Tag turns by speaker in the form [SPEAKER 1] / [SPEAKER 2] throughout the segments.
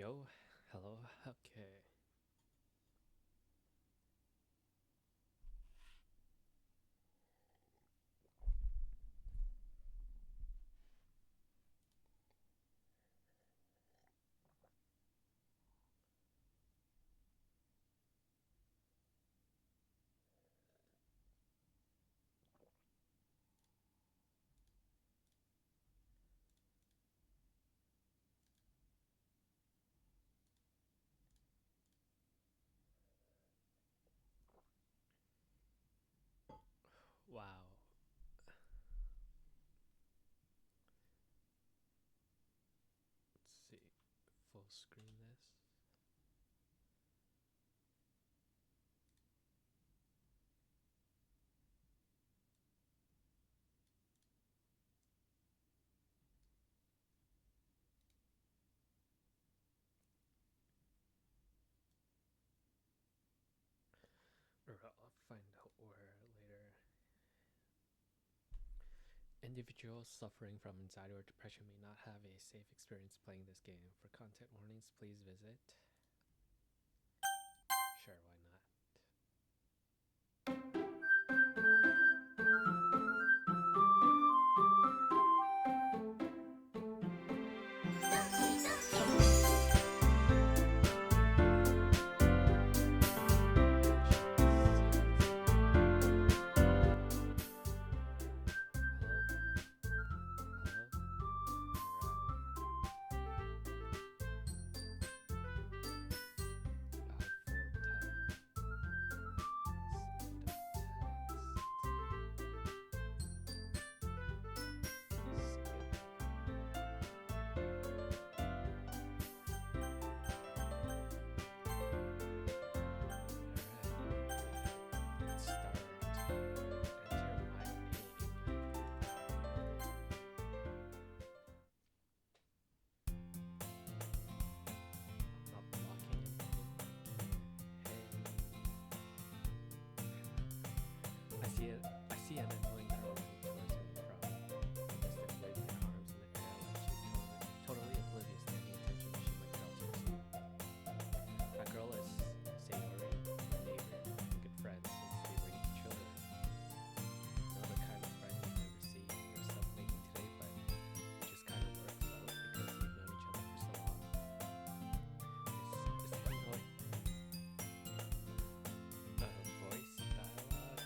[SPEAKER 1] Yo, hello. Okay. Wow. Let's see. Full screen this. Or I'll find out where later. Individuals suffering from anxiety or depression may not have a safe experience playing this game. For content warnings, please visit. Sure, why not? I see an annoying girl running towards him from a distance, waving her arms in the air like she's totally oblivious to any attention she might draw to herself. That girl is Sayori, my neighbor, and good friends since we were children. Not the kind of friend you never see yourself making today, but it just kind of works out because we've known each other for so long. Is it annoying? Voice dialogue?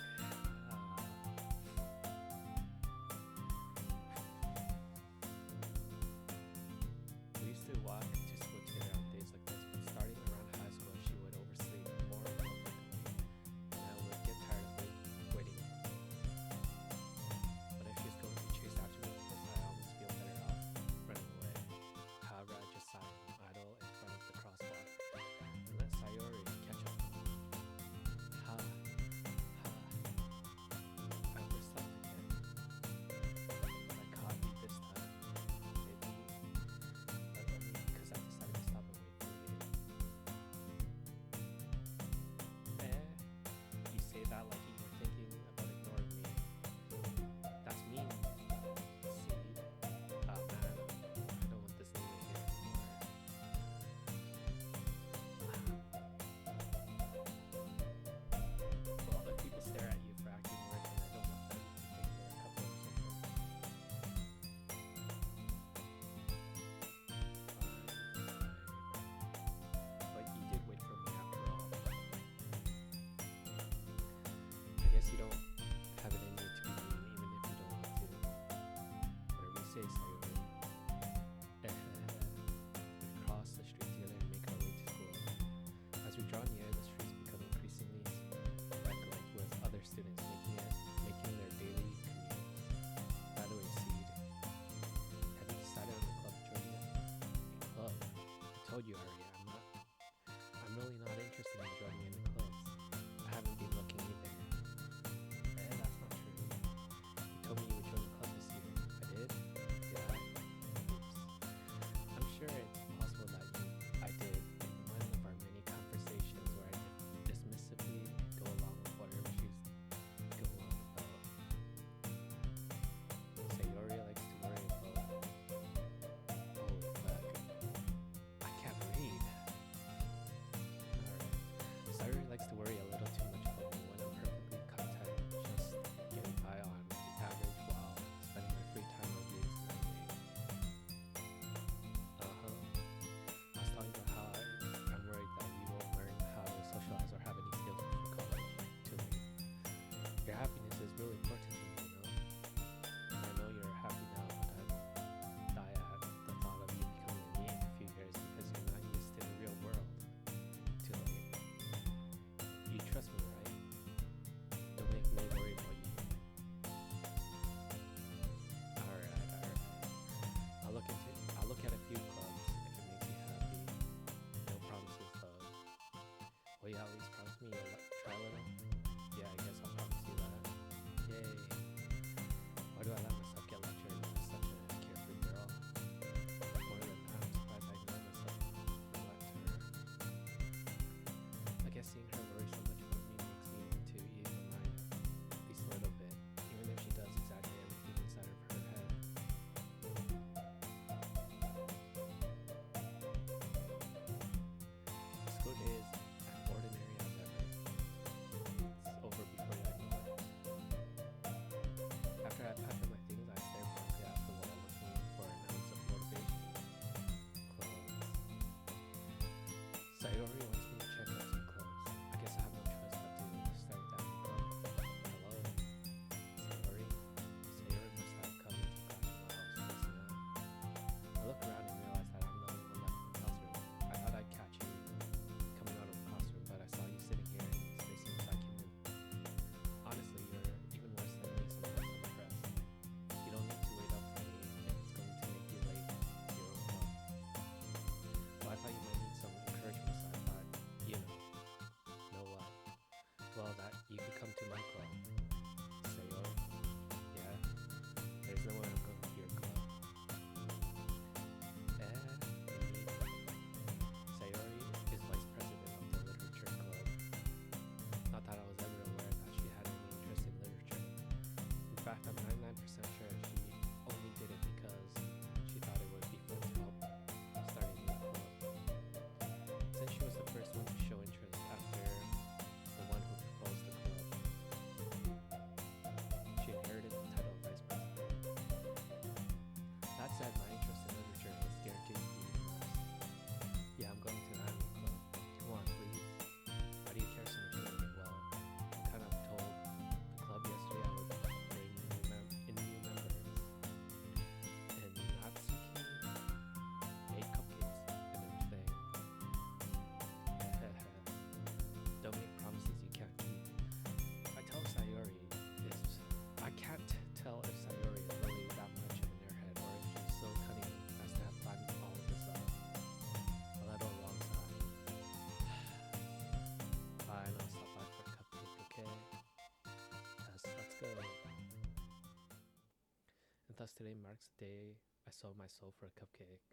[SPEAKER 1] thus today marks the day I sold my soul for a cupcake.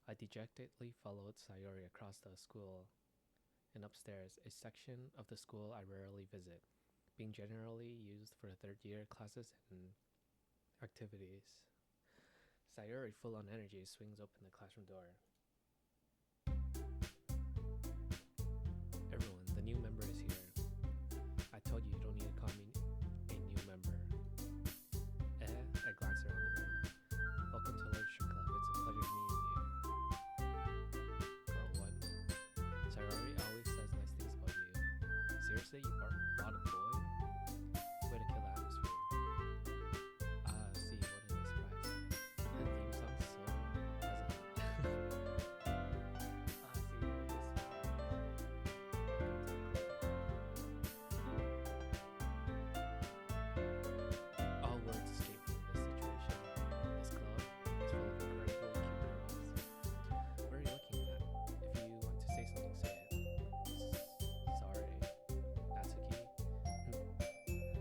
[SPEAKER 1] I dejectedly followed Sayori across the school and upstairs, a section of the school I rarely visit, being generally used for third year classes and activities. Sayori, full on energy, swings open the classroom door. Everyone, the new member is here. I told you don't need to call me a new member. I glance around the room. Welcome to Literature Club. It's a pleasure meeting you. Girl 1. Sayori always says nice things about you. Seriously, you brought a boy? Way to kill the atmosphere. See, what a nice surprise. The theme sounds so pleasant. All words escape me in this situation. This club is full of incredibly cute girls. What are you looking at? If you want to say something, say it. Sorry, Natsuki.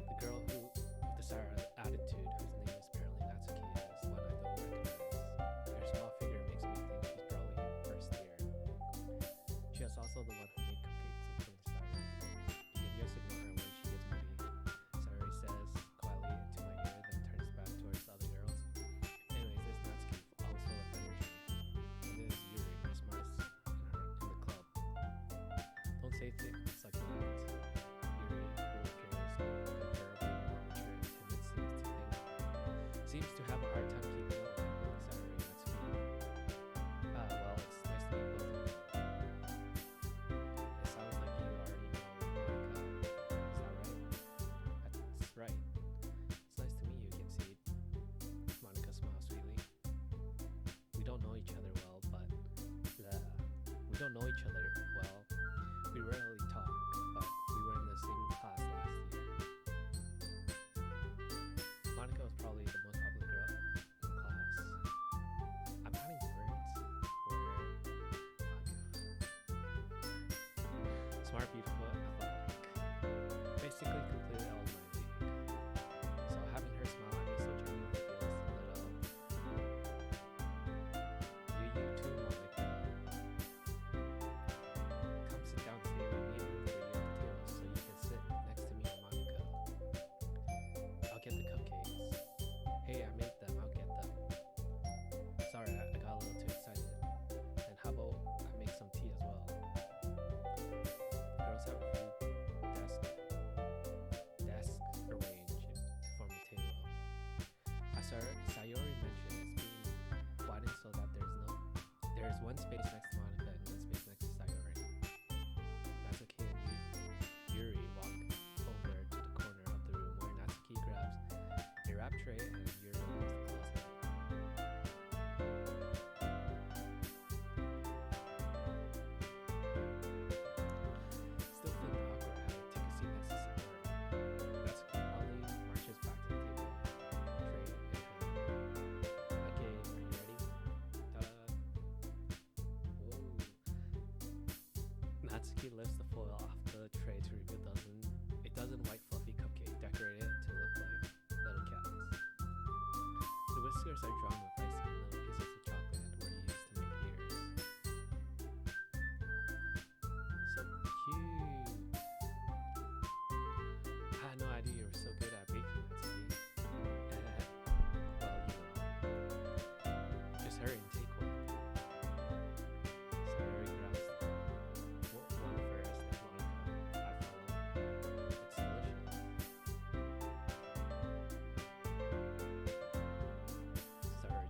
[SPEAKER 1] The girl with the sour attitude, whose name is apparently Natsuki, is one I don't recognize. Her small figure makes me think she's probably in first year. She is also the one who made cupcakes according to Sayori. You can just ignore her when she gets moody. Sayori says quietly into my ear, then turns back towards the other girls. Anyways, this Natsuki, always full of energy. And this is Yuri, her smartest in the club. Don't say things like that. Yuri, who appears comparably more mature and timid, seems to have a hard time keeping up with Sayori and Natsuki. Well, it's nice to meet both of you. It sounds like you already know Monica. Is that right? That's right. It's nice to meet you, Kinseed. Monica smiles sweetly. We don't know each other well, but we rarely talk, but we were in the same class last year. Monica was probably the most popular girl in class. I'm adding words. Smart, beautiful, athletic. Basically completely out of my league. So having her smile at me so genuinely feels a little. You too, Monica. Come sit down today. We made room for you at the table so you can sit next to me and Monica. I'll get the cupcakes. Hey, I made them. I'll get them. Sorry, I got a little too excited. And how about I make some tea as well? The girls have a few desks arranged to form a table. Sayori mentioned it's being widened so that there is one space next to Monica and one space next to Sayori. Natsuki and Yuri walk over to the corner of the room where Natsuki grabs a wrap tray and Yuri opens the closet. Still feeling awkward, I take a seat next to Sayori. Natsuki proudly marches back to the table, tray in hand. Okay, are you ready? Ta-da! Whoa. Natsuki lifts the foil off the tray to reveal a dozen white fluffy cupcakes decorated to look like little cats. The whiskers are drawn with icing and little pieces of chocolate were used to make ears. So cute! I had no idea you were so good at baking, Natsuki. Well, just hurry and take one. Sayori grabs one first, and Monica, I follow. It's delicious. Sayori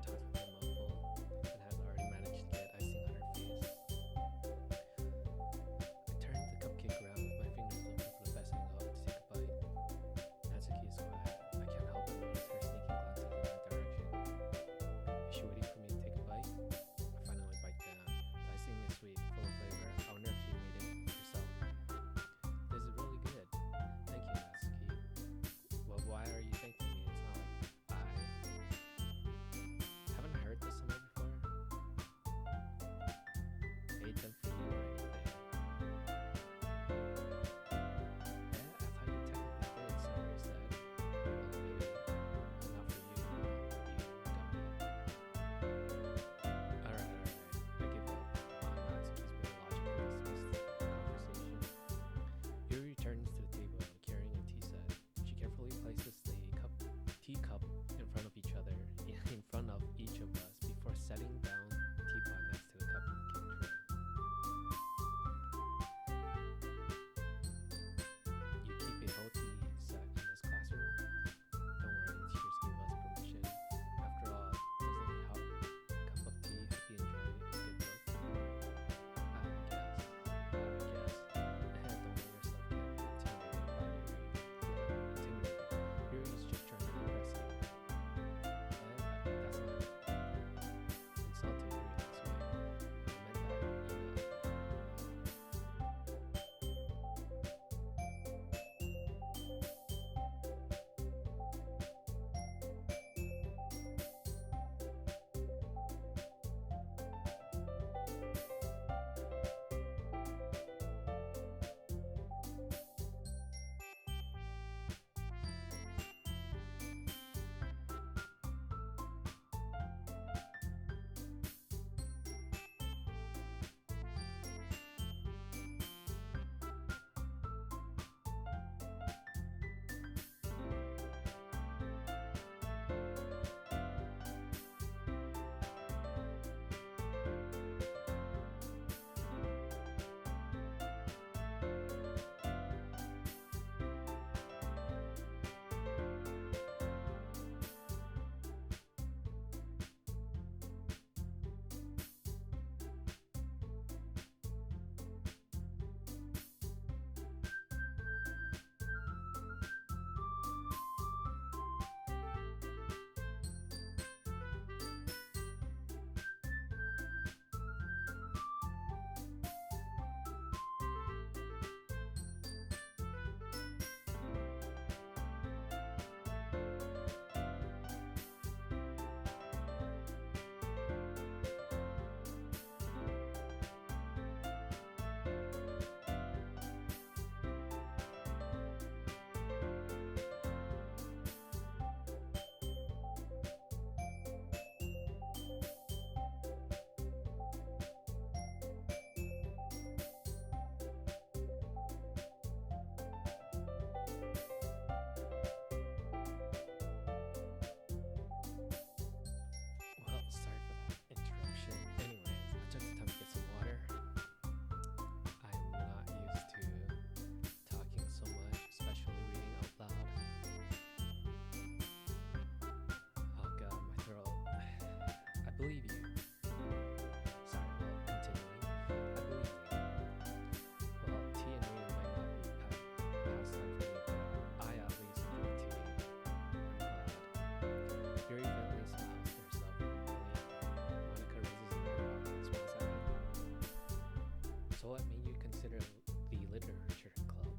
[SPEAKER 1] So what made you consider the literature club?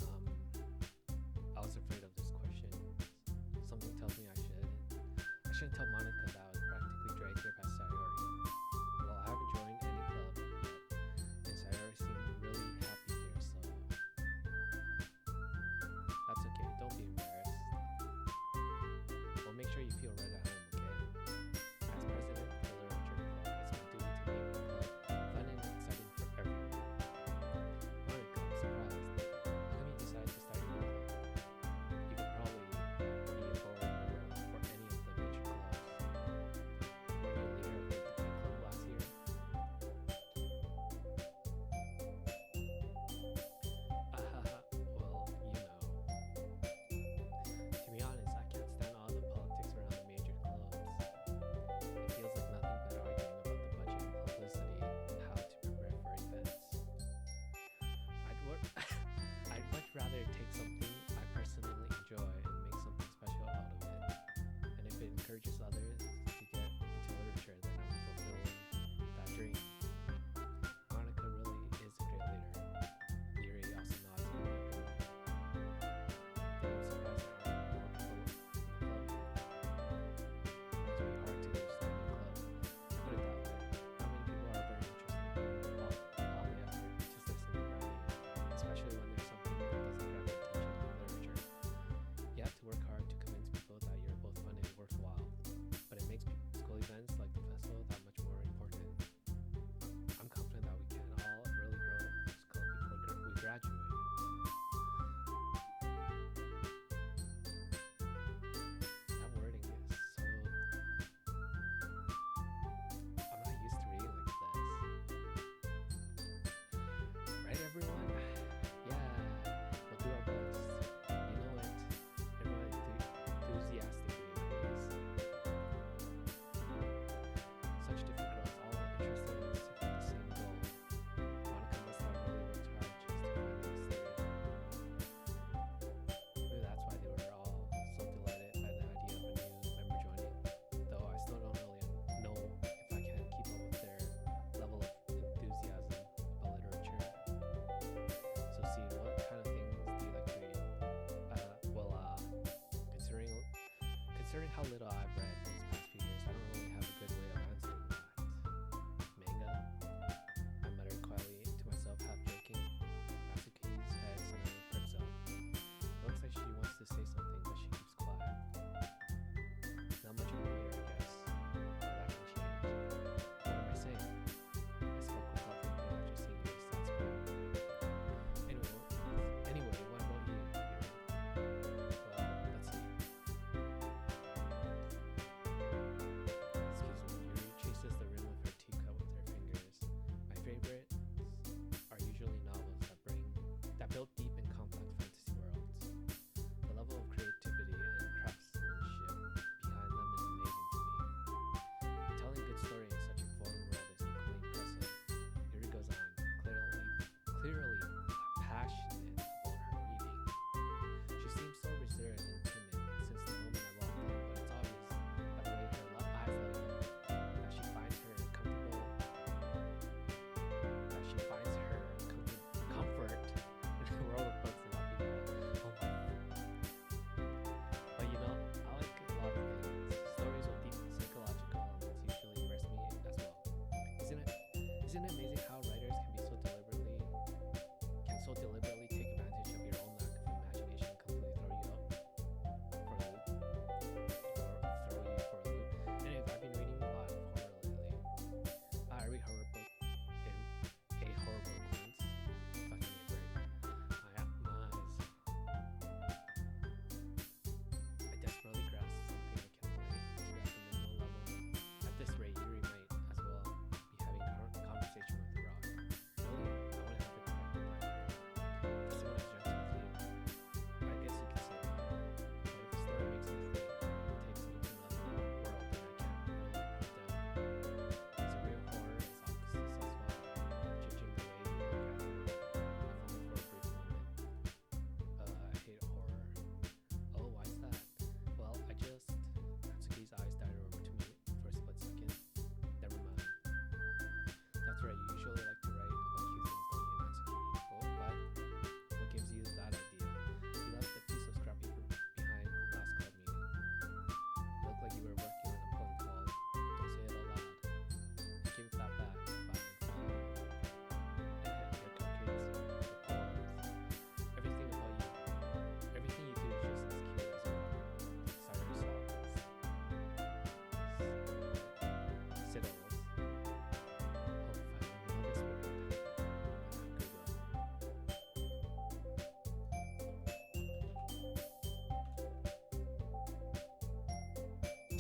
[SPEAKER 1] Um, I was afraid of this question. Something tells me I shouldn't tell Monica that I was practically dragged here by Sayori. Well, I haven't joined any club yet, and Sayori seemed really happy here, so that's okay. Don't be embarrassed. Well, make sure you feel right at home, okay? As president of the literature club, it's my duty to make the club fun and exciting for everyone. Monica, I'm surprised. How come you decided to start your own club? You could probably be a board member for any of the major clubs. Were you a leader of the debate club last year? Well, you know. To be honest, I can't stand all the politics around the major clubs. It feels like nothing but arguing about the budget and publicity and how to prepare for events. I'd much rather take something I personally enjoy and make something special out of it. And if it encourages others to get into literature, then I'm fulfilling that dream. Monica really is a great leader. Yuri also nods in agreement. Then I'm surprised there aren't more people in the club. It must be hard to stand in club. Put it that way. Not many people are very interested in all the effort just listening around you, especially when there's something that doesn't grab your attention in literature. You have to work hard to convince people that you're both fun and worthwhile, but it makes school events like the festival that much more important. I'm confident that we can all really grow this club before we graduate. That wording is so... I'm not used to reading like this. Right, everyone? Yeah, we'll do our best. You know it. Everyone enthusiastically agrees. Such different girls, all interested in the same goal. Monica must have really worked hard just to find this theory. Maybe that's why they were all so delighted by the idea of a new member joining. Though I still don't really know if I can keep up with their level of enthusiasm about literature. So see, what kind of things do you like to read? Considering how little I've read these past few years, I don't really have a good way of answering that. Manga? I muttered quietly to myself, half joking. Natsuki's head suddenly perks up. It looks like she wants to say something, but she keeps quiet. Not much of a reader, I guess. But that can change. What am I saying? I spoke without thinking after seeing your stats score. Anyway, what about you? Well, let's see.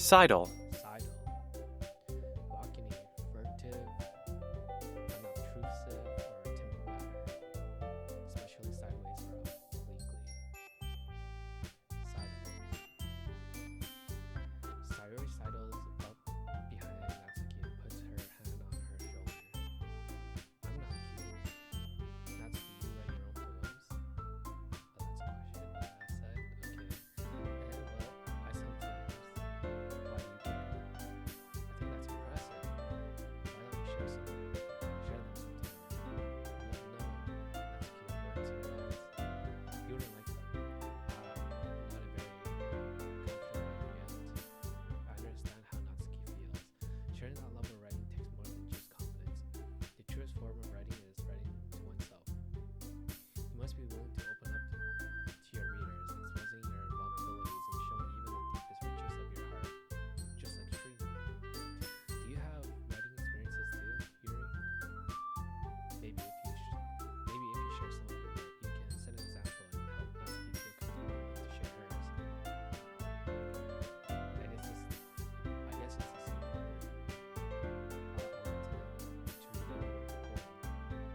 [SPEAKER 2] Sidle.
[SPEAKER 1] Sidle. Balcony. Furtive, unobtrusive, or timid manner, especially sideways or obliquely. Sidle. Sayuri sidles up behind Natsuki and puts her hand on her shoulder. I'm not cute. Not for you, write your own poems. Oh, that's a question that I said. Okay. Well, I sometimes. Why do you care? I think that's impressive. Why don't you share some? Share them sometime. No, that's cute words and lies. You wouldn't like them. Not a very confident yet. I understand how Natsuki feels. Sharing that love of writing takes more than just confidence. The truest form of writing is writing to oneself. You must be willing to open up to your readers, exposing your vulnerabilities and showing even the deepest reaches of your heart, just like streaming. Do you have writing experiences too, Yuri? Maybe if you share some of your work, you can set an example and help Natsuki feel comfortable enough to share hers. And it's just, I guess it's the same for her. I want to read a poem.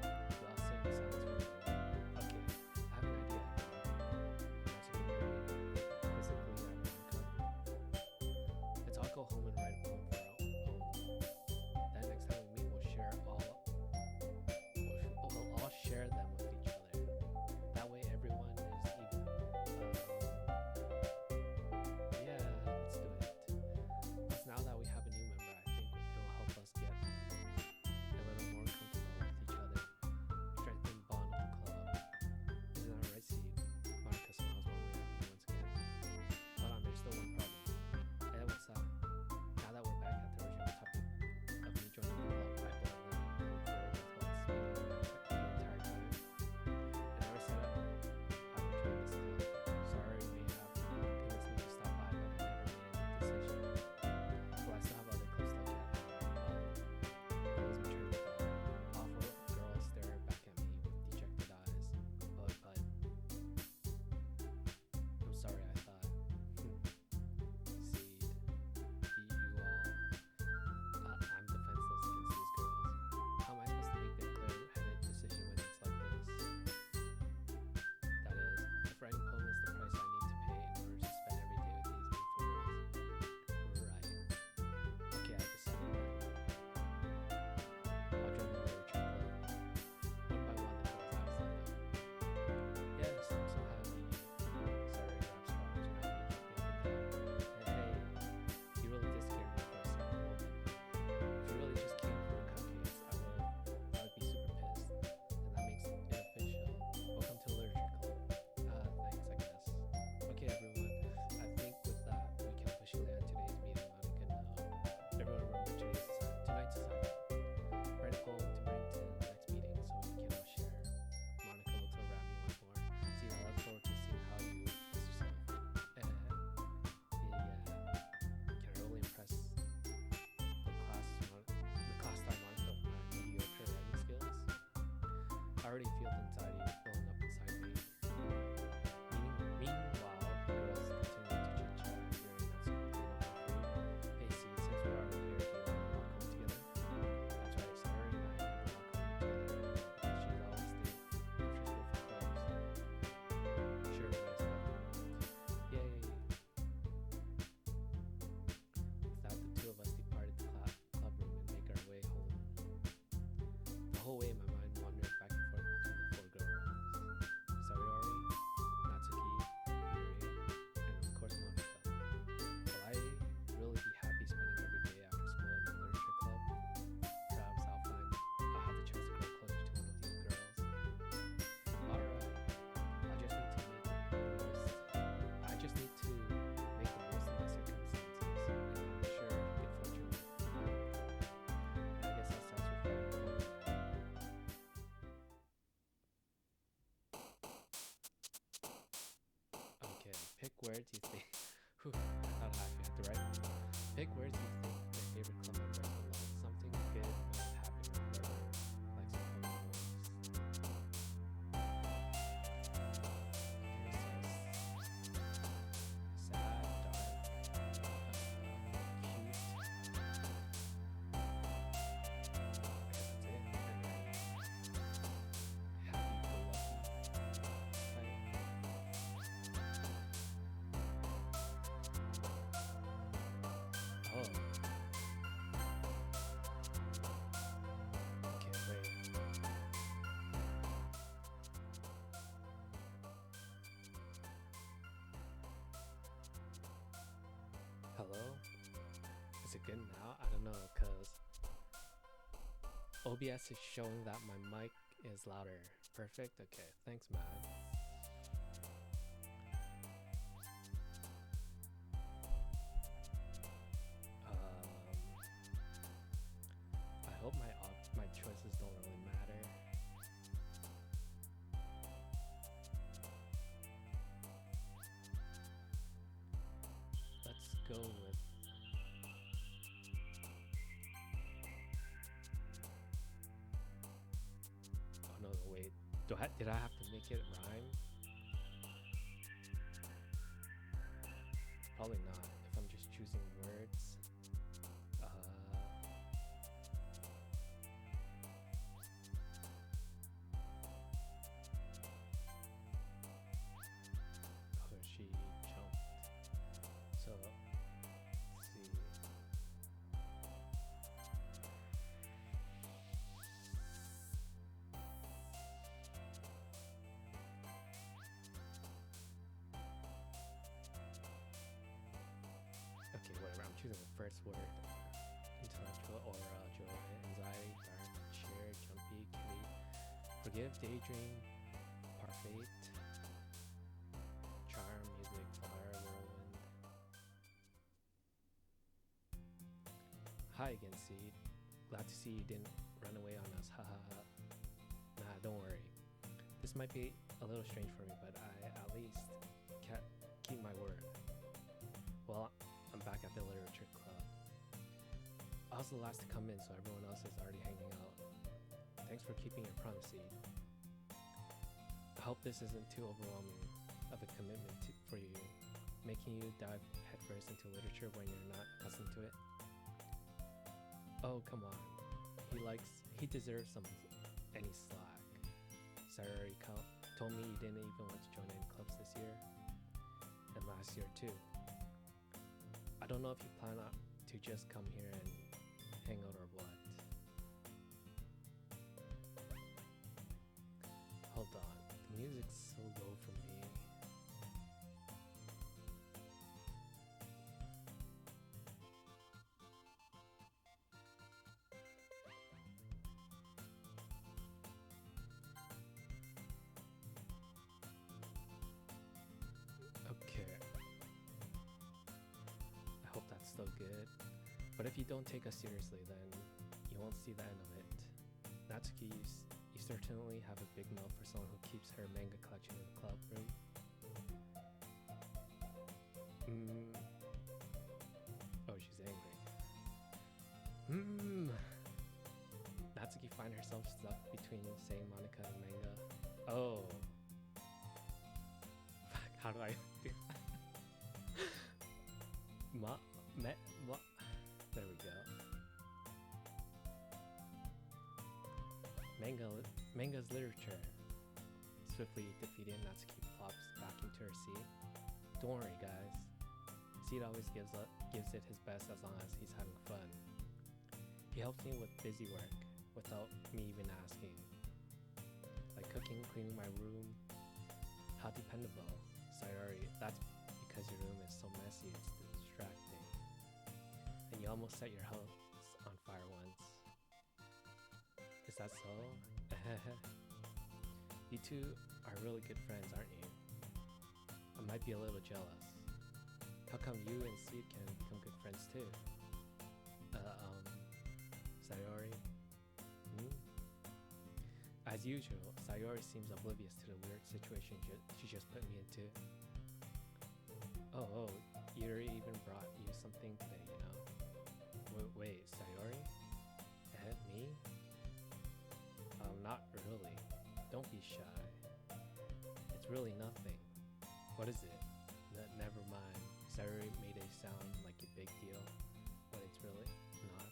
[SPEAKER 1] We all sit in silence for a moment. Okay, I have an idea. Natsuki very quizzically at Monica. Let's all go home and write a poem for our own. Then next time we meet, we'll all share them with each other. That way everyone is even. Yeah, let's do it. Plus now that we have a new member, I think it will help us get a little more comfortable with each other. Strengthen bond with the club. Isn't that right, Steve? Monica smiles warmly at me once again. Hold on, there's still one problem. What's that? Now that we're back at the original topic of me joining the club, I blindly moved forward with what's been on my mind the entire time. I never said I would join this club. Sorry, may have convinced me to stop by, but I never made any decision. Well, I still have other clubs to look at now. That was my train of thought. Awful girls stare back at me with dejected eyes. But I'm sorry, I thought. Seed. You all. I'm defenseless against these girls. How am I supposed to make the clear-headed decision when it's like this? That is, if writing poem is the price I need to pay in order to spend every day with these beautiful girls. Right. Okay, I decided that. I'll join the literature club. One by one, the girls' eyes light up. Yes, I'm so happy. Sorry, rap scholars are not me jumping up and down. Hey, you really did scare me for a second moment. If you really just came for cupcakes, I would be super pissed. And that makes it official. Welcome to the literature club. Thanks, I guess. Okay, everyone. I think with that, we can officially end today's meeting on a good note. Everyone remember tonight's assignment. Write a poem to bring to the next meeting so we can all share. Monica looks over at me once more. See, I look forward to seeing how you express yourself. Yeah. Can I really impress the class star Monica with my mediocre writing skills? I already feel the anxiety welling up inside me. Meanwhile, the girls continue to chit-chat, hearing Natsuki clean up my food. Hey, see, since we're already here, do you want to walk home together? That's right, Sayuri and I never walk home together because she's always stayed after school for clubs. Sure, might as well. Yay! With that, the two of us departed the club room and make our way home. The whole way, my mind wandered back and forth between the four girls: Sayuri, Natsuki, Yuri, and of course Monica. Will I really be happy spending every day after school in the literature club? Perhaps I'll have the chance to grow closer to one of these girls. Alright, I just need to make the most of my circumstances, and I'm sure good fortune will find me. And I guess that starts with writing a poem tonight. Okay, pick words you think. Whew, I thought I had to write. Pick words you think your favorite club member will love. Something good might happen or further, like some poems. Here's sad, dark, good now? I don't know, cause OBS is showing that my mic is louder. Perfect. Okay, thanks, man. I hope my choices don't really matter. Let's go with. Oh no! Wait. Did I have to make it rhyme? Probably not. If I'm just choosing words. Oh, she jumped. So, let's see. Okay, whatever. I'm choosing the first word. Intellectual, aura, joy, anxiety, dark, share, jumpy, kitty, forgive, daydream, parfait, charm, music, fire, whirlwind. Hi again, Seed. Glad to see you didn't run away on us. Haha. Nah, don't worry. This might be a little strange for me, but I at least keep my word. Well, I'm back at the literature club. I was the last to come in, so everyone else is already hanging out. Thanks for keeping your promise, Seed. I hope this isn't too overwhelming of a commitment for you, making you dive headfirst into literature when you're not accustomed to it. Oh, come on. He deserves any slack. Sayori told me you didn't even want to join any clubs this year, and last year too. I don't know if you plan to just come here and hang out or what. Hold on, the music's so low for me. Okay. I hope that's still good. But if you don't take us seriously, then you won't see the end of it. Natsuki, you certainly have a big mouth for someone who keeps her manga collection in the club room. Oh, she's angry. Natsuki find herself stuck between saying Monica and manga. Oh. Fuck, how do I do that? There we go. Manga's literature. Swiftly defeated, Natsuki flops back into her seat. Don't worry, guys. Seed always gives it his best as long as he's having fun. He helps me with busy work without me even asking. Like cooking, cleaning my room. How dependable. Sayori, that's because your room is so messy, it's distracting. And you almost set your house on fire once. Is that so? You two are really good friends, aren't you? I might be a little jealous. How come you and Seed can become good friends too? Sayori? As usual, Sayori seems oblivious to the weird situation she just put me into. Oh, Yuri even brought you something today, you know? Wait, Sayori? Me? Not really. Don't be shy. It's really nothing. What is it? Never mind. Sayori made it sound like a big deal when it's really not.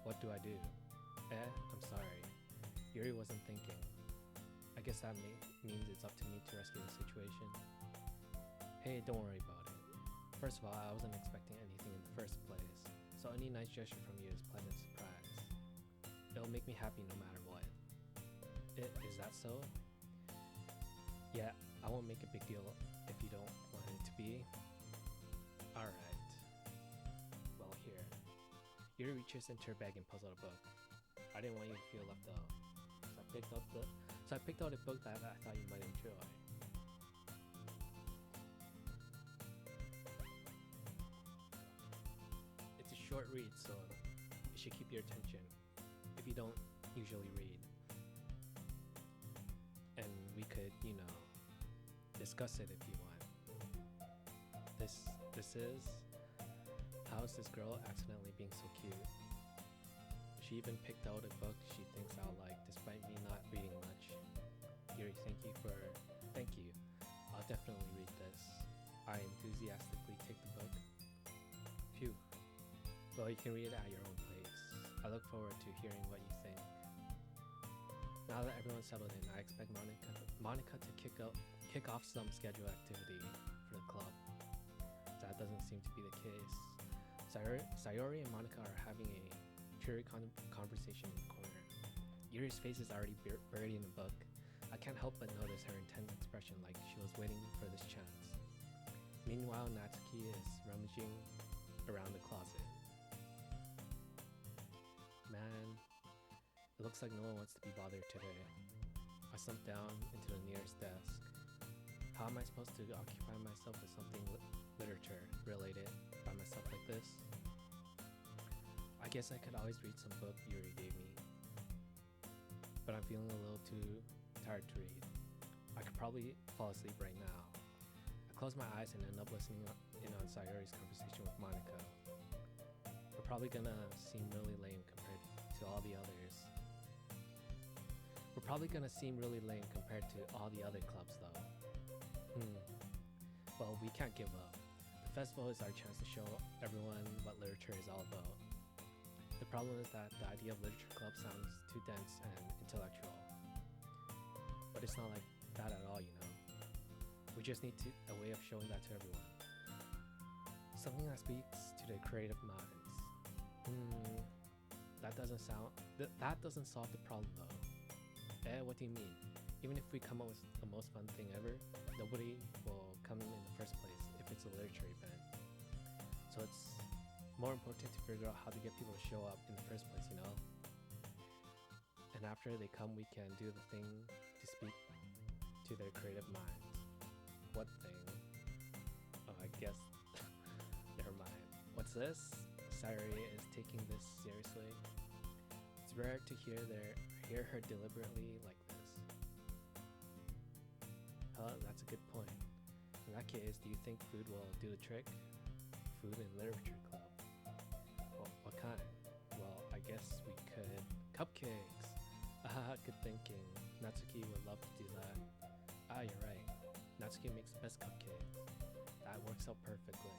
[SPEAKER 1] What do I do? I'm sorry. Yuri wasn't thinking. I guess that means it's up to me to rescue the situation. Hey, don't worry about it. First of all, I wasn't expecting anything in the first place, so any nice gesture from you is a pleasant surprise. It'll make me happy no matter what. Is that so? Yeah, I won't make a big deal if you don't want it to be. Alright. Yuri reaches into her bag and pulls out a book. I didn't want you to feel left out, so I picked out a book that I thought you might enjoy. It's a short read, so it should keep your attention if you don't usually read. And we could, discuss it if you want. This is How Is This Girl Accidentally Being So Cute? She even picked out a book she thinks I'll like despite me not reading much. Yuri, thank you. I'll definitely read this. I enthusiastically take the book. Phew. Well, you can read it at your own pace. I look forward to hearing what you think. Now that everyone's settled in, I expect Monica to kick off some scheduled activity for the club. That doesn't seem to be the case. Sayori and Monica are having a cheery conversation in the corner. Yuri's face is already buried in the book. I can't help but notice her intense expression, like she was waiting for this chance. Meanwhile, Natsuki is rummaging around the closet. Man, it looks like no one wants to be bothered today. I slumped down into the nearest desk. How am I supposed to occupy myself with something literature related by myself like this? I guess I could always read some book Yuri gave me, but I'm feeling a little too tired to read. I could probably fall asleep right now. I close my eyes and end up listening in on Sayori's conversation with Monica. We're probably gonna seem really lame compared to all the others. We're probably gonna seem really lame compared to all the other clubs though. Well, we can't give up. The festival is our chance to show everyone what literature is all about. The problem is that the idea of literature club sounds too dense and intellectual. But it's not like that at all, We just need a way of showing that to everyone. Something that speaks to the creative minds. That doesn't solve the problem though. What do you mean? Even if we come up with the most fun thing ever, nobody will come in the first place if it's a literature event. So it's more important to figure out how to get people to show up in the first place, And after they come, we can do the thing to speak to their creative minds. What thing? Oh, I guess. Never mind. What's this? Sayori is taking this seriously. It's rare to hear her deliberately like this. That's a good point. In that case, do you think food will do the trick? Food and literature club. Well, what kind? Well, I guess we could... Cupcakes! Good thinking. Natsuki would love to do that. You're right. Natsuki makes the best cupcakes. That works out perfectly.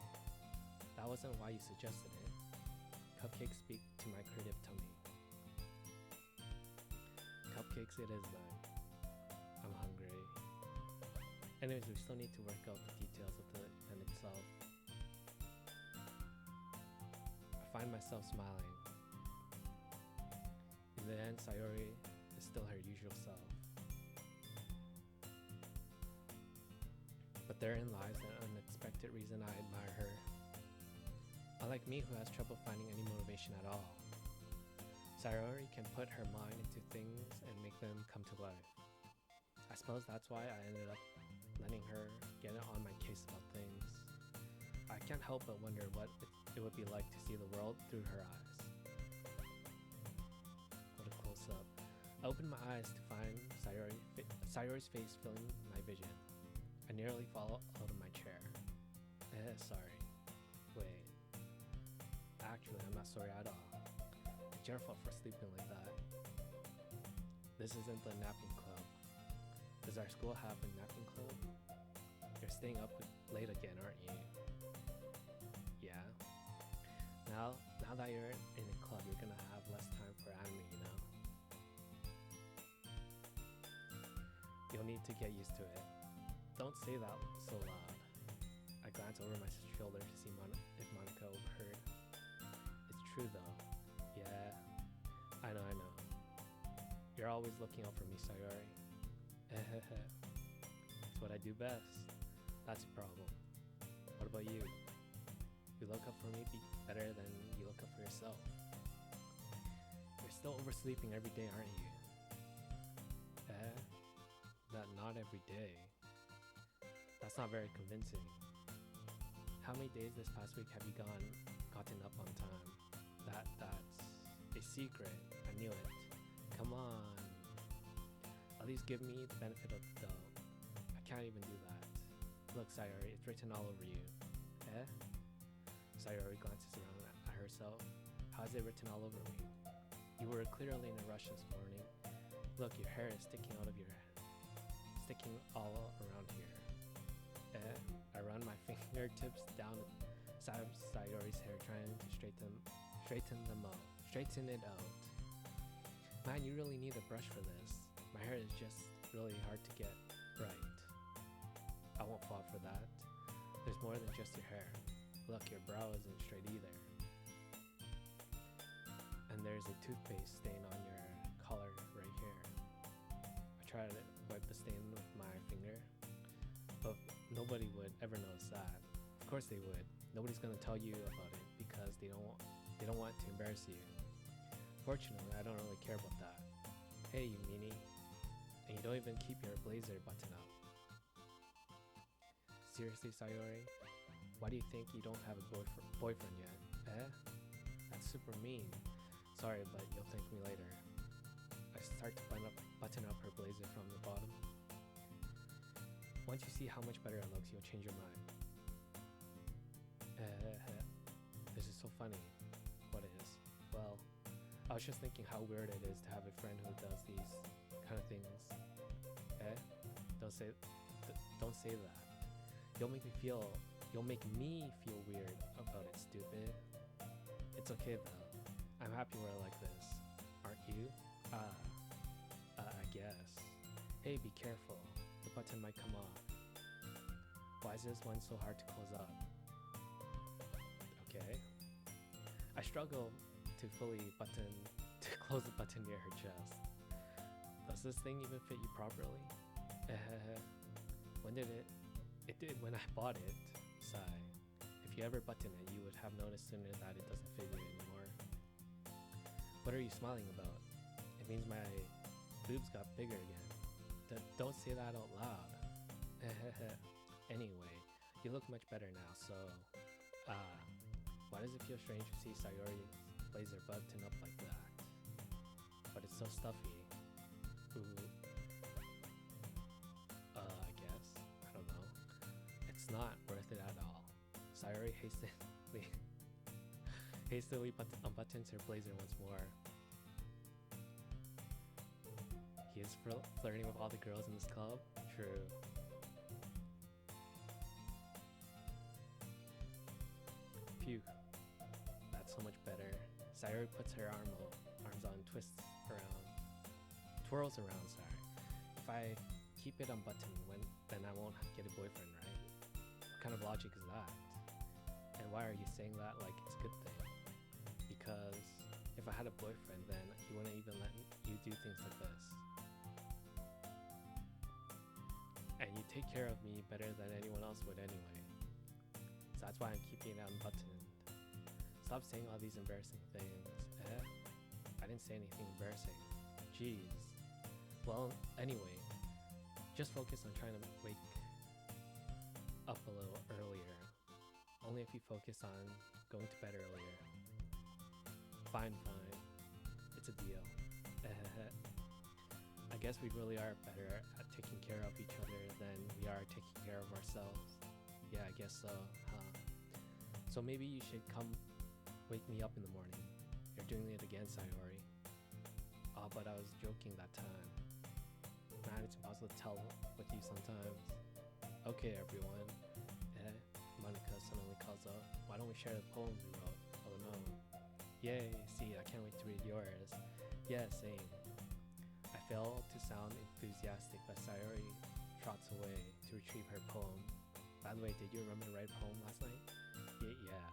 [SPEAKER 1] That wasn't why you suggested it. Cupcakes speak to my creative tummy. Cupcakes it is then. I'm hungry. Anyways, we still need to work out the details of the event itself. I find myself smiling. In the end, Sayori is still her usual self. But therein lies an unexpected reason I admire her. Unlike me, who has trouble finding any motivation at all, Sayori can put her mind into things and make them come to life. I suppose that's why I ended up letting her get on my case about things. I can't help but wonder what it would be like to see the world through her eyes. What a close-up. I opened my eyes to find Sayori's face filling my vision. I nearly fall out of my chair. Sorry. Wait. Actually, I'm not sorry at all. It's your fault for sleeping like that. This isn't the napping club. Does our school have a napping club? You're staying up late again, aren't you? Yeah. Now that you're in a club, you're gonna have less time for anime, You'll need to get used to it. Don't say that so loud. I glance over my shoulder to see if Monica overheard. It's true though. Yeah. I know. You're always looking out for me, Sayori. It's what I do best. That's a problem. What about you? You look up for me better than you look up for yourself. still oversleeping every day, aren't you? Not every day. That's not very convincing. How many days this past week have you gotten up on time? That's a secret. I knew it. Come on. At least give me the benefit of the doubt. I can't even do that. Look, Sayori, it's written all over you. Sayori glances around at herself. How is it written all over me? You were clearly in a rush this morning. Look, your hair is sticking all around here. I run my fingertips down the side of Sayori's hair, trying to straighten it out. Man, you really need a brush for this. My hair is just really hard to get right. I won't fall for that. There's more than just your hair. Look, your brow isn't straight either. And there's a toothpaste stain on your collar right here. I tried to wipe the stain with my finger, but nobody would ever notice that. Of course they would. Nobody's gonna tell you about it because they don't want to embarrass you. Fortunately, I don't really care about that. Hey, you meanie. And you don't even keep your blazer buttoned up. Seriously, Sayori? Why do you think you don't have a boyfriend yet? That's super mean. Sorry, but you'll thank me later. I start to button up her blazer from the bottom. Once you see how much better it looks, you'll change your mind. This is so funny. What is? Well, I was just thinking how weird it is to have a friend who does these kind of things. Don't say that. You'll make me feel weird about it, stupid. It's okay though. I'm happy we're like this. Aren't you? I guess. Hey, be careful. The button might come off. Why is this one so hard to close up? Okay. I struggle to close the button near her chest. Does this thing even fit you properly? When did it? It did when I bought it. Sigh. If you ever button it, you would have noticed sooner that it doesn't fit you anymore. What are you smiling about? It means my boobs got bigger again. Don't say that out loud. Anyway, you look much better now, so... why does it feel strange to see Sayori's blazer button up like that? But it's so stuffy. Ooh. I guess. I don't know. It's not worth it at all. Sayori hastily unbuttons her blazer once more. He is flirting with all the girls in this club? True. Phew. That's so much better. Sayori puts her arms on, twirls around, sorry. If I keep it unbuttoned, then I won't get a boyfriend, right? What kind of logic is that? And why are you saying that like it's a good thing? Because if I had a boyfriend, then he wouldn't even let you do things like this. And you take care of me better than anyone else would anyway. So that's why I'm keeping it unbuttoned. Stop saying all these embarrassing things. I didn't say anything embarrassing. Jeez. Well, anyway, just focus on trying to wake up a little earlier. Only if you focus on going to bed earlier. Fine. It's a deal. I guess we really are better at taking care of each other than we are taking care of ourselves. Yeah, I guess so, huh? So maybe you should come wake me up in the morning. You're doing it again, Sayori. Oh, but I was joking that time. Man, it's impossible to tell with you sometimes. Okay, everyone. Monica suddenly calls up. Why don't we share the poems we wrote? Oh no. Yay, see, I can't wait to read yours. Yeah, same. I fail to sound enthusiastic, but Sayori trots away to retrieve her poem. By the way, did you remember to write a poem last night? Yeah.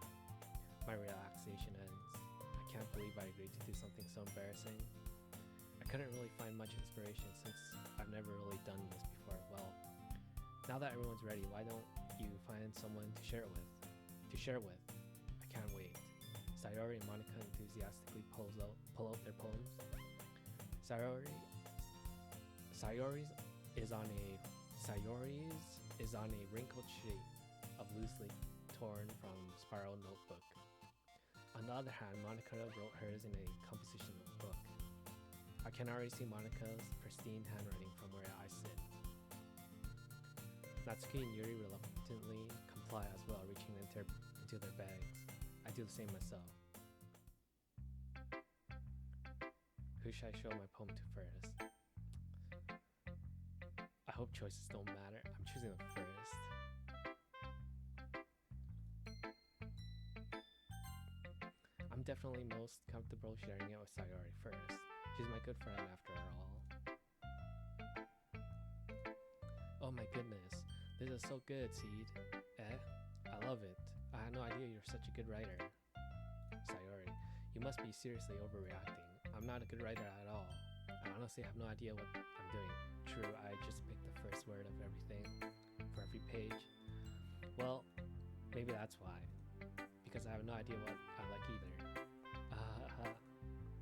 [SPEAKER 1] My relaxation ends. I can't believe I agreed to do something so embarrassing. I couldn't really find much inspiration since I've never really done this before. Well, now that everyone's ready, why don't you find someone to share it with? I can't wait. Sayori and Monica enthusiastically pull out their poems. Sayori's is on a wrinkled sheet of loosely torn from spiral notebook. On the other hand, Monica wrote hers in a composition book. I can already see Monica's pristine handwriting from where I sit. Natsuki and Yuri reluctantly comply as well, reaching into their bags. I do the same myself. Who should I show my poem to first? I hope choices don't matter. I'm choosing them first. I'm definitely most comfortable sharing it with Sayori first. She's my good friend after all. Oh my goodness, this is so good, Seed. I love it. I had no idea you're such a good writer. Sayori, you must be seriously overreacting. I'm not a good writer at all. I honestly have no idea what I'm doing. True, I just picked the first word of everything for every page. Well, maybe that's why. Because I have no idea what I like either.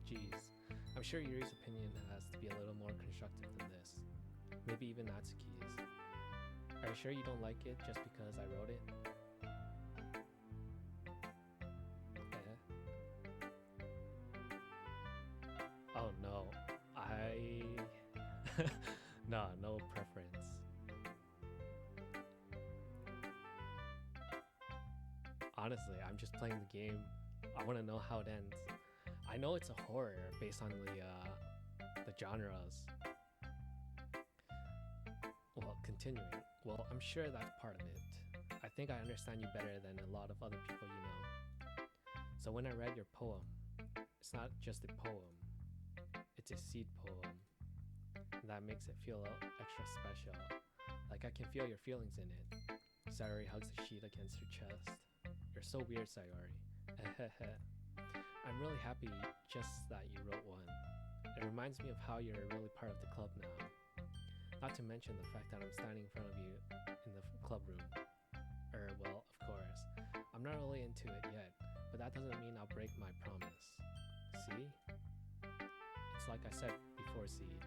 [SPEAKER 1] Jeez. I'm sure Yuri's opinion has to be a little more constructive than this. Maybe even Natsuki's. Are you sure you don't like it just because I wrote it? Oh no. Nah, no preference. Honestly, I'm just playing the game. I want to know how it ends. I know it's a horror based on the genres. Well, continuing. Well, I'm sure that's part of it. I think I understand you better than a lot of other people you know. So when I read your poem, it's not just a poem. It's a seed poem. And that makes it feel extra special. Like I can feel your feelings in it. Sayori hugs the sheet against her chest. You're so weird, Sayori. I'm really happy just that you wrote one. It reminds me of how you're really part of the club now. Not to mention the fact that I'm standing in front of you in the club room. Well, of course. I'm not really into it yet, but that doesn't mean I'll break my promise. See? It's like I said before, Seed.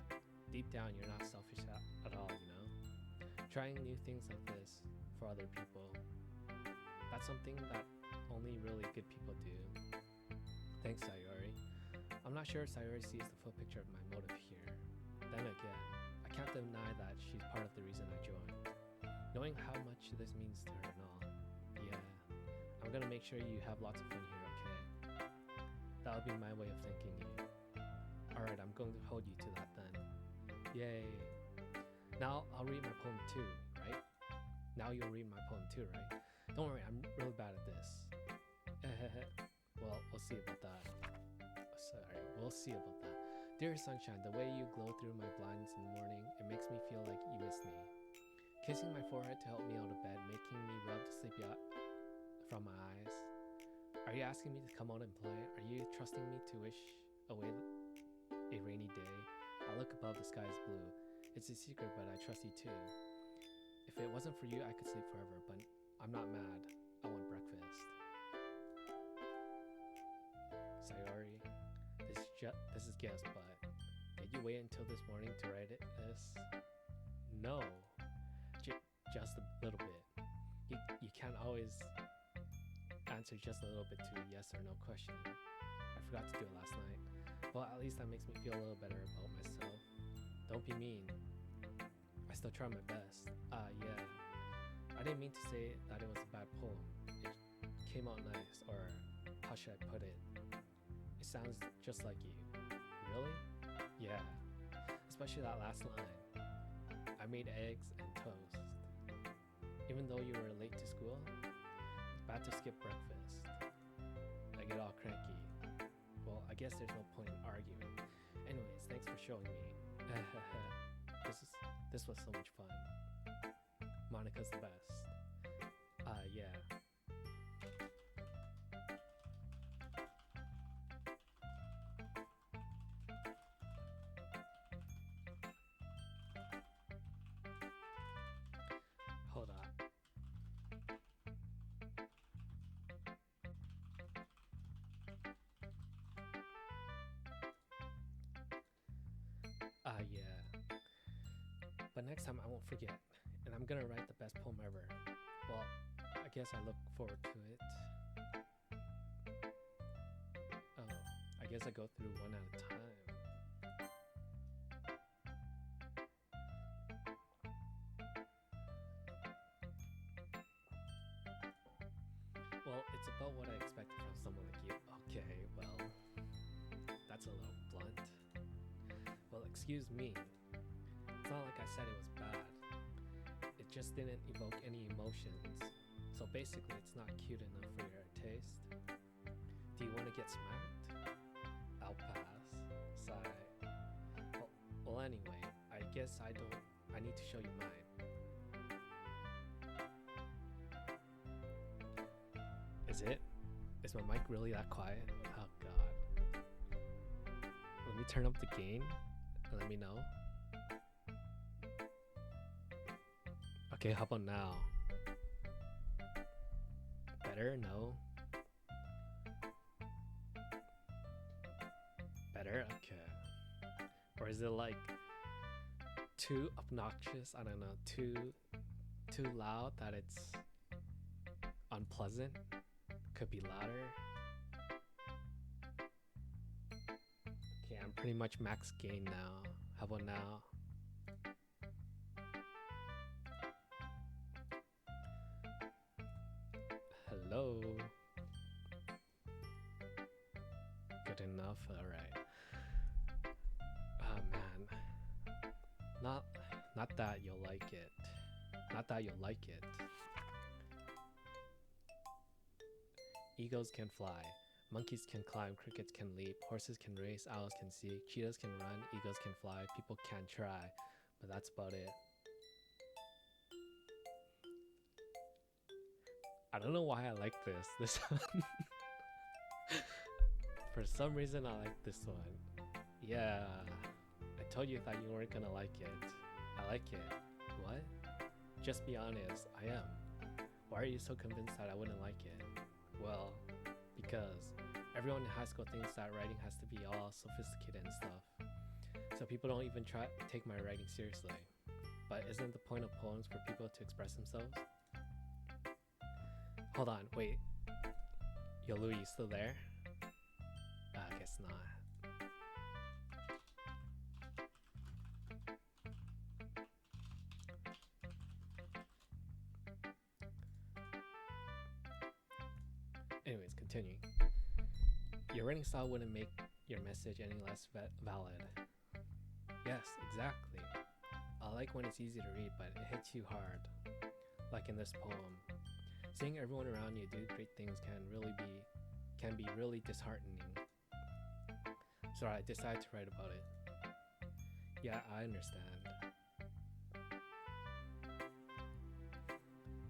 [SPEAKER 1] Deep down, you're not selfish at all, you know? Trying new things like this for other people. That's something that only really good people do. Thanks, Sayori. I'm not sure Sayori sees the full picture of my motive here. Then again, I can't deny that she's part of the reason I joined. Knowing how much this means to her and all. Yeah, I'm gonna make sure you have lots of fun here, okay? That'll be my way of thanking you. Alright, I'm going to hold you to that then. Yay. Now I'll read my poem too, right? Now you'll read my poem too, right? Don't worry, I'm really bad at this. Well, we'll see about that. We'll see about that. Dear sunshine, the way you glow through my blinds in the morning, it makes me feel like you miss me. Kissing my forehead to help me out of bed, making me rub the sleepy eye from my eyes. Are you asking me to come out and play? Are you trusting me to wish away a rainy day? I look above, the sky is blue. It's a secret, but I trust you too. If it wasn't for you, I could sleep forever, but I'm not mad. I want breakfast. Sayori, this is guess, but did you wait until this morning to write this? No, just a little bit. You can't always answer just a little bit to a yes or no question. I forgot to do it last night. Well, at least that makes me feel a little better about myself. Don't be mean. I still try my best. Yeah. I didn't mean to say that it was a bad poem. It came out nice, or how should I put it? It sounds just like you. Really? Yeah. Especially that last line. I made eggs and toast. Even though you were late to school, it's bad to skip breakfast. I get all cranky. Well, I guess there's no point in arguing. Anyways, thanks for showing me. This was so much fun. Monica's the best. Yeah. Hold on. next time I won't forget, and I'm gonna write the best poem ever. Well, I guess I look forward to it. Oh, I guess I go through one at a time. Well, it's about what I expected from someone like you. Okay, well, that's a little blunt. Well, excuse me. It's not like I said it was bad. It just didn't evoke any emotions. So basically, it's not cute enough for your taste. Do you want to get smacked? I'll pass. Sigh. Well, anyway, I guess I need to show you mine. Is it? Is my mic really that quiet? Oh god. Let me turn up the gain and let me know. Okay, how about now? Better? No? Better? Okay. Or is it like too obnoxious? I don't know, too loud that it's unpleasant? Could be louder. Okay, I'm pretty much max gain now. How about now? Hello. Good enough. All right. Oh man. Not that you'll like it. Not that you'll like it. Eagles can fly, monkeys can climb, crickets can leap, horses can race, owls can see, cheetahs can run, eagles can fly, people can try, but that's about it. I don't know why I like this one. For some reason I like this one. Yeah, I told you that you weren't gonna like it. I like it. What? Just be honest, I am. Why are you so convinced that I wouldn't like it? Well, because everyone in high school thinks that writing has to be all sophisticated and stuff. So people don't even take my writing seriously. But isn't the point of poems for people to express themselves? Hold on, wait. Yo, Louis, you still there? I guess not. Anyways, continuing. Your writing style wouldn't make your message any less valid. Yes, exactly. I like when it's easy to read, but it hits you hard. Like in this poem. Seeing everyone around you do great things can be really disheartening. So I decided to write about it. Yeah, I understand.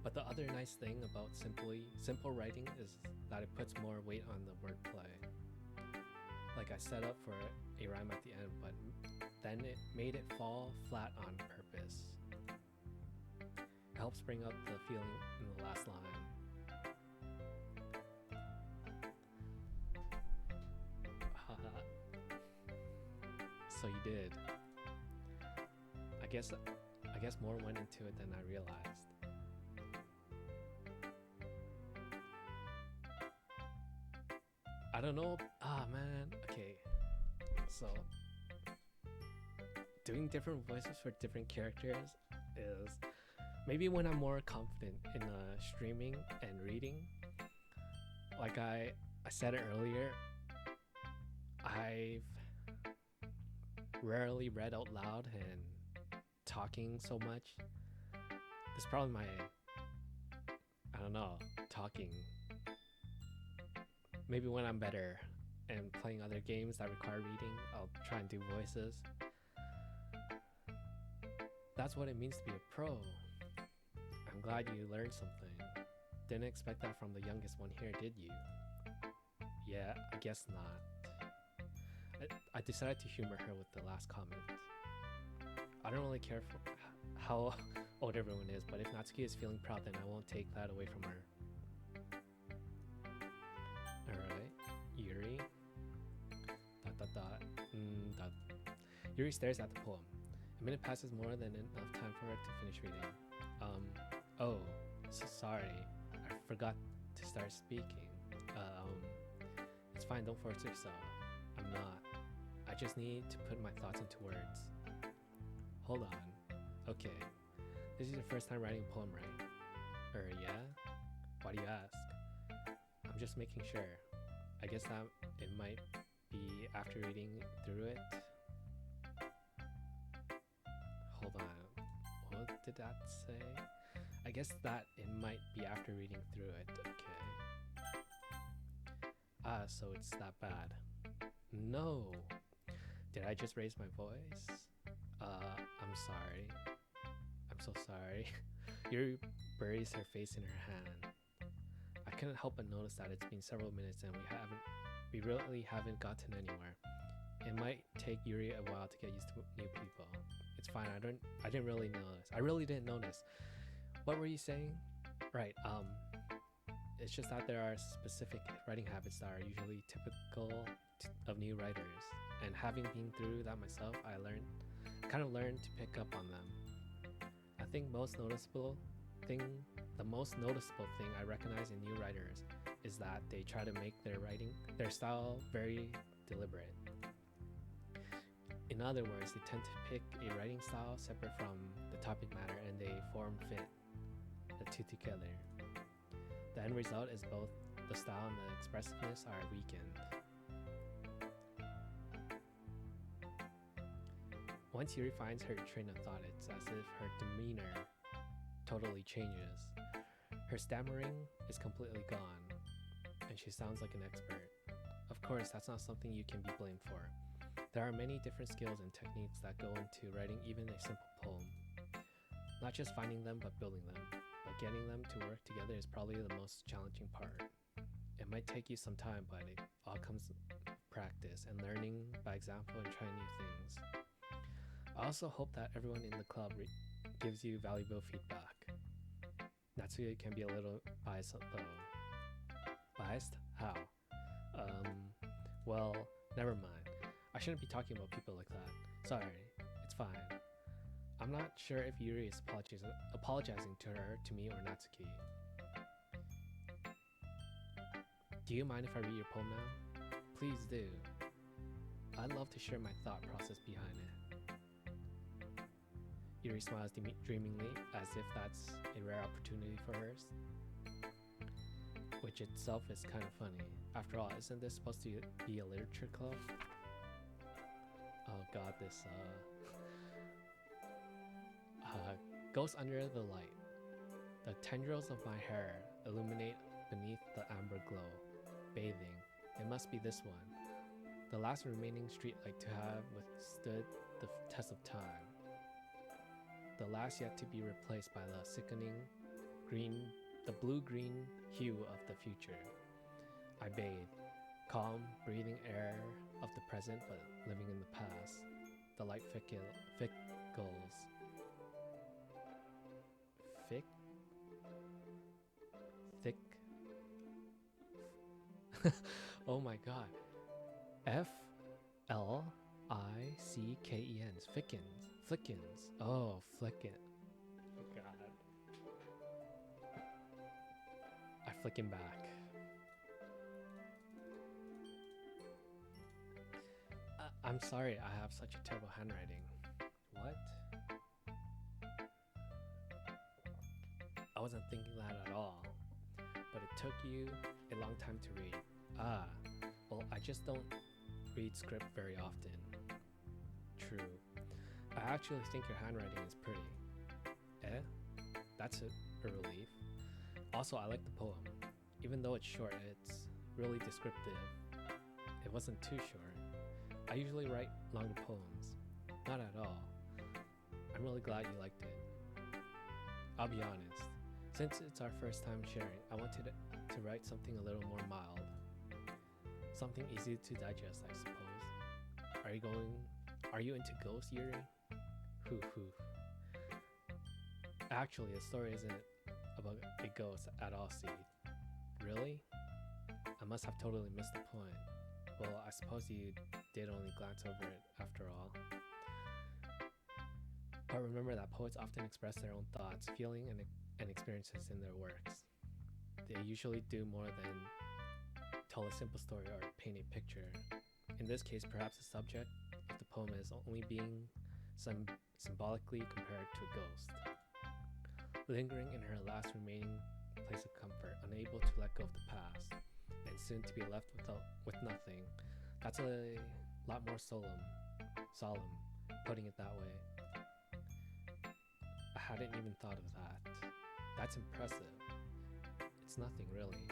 [SPEAKER 1] But the other nice thing about simple writing is that it puts more weight on the wordplay. Like I set up for a rhyme at the end, but then it made it fall flat on purpose. It helps bring up the feeling in the last line. So you did. I guess more went into it than I realized. I don't know. Man. Okay. So doing different voices for different characters is maybe when I'm more confident in streaming and reading. Like I said it earlier, I've rarely read out loud and talking so much. This is probably my, I don't know, talking. Maybe when I'm better and playing other games that require reading, I'll try and do voices. That's what it means to be a pro. I'm glad you learned something. Didn't expect that from the youngest one here, did you? Yeah, I guess not. I decided to humor her with the last comment. I don't really care for how old everyone is, but if Natsuki is feeling proud, then I won't take that away from her. Alright, Yuri. Yuri stares at the poem. It minute passes more than enough time for it to finish reading. Oh, so sorry. I forgot to start speaking. It's fine, don't force yourself. I'm not. I just need to put my thoughts into words. Hold on. Okay. This is your first time writing a poem, right? Yeah? Why do you ask? I'm just making sure. I guess that it might be after reading through it. Hold on. What did that say? I guess that it might be after reading through it. Okay. Ah, so it's that bad. No. Did I just raise my voice? I'm sorry. I'm so sorry. Yuri buries her face in her hand. I couldn't help but notice that it's been several minutes and we really haven't gotten anywhere. It might take Yuri a while to get used to new people. It's fine. I didn't really notice. I really didn't notice. What were you saying? Right. It's just that there are specific writing habits that are usually typical of new writers, and having been through that myself, I kind of learned to pick up on them. I think the most noticeable thing I recognize in new writers is that they try to make their style very deliberate. In other words, they tend to pick a writing style separate from the topic matter, and they fit the two together. The end result is both the style and the expressiveness are weakened. Once Yuri finds her train of thought, it's as if her demeanor totally changes. Her stammering is completely gone, and she sounds like an expert. Of course, that's not something you can be blamed for. There are many different skills and techniques that go into writing even a simple poem. Not just finding them, but building them. But getting them to work together is probably the most challenging part. It might take you some time, but it all comes practice and learning by example and trying new things. I also hope that everyone in the club gives you valuable feedback. Natsuya can be a little biased though. Biased? How? Well, never mind. I shouldn't be talking about people like that. Sorry, it's fine. I'm not sure if Yuri is apologizing to me or Natsuki. Do you mind if I read your poem now? Please do. I'd love to share my thought process behind it. Yuri smiles dreamingly, as if that's a rare opportunity for hers. Which itself is kind of funny. After all, isn't this supposed to be a literature club? Oh god, this goes under the light. The tendrils of my hair illuminate beneath the amber glow. Bathing. It must be this one. The last remaining streetlight to have withstood the test of time. The last yet to be replaced by the sickening the blue-green hue of the future. I bathe, calm, breathing air of the present but living in the past. The light fickles. Thick. Oh my god. Flickens. Flickens. Oh, flicken. Oh god. I flicken back. I'm sorry, I have such a terrible handwriting. What? I wasn't thinking that at all. But it took you a long time to read. Well, I just don't read script very often. True. I actually think your handwriting is pretty. That's a relief. Also, I like the poem. Even though it's short, it's really descriptive. It wasn't too short. I usually write longer poems. Not at all. I'm really glad you liked it. I'll be honest. Since it's our first time sharing, I wanted to write something a little more mild. Something easy to digest, I suppose. Are you into ghosts, Yuri? Hoo. Actually, the story isn't about a ghost at all, see. Really? I must have totally missed the point. Well, I suppose you did only glance over it after all. But remember that poets often express their own thoughts, feeling, and experiences in their works. They usually do more than tell a simple story or paint a picture. In this case, perhaps the subject of the poem is only being symbolically compared to a ghost, lingering in her last remaining place of comfort, unable to let go of the past, and soon to be left with nothing. That's a lot more solemn, putting it that way. I hadn't even thought of that. That's impressive. It's nothing really.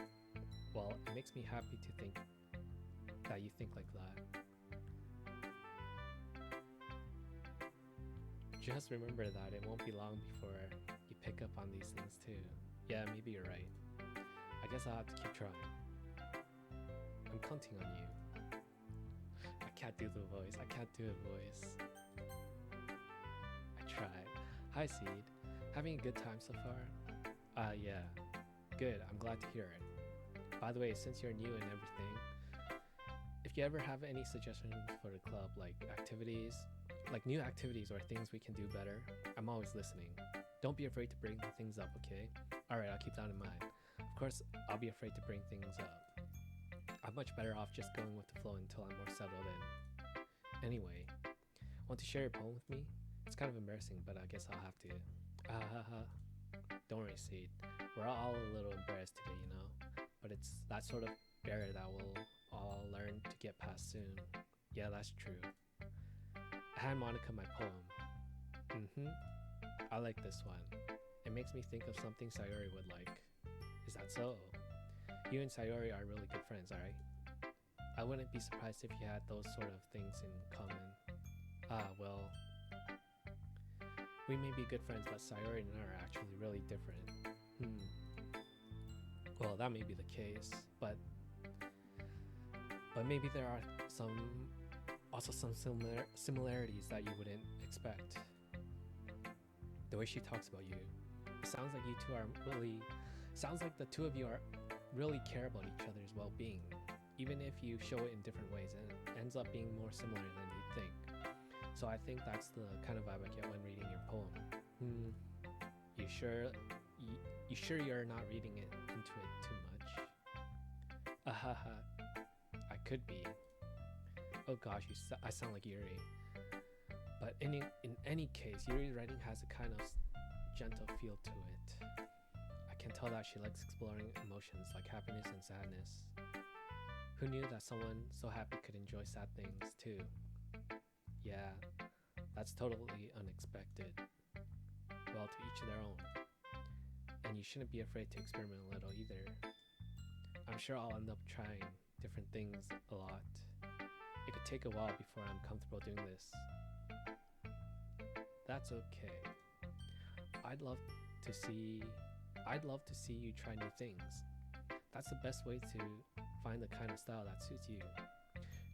[SPEAKER 1] Well, it makes me happy to think that you think like that. Just remember that it won't be long before you pick up on these things too. Yeah, maybe you're right. I guess I'll have to keep trying. I'm counting on you. I can't do the voice. I tried. Hi, Seed. Having a good time so far? Yeah. Good. I'm glad to hear it. By the way, since you're new and everything, if you ever have any suggestions for the club, like new activities or things we can do better, I'm always listening. Don't be afraid to bring things up, okay? Alright, I'll keep that in mind. Of course, I'll be afraid to bring things up. I'm much better off just going with the flow until I'm more settled in. Anyway, want to share your poem with me? It's kind of embarrassing, but I guess I'll have to. Don't worry, Seed. We're all a little embarrassed today, you know? But it's that sort of barrier that we'll all learn to get past soon. Yeah, that's true. I had Monica my poem. I like this one. It makes me think of something Sayori would like. Is that so? You and Sayori are really good friends, alright? I wouldn't be surprised if you had those sort of things in common. Well, we may be good friends, but Sayori and I are actually really different. Well, that may be the case, but maybe there are some similarities that you wouldn't expect. The way she talks about you, it sounds like the two of you are really care about each other's well-being, even if you show it in different ways, and it ends up being more similar than you'd think. So I think that's the kind of vibe I get when reading your poem. You sure you're not reading it into it too much? I could be. Oh gosh, I sound like Yuri. But in any case, Yuri's writing has a kind of gentle feel to it. I can tell that she likes exploring emotions like happiness and sadness. Who knew that someone so happy could enjoy sad things too? Yeah, that's totally unexpected. Well, to each their own. And you shouldn't be afraid to experiment a little either. I'm sure I'll end up trying different things a lot. It could take a while before I'm comfortable doing this. That's okay. I'd love to see you try new things. That's the best way to find the kind of style that suits you.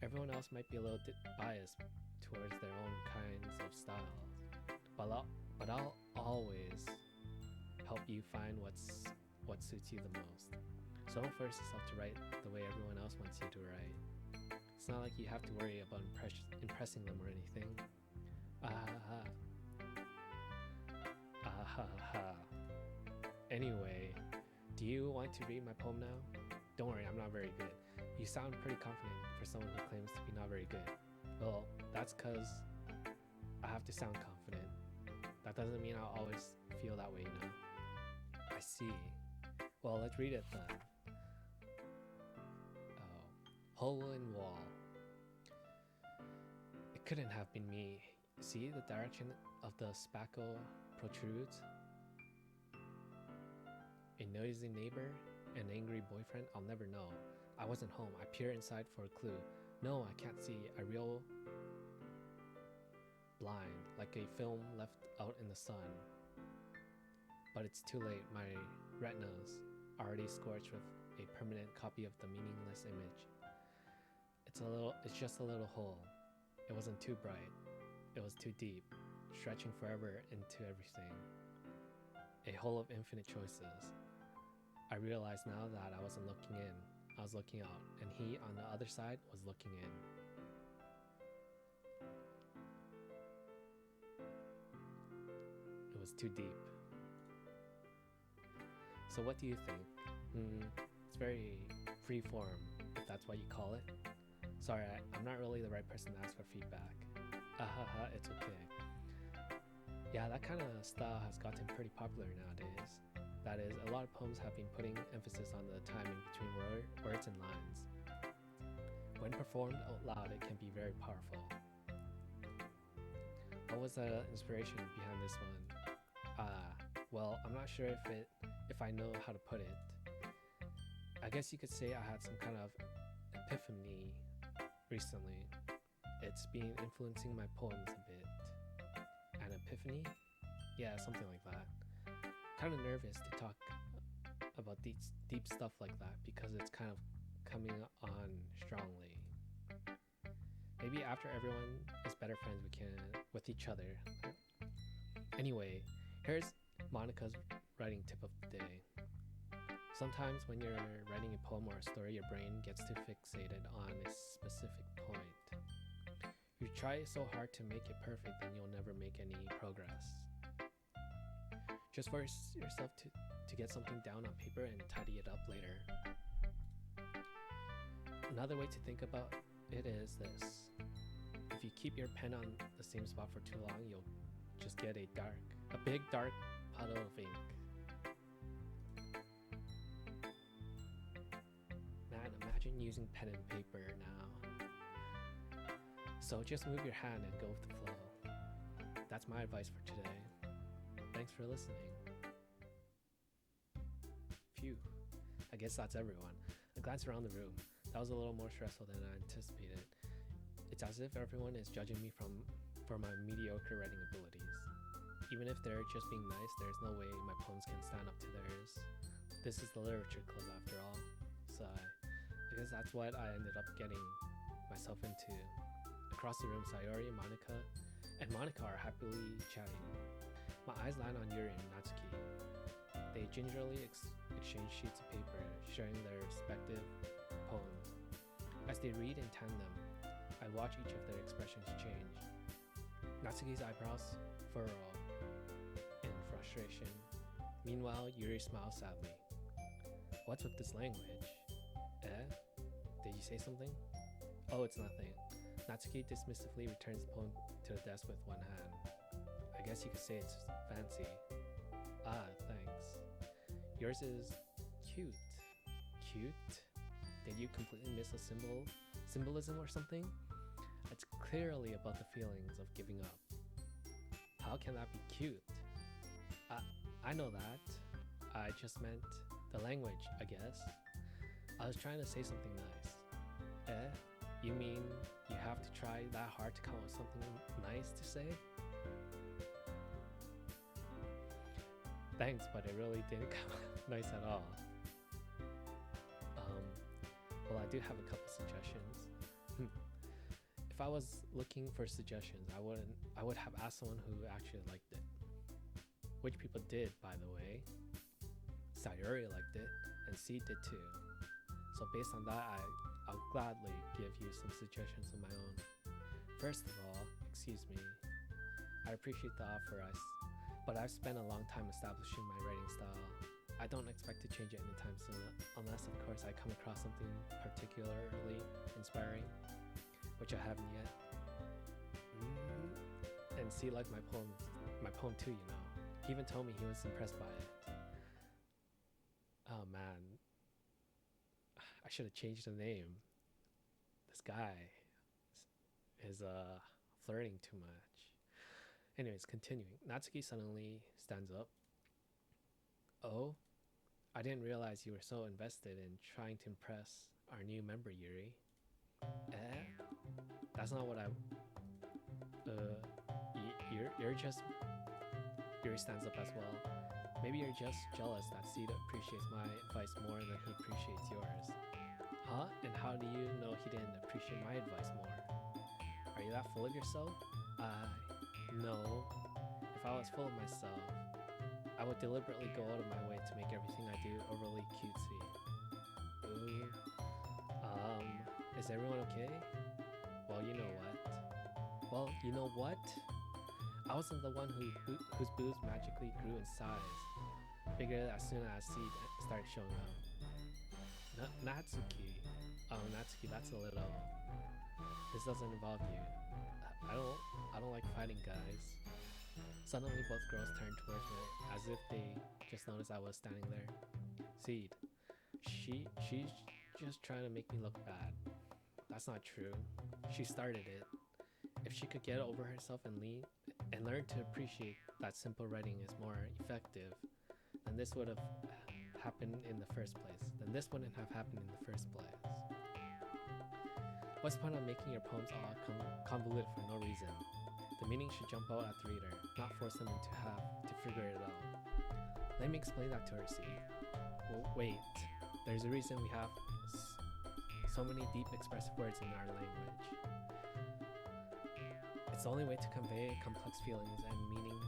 [SPEAKER 1] Everyone else might be a little biased towards their own kinds of styles, but I'll always help you find what suits you the most. So don't force yourself to write the way everyone else wants you to write. It's not like you have to worry about impressing them or anything. Anyway, do you want to read my poem now? Don't worry, I'm not very good. You sound pretty confident for someone who claims to be not very good. Well, that's because I have to sound confident. That doesn't mean I'll always feel that way, you know? I see. Well, let's read it then. Hole in wall. It couldn't have been me. See the direction of the spackle protrudes? A noisy neighbor? An angry boyfriend? I'll never know. I wasn't home. I peer inside for a clue. No, I can't see. I reel blind, like a film left out in the sun. But it's too late. My retina's already scorched with a permanent copy of the meaningless image. It's just a little hole. It wasn't too bright. It was too deep, stretching forever into everything. A hole of infinite choices. I realized now that I wasn't looking in. I was looking out, and he on the other side was looking in. It's too deep. So what do you think? It's very free form, if that's what you call it. Sorry, I'm not really the right person to ask for feedback. It's okay. Yeah, that kind of style has gotten pretty popular nowadays. That is, a lot of poems have been putting emphasis on the timing between words and lines. When performed out loud, it can be very powerful. What was the inspiration behind this one? Well, I'm not sure if I know how to put it. I guess you could say I had some kind of epiphany recently. It's been influencing my poems a bit. An epiphany? Yeah, something like that. Kind of nervous to talk about deep stuff like that because it's kind of coming on strongly. Maybe after everyone is better friends with each other. Anyway, here's Monica's writing tip of the day. Sometimes when you're writing a poem or a story, your brain gets too fixated on a specific point. You try so hard to make it perfect, then you'll never make any progress. Just force yourself to get something down on paper and tidy it up later. Another way to think about it is this. If you keep your pen on the same spot for too long, you'll just get a big dark puddle of ink. Man, imagine using pen and paper now. So just move your hand and go with the flow. That's my advice for today. Thanks for listening. Phew, I guess that's everyone. I glanced around the room. That was a little more stressful than I anticipated. It's as if everyone is judging me for my mediocre writing abilities. Even if they're just being nice, there's no way my poems can stand up to theirs. This is the literature club after all. So I guess that's what I ended up getting myself into. Across the room, Sayori, Monica, and Monica are happily chatting. My eyes land on Yuri and Natsuki. They gingerly exchange sheets of paper, sharing their respective poems. As they read in tandem, I watch each of their expressions change. Natsuki's eyebrows furrow in frustration. Meanwhile, Yuri smiles sadly. What's with this language? Did you say something? Oh, it's nothing. Natsuki dismissively returns the poem to the desk with one hand. I guess you could say it's fancy. Thanks. Yours is cute. Cute? Did you completely miss a symbolism or something? It's clearly about the feelings of giving up. How can that be cute? I know that. I just meant the language, I guess. I was trying to say something nice. You mean you have to try that hard to come up with something nice to say? Thanks, but it really didn't come nice at all. Well, I do have a couple suggestions. If I was looking for suggestions, I would have asked someone who actually liked it. Which people did, by the way. Sayori liked it, and C did too. So based on that, I'll gladly give you some suggestions of my own. First of all, excuse me, I appreciate the offer, but I've spent a long time establishing my writing style. I don't expect to change it anytime soon, unless of course I come across something particularly inspiring, which I haven't yet. And see, like my poem too, you know. He even told me he was impressed by it. Oh man, I should have changed the name. This guy is flirting too much. Anyways, continuing. Natsuki suddenly stands up. Oh, I didn't realize you were so invested in trying to impress our new member, Yuri. That's not what you're just... Yuri stands up as well. Maybe you're just jealous that Sita appreciates my advice more than he appreciates yours. Huh? And how do you know he didn't appreciate my advice more? Are you that full of yourself? No. If I was full of myself, I would deliberately go out of my way to make everything I do overly cutesy. Ooh. Is everyone okay? Well, you know what? I wasn't the one whose boobs magically grew in size. Figured as soon as Seed started showing up. Natsuki. Oh, Natsuki, that's a little. This doesn't involve you. I don't like fighting guys. Suddenly, both girls turned towards me as if they just noticed I was standing there. Seed. She's just trying to make me look bad. That's not true. She started it. If she could get over herself and learn to appreciate that simple writing is more effective, then this would have happened in the first place. Then this wouldn't have happened in the first place. What's the point of making your poems all convoluted for no reason? The meaning should jump out at the reader, not force them to have to figure it out. Let me explain that to her, see. Well, wait. There's a reason we have so many deep expressive words in our language. It's the only way to convey complex feelings and meaning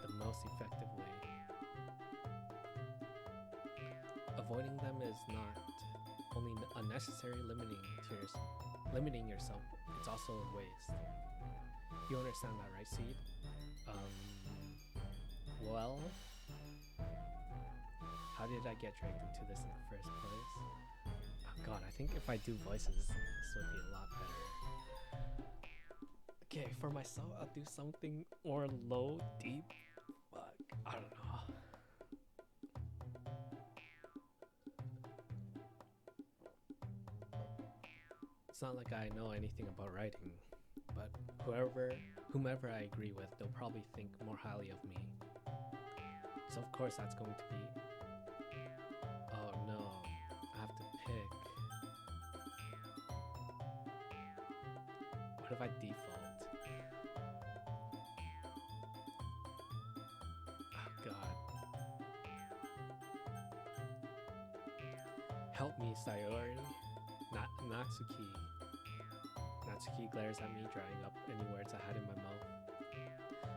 [SPEAKER 1] the most effective way. Avoiding them is not only unnecessary limiting yourself, it's also a waste. You understand that, right, Seed? Well, how did I get dragged into this in the first place? Oh god, I think if I do voices, this would be a lot better. Okay, for myself, I'll do something more low, deep. Fuck, I don't know. It's not like I know anything about writing, but whomever I agree with, they'll probably think more highly of me. So of course that's going to be. Oh no, I have to pick. What if I default? Oh god. Help me, Sayori. Natsuki. Natsuki glares at me, drying up any words I had in my mouth.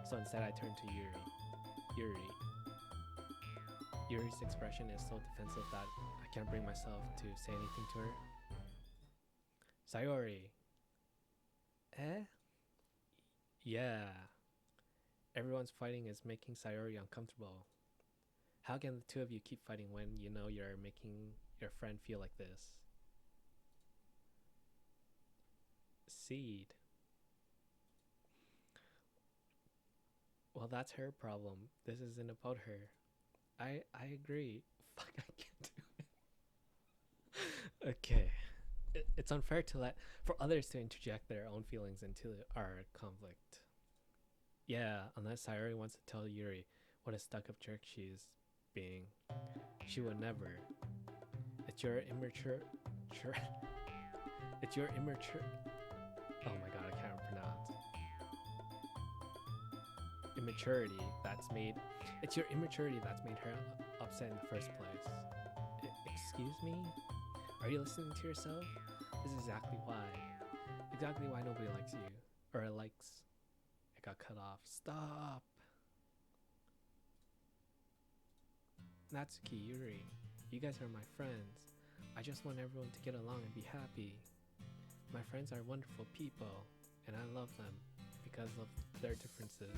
[SPEAKER 1] So instead I turn to Yuri. Yuri's expression is so defensive that I can't bring myself to say anything to her. Sayori. Eh? Yeah. Everyone's fighting is making Sayori uncomfortable. How can the two of you keep fighting when you know you're making your friend feel like this? Seed. Well, that's her problem. This isn't about her. I agree. Fuck, I can't do it. Okay. It's unfair to let for others to interject their own feelings into our conflict. Yeah, unless Sayori wants to tell Yuri what a stuck-up jerk she's being. She would never. It's your immature. It's your immature. Oh my god, I can't pronounce. Immaturity that's made. It's your immaturity that's made her upset in the first place. Excuse me? Are you listening to yourself? This is exactly why. Exactly why nobody likes you. Or likes. It got cut off. Stop! Natsuki, Yuri, you guys are my friends. I just want everyone to get along and be happy. My friends are wonderful people, and I love them because of their differences.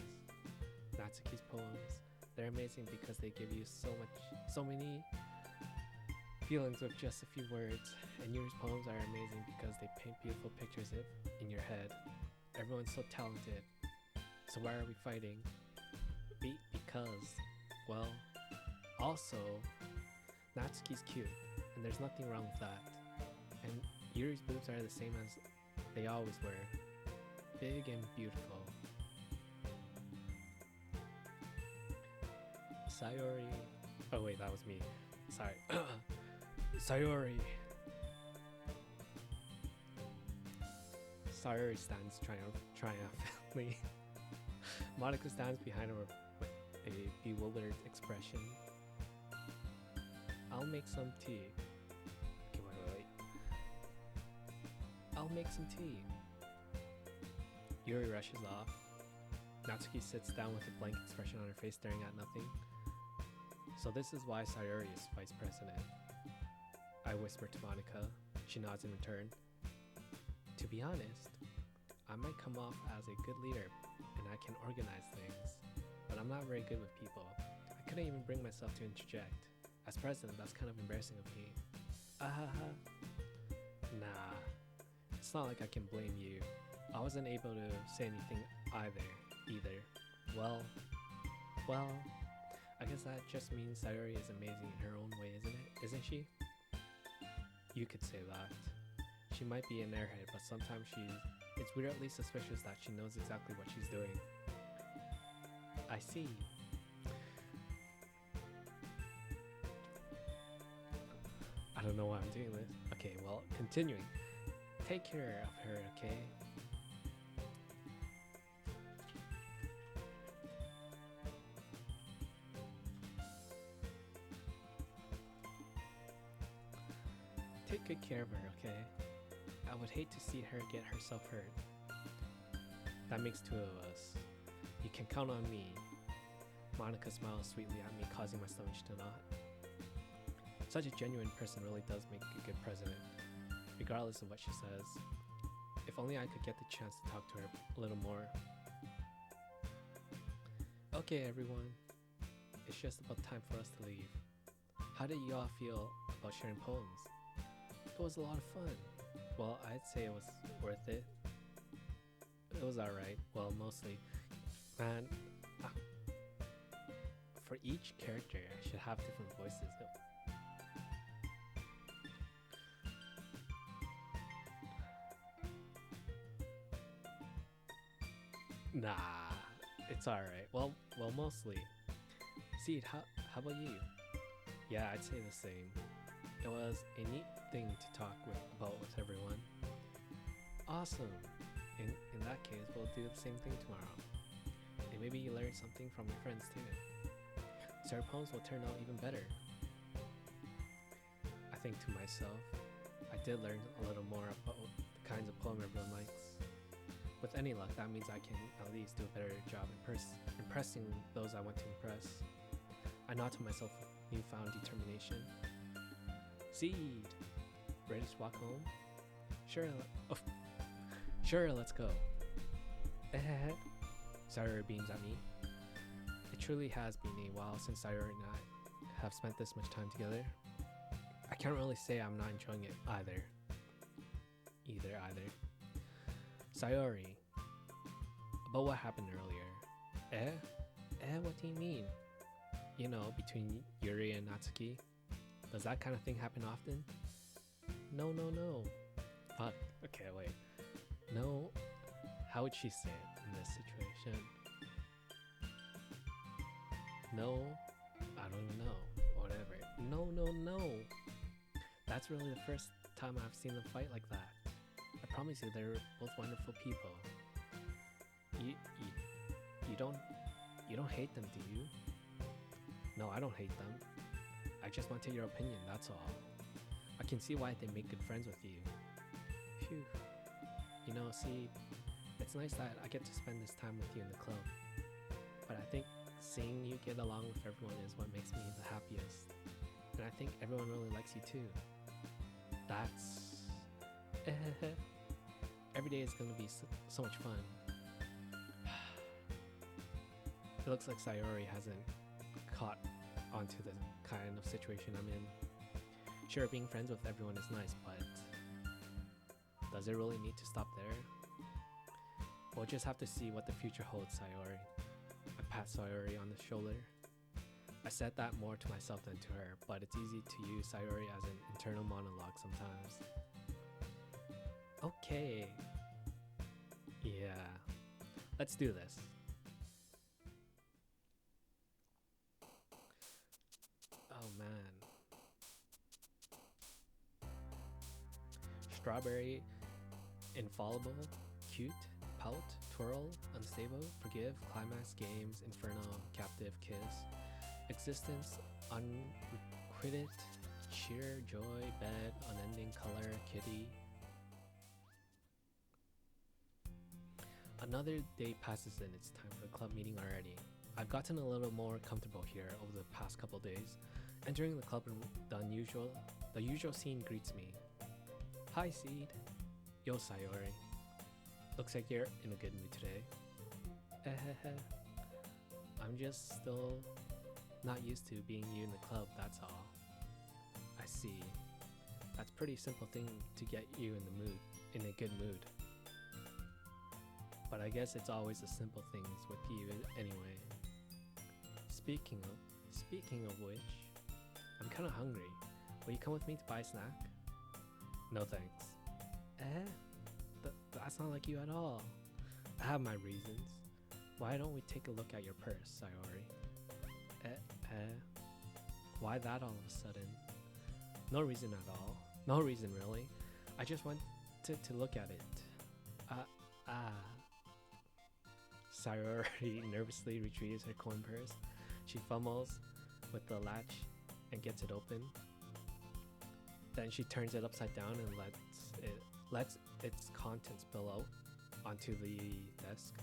[SPEAKER 1] Natsuki's poems, they're amazing because they give you so many feelings with just a few words, and Yuri's poems are amazing because they paint beautiful pictures in your head. Everyone's so talented, so why are we fighting? Because, well, also, Natsuki's cute, and there's nothing wrong with that. And Yuri's boobs are the same as they always were. Big and beautiful. Sayori. Oh wait, that was me. Sorry. Sayori. Sayori stands triumphantly. Monica stands behind her with a bewildered expression. I'll make some tea. Okay, wait. I'll make some tea. Yuri rushes off. Natsuki sits down with a blank expression on her face, staring at nothing. So this is why Sayori is vice president. I whisper to Monica. She nods in return. To be honest, I might come off as a good leader, and I I can organize things, but I'm not very good with people. I couldn't even bring myself to interject. As president, that's kind of embarrassing of me. Ahaha. Nah, it's not like I can blame you. I wasn't able to say anything either. Well, I guess that just means Sayori is amazing in her own way, isn't it? Isn't she? You could say that. She might be an airhead, but sometimes it's weirdly suspicious that she knows exactly what she's doing. I see. I don't know why I'm doing this. Okay, well, continuing. Take care of her, okay? Take good care of her, okay? I would hate to see her get herself hurt. That makes two of us. You can count on me. Monica smiles sweetly at me, causing my stomach to knot. Such a genuine person really does make a good president, regardless of what she says. If only I could get the chance to talk to her a little more. Okay, everyone. It's just about time for us to leave. How did you all feel about sharing poems? It was a lot of fun. Well, I'd say it was worth it. It was alright. Well, mostly. Man, for each character, I should have different voices. Nah, it's alright. Well, mostly. Seed, how about you? Yeah, I'd say the same. It was a neat thing to talk about with everyone. Awesome. In that case, we'll do the same thing tomorrow. And maybe you learn something from your friends too. So our poems will turn out even better. I think to myself, I did learn a little more about the kinds of poem everyone likes. With any luck, that means I can at least do a better job impressing those I want to impress. I nod to myself with newfound determination. Seed! Ready to walk home? Sure, let's go. Sayori beams at me. It truly has been a while since Sayori and I have spent this much time together. I can't really say I'm not enjoying it either. Sayori, about what happened earlier. What do you mean? You know, between Yuri and Natsuki. Does that kind of thing happen often? No. Fuck. Okay, wait. No. How would she say it in this situation? No. I don't even know. Whatever. No. That's really the first time I've seen them fight like that. I promise you, they're both wonderful people. You don't hate them, do you? No, I don't hate them. I just wanted your opinion, that's all. I can see why they make good friends with you. Phew. You know, see, it's nice that I get to spend this time with you in the club. But I think seeing you get along with everyone is what makes me the happiest. And I think everyone really likes you too. That's... Every day is going to be so much fun. It looks like Sayori hasn't caught onto the kind of situation I'm in. Sure, being friends with everyone is nice, but does it really need to stop there? We'll just have to see what the future holds, Sayori. I pat Sayori on the shoulder. I said that more to myself than to her, but it's easy to use Sayori as an internal monologue sometimes. Okay. Yeah. Let's do this. Oh man. Strawberry, infallible, cute, pout, twirl, unstable, forgive, climax, games, inferno, captive, kiss, existence, unrequited, cheer, joy, bed, unending, color, kitty. Another day passes and it's time for the club meeting already. I've gotten a little more comfortable here over the past couple days. Entering the club room, the usual scene greets me. Hi, Seed. Yo, Sayori. Looks like you're in a good mood today. I'm just still not used to being you in the club, that's all. I see. That's pretty simple thing to get you in the mood, in a good mood. But I guess it's always the simple things with you anyway. Speaking of which, I'm kind of hungry. Will you come with me to buy a snack? No thanks. That's not like you at all. I have my reasons. Why don't we take a look at your purse, Sayori? Why that all of a sudden? No reason at all. No reason really. I just wanted to look at it. Sayori nervously retrieves her coin purse. She fumbles with the latch and gets it open. Then she turns it upside down and lets its contents spill out onto the desk.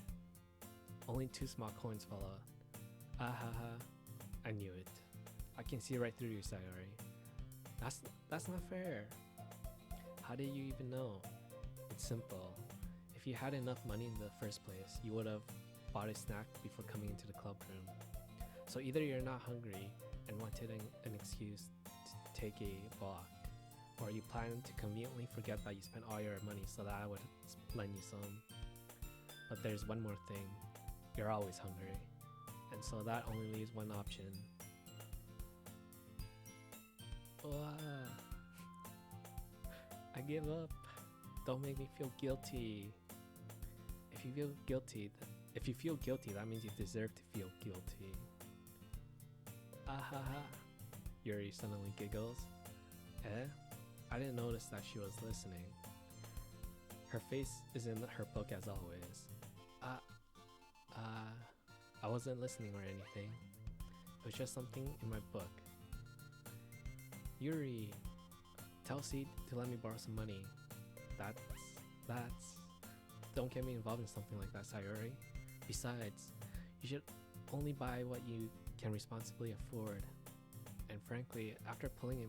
[SPEAKER 1] Only 2 small coins fell out. I knew it. I can see right through you, Sayori. That's not fair. How did you even know? It's simple. If you had enough money in the first place, you would have bought a snack before coming into the club room. So either you're not hungry and wanted an excuse to take a walk, or you plan to conveniently forget that you spent all your money so that I would lend you some. But there's one more thing. You're always hungry. And so that only leaves one option. I give up. Don't make me feel guilty. If you feel guilty, that means you deserve to feel guilty. Yuri suddenly giggles. I didn't notice that she was listening. Her face is in her book as always. I wasn't listening or anything. It was just something in my book. Yuri, tell Seed to let me borrow some money. Don't get me involved in something like that, Sayori. Besides, you should only buy what you can responsibly afford. And frankly, after pulling a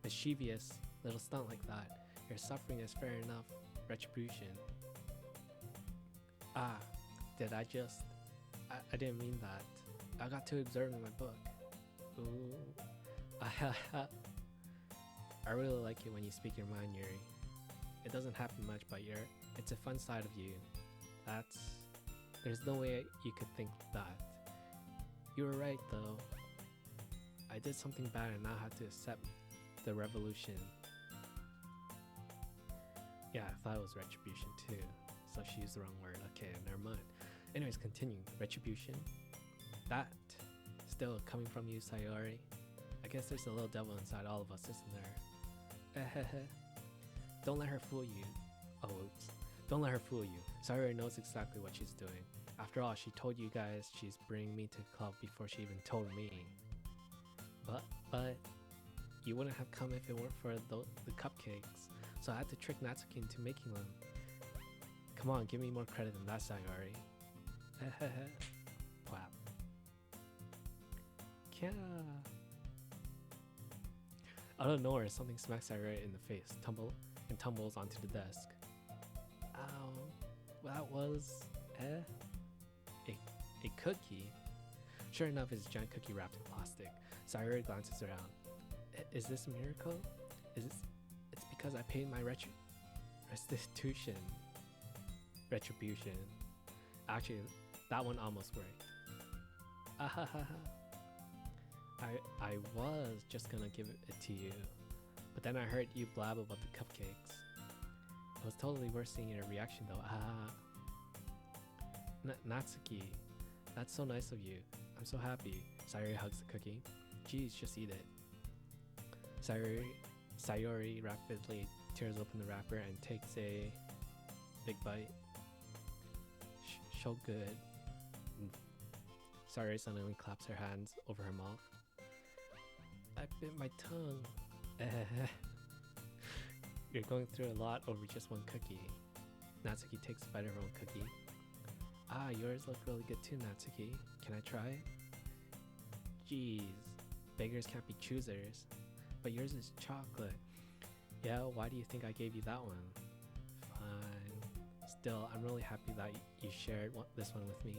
[SPEAKER 1] mischievous little stunt like that, your suffering is fair enough retribution. I didn't mean that. I got too absorbed in my book. Ooh. I really like it when you speak your mind, Yuri. It doesn't happen much, but it's a fun side of you. There's no way you could think that. You were right though. I did something bad and now have to accept the revolution. Yeah, I thought it was retribution too. So she used the wrong word. Okay, never mind. Anyways, continuing. Retribution. That still coming from you, Sayori. I guess there's a little devil inside all of us, isn't there? Don't let her fool you. Oh, oops. Don't let her fool you. Sayori knows exactly what she's doing. After all, she told you guys she's bringing me to the club before she even told me. But you wouldn't have come if it weren't for the cupcakes. So I had to trick Natsuki into making them. Come on, give me more credit than that, Sayori. Clap. Yeah. Out of nowhere, something smacks Sayori in the face, tumbles onto the desk. Ow. That was a cookie. Sure enough, it's a giant cookie wrapped in plastic. Sayori glances around. Is this a miracle? It's because I paid my retribution. Actually, that one almost worked. I was just gonna give it to you, but then I heard you blab about the cupcakes. It was totally worth seeing your reaction though. Natsuki, that's so nice of you. I'm so happy. Sayori hugs the cookie. Geez, just eat it. Sayori rapidly tears open the wrapper and takes a big bite. So good. Sayori suddenly claps her hands over her mouth. I bit my tongue. You're going through a lot over just one cookie. Natsuki takes a bite of her own cookie. Yours look really good too, Natsuki. Can I try it? Jeez, beggars can't be choosers. But yours is chocolate. Yeah, why do you think I gave you that one? Fine. Still, I'm really happy that you shared this one with me.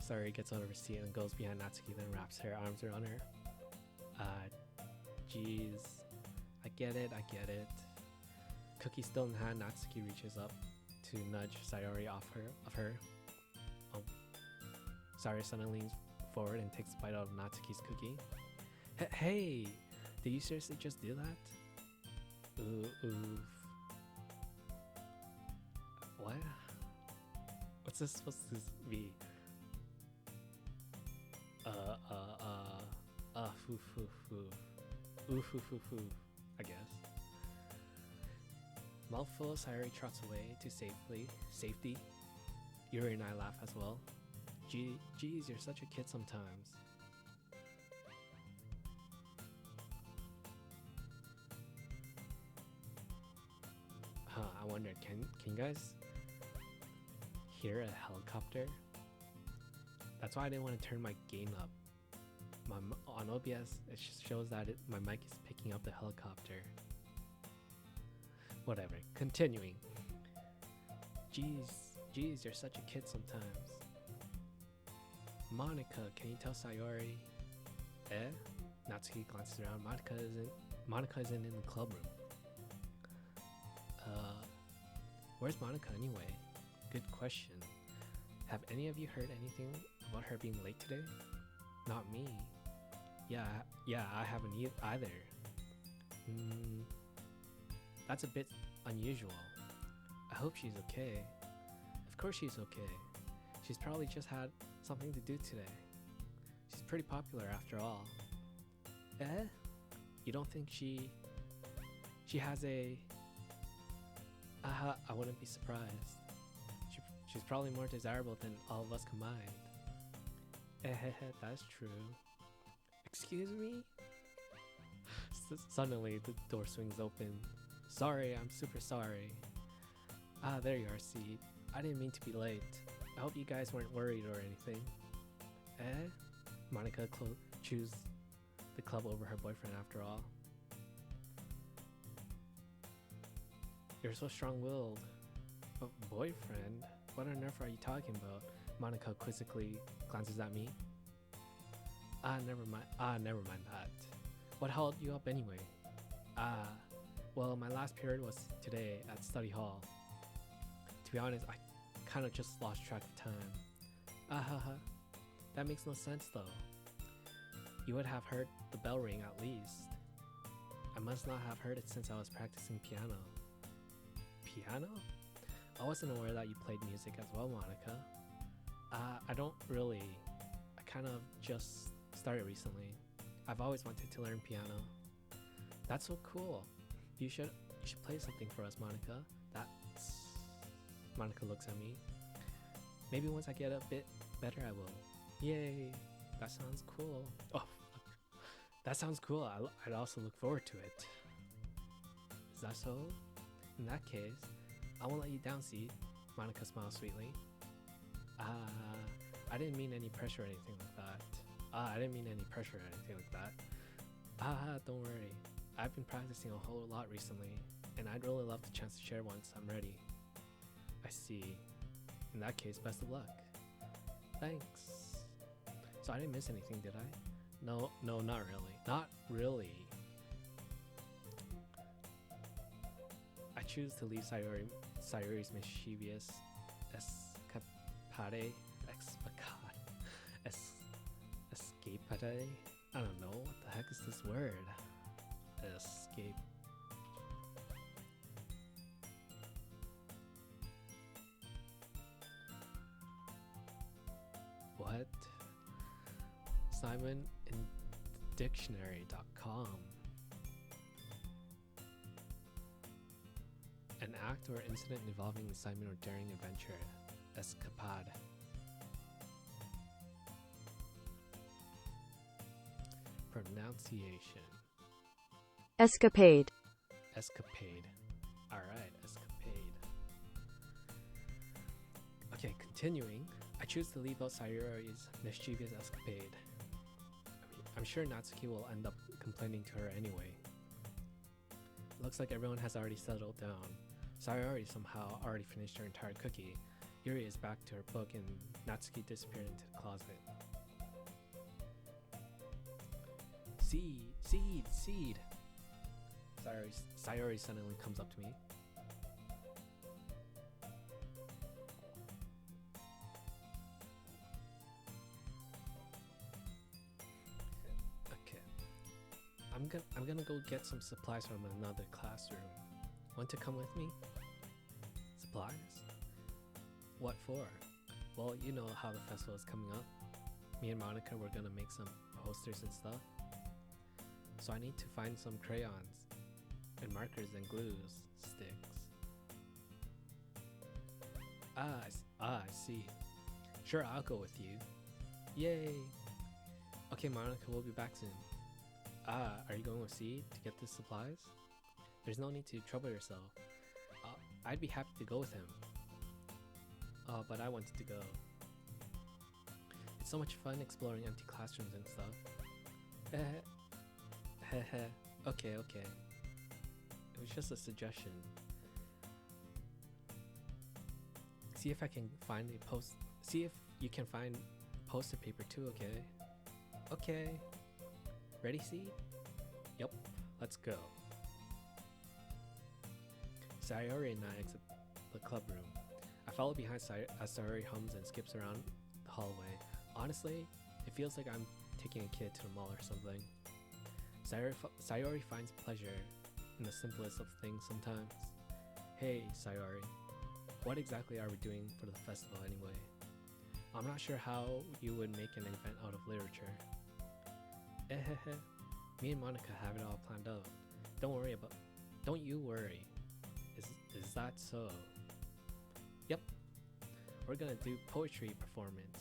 [SPEAKER 1] Sayori gets out of her seat and goes behind Natsuki, then wraps her arms around her. Jeez. I get it. Cookie still in hand, Natsuki reaches up to nudge Sayori off her. Sayori suddenly leans forward and takes a bite out of Natsuki's cookie. Hey! Did you seriously just do that? Oof. What? What's this supposed to be? I guess. Mouthful, Sayori trots away to safety. Yuri and I laugh as well. Geez, you're such a kid sometimes. I wonder, can you guys hear a helicopter? That's why I didn't want to turn my gain up. On OBS, it shows that my mic is picking up the helicopter. Whatever, continuing. Jeez, you're such a kid sometimes. Monica, can you tell Sayori? Natsuki glances around. Monica isn't in the club room. Where's Monica anyway? Good question. Have any of you heard anything about her being late today? Not me. Yeah, I haven't either. That's a bit unusual. I hope she's okay. Of course she's okay. She's probably just had something to do today. She's pretty popular after all. You don't think she has a... I wouldn't be surprised. She's probably more desirable than all of us combined. That's true. Excuse me? Suddenly, the door swings open. Sorry, I'm super sorry. There you are, C. I didn't mean to be late. I hope you guys weren't worried or anything. Monica chews the club over her boyfriend after all. You're so strong-willed. But boyfriend? What on earth are you talking about? Monica quizzically glances at me. Never mind that. What held you up anyway? Well, my last period was today at study hall. To be honest, I kind of just lost track of time. That makes no sense though. You would have heard the bell ring at least. I must not have heard it since I was practicing piano. Piano? I wasn't aware that you played music as well, Monica. I don't really. I kind of just started recently. I've always wanted to learn piano. That's so cool. You should play something for us, Monica. Monica looks at me. Maybe once I get a bit better, I will. Yay! That sounds cool. Oh, that sounds cool. I'd also look forward to it. Is that so? In that case, I won't let you down, see? Monica smiles sweetly. I didn't mean any pressure or anything like that. Don't worry. I've been practicing a whole lot recently, and I'd really love the chance to share once I'm ready. I see. In that case, best of luck. Thanks. So I didn't miss anything, did I? No, not really. Not really. I choose to leave Sayori's mischievous escapade. I don't know, what the heck is this word? Escape. What? Simon in dictionary.com. An act or incident involving excitement or daring adventure. Escapade. Pronunciation.
[SPEAKER 2] Escapade.
[SPEAKER 1] Alright, escapade. Okay, continuing. I choose to leave out Sayori's mischievous escapade. I'm sure Natsuki will end up complaining to her anyway. Looks like everyone has already settled down. Sayori somehow already finished her entire cookie. Yuri is back to her book and Natsuki disappeared into the closet. Seed, seed, seed! Sayori suddenly comes up to me. Okay. I'm gonna go get some supplies from another classroom. Want to come with me? Supplies? What for? Well, you know how the festival is coming up. Me and Monica were gonna make some posters and stuff. So I need to find some crayons and markers and glues, sticks. I see. Sure, I'll go with you. Yay! Okay, Monica, we'll be back soon. Are you going with Seed to get the supplies? There's no need to trouble yourself. I'd be happy to go with him. But I wanted to go. It's so much fun exploring empty classrooms and stuff. Okay. It was just a suggestion. See if you can find poster paper too, okay? Okay. Ready, Seed? Yep, let's go. Sayori and I exit the club room. I follow behind as Sayori hums and skips around the hallway. Honestly, it feels like I'm taking a kid to the mall or something. Sayori finds pleasure in the simplest of things sometimes. Hey, Sayori, what exactly are we doing for the festival anyway? I'm not sure how you would make an event out of literature. Me and Monica have it all planned out. Don't you worry. Is that so? Yep. We're gonna do poetry performance.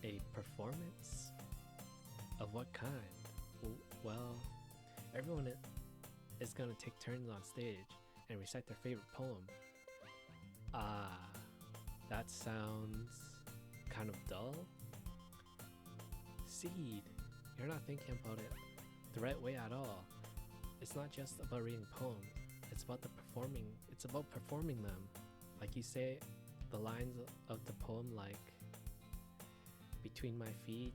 [SPEAKER 1] A performance? Of what kind? Well, everyone is gonna take turns on stage and recite their favorite poem. That sounds kind of dull. Seed, you're not thinking about it the right way at all. It's not just about reading poems, it's about performing them. Like you say the lines of the poem, like, between my feet,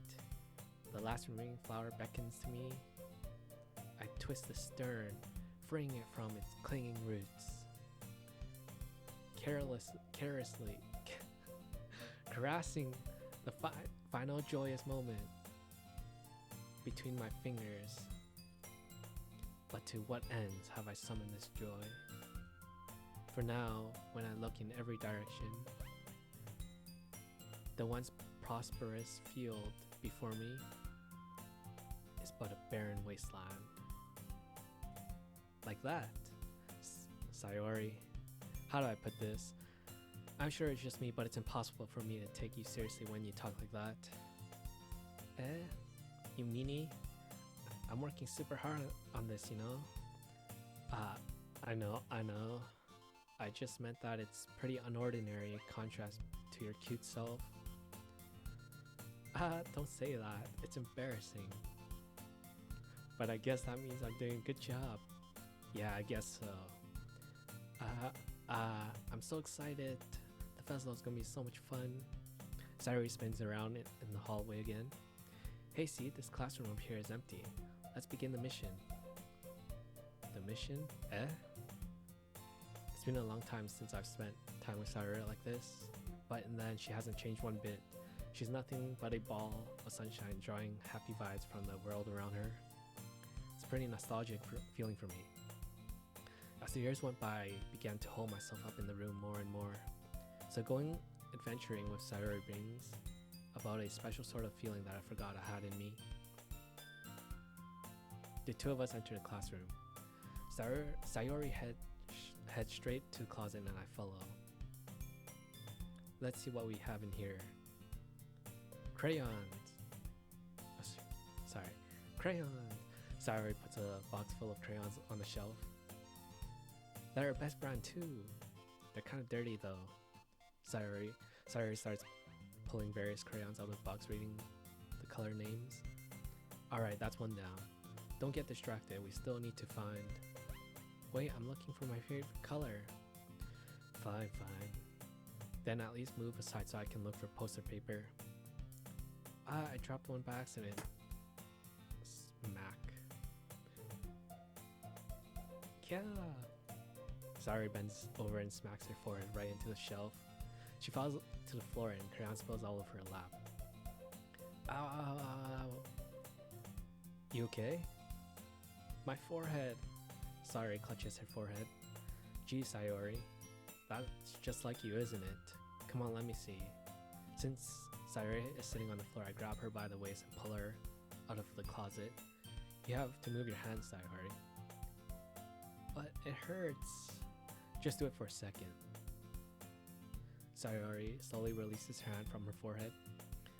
[SPEAKER 1] the last remaining flower beckons to me. I twist the stern, freeing it from its clinging roots. Carelessly caressing the final joyous moment between my fingers. But to what ends have I summoned this joy? For now, when I look in every direction, the once prosperous field before me is but a barren wasteland. Like that. Sayori, how do I put this? I'm sure it's just me, but it's impossible for me to take you seriously when you talk like that. You meanie? I'm working super hard on this, you know? I know. I just meant that it's pretty unordinary in contrast to your cute self. Don't say that. It's embarrassing. But I guess that means I'm doing a good job. Yeah, I guess so. I'm so excited. The festival is gonna be so much fun. Sayori spins around in the hallway again. Hey, see, this classroom up here is empty. Let's begin the mission. The mission? It's been a long time since I've spent time with Sayori like this, but then she hasn't changed one bit. She's nothing but a ball of sunshine, drawing happy vibes from the world around her. It's a pretty nostalgic feeling for me. As the years went by, I began to hold myself up in the room more and more. So going adventuring with Sayori brings about a special sort of feeling that I forgot I had in me. The two of us enter the classroom. Sayori heads straight to the closet and I follow. Let's see what we have in here. Crayons. Crayons. Sayori puts a box full of crayons on the shelf. They're our best brand too. They're kind of dirty though. Sayori starts pulling various crayons out of the box, reading the color names. Alright, that's one down. Don't get distracted, we still need to find Wait, I'm looking for my favorite color. Fine, fine. Then at least move aside so I can look for poster paper. Ah, I dropped one by accident. Smack. Yeah. Sayori bends over and smacks her forehead right into the shelf. She falls to the floor and crayon spills all over her lap. Ow, ow, ow, ow. You okay? My forehead. Sayori clutches her forehead. Gee, Sayori. That's just like you, isn't it? Come on, let me see. Since Sayori is sitting on the floor, I grab her by the waist and pull her out of the closet. You have to move your hands, Sayori. But it hurts. Just do it for a second. Sayori slowly releases her hand from her forehead.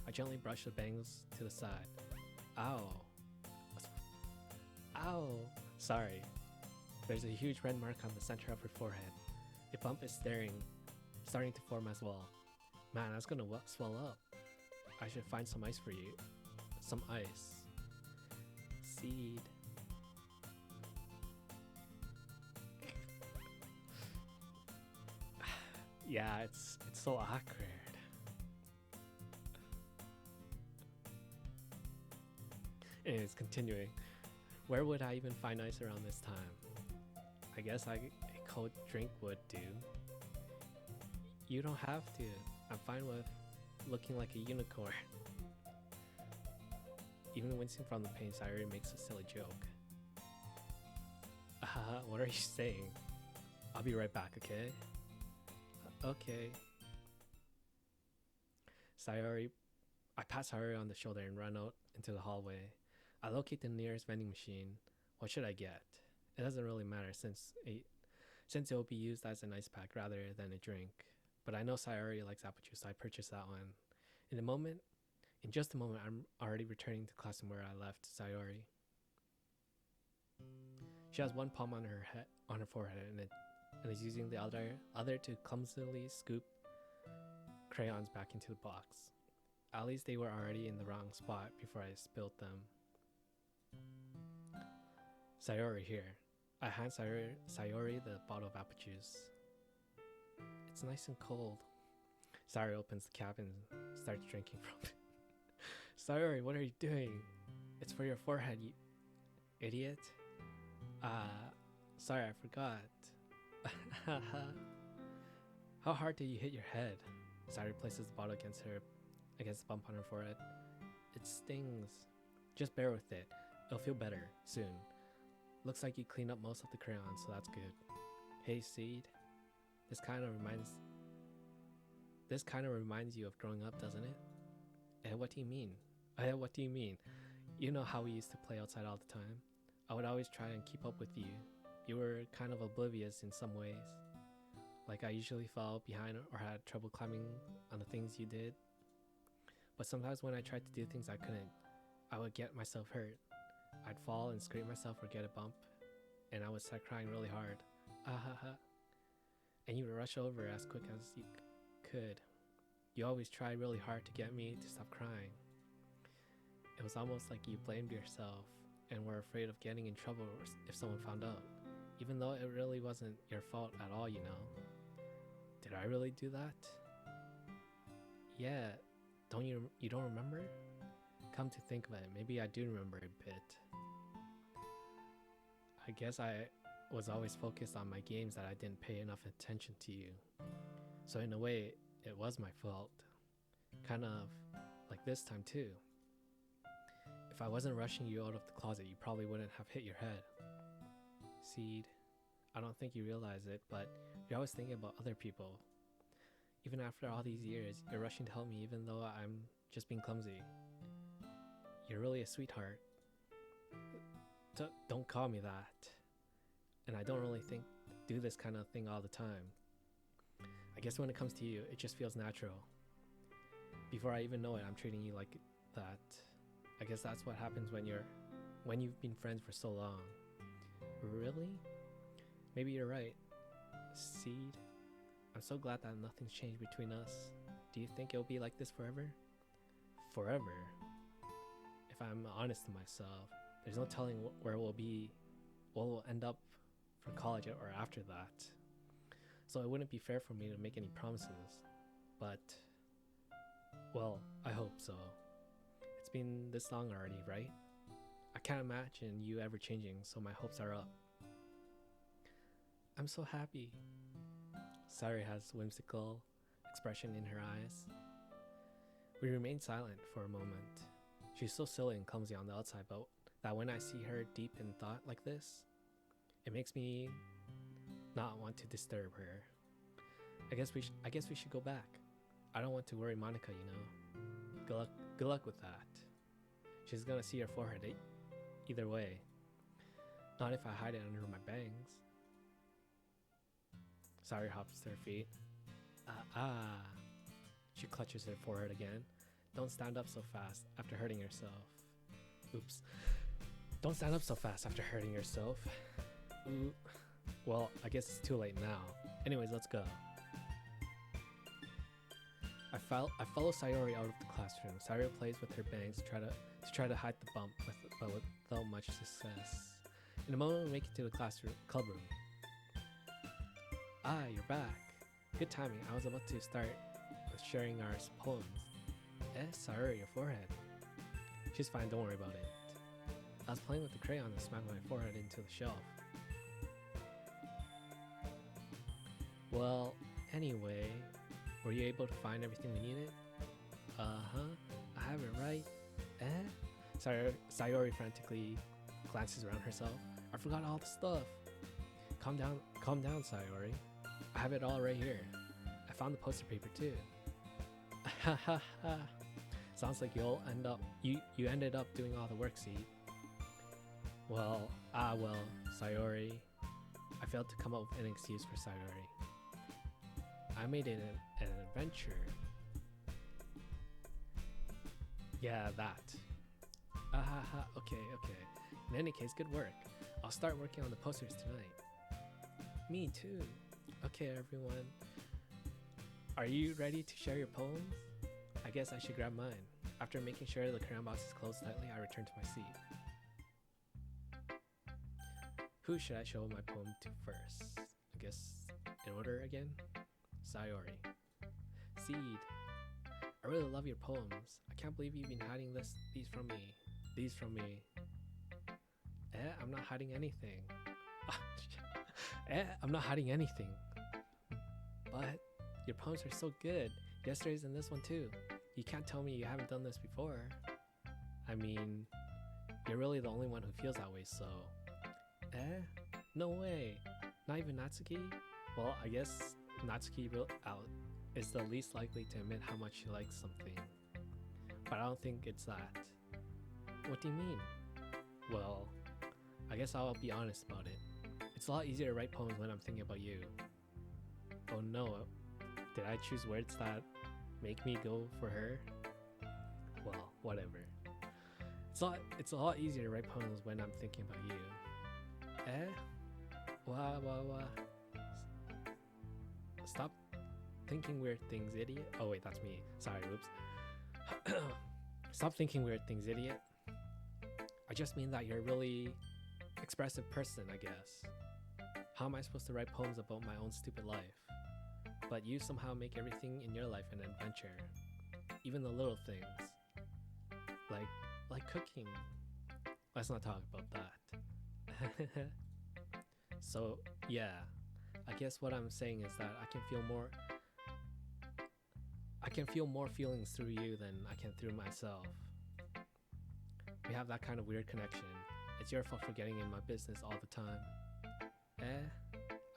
[SPEAKER 1] I gently brush the bangs to the side. Ow. Ow. Sorry. There's a huge red mark on the center of her forehead. A bump is starting to form as well. Man, that's gonna swell up. I should find some ice for you. Some ice. Seed. Yeah, it's so awkward. Anyways, continuing. Where would I even find ice around this time? I guess a cold drink would do. You don't have to. I'm fine with looking like a unicorn. Even wincing from the pain, Sayori makes a silly joke. What are you saying? I'll be right back, okay? Okay. I pass Sayori on the shoulder and run out into the hallway. I locate the nearest vending machine. What should I get? It doesn't really matter since it will be used as an ice pack rather than a drink. But I know Sayori likes apple juice, so I purchase that one. In just a moment, I'm already returning to class where I left Sayori. She has one palm on her forehead, and is using the other to clumsily scoop crayons back into the box. At least they were already in the wrong spot before I spilled them. Sayori here. I hand Sayori the bottle of apple juice. It's nice and cold. Sayori opens the cap and starts drinking from it. Sayori, what are you doing? It's for your forehead, you idiot. Sorry, I forgot. How hard did you hit your head? Sayori places the bottle against the bump on her forehead. It stings. Just bear with it. It'll feel better soon. Looks like you cleaned up most of the crayons, so that's good. Hey, Seed. This kind of reminds you of growing up, doesn't it? What do you mean? What do you mean? You know how we used to play outside all the time? I would always try and keep up with you. You were kind of oblivious in some ways. Like I usually fell behind or had trouble climbing on the things you did. But sometimes when I tried to do things I couldn't, I would get myself hurt. I'd fall and scrape myself or get a bump, and I would start crying really hard. And you would rush over as quick as you could. You always tried really hard to get me to stop crying. It was almost like you blamed yourself and were afraid of getting in trouble if someone found out, even though it really wasn't your fault at all, you know. Did I really do that? Yeah, you don't remember? Come to think of it, maybe I do remember a bit. I guess I was always focused on my games that I didn't pay enough attention to you. So in a way, it was my fault. Kind of like this time too. If I wasn't rushing you out of the closet, you probably wouldn't have hit your head. Seed, I don't think you realize it, but you're always thinking about other people. Even after all these years, you're rushing to help me even though I'm just being clumsy. You're really a sweetheart. Don't call me that. And I don't really do this kind of thing all the time. I guess when it comes to you, it just feels natural. Before I even know it, I'm treating you like that. I guess that's what happens when you've been friends for so long. Really? Maybe you're right. Seed, I'm so glad that nothing's changed between us. Do you think it'll be like this forever? Forever? If I'm honest to myself, there's no telling where we'll end up for college or after that. So it wouldn't be fair for me to make any promises. But, well, I hope so. It's been this long already, right? I can't imagine you ever changing, so my hopes are up. I'm so happy. Sayori has whimsical expression in her eyes. We remain silent for a moment. She's so silly and clumsy on the outside, but that when I see her deep in thought like this, it makes me not want to disturb her. I guess we should go back. I don't want to worry Monica, you know. Good luck with that. She's gonna see her forehead either way. Not if I hide it under my bangs. Sayori hops to her feet. She clutches her forehead again. Don't stand up so fast after hurting yourself. Oops. Don't stand up so fast after hurting yourself. Ooh. Well, I guess it's too late now. Anyways, let's go. I follow Sayori out of the classroom. Sayori plays with her bangs to try to hide the bump, but without much success. In a moment, we make it to the club room. Ah, you're back. Good timing. I was about to start with sharing our poems. Sayori, your forehead. She's fine, don't worry about it. I was playing with the crayon and smacked my forehead into the shelf. Well, anyway, were you able to find everything we needed? Uh-huh, I have it right. Sayori frantically glances around herself. I forgot all the stuff. Calm down, Sayori. I have it all right here. I found the poster paper too. Ha ha ha. Sounds like you ended up doing all the work, see? Well, Sayori. I failed to come up with an excuse for Sayori. I made it an adventure. Yeah, that. Okay. In any case, good work. I'll start working on the posters tonight. Me too. Okay, everyone. Are you ready to share your poems? I guess I should grab mine. After making sure the crayon box is closed tightly, I return to my seat. Who should I show my poem to first? I guess in order again? Sayori. Seed. I really love your poems. I can't believe you've been hiding these from me. I'm not hiding anything. I'm not hiding anything. But your poems are so good. Yesterday's and this one too. You can't tell me you haven't done this before. I mean, you're really the only one who feels that way, so... No way. Not even Natsuki? Well, I guess Natsuki is the least likely to admit how much she likes something. But I don't think it's that. What do you mean? Well, I guess I'll be honest about it. It's a lot easier to write poems when I'm thinking about you. Oh no, did I choose words that make me go for her? Well, whatever. It's a lot easier to write poems when I'm thinking about you. What? Stop thinking weird things, idiot. Oh wait, that's me. Sorry, whoops. Stop thinking weird things, idiot. I just mean that you're a really expressive person, I guess. How am I supposed to write poems about my own stupid life? But you somehow make everything in your life an adventure. Even the little things. Like cooking. Let's not talk about that. So, yeah. I guess what I'm saying is that I can feel more feelings through you than I can through myself. We have that kind of weird connection. It's your fault for getting in my business all the time.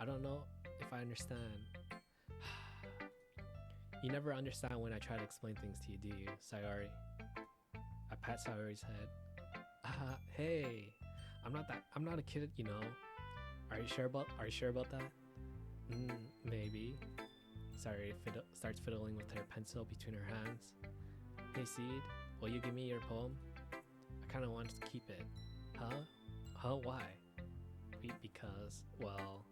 [SPEAKER 1] I don't know if I understand. You never understand when I try to explain things to you, do you, Sayori? I pat Sayori's head. Hey, I'm not a kid, you know. Are you sure about that? Maybe. Sayori starts fiddling with her pencil between her hands. Hey Seed, will you give me your poem? I kinda wanted to keep it. Huh? Why? Because, well,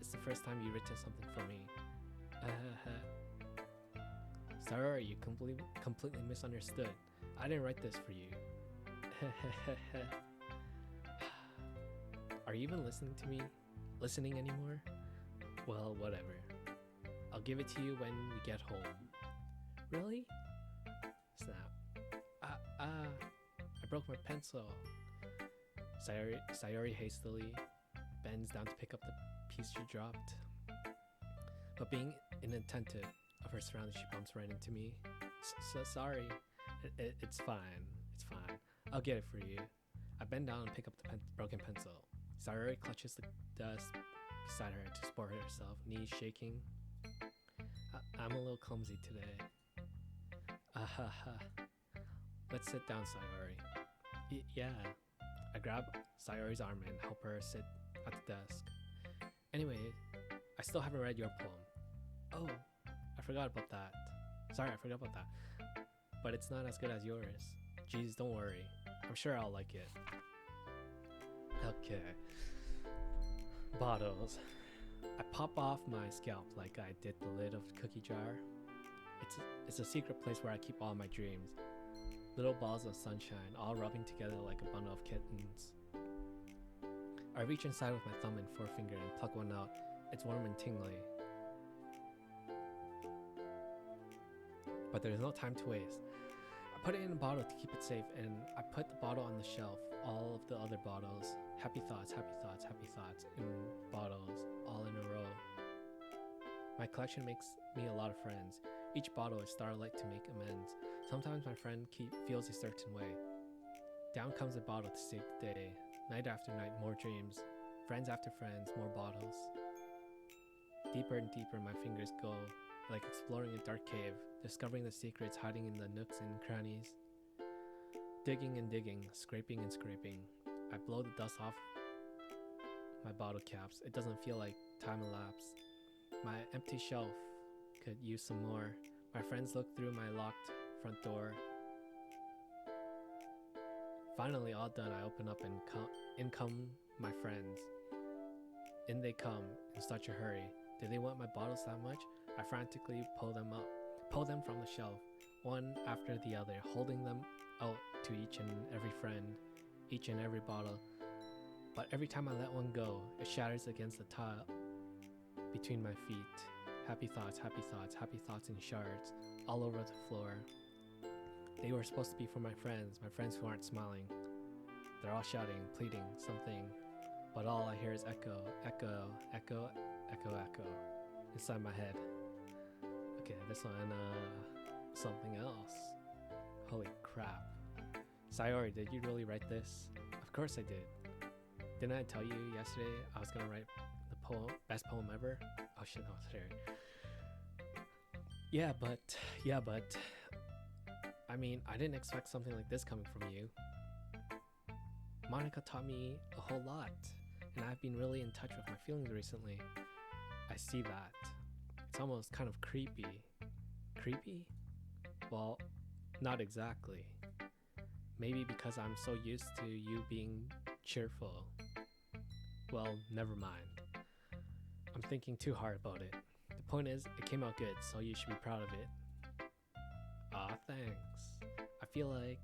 [SPEAKER 1] it's the first time you've written something for me. Sorry, you completely misunderstood. I didn't write this for you. Are you even listening to me? listening anymore? Well, whatever. I'll give it to you when we get home. Really? Snap. I broke my pencil. Sayori hastily bends down to pick up the piece she dropped. But being inattentive of her surroundings, she bumps right into me. So sorry. It's fine. It's fine. I'll get it for you. I bend down and pick up the broken pencil. Sayori clutches the desk beside her to support herself, knees shaking. I'm a little clumsy today. Let's sit down, Sayori. Yeah. I grab Sayori's arm and help her sit at the desk. Anyway, I still haven't read your poem. Oh, I forgot about that. Sorry, I forgot about that. But it's not as good as yours. Geez, don't worry. I'm sure I'll like it. Okay. Bottles. I pop off my scalp like I did the lid of the cookie jar. It's a secret place where I keep all my dreams. Little balls of sunshine, all rubbing together like a bundle of kittens. I reach inside with my thumb and forefinger and pluck one out. It's warm and tingly. But there's no time to waste. I put it in a bottle to keep it safe, and I put the bottle on the shelf. All of the other bottles, happy thoughts, in bottles, all in a row. My collection makes me a lot of friends. Each bottle is starlight to make amends. Sometimes my friend feels a certain way. Down comes a bottle to save the day. Night after night, more dreams. Friends after friends, more bottles. Deeper and deeper my fingers go, like exploring a dark cave, discovering the secrets hiding in the nooks and crannies. Digging and digging, scraping and scraping. I blow the dust off my bottle caps. It doesn't feel like time elapsed. My empty shelf could use some more. My friends look through my locked front door. Finally, all done, I open up and in come my friends. In they come in such a hurry. Do they want my bottles that much? I frantically pull them from the shelf, one after the other, holding them out to each and every friend, each and every bottle. But every time I let one go, it shatters against the tile between my feet. Happy thoughts in shards all over the floor. They were supposed to be for my friends who aren't smiling. They're all shouting, pleading, something, but all I hear is echo, echo, echo, echo, echo inside my head. Okay, this one, something else. Holy crap. Sayori, did you really write this? Of course I did. Didn't I tell you yesterday I was gonna write the best poem ever? Oh shit, no, sorry. Yeah, but I mean, I didn't expect something like this coming from you. Monica taught me a whole lot, and I've been really in touch with my feelings recently. I see that. It's almost kind of creepy. Creepy? Well, not exactly. Maybe because I'm so used to you being cheerful. Well, never mind. I'm thinking too hard about it. The point is, it came out good, so you should be proud of it. Aw, thanks. I feel like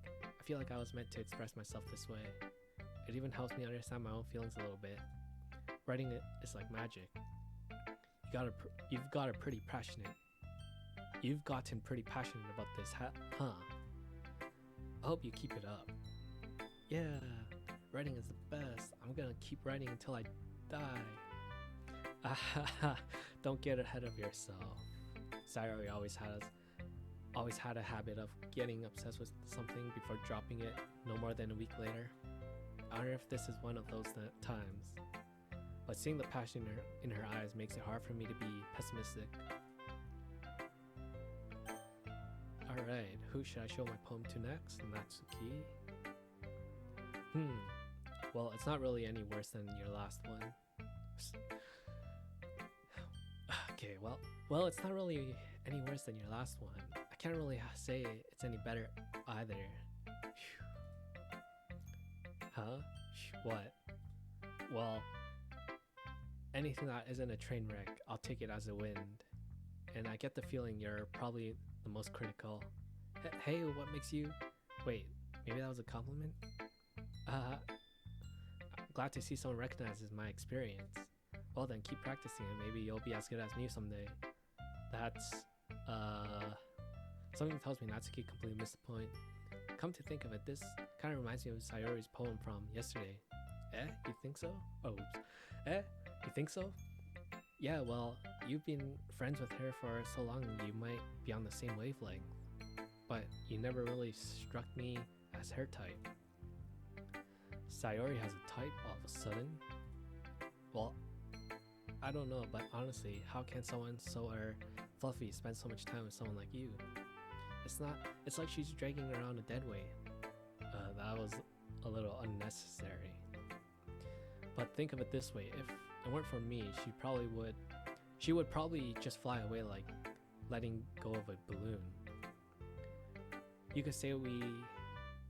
[SPEAKER 1] I was meant to express myself this way. It even helps me understand my own feelings a little bit. Writing it is like magic. You've gotten pretty passionate about this, huh? I hope you keep it up. Yeah, writing is the best. I'm gonna keep writing until I die. Don't get ahead of yourself. Sayori always had a habit of getting obsessed with something before dropping it no more than a week later. I wonder if this is one of those times. But seeing the passion in her eyes makes it hard for me to be pessimistic. Alright, who should I show my poem to next? Natsuki? Well, it's not really any worse than your last one. Okay, well, it's not really any worse than your last one. I can't really say it's any better either. Huh? What? Well, anything that isn't a train wreck, I'll take it as a win. And I get the feeling you're probably the most critical. Hey, what makes you... Wait, maybe that was a compliment? I'm glad to see someone recognizes my experience. Well then, keep practicing and maybe you'll be as good as me someday. That's, something tells me Natsuki completely missed the point. Come to think of it, this kind of reminds me of Sayori's poem from yesterday. You think so? Oh, oops. You think so? Yeah, well, you've been friends with her for so long you might be on the same wavelength. But you never really struck me as her type. Sayori has a type all of a sudden? Well, I don't know, but honestly, how can someone so fluffy spend so much time with someone like you? It's like she's dragging around a dead weight. That was a little unnecessary. But think of it this way, if it weren't for me, she would probably just fly away like letting go of a balloon. You could say we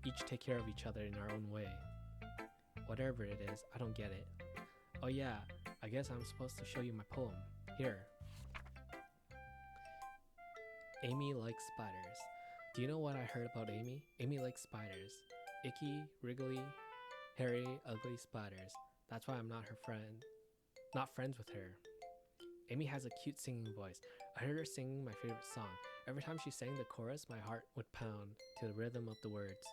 [SPEAKER 1] each take care of each other in our own way. Whatever it is, I don't get it. Oh yeah, I guess I'm supposed to show you my poem. Here. Amy likes spiders. Do you know what I heard about Amy? Amy likes spiders. Icky, wriggly, hairy, ugly spiders. That's why I'm not her friend. Not friends with her. Amy has a cute singing voice. I heard her singing my favorite song. Every time she sang the chorus, my heart would pound to the rhythm of the words.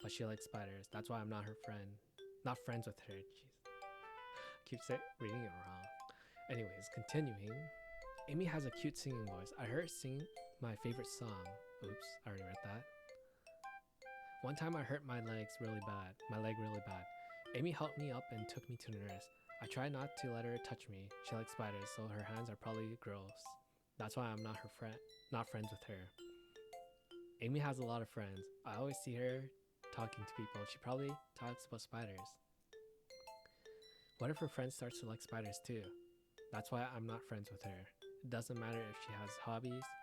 [SPEAKER 1] But she likes spiders. That's why I'm not her friend. Not friends with her. Jeez. I keep reading it wrong. Anyways, continuing. Amy has a cute singing voice. I heard her sing my favorite song. Oops, I already read that. One time I hurt my leg really bad. Amy helped me up and took me to the nurse. I tried not to let her touch me. She likes spiders, so her hands are probably gross. That's why I'm not friends with her. Amy has a lot of friends. I always see her talking to people. She probably talks about spiders. What if her friend starts to like spiders too? That's why I'm not friends with her. It doesn't matter if she has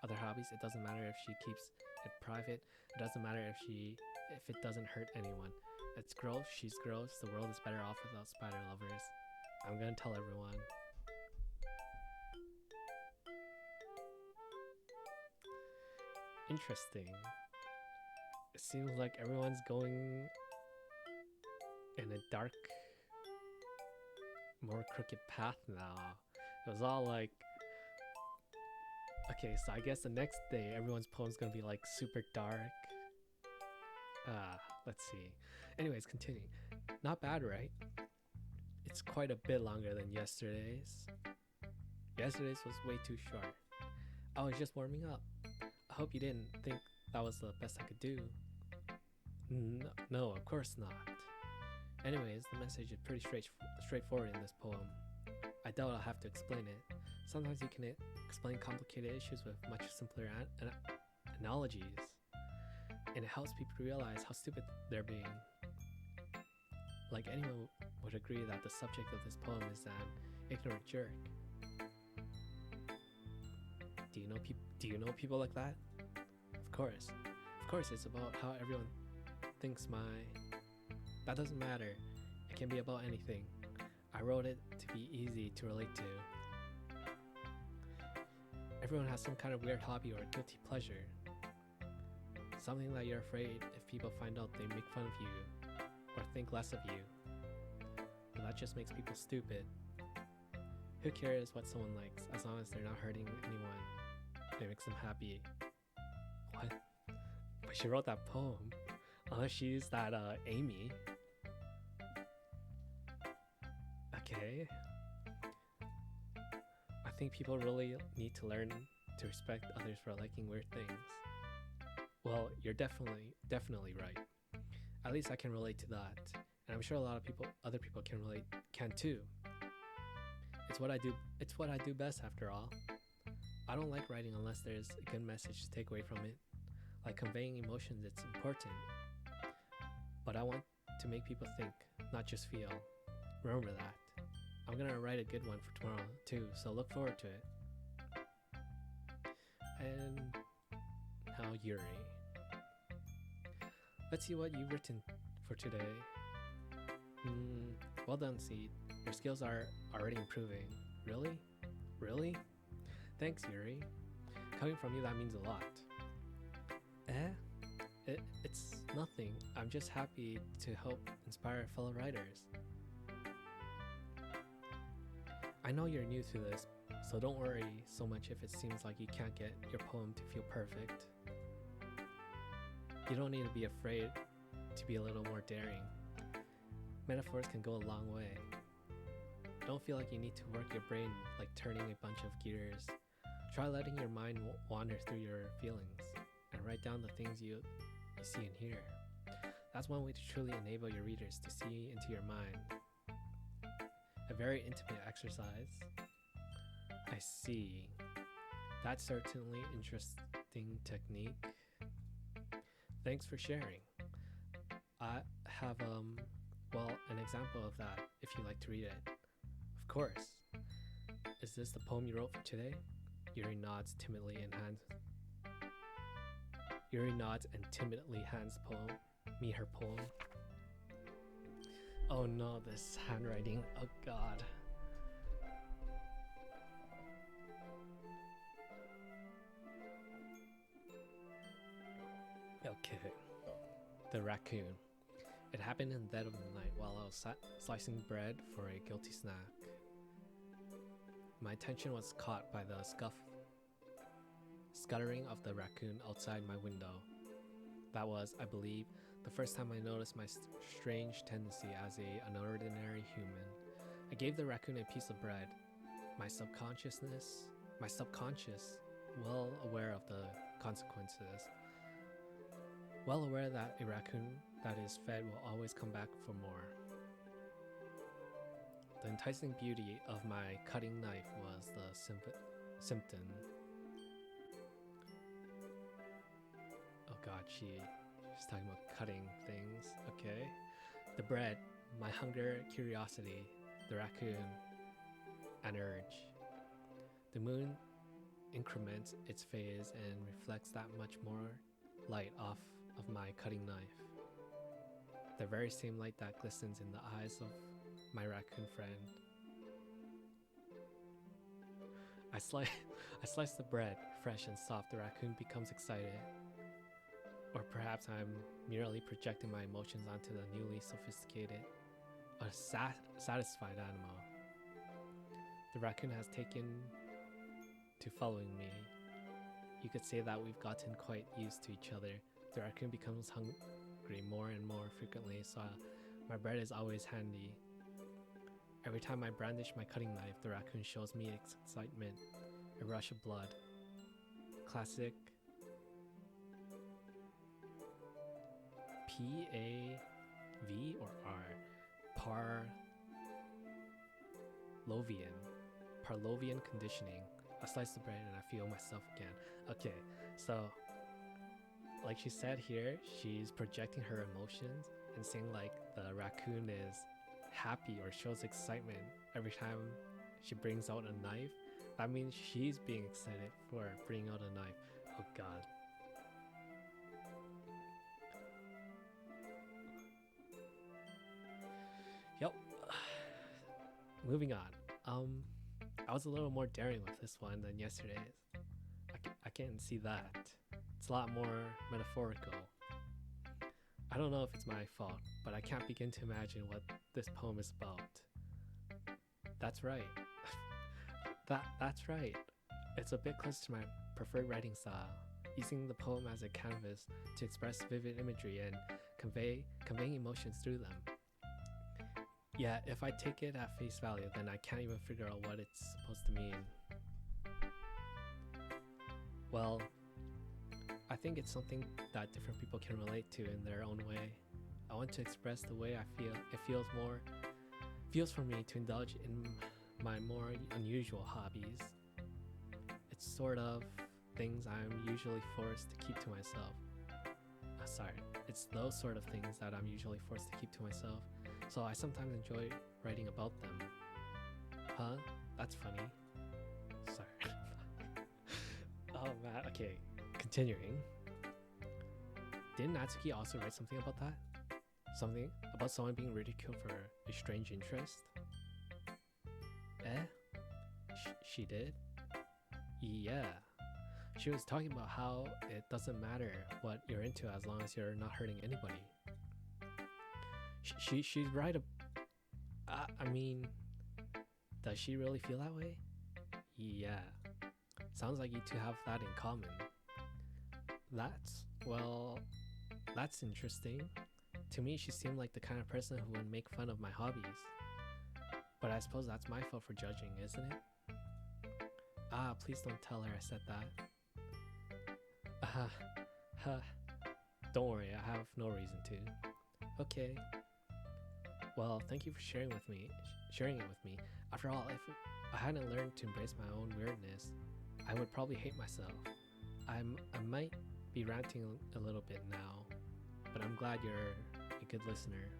[SPEAKER 1] other hobbies. It doesn't matter if she keeps it private. It doesn't matter if it doesn't hurt anyone. It's gross, she's gross, the world is better off without spider lovers. I'm gonna tell everyone. Interesting. It seems like everyone's going in a dark, more crooked path now. It was all like, okay, so I guess the next day everyone's poem's gonna be like super dark. Let's see. Anyways, continuing. Not bad, right? It's quite a bit longer than yesterday's. Yesterday's was way too short. I was just warming up. I hope you didn't think that was the best I could do. No, of course not. Anyways, the message is pretty straightforward in this poem. I doubt I'll have to explain it. Sometimes you can explain complicated issues with much simpler analogies. And it helps people realize how stupid they're being. Like anyone would agree that the subject of this poem is an ignorant jerk. Do you know people like that? Of course it's about how everyone thinks that doesn't matter. It can be about anything. I wrote it to be easy to relate to. Everyone has some kind of weird hobby or guilty pleasure. Something that you're afraid if people find out they make fun of you or think less of you. But that just makes people stupid. Who cares what someone likes as long as they're not hurting anyone? It makes them happy. What? But she wrote that poem. Unless she's that Amy. Okay. I think people really need to learn to respect others for liking weird things. Well, you're definitely right. At least I can relate to that. And I'm sure a lot of other people can too. It's what I do best after all. I don't like writing unless there's a good message to take away from it. Like conveying emotions, it's important. But I want to make people think, not just feel. Remember that. I'm gonna write a good one for tomorrow too, so look forward to it. And now Yuri. Let's see what you've written for today. Well done, Seed. Your skills are already improving. Really? Really? Thanks, Yuri. Coming from you, that means a lot. It's nothing. I'm just happy to help inspire fellow writers. I know you're new to this, so don't worry so much if it seems like you can't get your poem to feel perfect. You don't need to be afraid to be a little more daring. Metaphors can go a long way. Don't feel like you need to work your brain like turning a bunch of gears. Try letting your mind wander through your feelings and write down the things you see and hear. That's one way to truly enable your readers to see into your mind. A very intimate exercise. I see. That's certainly interesting technique. Thanks for sharing. I have an example of that if you'd like to read it. Of course. Is this the poem you wrote for today? Yuri nods and timidly hands me her poem. Oh no, this handwriting. Oh god. Okay. The raccoon. It happened in the dead of the night while I was slicing bread for a guilty snack. My attention was caught by the scuttering of the raccoon outside my window. That was, I believe, the first time I noticed my strange tendency as an ordinary human. I gave the raccoon a piece of bread. My subconscious, well aware of the consequences, well aware that a raccoon that is fed will always come back for more. The enticing beauty of my cutting knife was the symptom. Oh god, she's talking about cutting things. Okay. The bread, my hunger, curiosity, the raccoon, an urge. The moon increments its phase and reflects that much more light off of my cutting knife. The very same light that glistens in the eyes of my raccoon friend. I slice the bread, fresh and soft. The raccoon becomes excited. Or perhaps I'm merely projecting my emotions onto the newly sophisticated, satisfied animal. The raccoon has taken to following me. You could say that we've gotten quite used to each other. The raccoon becomes hungry more and more frequently, so my bread is always handy. Every time I brandish my cutting knife, the raccoon shows me excitement, a rush of blood. Classic P-A-V or R? Parlovian conditioning. I slice the bread and I feel myself again. Okay, so like she said here, she's projecting her emotions and saying like the raccoon is happy or shows excitement every time she brings out a knife. That means she's being excited for bringing out a knife. Oh god. Yep. Moving on. I was a little more daring with this one than yesterday's. I can see that. It's a lot more metaphorical. I don't know if it's my fault, but I can't begin to imagine what this poem is about. That's right. That's right. It's a bit close to my preferred writing style, using the poem as a canvas to express vivid imagery and conveying emotions through them. Yeah, if I take it at face value, then I can't even figure out what it's supposed to mean. Well, I think it's something that different people can relate to in their own way. I want to express the way I feel. It feels for me to indulge in my more unusual hobbies. It's sort of things I'm usually forced to keep to myself. It's those sort of things that I'm usually forced to keep to myself. So I sometimes enjoy writing about them. Huh? That's funny. Sorry. Oh man, okay. Continuing. Didn't Natsuki also write something about that? Something about someone being ridiculed for a strange interest? She did? Yeah. She was talking about how it doesn't matter what you're into as long as you're not hurting anybody. She's right. I mean, Does she really feel that way? Yeah. Sounds like you two have that in common. That's, well, that's interesting. To me, she seemed like the kind of person who would make fun of my hobbies. But I suppose that's my fault for judging, isn't it? Ah, please don't tell her I said that. Don't worry, I have no reason to. Okay. Well, thank you for sharing it with me. After all, if I hadn't learned to embrace my own weirdness, I would probably hate myself. I might be ranting a little bit now, but I'm glad you're a good listener.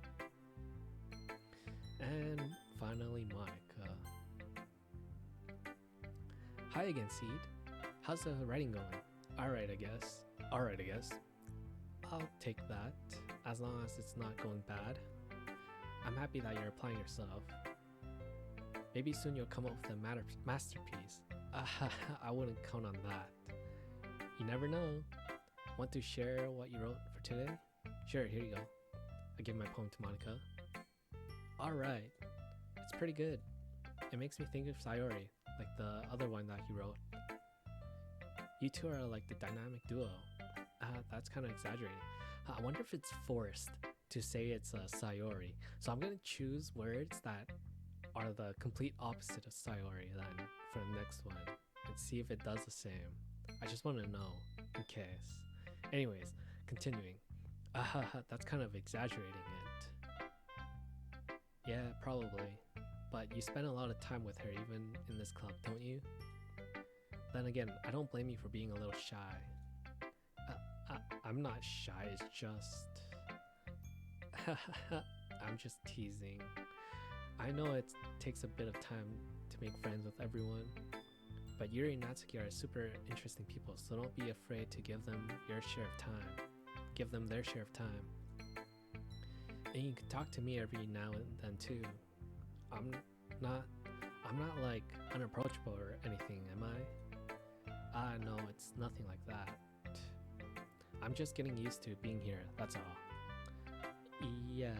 [SPEAKER 1] And finally, Monica. Hi again, Seed. How's the writing going? Alright, I guess. I'll take that, as long as it's not going bad. I'm happy that you're applying yourself. Maybe soon you'll come up with a masterpiece. I wouldn't count on that. You never know. Want to share what you wrote for today? Sure, here you go. I give my poem to Monica. Alright, it's pretty good. It makes me think of Sayori, like the other one that he wrote. You two are like the dynamic duo. That's kind of exaggerating. I wonder if it's forced to say it's a Sayori. So I'm gonna choose words that are the complete opposite of Sayori then for the next one and see if it does the same. I just want to know in case. Anyways, continuing. That's kind of exaggerating it. Yeah, probably. But you spend a lot of time with her even in this club, don't you? Then again, I don't blame you for being a little shy. I'm not shy, it's just... I'm just teasing. I know it takes a bit of time to make friends with everyone, but Yuri and Natsuki are super interesting people, so don't be afraid to give them your share of time. Give them their share of time. And you can talk to me every now and then too. I'm not like unapproachable or anything, am I? No, it's nothing like that. I'm just getting used to being here, that's all. Yeah.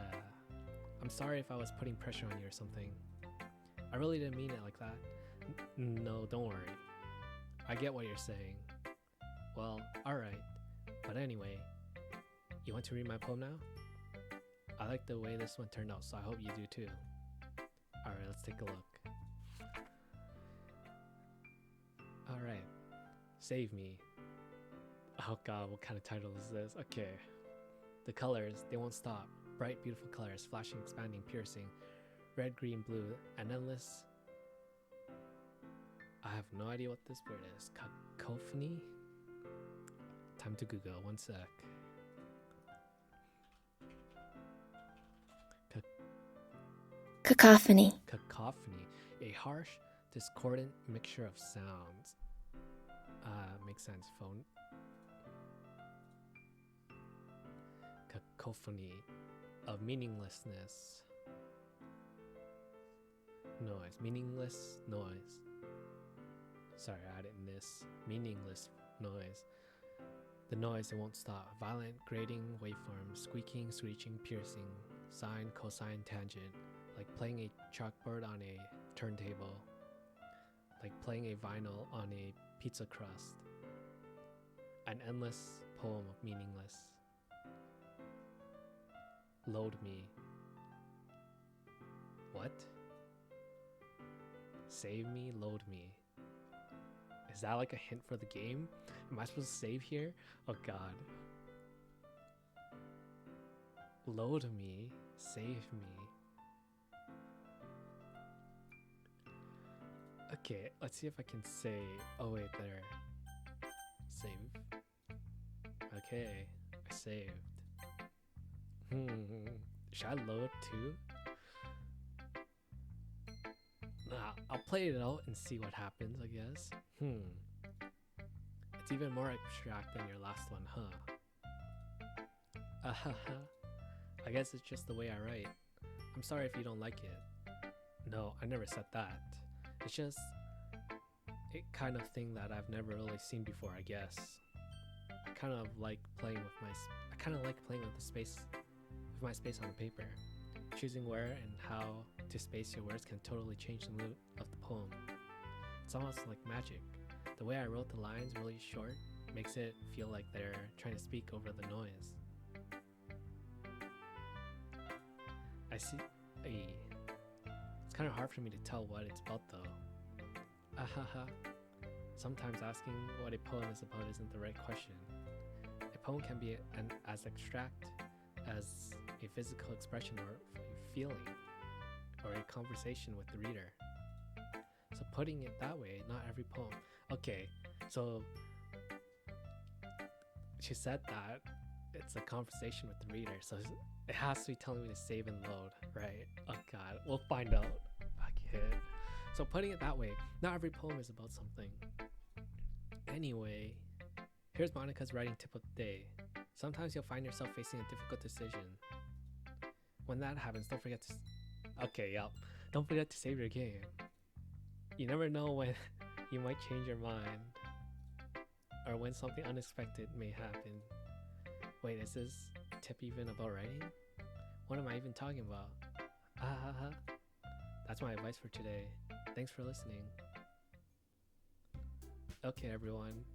[SPEAKER 1] I'm sorry if I was putting pressure on you or something. I really didn't mean it like that. No, don't worry. I get what you're saying. Well, alright. But anyway, you want to read my poem now? I like the way this one turned out, so I hope you do too. Alright, let's take a look. Alright. Save me. Oh god, what kind of title is this? Okay. The colors, they won't stop. Bright, beautiful colors, flashing, expanding, piercing. Red, green, blue, and endless. I have no idea what this word is. Cacophony? Time to Google, one sec.
[SPEAKER 2] Cacophony.
[SPEAKER 1] Cacophony. A harsh, discordant mixture of sounds. Makes sense. Phone. Cacophony of meaninglessness. Noise. Meaningless noise. Sorry, I added this. Meaningless noise. The noise, it won't stop. Violent, grating waveforms. Squeaking, screeching, piercing. Sine, cosine, tangent. Like playing a chalkboard on a turntable. Like playing a vinyl on a pizza crust. An endless poem of meaningless. Load me. What? Save me, load me. Is that like a hint for the game? Am I supposed to save here? Oh god. Load me, save me. Okay, let's see if I can save. Oh wait, there. Save. Okay, I saved. Should I load too? Nah, I'll play it out and see what happens, I guess. It's even more abstract than your last one, huh? I guess it's just the way I write. I'm sorry if you don't like it. No, I never said that. It's just a kind of thing that I've never really seen before, I guess. I kind of like playing with the space, with my space on the paper, choosing where and how to space your words can totally change the mood of the poem. It's almost like magic. The way I wrote the lines really short makes it feel like they're trying to speak over the noise. I see. It's kind of hard for me to tell what it's about though. Ahaha. Sometimes asking what a poem is about isn't the right question. A poem can be as abstract as a physical expression or a feeling, or a conversation with the reader. So putting it that way, not every poem. Okay, so she said that it's a conversation with the reader, so it has to be telling me to save and load, right? Oh god, we'll find out. Fuck it. So putting it that way, not every poem is about something. Anyway, here's Monica's writing tip of the day. Sometimes you'll find yourself facing a difficult decision. When that happens, don't forget to... Don't forget to save your game. You never know when you might change your mind, or when something unexpected may happen. Wait, is this tip even about writing? What am I even talking about? That's my advice for today. Thanks for listening. Okay, everyone,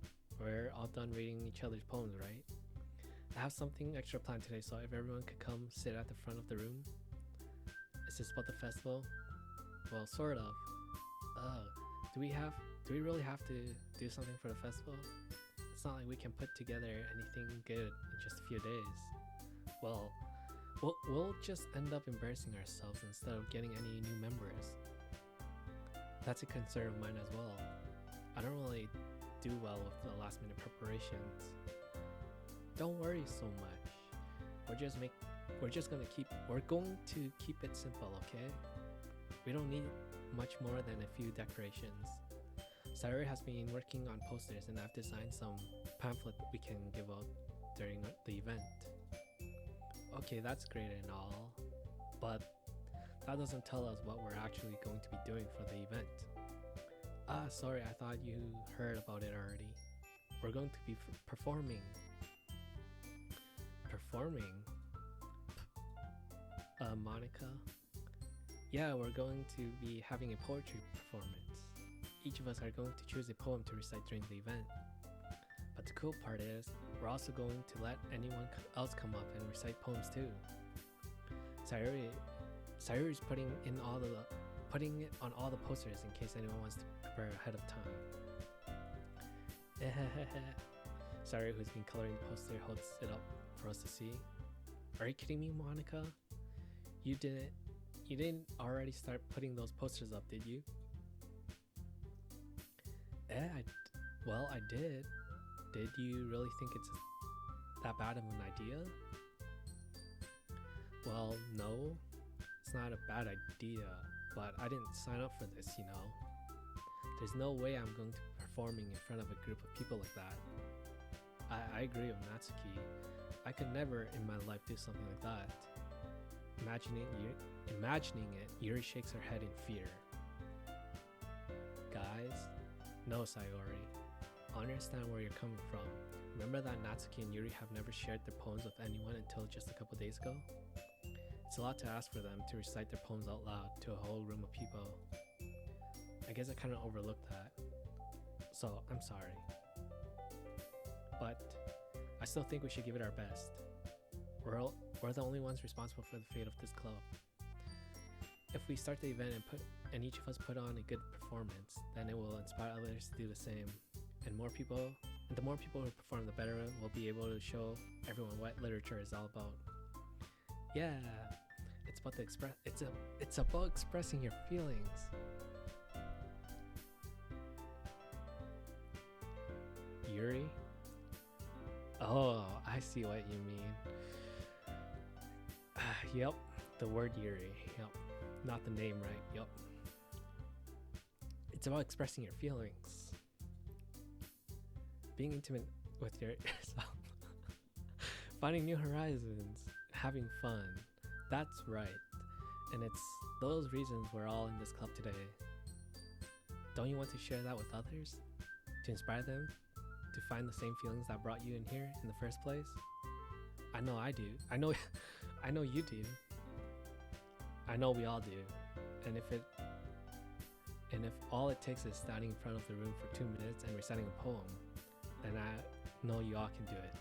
[SPEAKER 1] we're all done reading each other's poems, right? I have something extra planned today, so if everyone could come sit at the front of the room. Is this about the festival? Well, sort of. Do we really have to do something for the festival? It's not like we can put together anything good in just a few days. Well, we'll just end up embarrassing ourselves instead of getting any new members. That's a concern of mine as well. I don't really do well with the last minute preparations. Don't worry so much. We're going to keep it simple, okay? We don't need much more than a few decorations. Sayori has been working on posters, and I've designed some pamphlet we can give out during the event. Okay, that's great and all, but that doesn't tell us what we're actually going to be doing for the event. Sorry, I thought you heard about it already. We're going to be performing. Performing? Monica? Yeah, we're going to be having a poetry performance. Each of us are going to choose a poem to recite during the event. But the cool part is, we're also going to let anyone else come up and recite poems too. Sayori is putting it on all the posters in case anyone wants to prepare ahead of time. Sayori, who's been coloring the poster, holds it up for us to see. Are you kidding me, Monica? You didn't already start putting those posters up, did you? I did. Did you really think it's that bad of an idea? Well, no, it's not a bad idea, but I didn't sign up for this, you know. There's no way I'm going to be performing in front of a group of people like that. I agree with Natsuki. I could never in my life do something like that. Imagining it, Yuri shakes her head in fear. Guys, no, Sayori. I understand where you're coming from. Remember that Natsuki and Yuri have never shared their poems with anyone until just a couple days ago? It's a lot to ask for them to recite their poems out loud to a whole room of people. I guess I kind of overlooked that. So, I'm sorry. But I still think we should give it our best. We're the only ones responsible for the fate of this club. If we start the event and each of us put on a good performance, then it will inspire others to do the same. And the more people who perform, the better we'll be able to show everyone what literature is all about. Yeah, it's about expressing your feelings. Yuri? Oh, I see what you mean. Yep, the word Yuri. Yep, not the name, right? Yep. It's about expressing your feelings. Being intimate with yourself. Finding new horizons. Having fun. That's right. And it's those reasons we're all in this club today. Don't you want to share that with others? To inspire them? To find the same feelings that brought you in here in the first place? I know I do. I know you do. I know we all do. And if all it takes is standing in front of the room for 2 minutes and reciting a poem, then I know y'all can do it.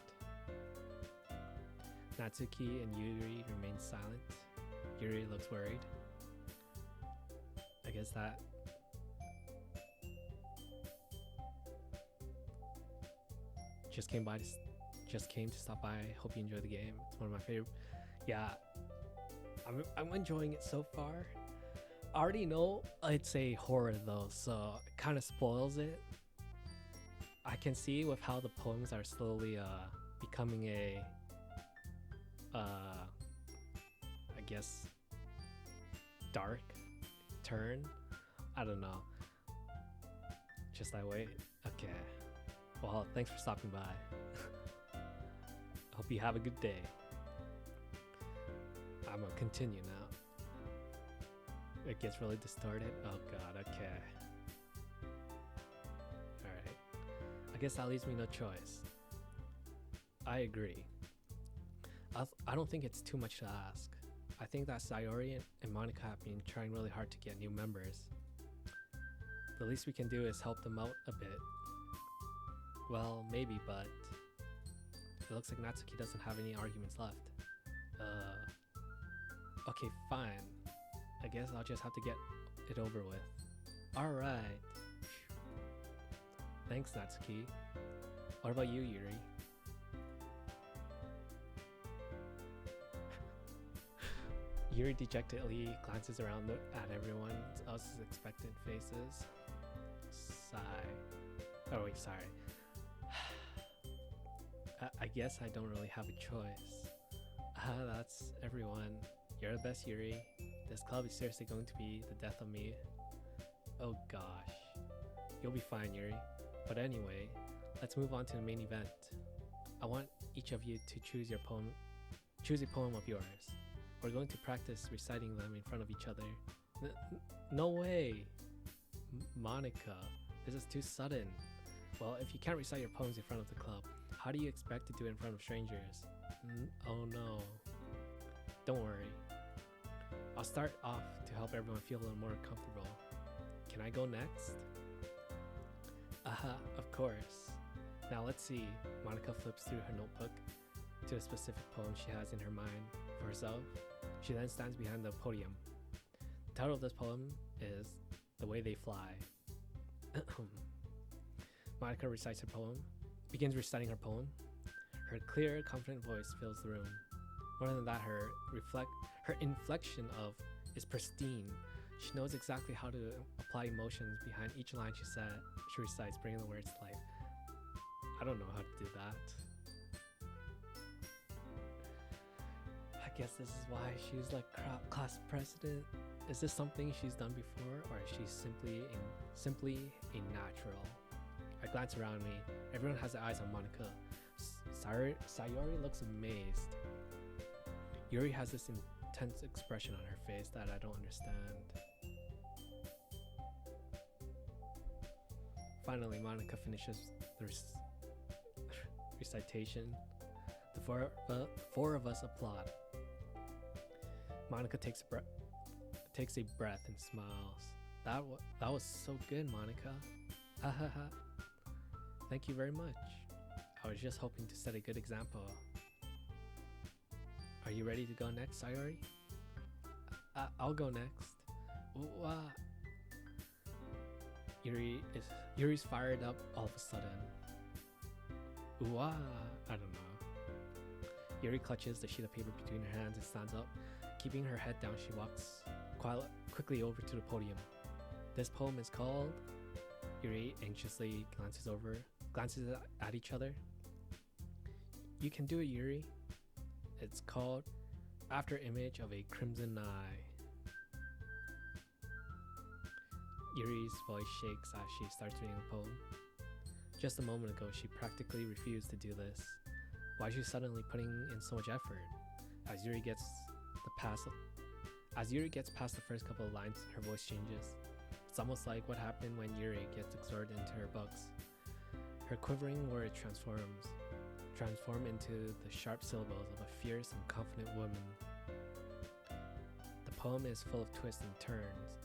[SPEAKER 1] Natsuki and Yuri remain silent. Yuri looks worried. I guess that just came to stop by. Hope you enjoy the game. It's one of my favorite. Yeah, I'm enjoying it so far. I already know it's a horror though, so it kind of spoils it. I can see with how the poems are slowly becoming a I guess dark turn. I don't know. Just that way. Okay. Well, thanks for stopping by. Hope you have a good day. I'm gonna continue now. It gets really distorted. Oh god, okay. Alright. I guess that leaves me no choice. I agree. I don't think it's too much to ask. I think that Sayori and Monica have been trying really hard to get new members. The least we can do is help them out a bit. Well, maybe, but it looks like Natsuki doesn't have any arguments left. Okay, fine. I guess I'll just have to get it over with. Alright. Thanks, Natsuki. What about you, Yuri? Yuri dejectedly glances around at everyone else's expectant faces. Sigh. Oh wait, sorry. I guess I don't really have a choice. That's everyone. You're the best, Yuri. This club is seriously going to be the death of me. Oh gosh. You'll be fine, Yuri. But anyway, let's move on to the main event. I want each of you to choose a poem of yours. We're going to practice reciting them in front of each other. No way! Monica, this is too sudden. Well, if you can't recite your poems in front of the club, how do you expect to do it in front of strangers? Oh no. Don't worry. I'll start off to help everyone feel a little more comfortable. Can I go next? Of course. Now let's see. Monica flips through her notebook to the specific poem she has in her mind for herself. She then stands behind the podium. The title of this poem is The Way They Fly. Monica begins reciting her poem. Her clear, confident voice fills the room. More than that, her inflection is pristine. She knows exactly how to apply emotions behind each line she recites, bringing the words to life. I don't know how to do that. I guess this is why she's like class president. Is this something she's done before, or is she simply a natural? I glance around me. Everyone has their eyes on Monica. Sayori looks amazed. Yuri has this intense expression on her face that I don't understand. Finally, Monica finishes the recitation. The four of us applaud. Monica takes a breath and smiles. That was so good, Monica. Ha ha ha. Thank you very much. I was just hoping to set a good example. Are you ready to go next, Sayori? I'll go next. Yuri's fired up all of a sudden. I don't know. Yuri clutches the sheet of paper between her hands and stands up. Keeping her head down, she walks quickly over to the podium. This poem is called... Yuri anxiously glances at each other. You can do it, Yuri. It's called After Image of a Crimson Eye. Yuri's voice shakes as she starts reading the poem. Just a moment ago, she practically refused to do this. Why is she suddenly putting in so much effort? As Yuri gets past the first couple of lines, her voice changes. It's almost like what happened when Yuri gets absorbed into her books. Her quivering words transform into the sharp syllables of a fierce and confident woman. The poem is full of twists and turns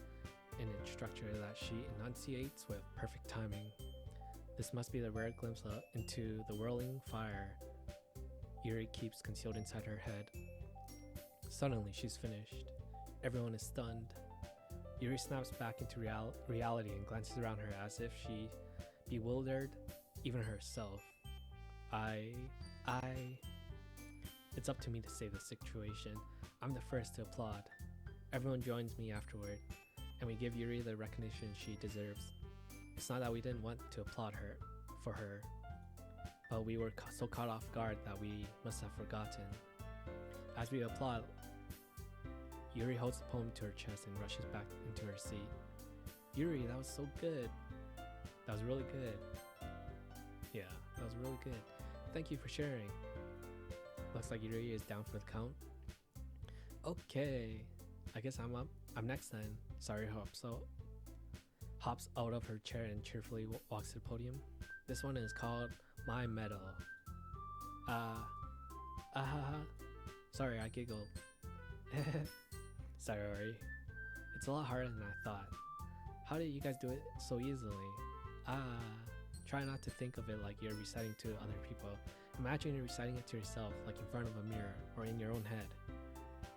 [SPEAKER 1] in its structure that she enunciates with perfect timing. This must be the rare glimpse into the whirling fire Yuri keeps concealed inside her head. Suddenly, she's finished. Everyone is stunned. Yuri snaps back into reality and glances around her as if she bewildered even herself. It's up to me to save the situation. I'm the first to applaud. Everyone joins me afterward, and we give Yuri the recognition she deserves. It's not that we didn't want to applaud her for her, but we were so caught off guard that we must have forgotten. As we applaud, Yuri holds the poem to her chest and rushes back into her seat. Yuri, that was so good. That was really good. Yeah, that was really good. Thank you for sharing. Looks like Yuri is down for the count. Okay, I guess I'm up. I'm next then. Sayori hops out of her chair and cheerfully walks to the podium. This one is called My Medal. Sorry, I giggled. Sayori, it's a lot harder than I thought. How did you guys do it so easily? Try not to think of it like you're reciting to other people. Imagine you're reciting it to yourself, like in front of a mirror or in your own head.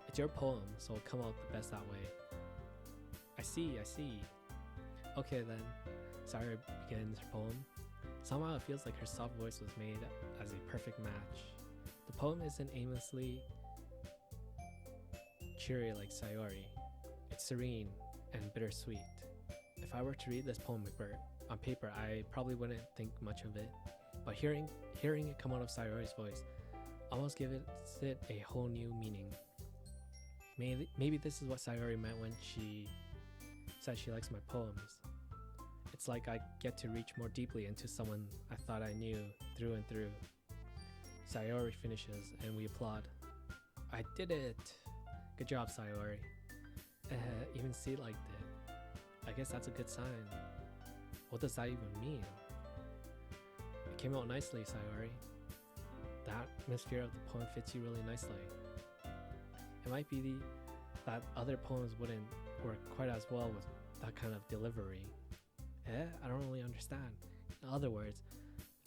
[SPEAKER 1] It's your poem, so it'll come out the best that way. I see. Okay then, Sayori begins her poem. Somehow it feels like her soft voice was made as a perfect match. The poem isn't aimlessly cheery like Sayori. It's serene and bittersweet. If I were to read this poem on paper, I probably wouldn't think much of it. But hearing it come out of Sayori's voice almost gives it a whole new meaning. Maybe this is what Sayori meant when she said she likes my poems. It's like I get to reach more deeply into someone I thought I knew through and through. Sayori finishes and we applaud. I did it! Good job, Sayori. Even C liked it. I guess that's a good sign. What does that even mean? It came out nicely, Sayori. The atmosphere of the poem fits you really nicely. It might be that other poems wouldn't work quite as well with that kind of delivery. I don't really understand. In other words,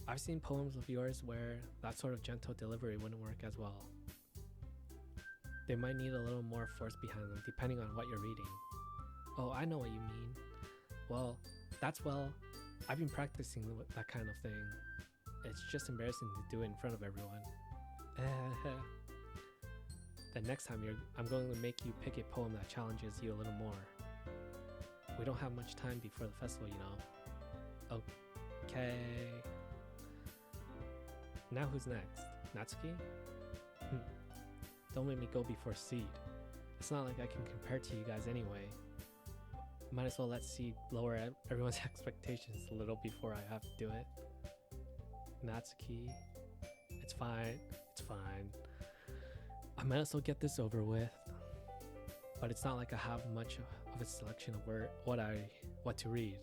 [SPEAKER 1] I've seen poems of yours where that sort of gentle delivery wouldn't work as well. They might need a little more force behind them depending on what you're reading. Oh, I know what you mean. Well, I've been practicing that kind of thing. It's just embarrassing to do it in front of everyone. The next time I'm going to make you pick a poem that challenges you a little more. We don't have much time before the festival, you know. Okay. Now who's next? Natsuki? Don't make me go before Seed. It's not like I can compare to you guys anyway. Might as well let Seed lower everyone's expectations a little before I have to do it. Natsuki, it's fine. I might as well get this over with. But it's not like I have much of a selection of what to read.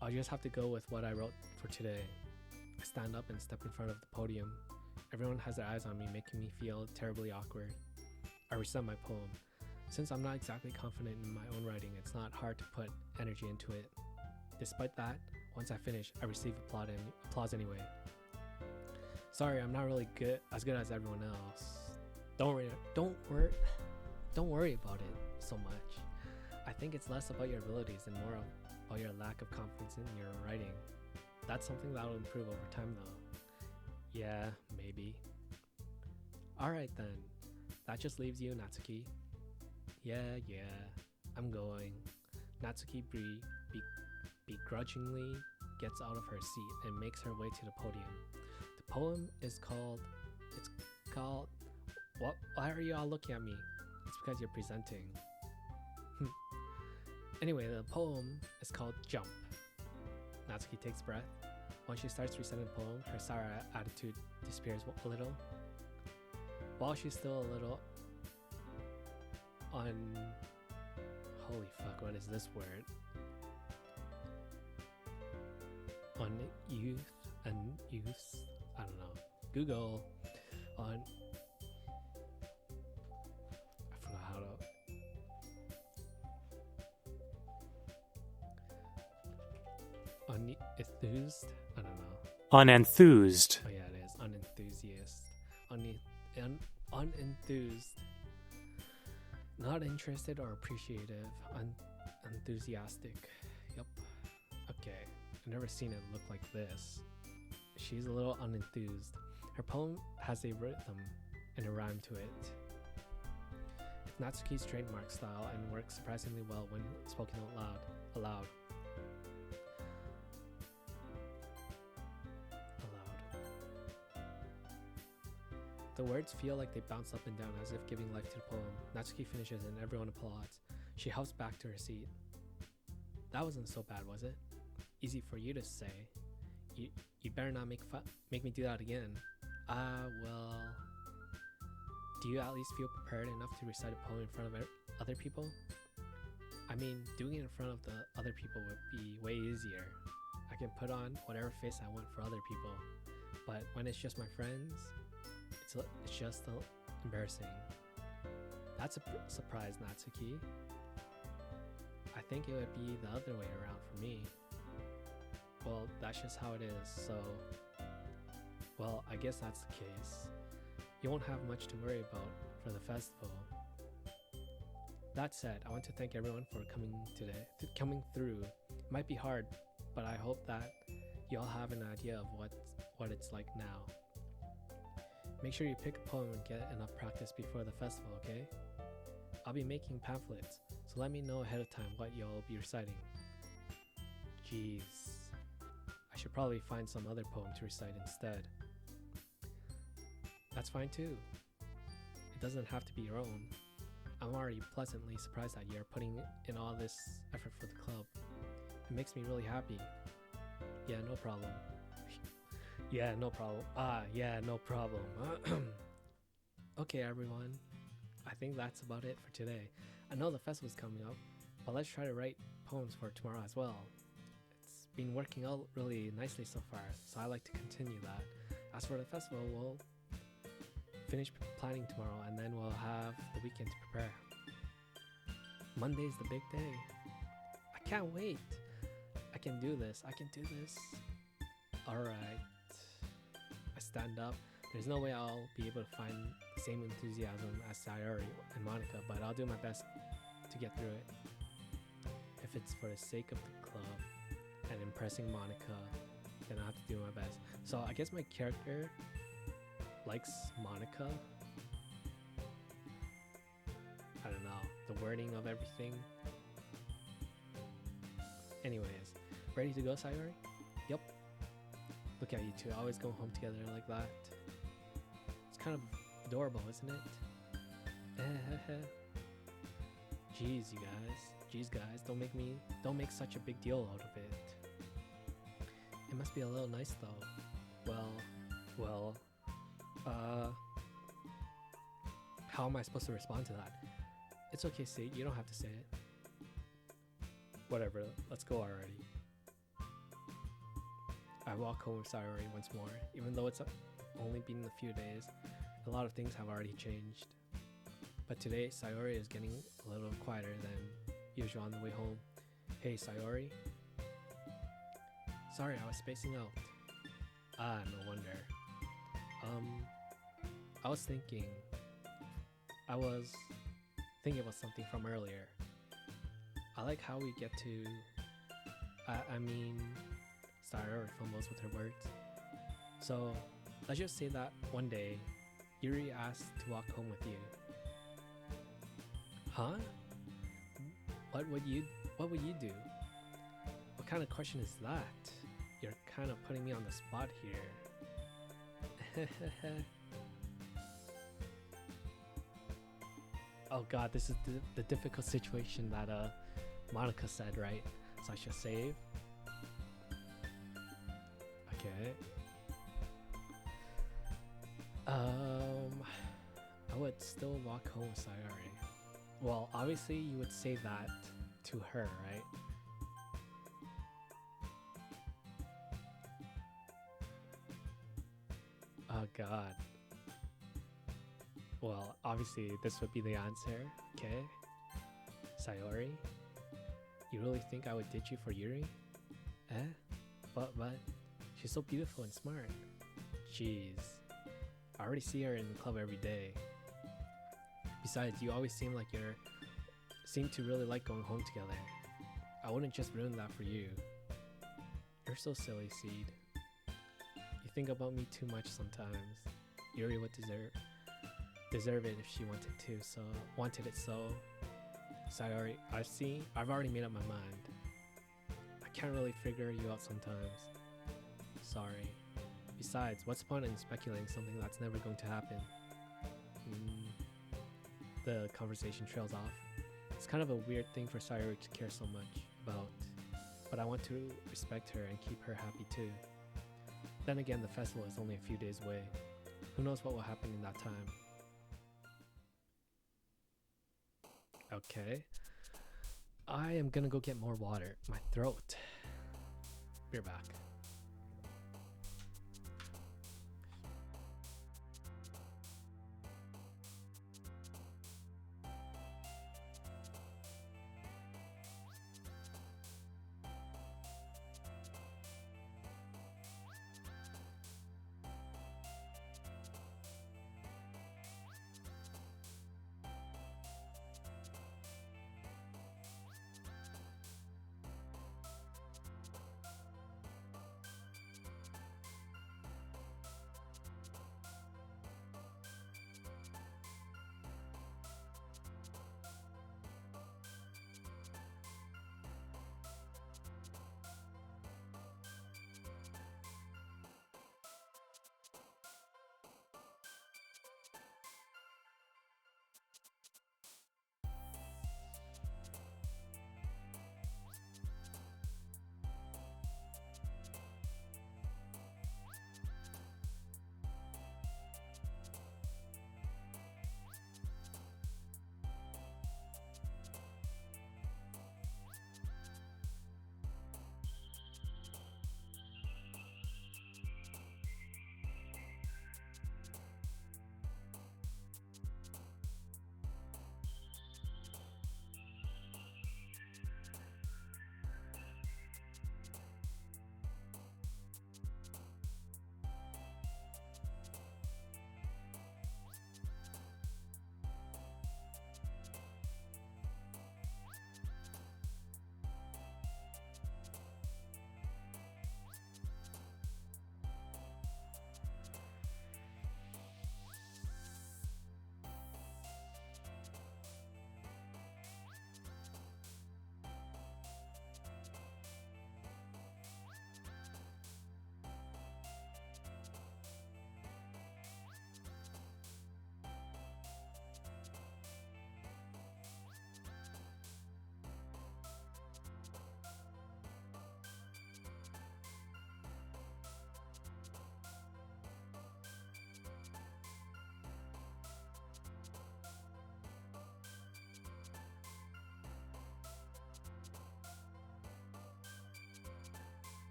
[SPEAKER 1] I'll just have to go with what I wrote for today. I stand up and step in front of the podium. Everyone has their eyes on me, making me feel terribly awkward. I recite my poem. Since I'm not exactly confident in my own writing, it's not hard to put energy into it. Despite that, once I finish, I receive applause anyway. Sorry, I'm not really as good as everyone else. Don't worry about it so much. I think it's less about your abilities and more about your lack of confidence in your writing. That's something that will improve over time though. Yeah, maybe. Alright then, that just leaves you, Natsuki. Yeah, I'm going. Natsuki begrudgingly gets out of her seat and makes her way to the podium. The poem is called, what? Why are you all looking at me? It's because you're presenting. Anyway, the poem is called Jump. Natsuki takes breath. Once she starts reciting the poem, her sour attitude disappears a little. While she's still a little holy fuck, what is this word? Youths, I don't know. Google on, I forgot how to Unenthused? I don't know.
[SPEAKER 2] Unenthused.
[SPEAKER 1] Oh yeah, it is. Unenthusiast. Unenthused. Not interested or appreciative. Enthusiastic. Yep. Okay. I've never seen it look like this. She's a little unenthused. Her poem has a rhythm and a rhyme to it. It's Natsuki's trademark style and works surprisingly well when spoken out loud. The words feel like they bounce up and down as if giving life to the poem. Natsuki finishes and everyone applauds. She hops back to her seat. That wasn't so bad, was it? Easy for you to say. You better not make me do that again. Well... Do you at least feel prepared enough to recite a poem in front of other people? I mean, doing it in front of the other people would be way easier. I can put on whatever face I want for other people. But when it's just my friends... It's just embarrassing. That's a surprise, Natsuki. I think it would be the other way around for me. Well, that's just how it is, so... Well, I guess that's the case. You won't have much to worry about for the festival. That said, I want to thank everyone for coming through. It might be hard, but I hope that you all have an idea of what it's like now. Make sure you pick a poem and get enough practice before the festival, okay? I'll be making pamphlets, so let me know ahead of time what you'll be reciting. Jeez. I should probably find some other poem to recite instead. That's fine too. It doesn't have to be your own. I'm already pleasantly surprised that you're putting in all this effort for the club. It makes me really happy. Yeah, no problem. Yeah, no problem. Yeah, no problem. Okay, everyone. I think that's about it for today. I know the festival's coming up, but let's try to write poems for tomorrow as well. It's been working out really nicely so far, so I like to continue that. As for the festival, we'll finish planning tomorrow, and then we'll have the weekend to prepare. Monday's the big day. I can't wait. I can do this. Alright. I stand up. There's no way I'll be able to find the same enthusiasm as Sayori and Monica, but I'll do my best to get through it. If it's for the sake of the club and impressing Monica, then I'll have to do my best. So I guess my character likes Monica. I don't know, the wording of everything. Anyways, ready to go, Sayori? Yup. Look at you two, always go home together like that. It's kind of adorable, isn't it? Jeez, you guys. Jeez, guys, don't make such a big deal out of it. It must be a little nice though. Well, how am I supposed to respond to that? It's okay, Sid, you don't have to say it. Whatever, let's go already. I walk home with Sayori once more. Even though it's only been a few days, a lot of things have already changed. But today, Sayori is getting a little quieter than usual on the way home. Hey, Sayori? Sorry, I was spacing out. No wonder. I was thinking about something from earlier. I like how we get to... Sayori fumbles with her words. So, let's just say that one day, Yuri asked to walk home with you. Huh? What would you do? What kind of question is that? You're kind of putting me on the spot here. Oh god, this is the difficult situation that Monica said, right? So I should save. Okay. I would still walk home with Sayori. Well, obviously you would say that to her, right? Oh god. Well, obviously this would be the answer, okay? Sayori? You really think I would ditch you for Yuri? Eh? But she's so beautiful and smart. Jeez, I already see her in the club every day. Besides, you always seem to really like going home together. I wouldn't just ruin that for you. You're so silly, Seed. You think about me too much sometimes. Yuri would deserve it if she wanted it so. Sayori, I've already made up my mind. I can't really figure you out sometimes. Sorry. Besides, what's the point in speculating something that's never going to happen? The conversation trails off. It's kind of a weird thing for Sayori to care so much about, but I want to respect her and keep her happy too. Then again, the festival is only a few days away. Who knows what will happen in that time? Okay. I am gonna go get more water. My throat. Be right back.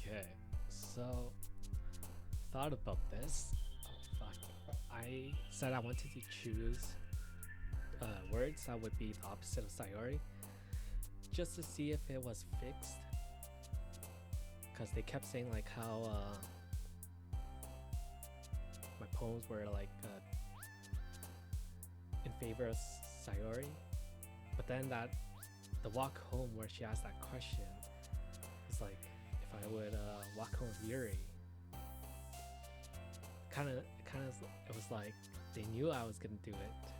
[SPEAKER 1] Okay, so thought about this. Oh fuck! I said I wanted to choose words that would be the opposite of Sayori, just to see if it was fixed. Because they kept saying like how my poems were like in favor of Sayori, but then the walk home where she asked that question was like if I would walk home with Yuri. It was like they knew I was gonna do it.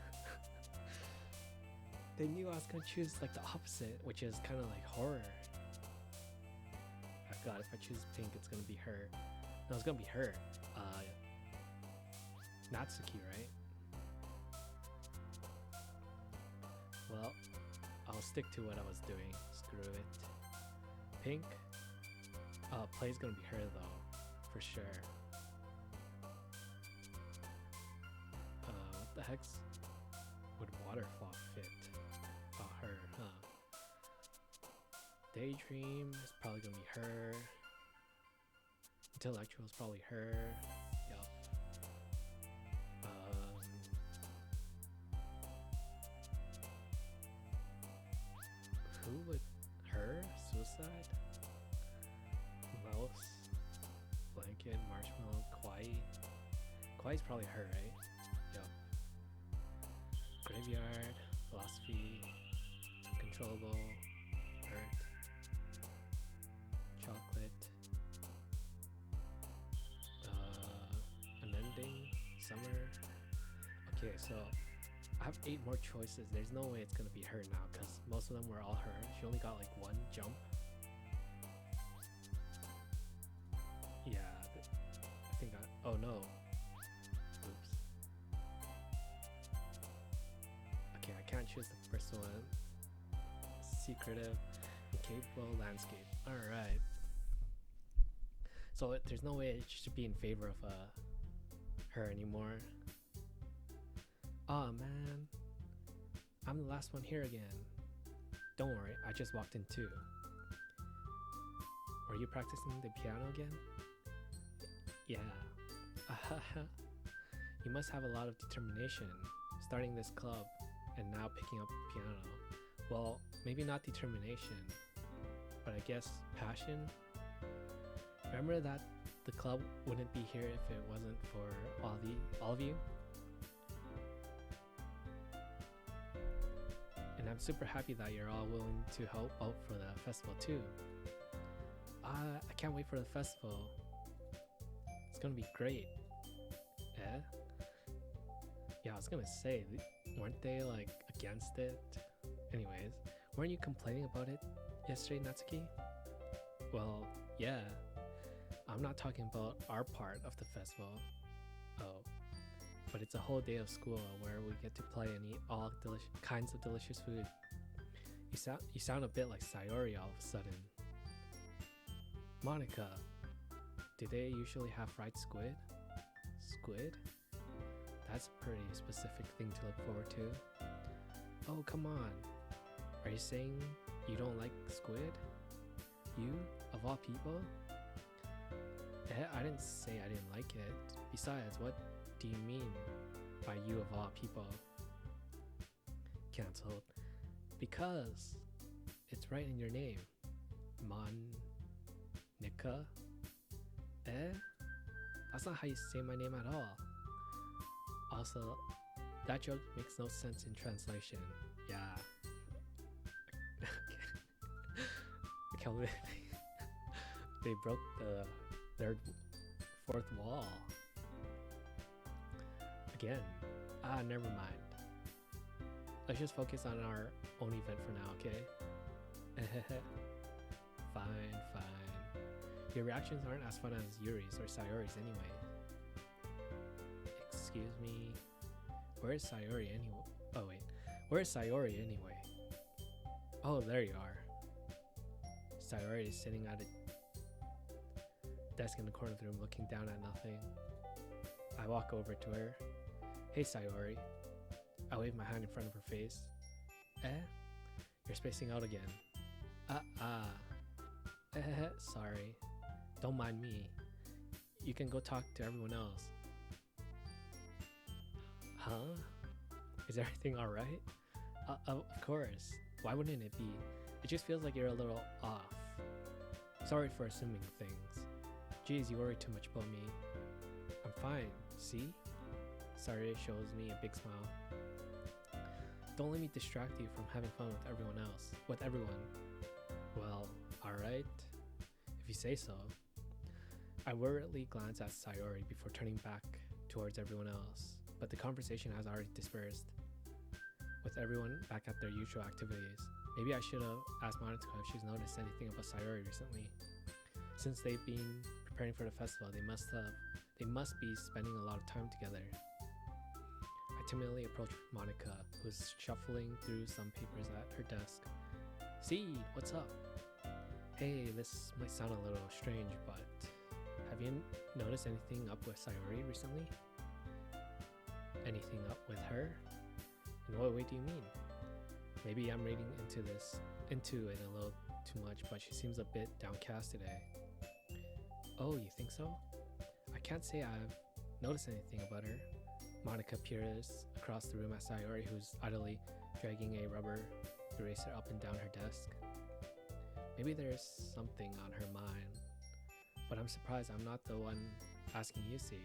[SPEAKER 1] They knew I was gonna choose like the opposite, which is kind of like horror. Oh god, if I choose pink, it's gonna be her. No, it's gonna be her. Natsuki, right? Well, I'll stick to what I was doing. Screw it. Pink. Play's gonna be her though, for sure. What the heck's would Waterfall fit? Her, huh? Daydream is probably gonna be her. Intellectual is probably her. Yup. Who would her? Suicide? Mouse? Blanket? Marshmallow? Kwai? Kwai's probably her, right? Yup. Graveyard? Philosophy? Controllable? Earth? Chocolate? Unending? Summer? Okay, so I have 8 more choices. There's no way it's gonna be her now because most of them were all her. She only got like 1 jump. Yeah, I think oh no. Oops. Okay, I can't choose the first one. Secretive, incapable, landscape. Alright. So there's no way it should be in favor of her anymore. Aw, man. I'm the last one here again. Don't worry, I just walked in too. Were you practicing the piano again? Yeah. You must have a lot of determination, starting this club and now picking up piano. Well, maybe not determination, but I guess passion? Remember that the club wouldn't be here if it wasn't for all of you? And I'm super happy that you're all willing to help out for the festival too. I can't wait for the festival. It's gonna be great. Eh? Yeah, I was gonna say, weren't they like against it? Anyways, weren't you complaining about it yesterday, Natsuki? Well, yeah. I'm not talking about our part of the festival. Oh. But it's a whole day of school where we get to play and eat all kinds of delicious food. You sound a bit like Sayori all of a sudden. Monica, do they usually have fried squid? Squid? That's a pretty specific thing to look forward to. Oh, come on. Are you saying you don't like squid? You, of all people? I didn't say I didn't like it. Besides, what do you mean by you of all people? Cancelled. Because it's right in your name. Monica? That's not how you say my name at all. Also, that joke makes no sense in translation. Yeah. I can't believe they broke their 4th wall. Again. Never mind. Let's just focus on our own event for now, okay? Fine. Your reactions aren't as fun as Yuri's or Sayori's anyway. Excuse me. Where's Sayori anyway? Oh wait. Where's Sayori anyway? Oh, there you are. Sayori is sitting at a desk in the corner of the room looking down at nothing. I walk over to her. Hey Sayori. I wave my hand in front of her face. You're spacing out again. Sorry. Don't mind me. You can go talk to everyone else. Huh? Is everything alright? Of course. Why wouldn't it be? It just feels like you're a little off. Sorry for assuming things. Geez, you worry too much about me. I'm fine, see? Sayori shows me a big smile. Don't let me distract you from having fun with everyone else. With everyone. Well, alright. If you say so. I worriedly glance at Sayori before turning back towards everyone else, but the conversation has already dispersed, with everyone back at their usual activities. Maybe I should have asked Monica if she's noticed anything about Sayori recently. Since they've been preparing for the festival, they must be spending a lot of time together. I timidly approach Monica, who's shuffling through some papers at her desk. Seed, what's up? Hey, this might sound a little strange, but have you noticed anything up with Sayori recently? Anything up with her? In what way do you mean? Maybe I'm reading into it a little too much, but she seems a bit downcast today. Oh, you think so? I can't say I've noticed anything about her. Monica peers across the room at Sayori, who's idly dragging a rubber eraser up and down her desk. Maybe there's something on her mind, but I'm surprised I'm not the one asking you, Seed.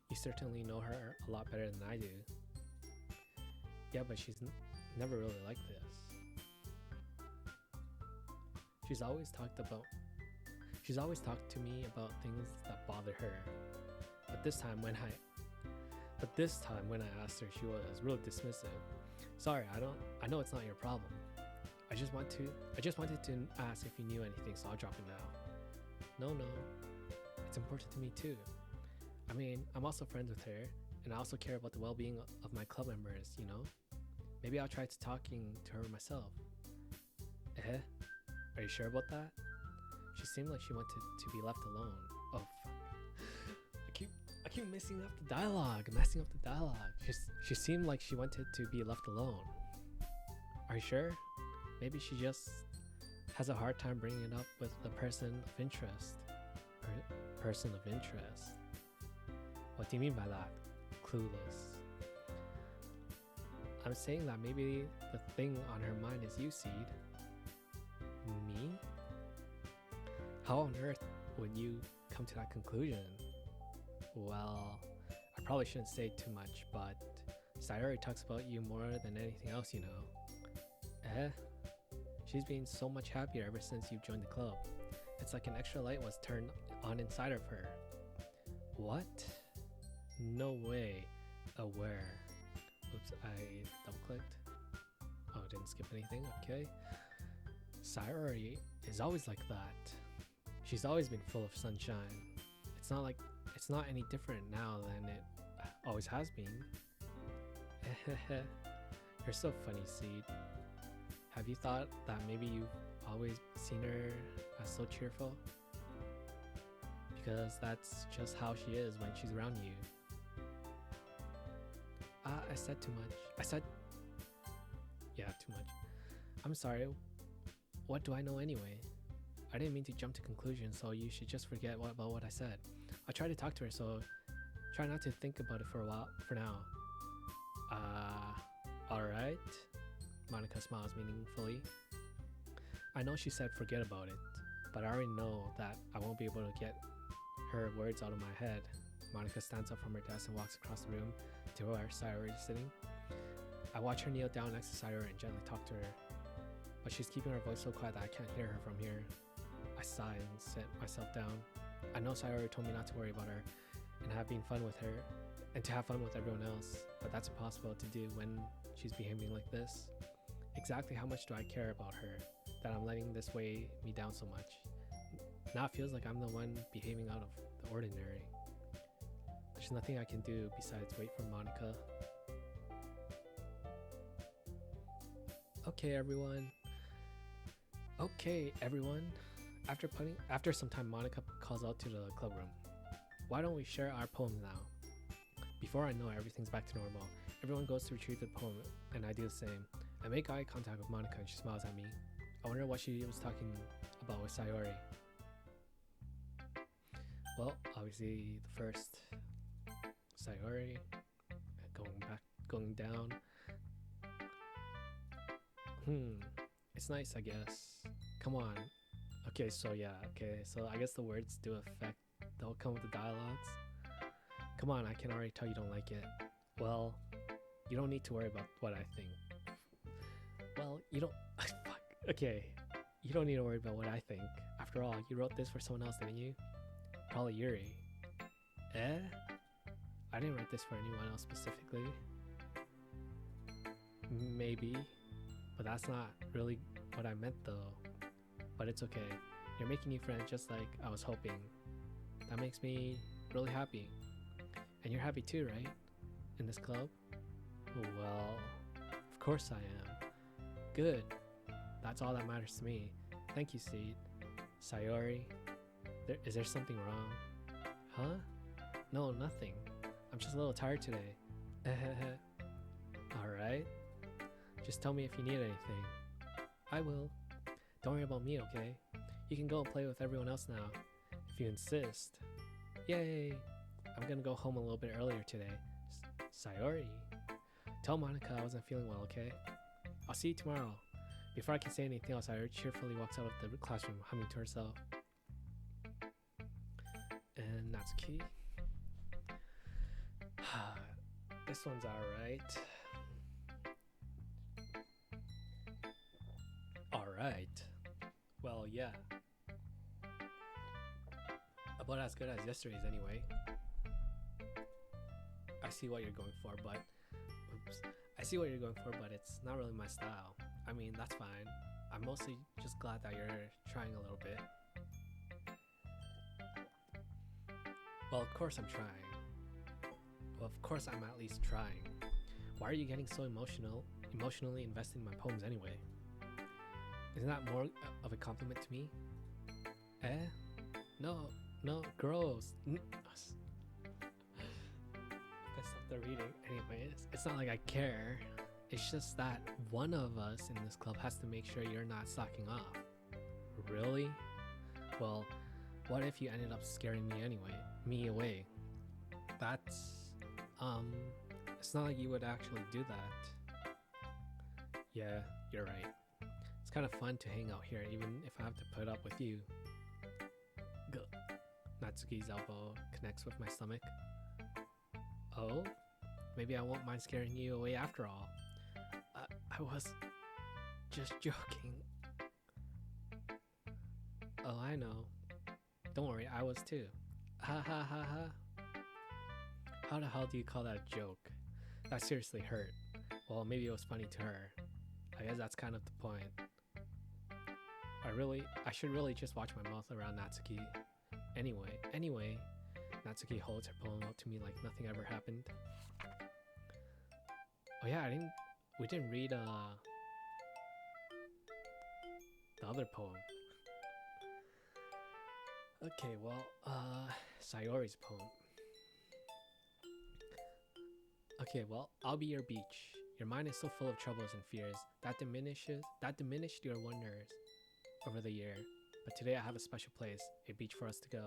[SPEAKER 1] You certainly know her a lot better than I do. Yeah, but she's never really like this. She's always talked to me about things that bother her. But this time when I asked her, she was real dismissive. Sorry, I know it's not your problem. I just wanted to ask if you knew anything, so I'll drop it now. No. It's important to me too. I mean, I'm also friends with her, and I also care about the well-being of my club members, you know? Maybe I'll try talking to her myself. Are you sure about that? She seemed like she wanted to be left alone. Oh, I keep messing up the dialogue. She seemed like she wanted to be left alone. Are you sure? Maybe she just has a hard time bringing it up with the person of interest. Person of interest. What do you mean by that? Clueless. I'm saying that maybe the thing on her mind is you, Seed. Me? How on earth would you come to that conclusion? Well, I probably shouldn't say too much, but Sayori talks about you more than anything else, you know. She's been so much happier ever since you joined the club. It's like an extra light was turned on inside of her. What? No way. Where? Oops, I double clicked. Oh, didn't skip anything, okay. Sayori is always like that. She's always been full of sunshine. It's not any different now than it always has been. You're so funny, Seed. Have you thought that maybe you've always seen her as so cheerful? Because that's just how she is when she's around you. I said too much. Yeah, too much. I'm sorry. What do I know anyway? I didn't mean to jump to conclusions, so you should just forget about what I said. I tried to talk to her, so try not to think about it for a while, for now. Alright. Monica smiles meaningfully. I know she said forget about it, but I already know that I won't be able to get her words out of my head. Monica stands up from her desk and walks across the room to where Sayori is sitting. I watch her kneel down next to Sayori and gently talk to her, but she's keeping her voice so quiet that I can't hear her from here. I sigh and sit myself down. I know Sayori told me not to worry about her and have fun with her and to have fun with everyone else, but that's impossible to do when she's behaving like this. Exactly how much do I care about her that I'm letting this weigh me down so much? Now it feels like I'm the one behaving out of the ordinary. There's nothing I can do besides wait for Monica. Okay, everyone. After some time, Monica calls out to the club room. Why don't we share our poems now? Before I know it, everything's back to normal. Everyone goes to retrieve the poem, and I do the same. I make eye contact with Monica, and she smiles at me. I wonder what she was talking about with Sayori. Well, obviously the first Sayori, going down. It's nice, I guess. Come on. Okay, so I guess the words do affect the outcome of the dialogues. Come on, I can already tell you don't like it. Well, you don't need to worry about what I think. Well, you don't... Fuck. Okay, you don't need to worry about what I think. After all, you wrote this for someone else, didn't you? Probably Yuri. I didn't write this for anyone else specifically. Maybe, but that's not really what I meant though. But it's okay. You're making new friends just like I was hoping. That makes me really happy. And you're happy too, right? In this club? Well, of course I am. Good. That's all that matters to me. Thank you, Seed. Sayori, is there something wrong? Huh? No, nothing. I'm just a little tired today. Alright. Just tell me if you need anything. I will. Don't worry about me, okay? You can go and play with everyone else now, if you insist. Yay! I'm gonna go home a little bit earlier today. Sayori. Tell Monica I wasn't feeling well, okay? I'll see you tomorrow. Before I can say anything else, Sayori cheerfully walks out of the classroom, humming to herself. And Natsuki. This one's alright. Alright. Well, yeah. About as good as yesterday's anyway. I see what you're going for, but... Oops. I see what you're going for, but it's not really my style. I mean, that's fine. I'm mostly just glad that you're trying a little bit. Well, of course I'm trying. Well, of course I'm at least trying. Why are you getting so emotionally invested in my poems anyway? Isn't that more of a compliment to me? No, gross. I stopped the reading. Anyways, it's not like I care. It's just that one of us in this club has to make sure you're not slacking off. Really? Well, what if you ended up scaring me away? That's, it's not like you would actually do that. Yeah, you're right. It's kind of fun to hang out here, even if I have to put up with you. Gah. Natsuki's elbow connects with my stomach. Oh? Maybe I won't mind scaring you away after all. I was just joking. Oh, I know. Don't worry, I was too. Ha ha ha ha. How the hell do you call that a joke? That seriously hurt. Well, maybe it was funny to her. I guess that's kind of the point. I should really just watch my mouth around Natsuki. Anyway, Natsuki holds her poem out to me like nothing ever happened. Oh yeah, we didn't read the other poem. Okay, well, Sayori's poem. Okay, well, I'll be your beach. Your mind is so full of troubles and fears that diminished your wonders over the year. But today I have a special place, a beach for us to go.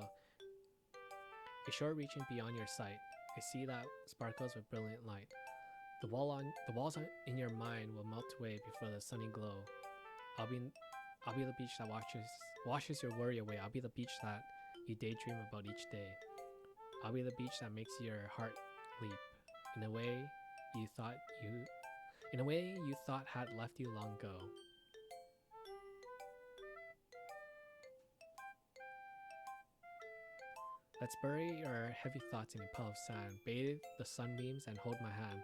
[SPEAKER 1] A shore reaching beyond your sight, a sea that sparkles with brilliant light. The walls in your mind will melt away before the sunny glow. I'll be the beach that washes your worry away. I'll be the beach that you daydream about each day. I'll be the beach that makes your heart leap in a way you thought had left you long ago. Let's bury your heavy thoughts in a pile of sand, bathe the sunbeams and hold my hand.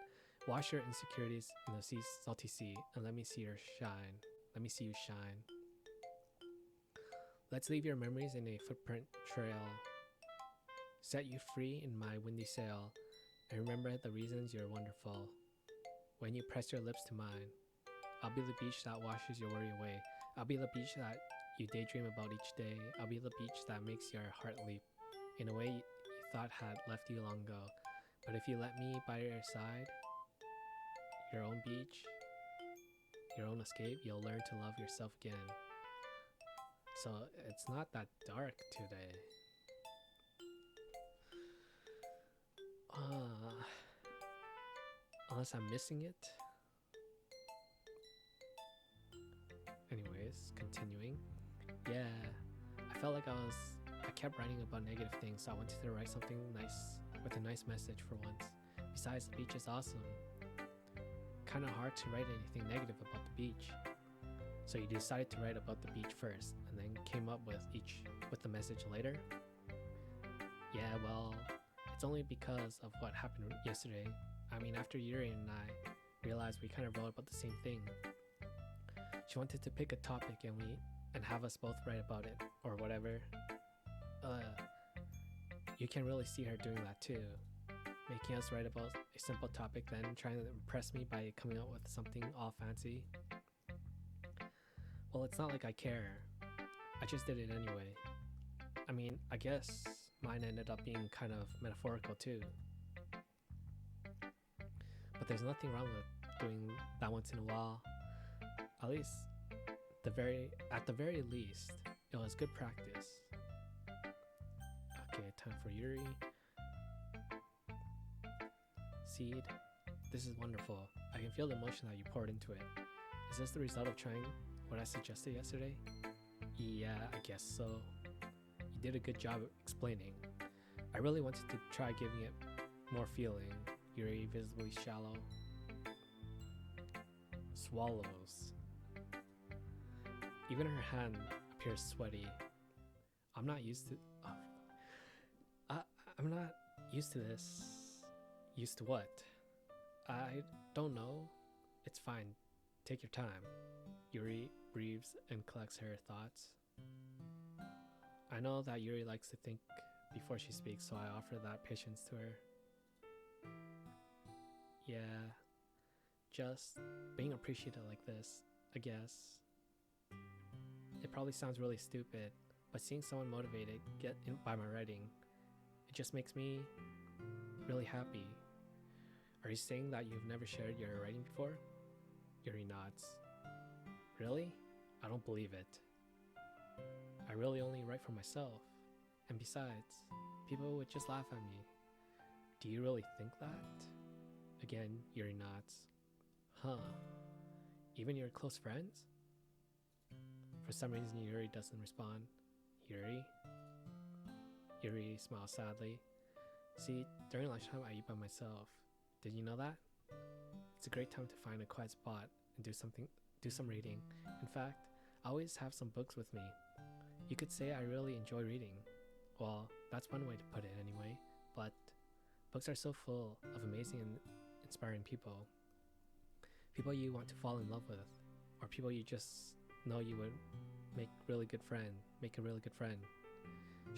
[SPEAKER 1] Wash your insecurities in the salty sea and let me see you shine. Let's leave your memories in a footprint trail. Set you free in my windy sail. And remember the reasons you're wonderful. When you press your lips to mine, I'll be the beach that washes your worry away. I'll be the beach that you daydream about each day. I'll be the beach that makes your heart leap in a way you thought had left you long ago. But if you let me by your side, your own beach, your own escape, you'll learn to love yourself again. So it's not that dark today. Unless I'm missing it. Anyways, continuing. Yeah, I felt like I kept writing about negative things, so I wanted to write something nice with a nice message for once. Besides, the beach is awesome. Kind of hard to write anything negative about the beach. So you decided to write about the beach first, and then came up with the message later? Yeah, well, it's only because of what happened yesterday. I mean, after Yuri and I realized we kind of wrote about the same thing. She wanted to pick a topic and have us both write about it, or whatever. You can really see her doing that too. making us write about a simple topic, then trying to impress me by coming up with something all fancy. Well, it's not like I care. I just did it anyway. I mean, I guess mine ended up being kind of metaphorical too. But there's nothing wrong with doing that once in a while. At least, at the very least, it was good practice. Okay, time for Yuri. Seed, this is wonderful. I can feel the emotion that you poured into it. Is this the result of trying what I suggested yesterday? Yeah, I guess so. You did a good job explaining. I really wanted to try giving it more feeling. Yuri, visibly shallow. Swallows. Even her hand appears sweaty. I'm not used to. I'm not used to this. Used to what? I don't know. It's fine. Take your time. Yuri breathes and collects her thoughts. I know that Yuri likes to think before she speaks, so I offer that patience to her. Yeah, just being appreciated like this, I guess. It probably sounds really stupid, but seeing someone motivated by my writing, it just makes me really happy. Are you saying that you've never shared your writing before? Yuri nods. Really? I don't believe it. I really only write for myself. And besides, people would just laugh at me. Do you really think that? Again, Yuri nods. Huh. Even your close friends? For some reason, Yuri doesn't respond. Yuri? Yuri smiles sadly. See, during lunchtime I eat by myself. Did you know that? It's a great time to find a quiet spot and do some reading. In fact, I always have some books with me. You could say I really enjoy reading. Well, that's one way to put it anyway, but books are so full of amazing and inspiring people. People you want to fall in love with, or people you just know you would make a really good friend.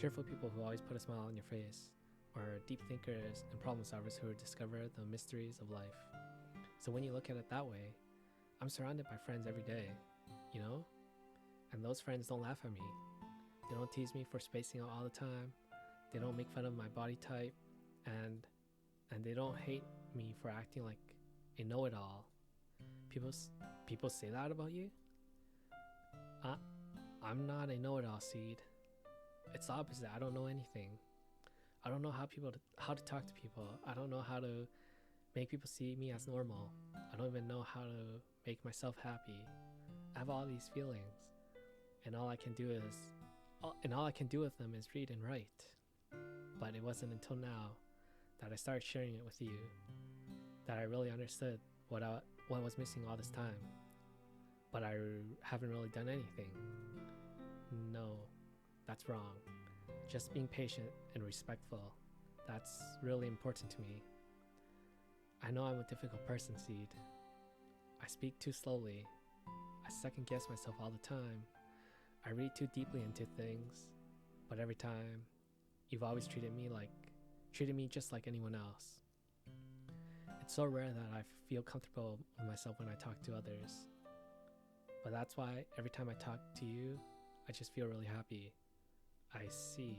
[SPEAKER 1] Cheerful people who always put a smile on your face, or deep thinkers and problem solvers who discover the mysteries of life. So when you look at it that way, I'm surrounded by friends every day, you know? And those friends don't laugh at me. They don't tease me for spacing out all the time. They don't make fun of my body type, and they don't hate me for acting like a know-it-all. People say that about you? I'm not a know-it-all, Seed. It's the opposite. I don't know anything. I don't know how to talk to people. I don't know how to make people see me as normal. I don't even know how to make myself happy. I have all these feelings, and all I can do with them is read and write. But it wasn't until now that I started sharing it with you that I really understood what was missing all this time. But I haven't really done anything. No, that's wrong. Just being patient and respectful, that's really important to me. I know I'm a difficult person, Seed. I speak too slowly. I second guess myself all the time. I read too deeply into things. But every time, you've always treated me just like anyone else. It's so rare that I feel comfortable with myself when I talk to others. But that's why every time I talk to you, I just feel really happy. I see.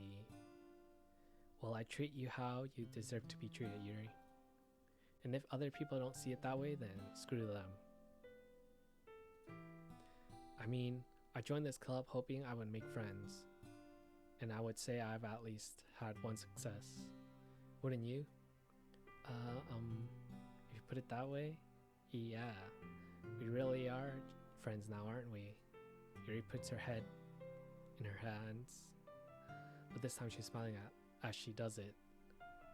[SPEAKER 1] Well, I treat you how you deserve to be treated, Yuri. And if other people don't see it that way, then screw them. I mean, I joined this club hoping I would make friends. And I would say I've at least had one success. Wouldn't you? If you put it that way, yeah. We really are friends now, aren't we? Yuri puts her head in her hands. But this time she's smiling as she does it.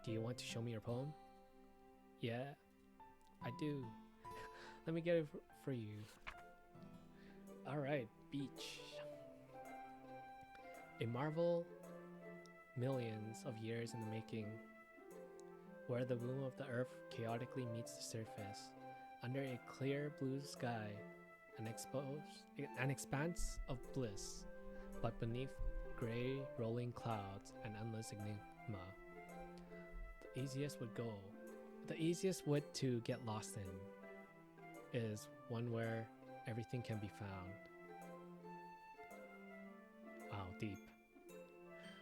[SPEAKER 1] Do you want to show me your poem? Yeah, I do. Let me get it for you. Alright, beach. A marvel millions of years in the making, where the womb of the earth chaotically meets the surface. Under a clear blue sky, an expanse of bliss, but beneath gray rolling clouds, an endless enigma. easiest would go. The easiest wood to get lost in is one where everything can be found. Wow, deep.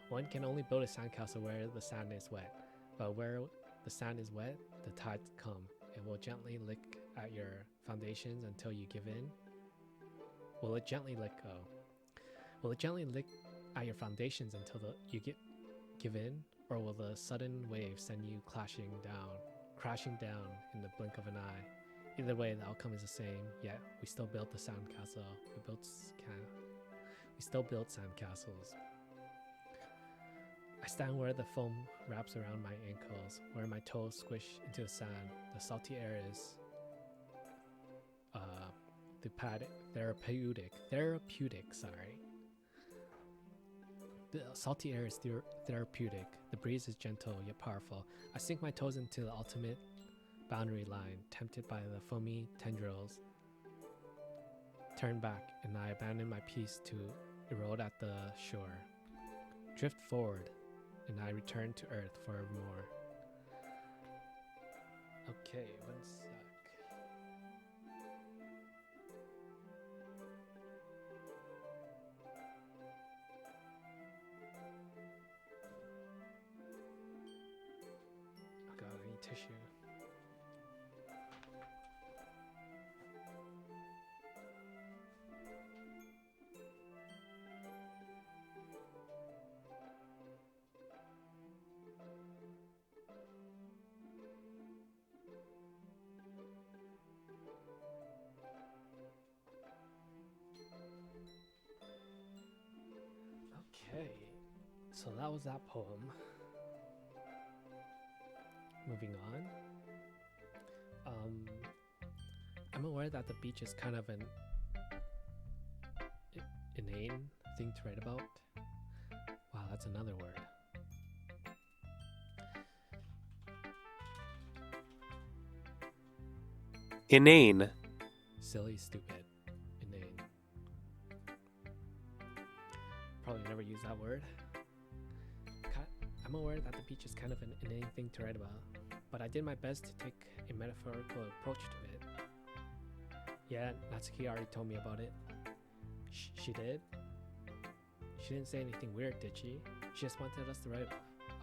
[SPEAKER 1] One can only build a sandcastle where the sand is wet, but where the sand is wet, the tides come. It will gently lick at your foundations until you give in. Will it gently lick? Will it gently lick at your foundations until you give in, or will the sudden wave send you crashing down in the blink of an eye? Either way, the outcome is the same. Yet we still built the sandcastle. We still built sandcastles. I stand where the foam wraps around my ankles, where my toes squish into the sand. The salty air is therapeutic. Sorry. The salty air is therapeutic. The breeze is gentle yet powerful. I sink my toes into the ultimate boundary line, tempted by the foamy tendrils. Turn back, and I abandon my piece to erode at the shore. Drift forward, and I return to Earth forevermore. Okay, one sec. Oh god, I need tissue. Okay, so that was that poem. Moving on. I'm aware that the beach is kind of an inane thing to write about. Wow, that's another word.
[SPEAKER 2] Inane.
[SPEAKER 1] Silly, stupid, inane. Probably never use that word. I'm aware that the beach is kind of an inane thing to write about, but I did my best to take a metaphorical approach to it. Yeah, Natsuki already told me about it. She did? She didn't say anything weird, did she? She just wanted us to write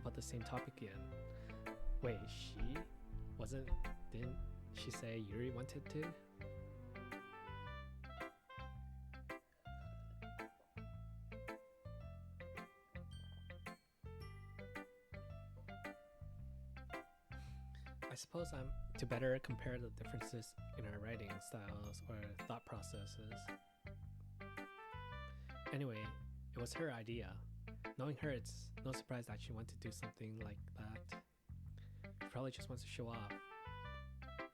[SPEAKER 1] about the same topic again. Wait, didn't she say Yuri wanted to? I suppose I'm to better compare the differences in our writing styles or thought processes. Anyway, it was her idea. Knowing her, it's no surprise that she wanted to do something like that. She probably just wants to show off.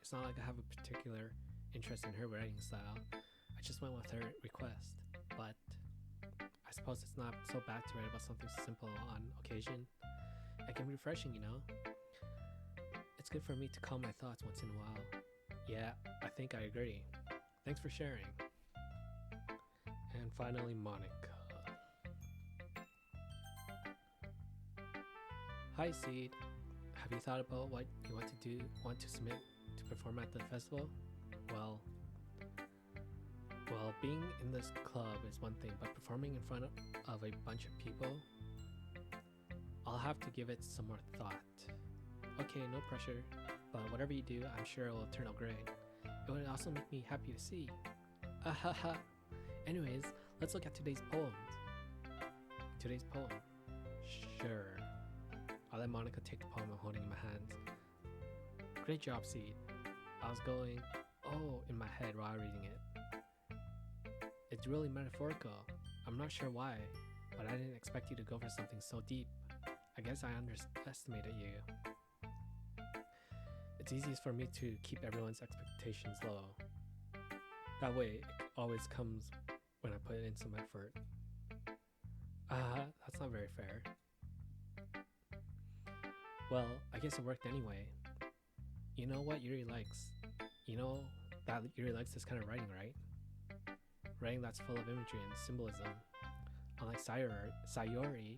[SPEAKER 1] It's not like I have a particular interest in her writing style. I just went with her request. But I suppose it's not so bad to write about something simple on occasion. It can be refreshing, you know? It's good for me to calm my thoughts once in a while. Yeah, I think I agree. Thanks for sharing. And finally, Monica. Hi, Seed. Have you thought about what you want to submit to perform at the festival? Well, being in this club is one thing, but performing in front of a bunch of people, I'll have to give it some more thought. Okay, no pressure, but whatever you do, I'm sure it will turn out great. It would also make me happy to see. Ahaha. Anyways, let's look at today's poem. Sure. I'll let Monica take the poem I'm holding in my hands. Great job, Seed. I was going, oh, in my head while reading it. It's really metaphorical. I'm not sure why, but I didn't expect you to go for something so deep. I guess I underestimated you. It's easiest for me to keep everyone's expectations low. That way, it always comes when I put in some effort. That's not very fair. Well, I guess it worked anyway. You know what Yuri likes? You know that Yuri likes this kind of writing, right? Writing that's full of imagery and symbolism. Unlike Sayori,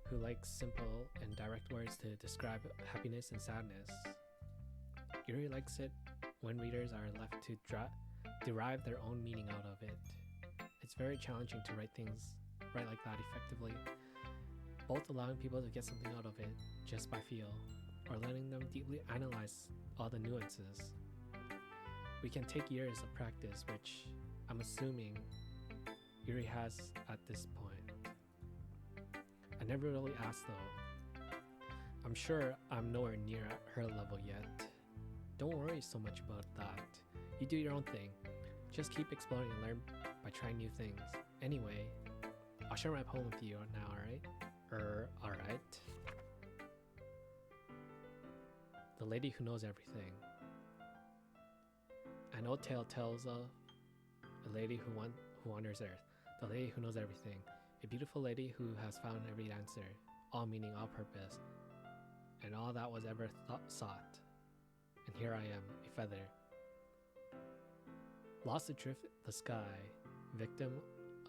[SPEAKER 1] who likes simple and direct words to describe happiness and sadness. Yuri likes it when readers are left to derive their own meaning out of it. It's very challenging to write like that effectively, both allowing people to get something out of it just by feel, or letting them deeply analyze all the nuances. We can take years of practice, which I'm assuming Yuri has at this point. I never really asked though. I'm sure I'm nowhere near her level yet. Don't worry so much about that. You do your own thing. Just keep exploring and learn by trying new things. Anyway, I'll share my poem with you now, alright? Alright. The Lady Who Knows Everything. An old tale tells of a lady who wanders earth. The lady who knows everything. A beautiful lady who has found every answer, all meaning, all purpose, and all that was ever sought. And here I am, a feather, lost adrift the sky, victim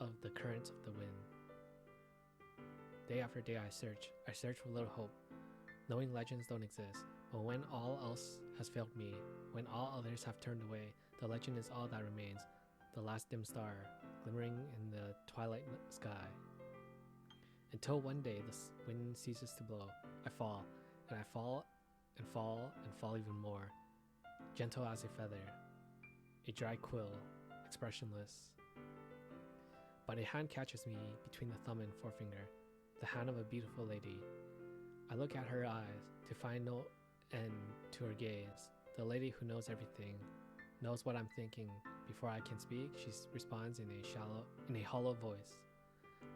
[SPEAKER 1] of the currents of the wind. Day after day I search with little hope, knowing legends don't exist. But when all else has failed me, when all others have turned away, the legend is all that remains, the last dim star, glimmering in the twilight sky. Until one day the wind ceases to blow, I fall, and I fall, and fall, and fall even more, gentle as a feather, a dry quill, expressionless. But a hand catches me between the thumb and forefinger, the hand of a beautiful lady. I look at her eyes to find no end to her gaze. The lady who knows everything, knows what I'm thinking. Before I can speak, she responds in a hollow voice.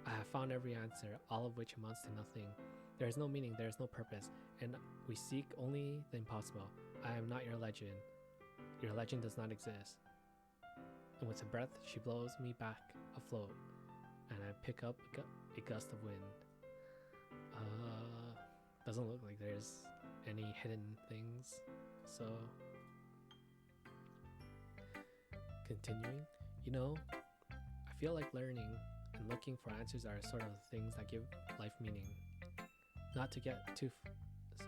[SPEAKER 1] I have found every answer, all of which amounts to nothing. There is no meaning, there is no purpose, and we seek only the impossible. I am not your legend. Your legend does not exist. And with a breath, she blows me back afloat, and I pick up a gust of wind. Doesn't look like there's any hidden things, so continuing. I feel like learning and looking for answers are sort of the things that give life meaning. Not to get too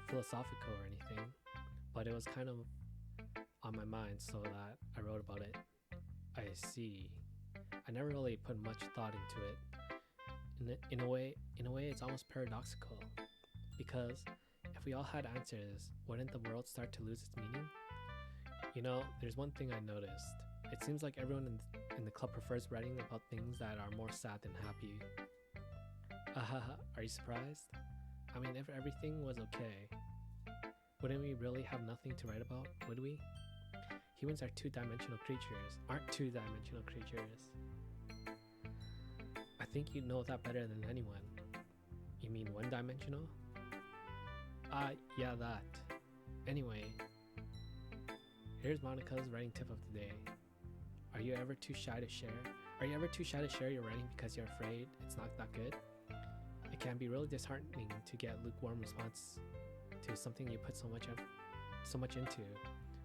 [SPEAKER 1] philosophical or anything, but it was kind of on my mind, so that I wrote about it. I see. I never really put much thought into it. In a way, it's almost paradoxical, because if we all had answers, wouldn't the world start to lose its meaning? There's one thing I noticed. It seems like everyone in the club prefers writing about things that are more sad than happy. Are you surprised? I mean, if everything was okay, wouldn't we really have nothing to write about, would we? Humans are aren't two-dimensional creatures. I think you know that better than anyone. You mean one-dimensional? Yeah, that. Anyway, here's Monica's writing tip of the day. Are you ever too shy to share your writing because you're afraid it's not that good? It can be really disheartening to get lukewarm response to something you put so much into.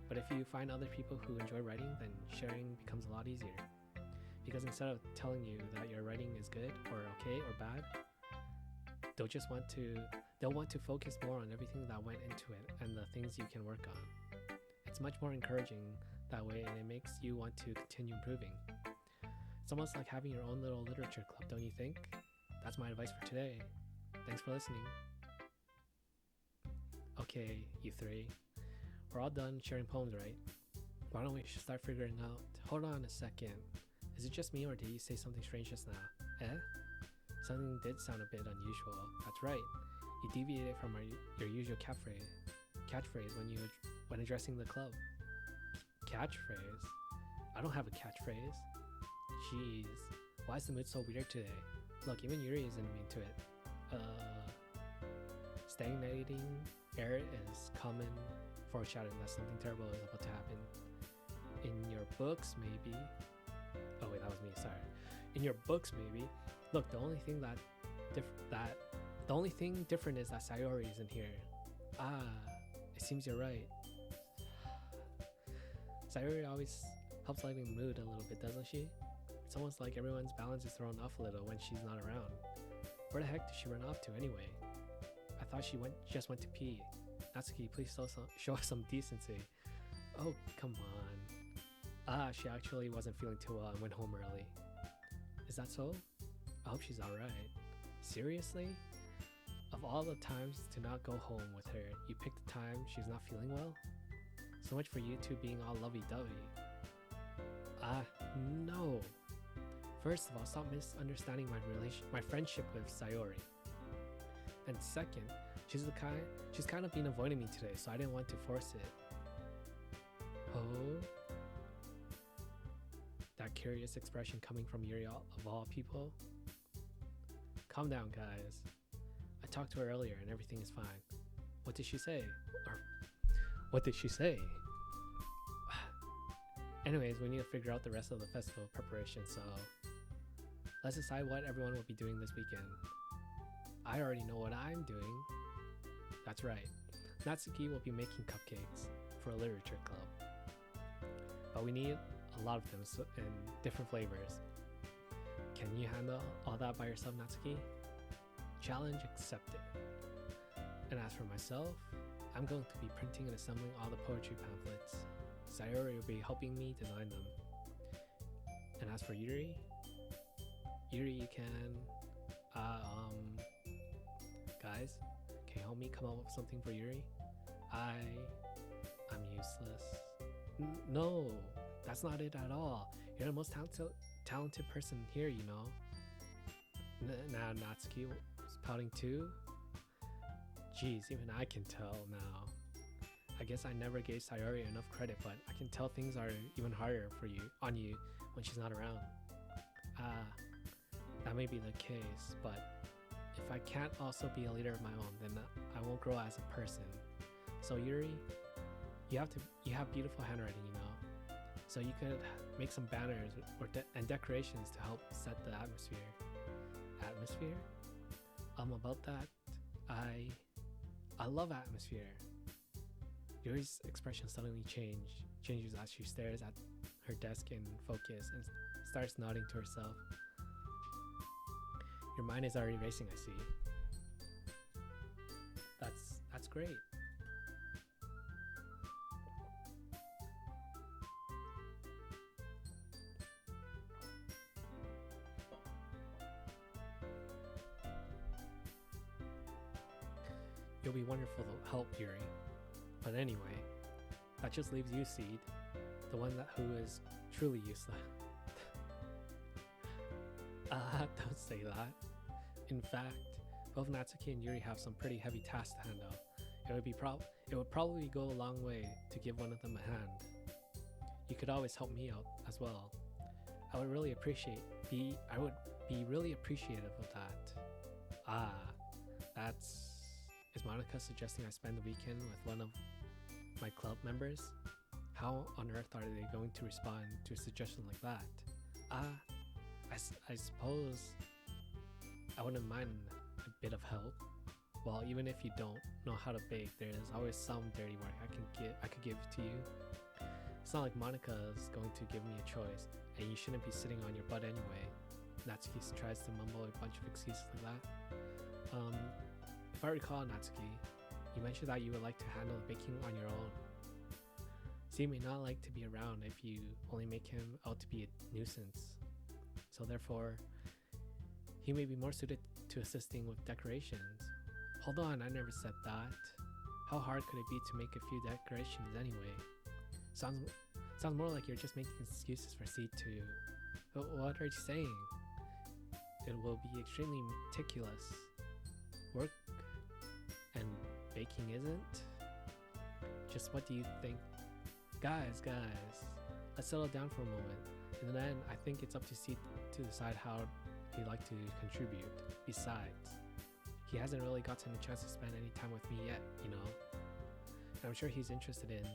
[SPEAKER 1] But if you find other people who enjoy writing, then sharing becomes a lot easier. Because instead of telling you that your writing is good or okay or bad, they'll want to focus more on everything that went into it and the things you can work on. It's much more encouraging that way, and it makes you want to continue improving. It's almost like having your own little literature club, don't you think? That's my advice for today. Thanks for listening. Okay, you three. We're all done sharing poems, right? Why don't we start figuring out... Hold on a second. Is it just me, or did you say something strange just now? Something did sound a bit unusual. That's right. You deviated from your usual catchphrase when addressing the club. Catchphrase? I don't have a catchphrase. Jeez. Why is the mood so weird today? Look, even Yuri isn't into it. Stagnating air is common foreshadowing that something terrible is about to happen. In your books, maybe. Oh wait, that was me. Sorry. In your books, maybe. Look, the only thing different is that Sayori isn't here. It seems you're right. Sayori always helps lighten the mood a little bit, doesn't she? It's almost like everyone's balance is thrown off a little when she's not around. Where the heck did she run off to anyway? I thought she just went to pee. Natsuki, please show us some decency. Oh, come on. She actually wasn't feeling too well and went home early. Is that so? I hope she's alright. Seriously? Of all the times to not go home with her, you picked the time she's not feeling well? So much for you two being all lovey-dovey. No. First of all, stop misunderstanding my friendship with Sayori. And second, she's kind of been avoiding me today, so I didn't want to force it. Oh? That curious expression coming from Yuri of all people? Calm down, guys. I talked to her earlier and everything is fine. What did she say? Or, what did she say? Anyways, we need to figure out the rest of the festival preparation, so let's decide what everyone will be doing this weekend. I already know what I'm doing. That's right. Natsuki will be making cupcakes for a literature club. But we need a lot of them in different flavors. Can you handle all that by yourself, Natsuki? Challenge accepted. And as for myself, I'm going to be printing and assembling all the poetry pamphlets. Sayori will be helping me design them. And as for Yuri, you can, guys, can you help me come up with something for Yuri? I'm useless. No, that's not it at all. You're the most talented person here, you know. Now Natsuki is pouting too. Jeez, even I can tell now. I guess I never gave Sayori enough credit, but I can tell things are even harder on you when she's not around. That may be the case, but if I can't also be a leader of my own, then I won't grow as a person. So Yuri, you have beautiful handwriting, you know. So you could make some banners and decorations to help set the atmosphere. Atmosphere? About that, I love atmosphere. Yuri's expression suddenly changes as she stares at her desk in focus and starts nodding to herself. Your mind is already racing, I see. That's great. You'll be wonderful to help, Yuri. But anyway, that just leaves you, Seed, the one who is truly useless. Don't say that. In fact, both Natsuki and Yuri have some pretty heavy tasks to handle. It would probably go a long way to give one of them a hand. You could always help me out as well. I would be really appreciative of that. Is Monica suggesting I spend the weekend with one of my club members? How on earth are they going to respond to a suggestion like that? I suppose I wouldn't mind a bit of help. Well, even if you don't know how to bake, there's always some dirty work I could give to you. It's not like Monica's going to give me a choice, and you shouldn't be sitting on your butt anyway. Natsuki tries to mumble a bunch of excuses like that. If I recall, Natsuki, you mentioned that you would like to handle the baking on your own. So you may not like to be around if you only make him out to be a nuisance. So therefore, he may be more suited to assisting with decorations. Hold on, I never said that. How hard could it be to make a few decorations anyway? Sounds more like you're just making excuses for C2. But what are you saying? It will be extremely meticulous work, and baking isn't? Just what do you think? Guys, let's settle down for a moment. In the end, I think it's up to C to decide how he'd like to contribute. Besides, he hasn't really gotten a chance to spend any time with me yet, you know? And I'm sure he's interested in.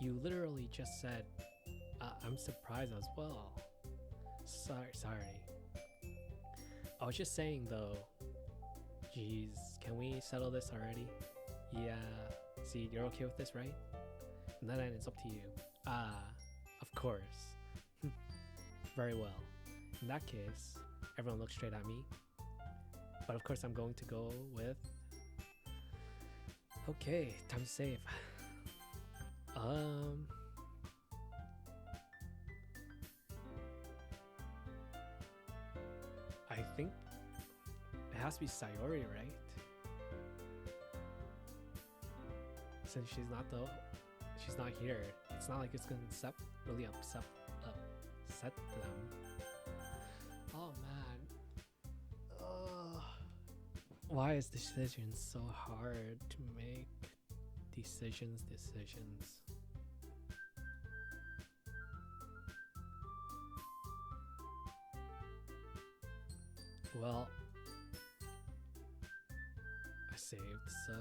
[SPEAKER 1] You literally just said, I'm surprised as well. Sorry. I was just saying though, jeez, can we settle this already? Yeah, see, you're okay with this, right? And then it's up to you. Of course. Very well. In that case, everyone look straight at me. But of course, I'm going to go with. Okay, time to save. Um. I think it has to be Sayori, right? Since she's not here. It's not like it's gonna really upset them. Oh man. Ugh. Why is decision so hard to make? Decisions. Well, I saved, so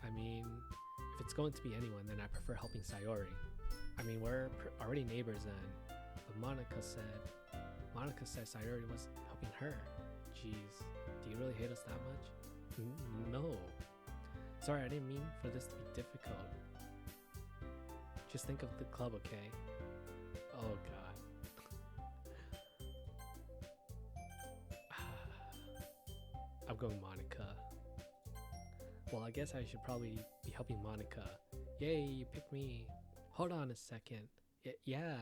[SPEAKER 1] I mean, if it's going to be anyone, then I prefer helping Sayori. I mean, we're already neighbors then. But Monica said Sayori was helping her. Jeez, do you really hate us that much? No. Sorry, I didn't mean for this to be difficult. Just think of the club, okay? Oh god. I'm going Monica. Well, I guess I should probably be helping Monica. Yay, you picked me. Hold on a second. Yeah,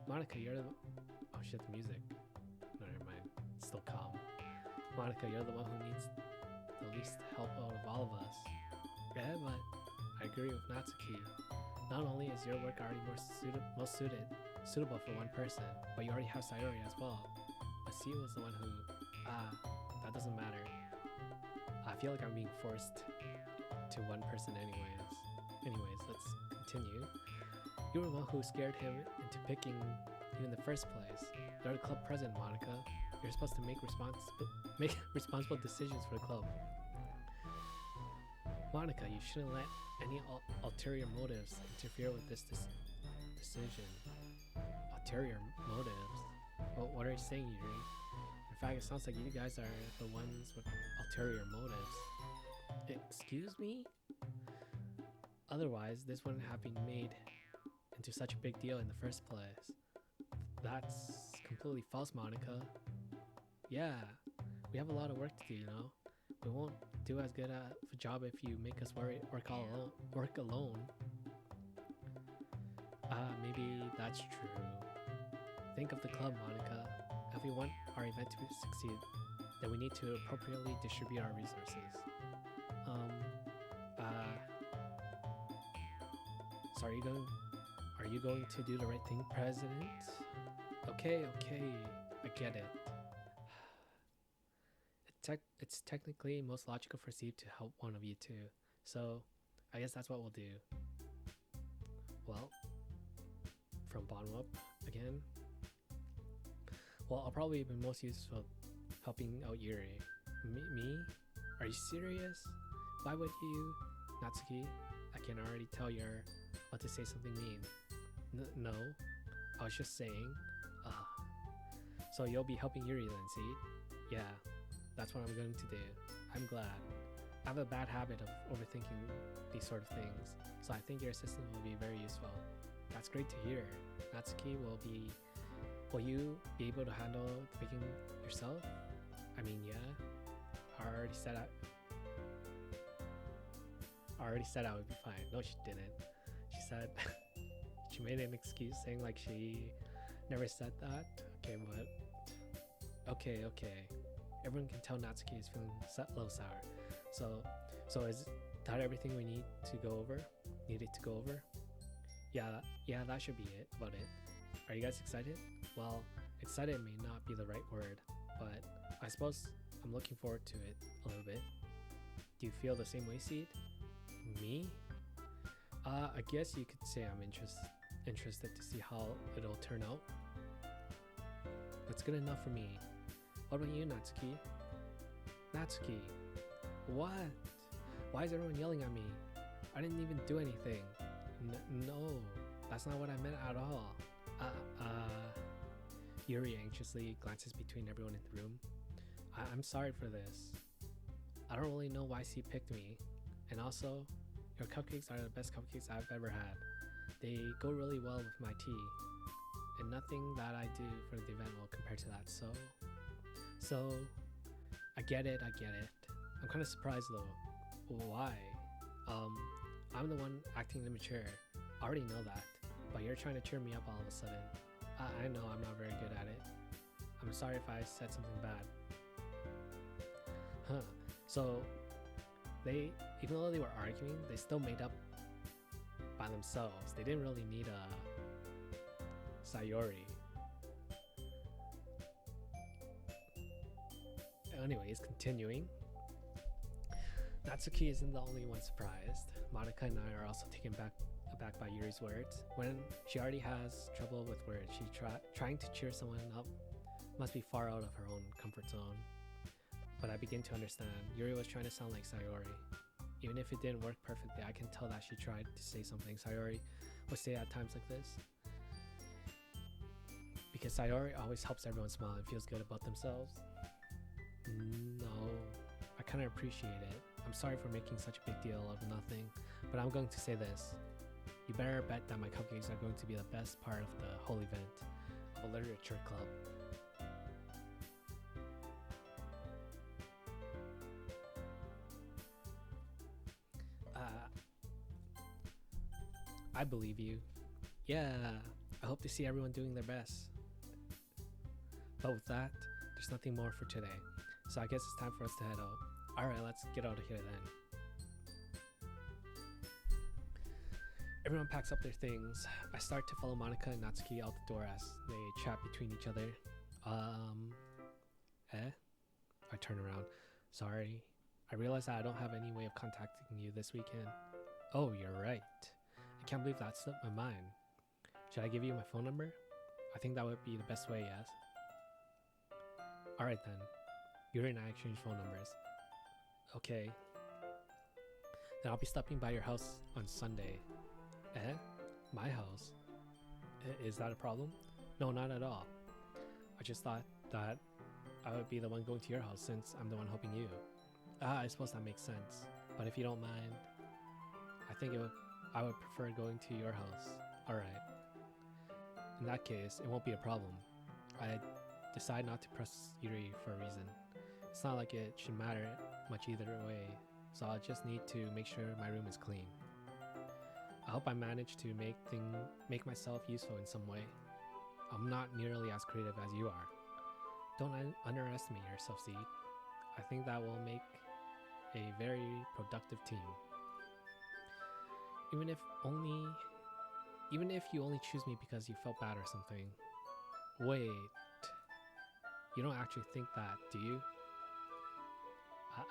[SPEAKER 1] Monica, you're the... Oh shit, the music. No, never mind. It's still calm. Monica, you're the one who needs the least help out of all of us. Yeah, but I agree with Natsuki. Not only is your work already most suitable for one person, but you already have Sayori as well. But C was the one who... that doesn't matter. I feel like I'm being forced to one person anyways, let's continue. You were the one who scared him into picking you in the first place. You're the club president, Monica. You're supposed to make responsible decisions for the club. Monica, you shouldn't let any ulterior motives interfere with this decision. Ulterior motives? Well, what are you saying, Yuri? In fact, it sounds like you guys are the ones with ulterior motives. Excuse me? Otherwise, this wouldn't have been made into such a big deal in the first place. That's completely false, Monica. Yeah, we have a lot of work to do, you know? We won't do as good of a job if you make us work alone. Maybe that's true. Think of the club, Monica. If we want our event to succeed, then we need to appropriately distribute our resources. So are you going to do the right thing, President? Okay, I get it. It's technically most logical for Steve to help one of you two, so I guess that's what we'll do. Well, from bottom up again. Well, I'll probably be most useful helping out Yuri. Me? Are you serious? Why would you? Natsuki, I can already tell you're about to say something mean. No, I was just saying. So you'll be helping Yuri then, see? Yeah, that's what I'm going to do. I'm glad. I have a bad habit of overthinking these sort of things, so I think your assistant will be very useful. That's great to hear. Natsuki, will you be able to handle the picking yourself? I mean, yeah. I already said I would be fine. No, she didn't. She said she made an excuse saying like she never said that. Okay, but okay. Everyone can tell Natsuki is feeling a little sour. So is that everything we needed to go over? Yeah, that should be it. About it. Are you guys excited? Well, excited may not be the right word, but I suppose I'm looking forward to it a little bit. Do you feel the same way, Seed? Me? I guess you could say I'm interested to see how it'll turn out. That's good enough for me. What about you, Natsuki? Natsuki, what? Why is everyone yelling at me? I didn't even do anything. No, that's not what I meant at all. Yuri anxiously glances between everyone in the room. I'm sorry for this. I don't really know why C picked me. And also, your cupcakes are the best cupcakes I've ever had. They go really well with my tea. And nothing that I do for the event will compare to that. So I get it. I'm kind of surprised though. Why? Um, I'm the one acting immature. I already know that, but you're trying to cheer me up all of a sudden. I know I'm not very good at it. I'm sorry if I said something bad. Huh. So they, even though they were arguing, they still made up by themselves. They didn't really need a Sayori. Anyways, continuing. Natsuki isn't the only one surprised. Monica and I are also taken aback by Yuri's words. When she already has trouble with words, trying to cheer someone up must be far out of her own comfort zone. But I begin to understand. Yuri was trying to sound like Sayori. Even if it didn't work perfectly, I can tell that she tried to say something Sayori would say at times like this. Because Sayori always helps everyone smile and feels good about themselves. No, I kind of appreciate it. I'm sorry for making such a big deal of nothing, but I'm going to say this. You better bet that my cupcakes are going to be the best part of the whole event of a literature club. I believe you. Yeah, I hope to see everyone doing their best. But with that, there's nothing more for today. So I guess it's time for us to head out. Alright, let's get out of here then. Everyone packs up their things. I start to follow Monica and Natsuki out the door as they chat between each other. I turn around. Sorry. I realize that I don't have any way of contacting you this weekend. Oh, you're right. I can't believe that slipped my mind. Should I give you my phone number? I think that would be the best way, yes? Alright then. Yuri and I exchange phone numbers. Okay. Then I'll be stopping by your house on Sunday. My house? Is that a problem? No, not at all. I just thought that I would be the one going to your house since I'm the one helping you. I suppose that makes sense. But if you don't mind, I would prefer going to your house. Alright. In that case, it won't be a problem. I decide not to press Yuri for a reason. It's not like it should matter much either way, so I'll just need to make sure my room is clean. I hope I manage to make myself useful in some way. I'm not nearly as creative as you are. Don't underestimate yourself, Seed. I think that will make a very productive team. Even if you only choose me because you felt bad or something. Wait, you don't actually think that, do you?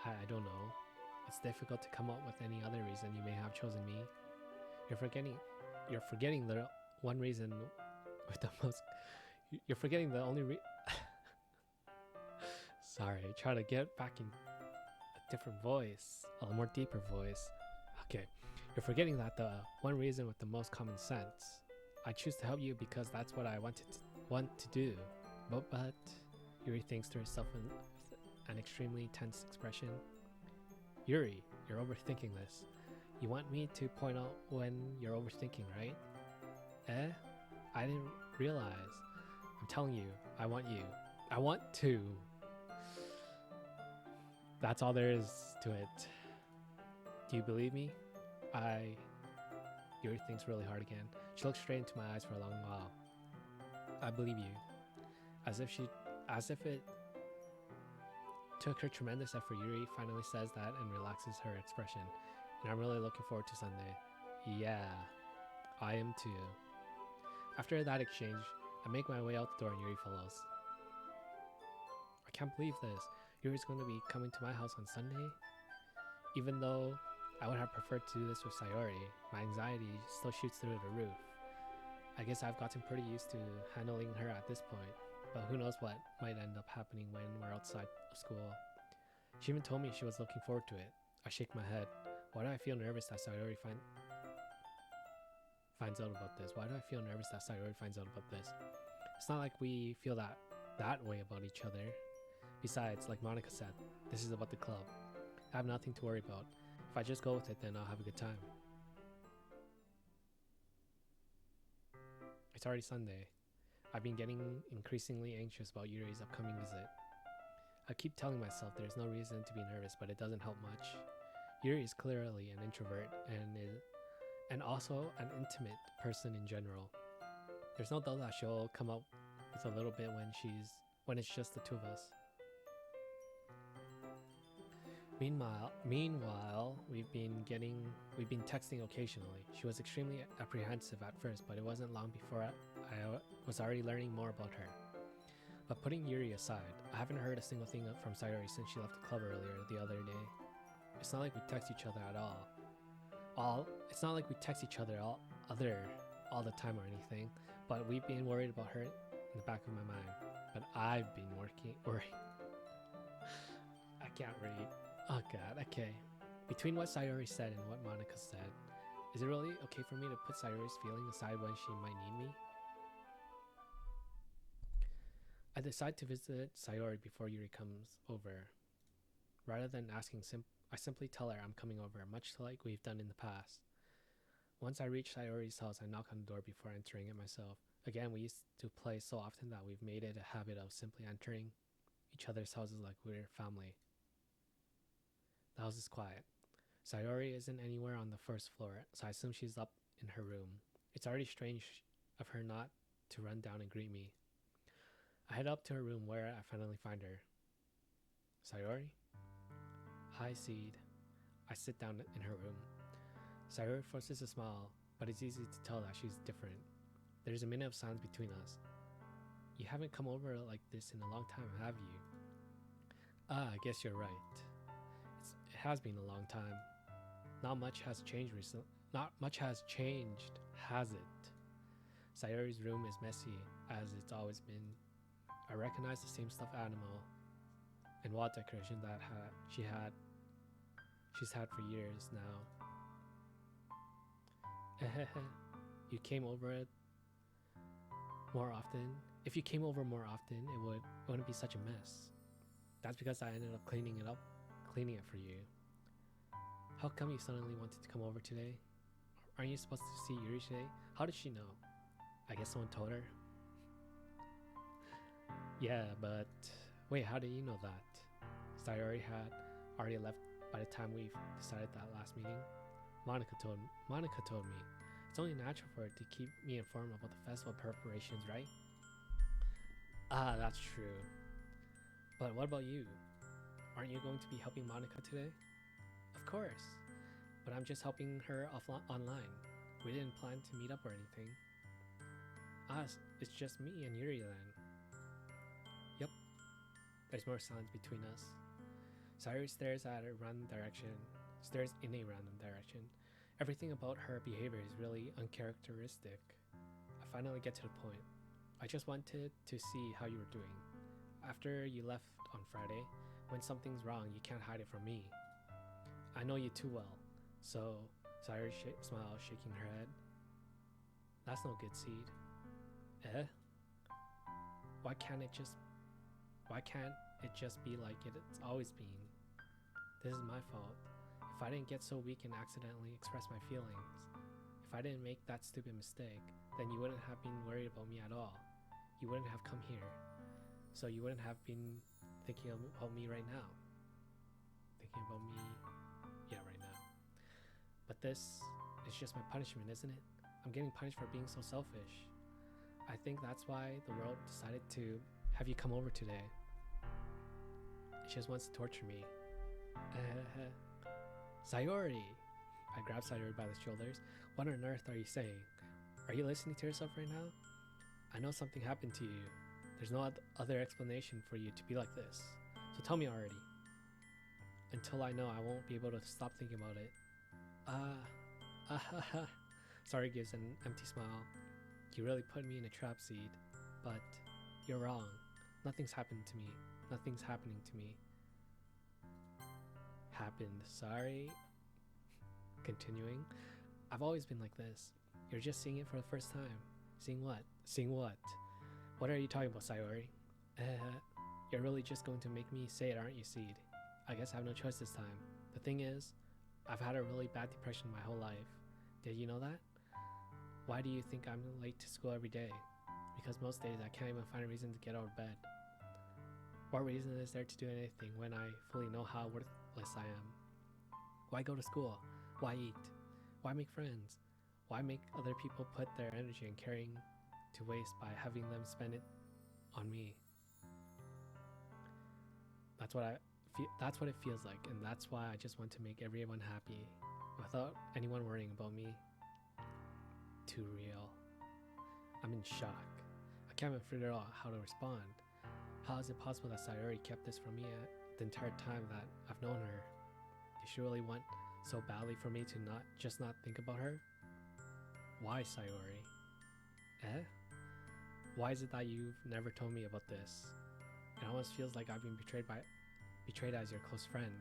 [SPEAKER 1] I don't know. It's difficult to come up with any other reason you may have chosen me. You're forgetting the one reason with the most. You're forgetting the only Sorry, try to get back in a different voice, a more deeper voice. Okay, you're forgetting that the one reason with the most common sense. I choose to help you because that's what I want to do. But Yuri thinks to herself with an extremely tense expression. Yuri, you're overthinking this. You want me to point out when you're overthinking, right? I didn't realize. I'm telling you, I want you. I want to. That's all there is to it. Do you believe me? Yuri thinks really hard again. She looks straight into my eyes for a long while. I believe you. As if it took her tremendous effort, Yuri finally says that and relaxes her expression. And I'm really looking forward to Sunday. Yeah, I am too. After that exchange, I make my way out the door and Yuri follows. I can't believe this. Yuri's going to be coming to my house on Sunday? Even though I would have preferred to do this with Sayori, my anxiety still shoots through the roof. I guess I've gotten pretty used to handling her at this point, but who knows what might end up happening when we're outside of school. She even told me she was looking forward to it. I shake my head. Why do I feel nervous that Sayori finds out about this? Why do I feel nervous that Sayori finds out about this? It's not like we feel that way about each other. Besides, like Monica said, this is about the club. I have nothing to worry about. If I just go with it, then I'll have a good time. It's already Sunday. I've been getting increasingly anxious about Yuri's upcoming visit. I keep telling myself there's no reason to be nervous, but it doesn't help much. Yuri is clearly an introvert and also an intimate person in general. There's no doubt that she'll come up with a little bit when it's just the two of us. Meanwhile, we've been texting occasionally. She was extremely apprehensive at first, but it wasn't long before I was already learning more about her. But putting Yuri aside, I haven't heard a single thing from Sayori since she left the club earlier the other day. It's not like we text each other at all. It's not like we text each other all the time or anything, but we've been worried about her in the back of my mind. But I've been worried. I can't read. Oh god, okay. Between what Sayori said and what Monica said, is it really okay for me to put Sayori's feeling aside when she might need me? I decide to visit Sayori before Yuri comes over. Rather than asking, I simply tell her I'm coming over, much like we've done in the past. Once I reach Sayori's house, I knock on the door before entering it myself. Again, we used to play so often that we've made it a habit of simply entering each other's houses like we're family. The house is quiet. Sayori isn't anywhere on the first floor, so I assume she's up in her room. It's already strange of her not to run down and greet me. I head up to her room where I finally find her. Sayori? Hi, Seed. I sit down in her room. Sayori forces a smile, but it's easy to tell that she's different. There's a minute of silence between us. You haven't come over like this in a long time, have you? I guess you're right. It has been a long time. Not much has changed recently. Not much has changed, has it? Sayori's room is messy, as it's always been. I recognize the same stuffed animal and wall decoration that she's had for years now. You came over more often. If you came over more often, it wouldn't be such a mess. That's because I ended up cleaning it for you. How come you suddenly wanted to come over today? Aren't you supposed to see Yuri today? How did she know? I guess someone told her. Yeah, but wait, how did you know that? Sayori had already left by the time we decided that last meeting. Monica told me. It's only natural for her to keep me informed about the festival preparations, right? Ah, that's true. But what about you? Aren't you going to be helping Monica today? Of course. But I'm just helping her online. We didn't plan to meet up or anything. It's just me and Yuri then. Yep. There's more silence between us. Sayori stares in a random direction. Everything about her behavior is really uncharacteristic. I finally get to the point. I just wanted to see how you were doing. After you left on Friday, when something's wrong, you can't hide it from me. I know you too well. So, Sayori smiles, shaking her head. That's no good, Seed. Why can't it just be like it's always been? This is my fault. If I didn't get so weak and accidentally express my feelings, if I didn't make that stupid mistake, then you wouldn't have been worried about me at all. You wouldn't have come here. So you wouldn't have been thinking about me right now. Thinking about me, right now. But this is just my punishment, isn't it? I'm getting punished for being so selfish. I think that's why the world decided to have you come over today. It just wants to torture me. Sayori! I grab Sayori by the shoulders. What on earth are you saying? Are you listening to yourself right now? I know something happened to you. There's no other explanation for you to be like this. So tell me already. Until I know, I won't be able to stop thinking about it. Sayori gives an empty smile. You really put me in a trap, Seed. But you're wrong. Nothing's happened to me. Nothing's happening to me. Happened. Sorry. Continuing. I've always been like this. You're just seeing it for the first time. Seeing what? Seeing what? What are you talking about, Sayori? You're really just going to make me say it, aren't you, Seed? I guess I have no choice this time. The thing is, I've had a really bad depression my whole life. Did you know that? Why do you think I'm late to school every day? Because most days I can't even find a reason to get out of bed. What reason is there to do anything when I fully know how worthless I am? Why go to school? Why eat? Why make friends? Why make other people put their energy and caring to waste by having them spend it on me? That's what I feel. That's what it feels like, and that's why I just want to make everyone happy, without anyone worrying about me. Too real. I'm in shock. I can't even figure out how to respond. How is it possible that Sayori kept this from me the entire time that I've known her? Did she really want so badly for me to not think about her? Why, Sayori? Eh? Why is it that you've never told me about this? It almost feels like I've been betrayed as your close friend.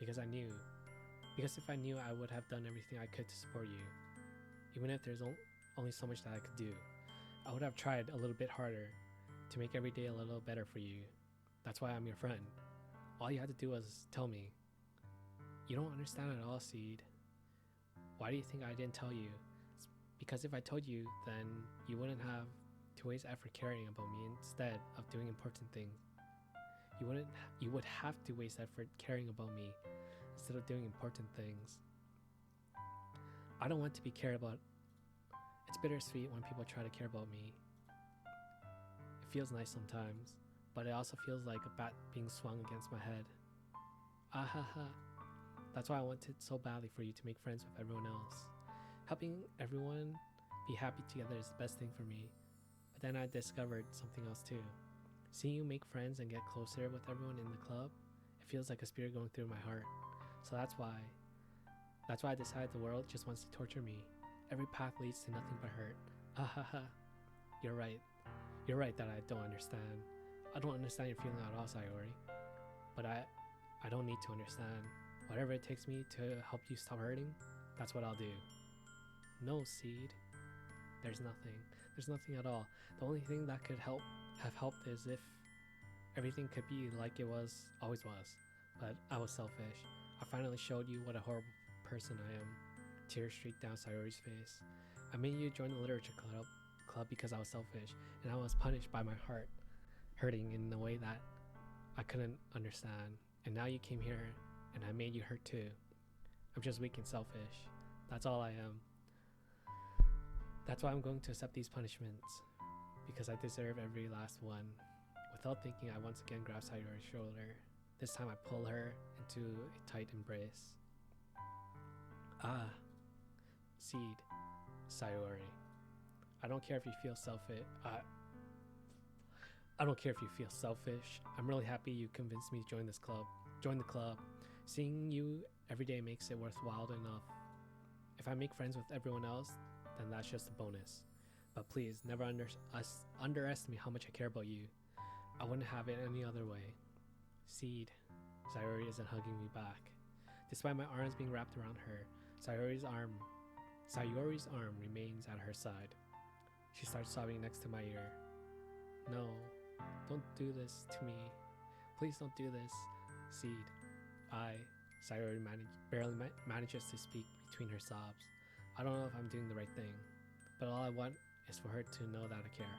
[SPEAKER 1] Because if I knew, I would have done everything I could to support you. Even if there's only so much that I could do, I would have tried a little bit harder to make every day a little better for you. That's why I'm your friend. All you had to do was tell me. You don't understand at all, Seed. Why do you think I didn't tell you? It's because if I told you, then you wouldn't have to waste effort caring about me instead of doing important things. You would have to waste effort caring about me instead of doing important things. I don't want to be cared about. It's bittersweet when people try to care about me. It feels nice sometimes, but it also feels like a bat being swung against my head. Ah ha ha. That's why I wanted so badly for you to make friends with everyone else. Helping everyone be happy together is the best thing for me. But then I discovered something else too. Seeing you make friends and get closer with everyone in the club, it feels like a spirit going through my heart. So that's why I decided the world just wants to torture me. Every path leads to nothing but hurt. Ah ha ha. You're right. You're right that I don't understand. I don't understand your feeling at all, Sayori. But I don't need to understand. Whatever it takes me to help you stop hurting, that's what I'll do. No, Seed. There's nothing. There's nothing at all. The only thing that could have helped is if everything could be like it always was. But I was selfish. I finally showed you what a horrible person I am. Tears streaked down Sayori's face. I made you join the literature club because I was selfish, and I was punished by my heart hurting in a way that I couldn't understand. And now you came here, and I made you hurt too. I'm just weak and selfish. That's all I am. That's why I'm going to accept these punishments, because I deserve every last one. Without thinking, I once again grab Sayori's shoulder. This time I pull her into a tight embrace. Ah, Seed, Sayori. I don't care if you feel selfish. I don't care if you feel selfish. I'm really happy you convinced me to join this club. Join the club. Seeing you every day makes it worthwhile enough. If I make friends with everyone else, then that's just a bonus. But please, never underestimate how much I care about you. I wouldn't have it any other way. Seed. Sayori isn't hugging me back. Despite my arms being wrapped around her, Sayori's arm remains at her side. She starts sobbing next to my ear. No, don't do this to me. Please don't do this. Seed. Sayori barely manages to speak between her sobs. I don't know if I'm doing the right thing, but all I want is for her to know that I care.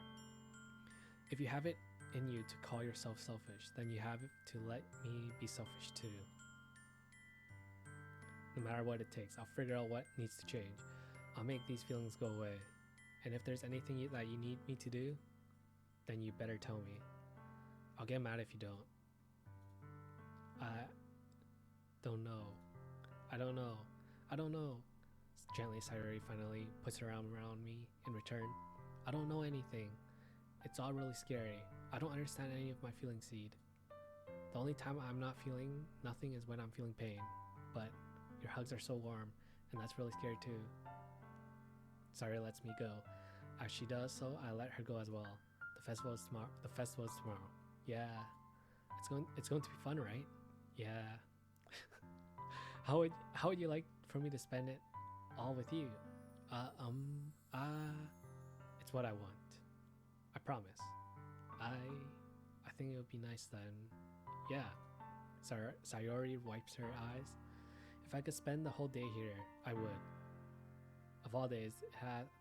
[SPEAKER 1] If you have it in you to call yourself selfish, then you have it to let me be selfish too. No matter what it takes, I'll figure out what needs to change. I'll make these feelings go away. And if there's anything that you need me to do, then you better tell me. I'll get mad if you don't. I don't know. I don't know. Gently, Sayori finally puts her arm around me in return. I don't know anything. It's all really scary. I don't understand any of my feelings, Seed. The only time I'm not feeling nothing is when I'm feeling pain. But your hugs are so warm, and that's really scary too. Sayori lets me go. As she does so, I let her go as well. The festival is tomorrow. Yeah. It's going to be fun, right? Yeah. How would you like for me to spend it all with you? It's what I want. I promise. I think it would be nice then. Yeah. Sayori wipes her eyes. If I could spend the whole day here, I would. Of all days,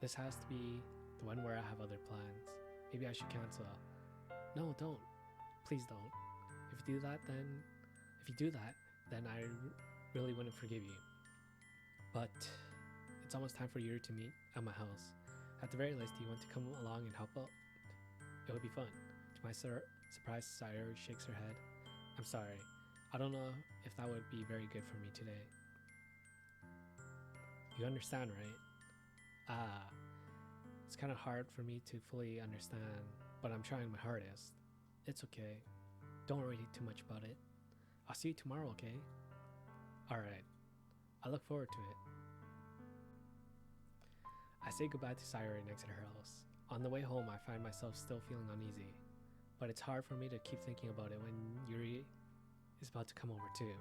[SPEAKER 1] this has to be the one where I have other plans. Maybe I should cancel. No, don't. Please don't. If you do that, then I really wouldn't forgive you. But it's almost time for you to meet at my house. At the very least, do you want to come along and help out? It would be fun. To my surprise, Sayori shakes her head. I'm sorry. I don't know if that would be very good for me today. You understand, right? Ah, it's kind of hard for me to fully understand, but I'm trying my hardest. It's okay. Don't worry too much about it. I'll see you tomorrow, okay? Alright. I look forward to it. I say goodbye to Sayori and exit her house. On the way home, I find myself still feeling uneasy, but it's hard for me to keep thinking about it when Yuri is about to come over too.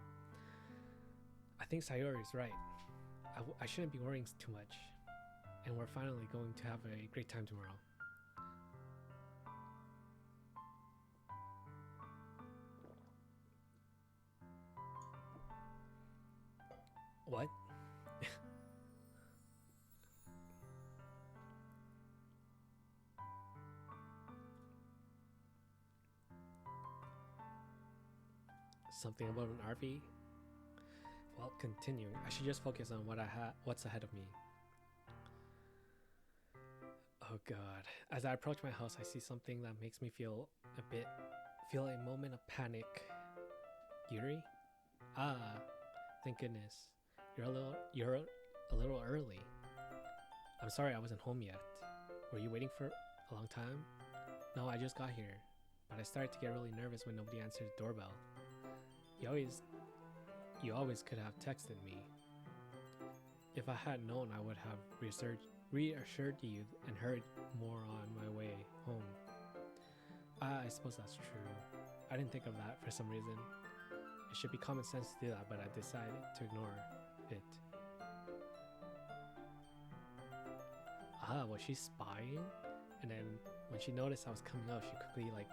[SPEAKER 1] I think Sayori is right. I shouldn't be worrying too much, and we're finally going to have a great time tomorrow. What? Something about an RV? Well, continuing. I should just focus on what's ahead of me. Oh god. As I approach my house, I see something that makes me feel a moment of panic. Yuri? Ah, thank goodness. You're a little early. I'm sorry I wasn't home yet. Were you waiting for a long time? No, I just got here. But I started to get really nervous when nobody answered the doorbell. You always could have texted me. If I had known, I would have reassured you and heard more on my way home. I suppose that's true. I didn't think of that for some reason. It should be common sense to do that, but I decided to ignore it. Was she spying? And then when she noticed I was coming up, she quickly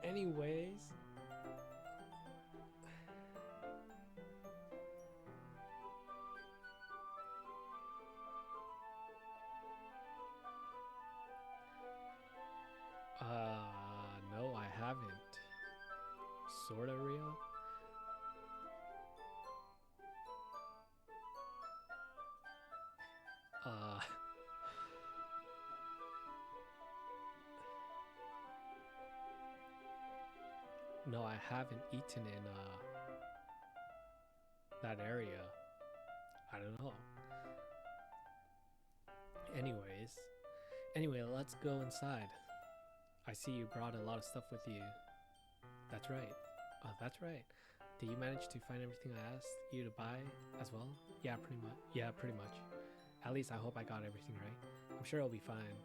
[SPEAKER 1] Anyways. No, I haven't. Sorta real? No, I haven't eaten in, that area. I don't know. Anyway, let's go inside. I see you brought a lot of stuff with you. That's right. That's right. Did you manage to find everything I asked you to buy as well? Yeah, pretty much. At least I hope I got everything right. I'm sure it'll be fine.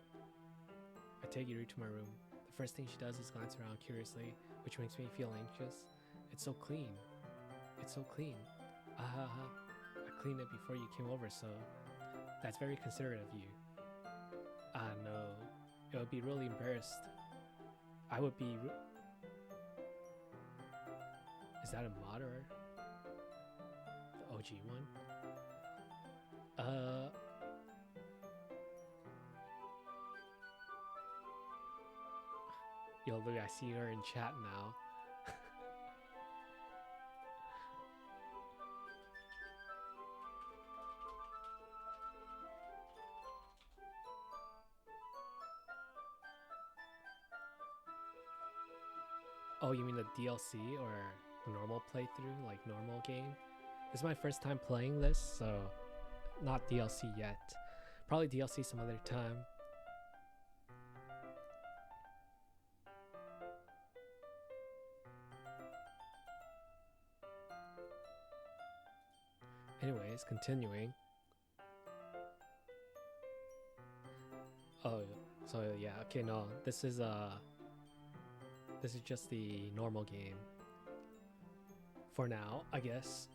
[SPEAKER 1] I take Yuri to my room. The first thing she does is glance around curiously, which makes me feel anxious. It's so clean. I cleaned it before you came over, so that's very considerate of you. No. It would be really embarrassed. I would be... Is that a mod or the OG one? Yo, look, I see her in chat now. Oh, you mean the DLC or the normal playthrough, like normal game? This is my first time playing this, so not DLC yet. Probably DLC some other time. Anyways, continuing. Oh, so yeah, okay, no, this is just the normal game. For now, I guess.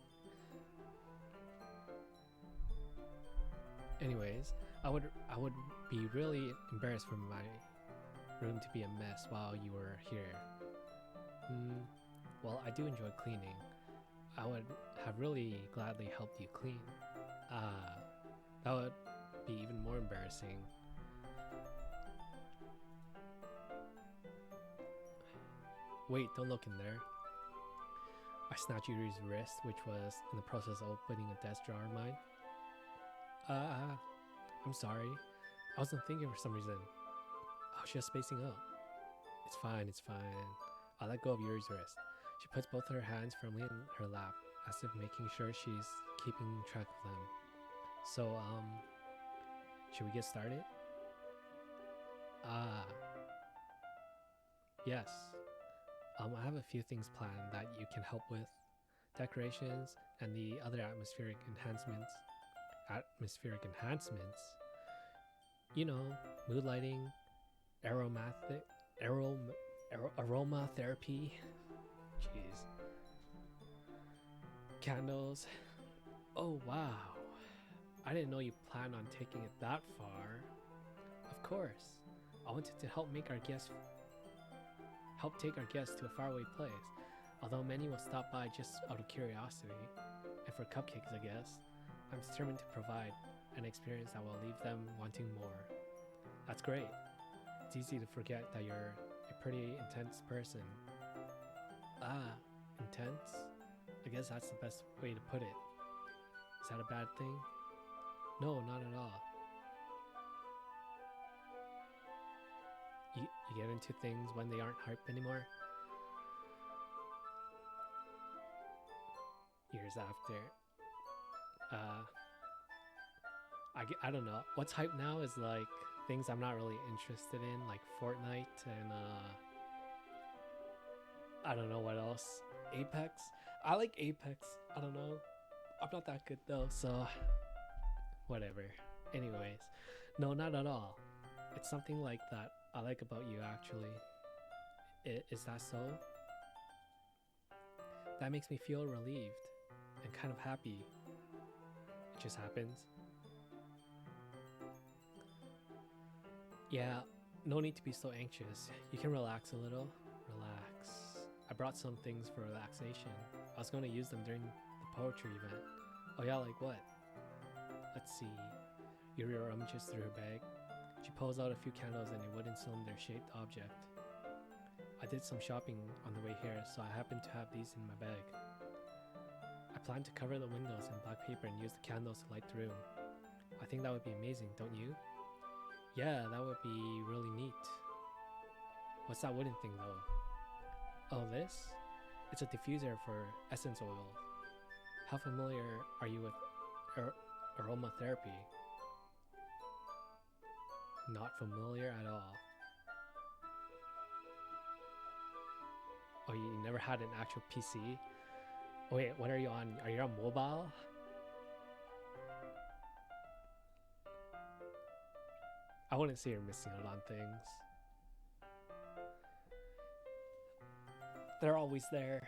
[SPEAKER 1] Anyways, I would be really embarrassed for my room to be a mess while you were here. Well, I do enjoy cleaning. I would have really gladly helped you clean. That would be even more embarrassing. Wait, don't look in there. I snatched Yuri's wrist, which was in the process of opening a desk drawer of mine. I'm sorry. I wasn't thinking for some reason. I was just spacing out. It's fine, it's fine. I let go of Yuri's wrist. She puts both her hands firmly in her lap, as if making sure she's keeping track of them. So, should we get started? Yes. I have a few things planned that you can help with. Decorations and the other atmospheric enhancements. You know, mood lighting, aromatherapy. Jeez. Candles. Oh wow. I didn't know you planned on taking it that far. Of course. I wanted to help take our guests to a faraway place. Although many will stop by just out of curiosity, and for cupcakes, I guess, I'm determined to provide an experience that will leave them wanting more. That's great. It's easy to forget that you're a pretty intense person. Intense? I guess that's the best way to put it. Is that a bad thing? No, not at all. You get into things when they aren't hype anymore? Years after. I don't know. What's hype now is like things I'm not really interested in, like Fortnite and I don't know what else. Apex? I like Apex. I don't know. I'm not that good though, so whatever. Anyways, no, not at all. It's something like that I like about you actually. Is that so? That makes me feel relieved and kind of happy. It just happens. Yeah, no need to be so anxious. You can relax a little. Relax. I brought some things for relaxation. I was going to use them during the poetry event. Oh yeah, like what? Let's see. Yuri rummages through her bag. She pulls out a few candles and a wooden cylinder-shaped object. I did some shopping on the way here, so I happen to have these in my bag. I plan to cover the windows in black paper and use the candles to light the room. I think that would be amazing, don't you? Yeah, that would be really neat. What's that wooden thing though? Oh, this? It's a diffuser for essence oil. How familiar are you with aromatherapy? Not familiar at all. Oh, you never had an actual PC? Oh, wait, what are you on? Are you on mobile? I wouldn't say you're missing out on things. They're always there.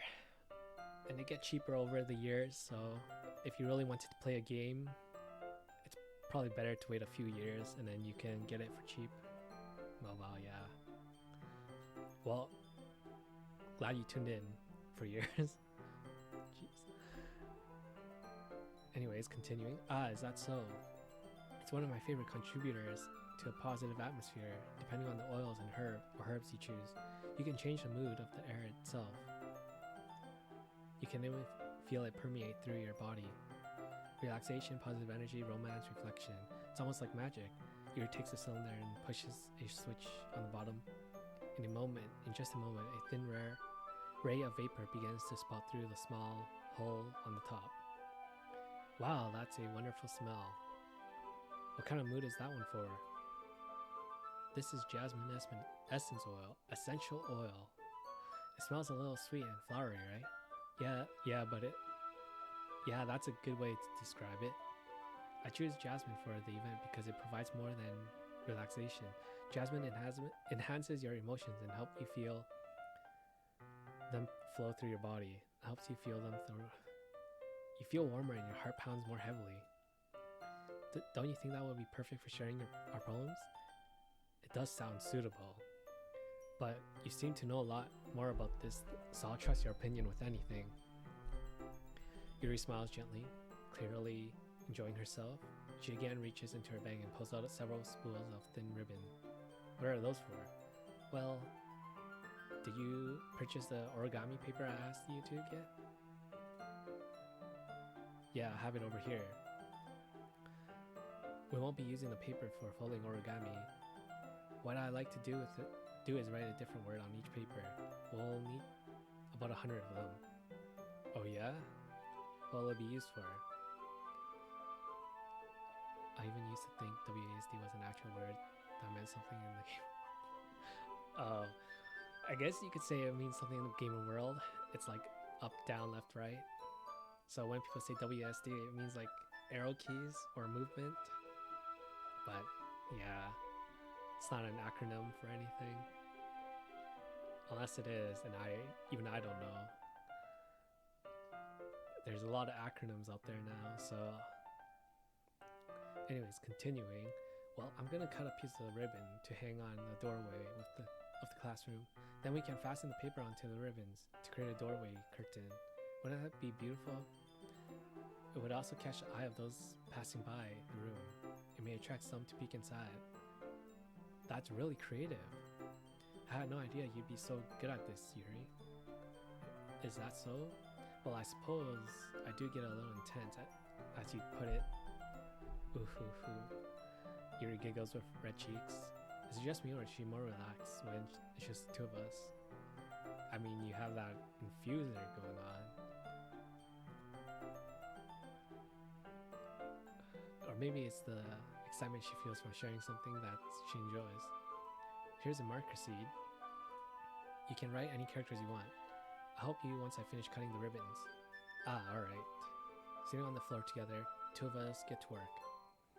[SPEAKER 1] And they get cheaper over the years, so if you really wanted to play a game, it's probably better to wait a few years and then you can get it for cheap. Mobile, yeah. Well, glad you tuned in for years. Jeez. Anyways, continuing. Is that so? It's one of my favorite contributors to a positive atmosphere, depending on the oils and herbs you choose. You can change the mood of the air itself. You can even feel it permeate through your body. Relaxation, positive energy, romance, reflection. It's almost like magic. Yuri takes the cylinder and pushes a switch on the bottom. In just a moment, a thin rare ray of vapor begins to spout through the small hole on the top. Wow, that's a wonderful smell. What kind of mood is that one for? This is jasmine essence oil, essential oil. It smells a little sweet and flowery, right? Yeah, that's a good way to describe it. I choose jasmine for the event because it provides more than relaxation. Jasmine enhances your emotions and helps you feel them flow through your body. It helps you feel them through. You feel warmer and your heart pounds more heavily. Don't you think that would be perfect for sharing our poems? It does sound suitable. But you seem to know a lot more about this, so I'll trust your opinion with anything. Yuri smiles gently, clearly enjoying herself. She again reaches into her bag and pulls out several spools of thin ribbon. What are those for? Well, Did you purchase the origami paper I asked you to get? Yeah, I have it over here. We won't be using the paper for folding origami. What I like to do is write a different word on each paper. We'll need about 100 of them. Oh yeah? What will it be used for? I even used to think WASD was an actual word that meant something in the game. Oh, I guess you could say it means something in the gaming world. It's like up, down, left, right. So when people say WSD, it means like arrow keys or movement. But yeah, it's not an acronym for anything. Unless it is, and even I don't know. There's a lot of acronyms out there now, so anyways, continuing. Well, I'm gonna cut a piece of ribbon to hang on the doorway of the classroom. Then we can fasten the paper onto the ribbons to create a doorway curtain. Wouldn't that be beautiful? It would also catch the eye of those passing by the room. It may attract some to peek inside. That's really creative. I had no idea you'd be so good at this, Yuri. Is that so? Well, I suppose I do get a little intense, as you put it. Ooh, ooh, ooh. Yuri giggles with red cheeks. Is it just me, or is she more relaxed when it's just the two of us? I mean, you have that infuser going on. Or maybe it's the excitement she feels from sharing something that she enjoys. Here's a marker seed. You can write any characters you want. I'll help you once I finish cutting the ribbons. Ah, alright. Sitting on the floor together, two of us get to work.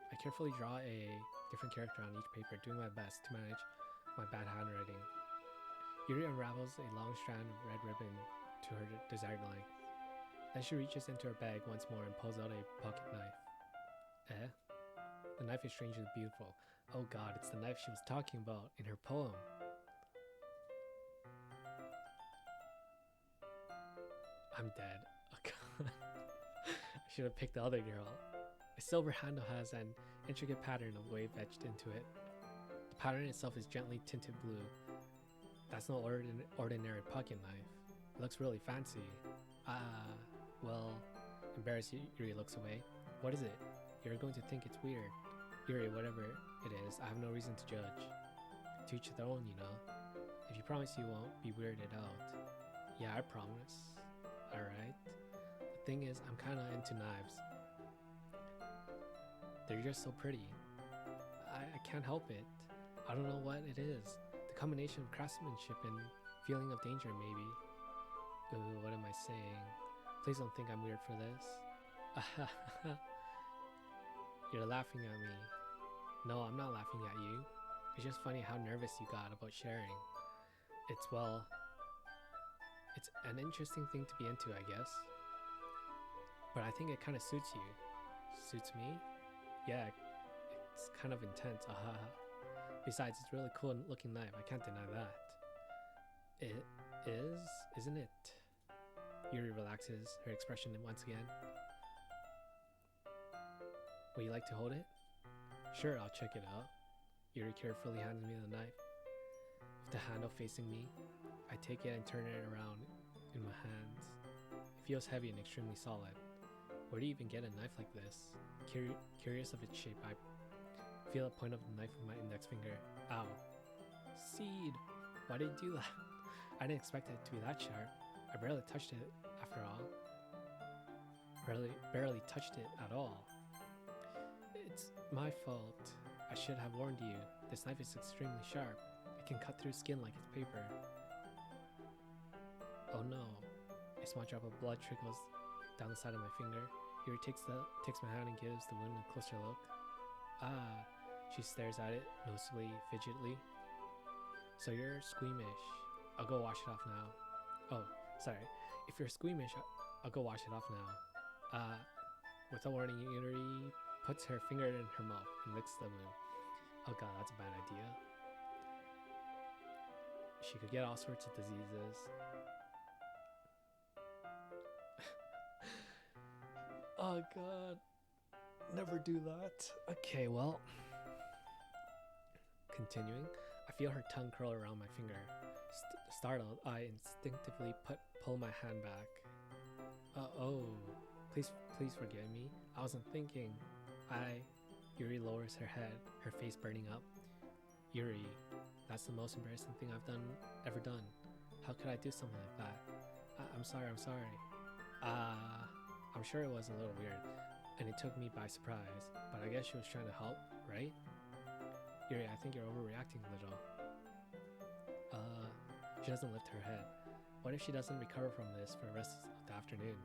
[SPEAKER 1] I carefully draw a different character on each paper, doing my best to manage my bad handwriting. Yuri unravels a long strand of red ribbon to her desired length. Then she reaches into her bag once more and pulls out a pocket knife. Eh? The knife is strangely beautiful. Oh god, it's the knife she was talking about in her poem. I'm dead. Oh god. I should have picked the other girl. A silver handle has an intricate pattern of wave etched into it. The pattern itself is gently tinted blue. That's no ordinary pocket knife. It looks really fancy. Well, embarrassed, Yuri looks away. What is it? You're going to think it's weird. Yuri, whatever it is, I have no reason to judge. To each their own, you know. If you promise you won't be weirded out. Yeah, I promise. Alright. The thing is, I'm kinda into knives. They're just so pretty. I can't help it. I don't know what it is. The combination of craftsmanship and feeling of danger, maybe. Ooh, what am I saying? Please don't think I'm weird for this. You're laughing at me. No, I'm not laughing at you. It's just funny how nervous you got about sharing. It's an interesting thing to be into, I guess. But I think it kind of suits you. Suits me? Yeah, it's kind of intense. Besides, it's really cool looking knife. I can't deny that. It is, isn't it? Yuri relaxes her expression once again. Would you like to hold it? Sure, I'll check it out. Yuri carefully hands me the knife. With the handle facing me, I take it and turn it around in my hands. It feels heavy and extremely solid. Where do you even get a knife like this? Curious of its shape, I feel the point of the knife with my index finger. Ow. Seed! Why did you do that? I didn't expect it to be that sharp. I barely touched it, after all. Barely touched it at all. It's my fault. I should have warned you. This knife is extremely sharp. It can cut through skin like it's paper. Oh no. A small drop of blood trickles down the side of my finger. Yuri takes my hand and gives the wound a closer look. Ah, she stares at it, noticeably fidgetly. So you're squeamish. I'll go wash it off now. Oh, sorry. If you're squeamish, I'll go wash it off now. Without warning, Yuri puts her finger in her mouth and licks the wound. Oh god, that's a bad idea. She could get all sorts of diseases. Oh god. Never do that. Okay, well. Continuing. I feel her tongue curl around my finger. Startled, I instinctively pull my hand back. Oh, please forgive me. I wasn't thinking. Yuri lowers her head, her face burning up. Yuri, that's the most embarrassing thing I've ever done. How could I do something like that? I'm sorry. I'm sure it was a little weird, and it took me by surprise, but I guess she was trying to help, right? Yuri, I think you're overreacting a little. She doesn't lift her head. What if she doesn't recover from this for the rest of the afternoon?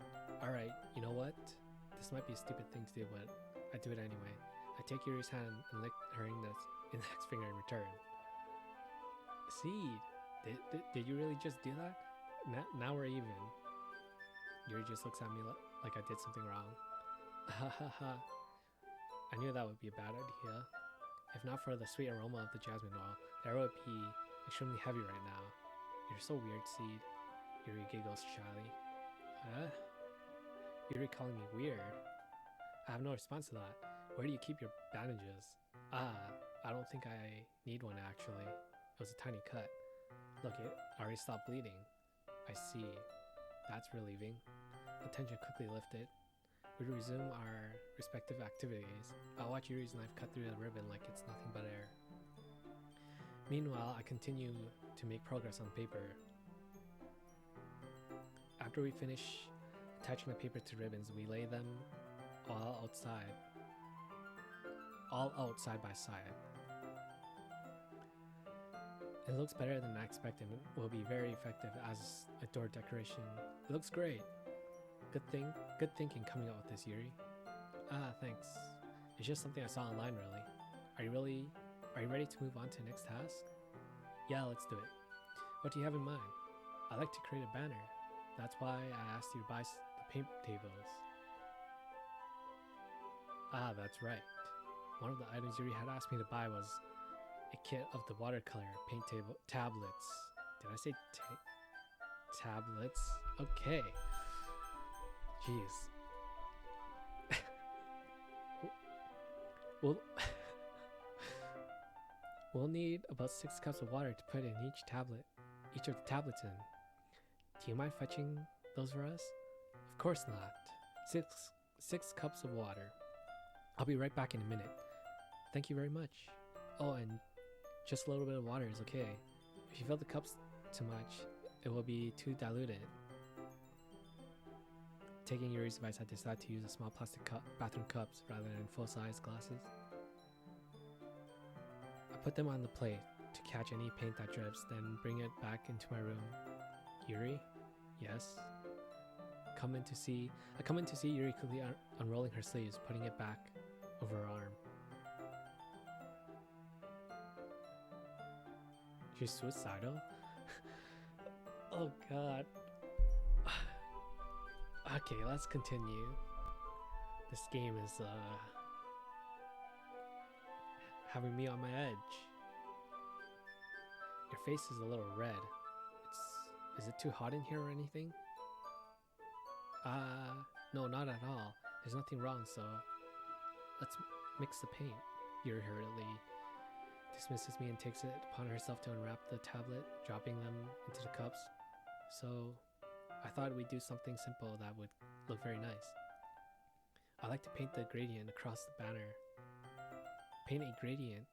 [SPEAKER 1] Alright, you know what? This might be a stupid thing to do, but I do it anyway. I take Yuri's hand and lick her index finger in return. See, did you really just do that? Now we're even. Yuri just looks at me like I did something wrong. Ha ha ha. I knew that would be a bad idea. If not for the sweet aroma of the jasmine oil, the air would be extremely heavy right now. You're so weird, Seed. Yuri giggles shyly. Huh? Yuri calling me weird? I have no response to that. Where do you keep your bandages? I don't think I need one actually. It was a tiny cut. Look, it already stopped bleeding. I see. That's relieving. The tension quickly lifted. We resume our respective activities. I'll watch Yuri's knife cut through the ribbon like it's nothing but air. Meanwhile, I continue to make progress on paper. After we finish attaching the paper to ribbons, we lay them all out side by side. It looks better than I expected and will be very effective as a door decoration. It looks great. Good thinking coming up with this, Yuri. Thanks. It's just something I saw online, really. Are you ready to move on to the next task? Yeah, let's do it. What do you have in mind? I'd like to create a banner. That's why I asked you to buy the paint tables. That's right. One of the items Yuri had asked me to buy was a kit of the watercolor paint table tablets. Did I say tablets? Okay. Jeez. We'll need about 6 cups of water to put in each of the tablets in. Do you mind fetching those for us? Of course not. 6 cups of water. I'll be right back in a minute. Thank you very much. Oh, and just a little bit of water is okay. If you fill the cups too much, it will be too diluted. Taking Yuri's advice, I decided to use a small plastic bathroom cups rather than full-size glasses. I put them on the plate to catch any paint that drips, then bring it back into my room. Yuri? Yes? I come in to see Yuri quickly unrolling her sleeves, putting it back over her arm. She's suicidal? Oh god. Okay, let's continue. This game is having me on my edge. Your face is a little red. Is it too hot in here or anything? No, not at all. There's nothing wrong, so let's mix the paint. Yuri hurriedly dismisses me and takes it upon herself to unwrap the tablet, dropping them into the cups. So I thought we'd do something simple that would look very nice. I like to paint the gradient across the banner. Paint a gradient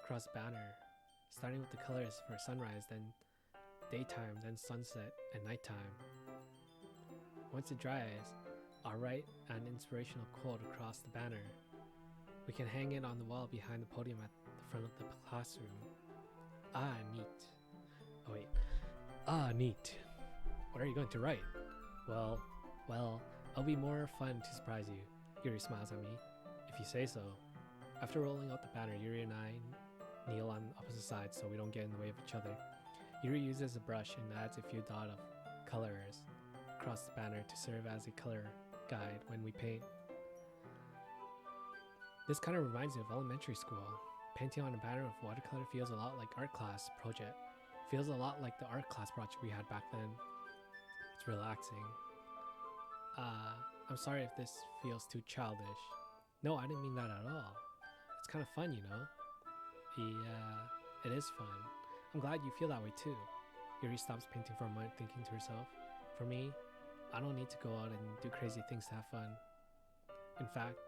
[SPEAKER 1] across the banner, starting with the colors for sunrise, then daytime, then sunset, and nighttime. Once it dries, I'll write an inspirational quote across the banner. We can hang it on the wall behind the podium at the front of the classroom. Neat. Oh wait. Neat. What are you going to write? Well, it'll be more fun to surprise you. Yuri smiles at me. If you say so. After rolling out the banner, Yuri and I kneel on opposite sides so we don't get in the way of each other. Yuri uses a brush and adds a few dots of colors across the banner to serve as a color guide when we paint. This kind of reminds me of elementary school. Painting on a banner with watercolor feels a lot like art class project. Feels a lot like the art class project we had back then. It's relaxing. I'm sorry if this feels too childish. No, I didn't mean that at all. It's kind of fun, you know? It is fun. I'm glad you feel that way too. Yuri stops painting for a moment, thinking to herself, for me, I don't need to go out and do crazy things to have fun. In fact,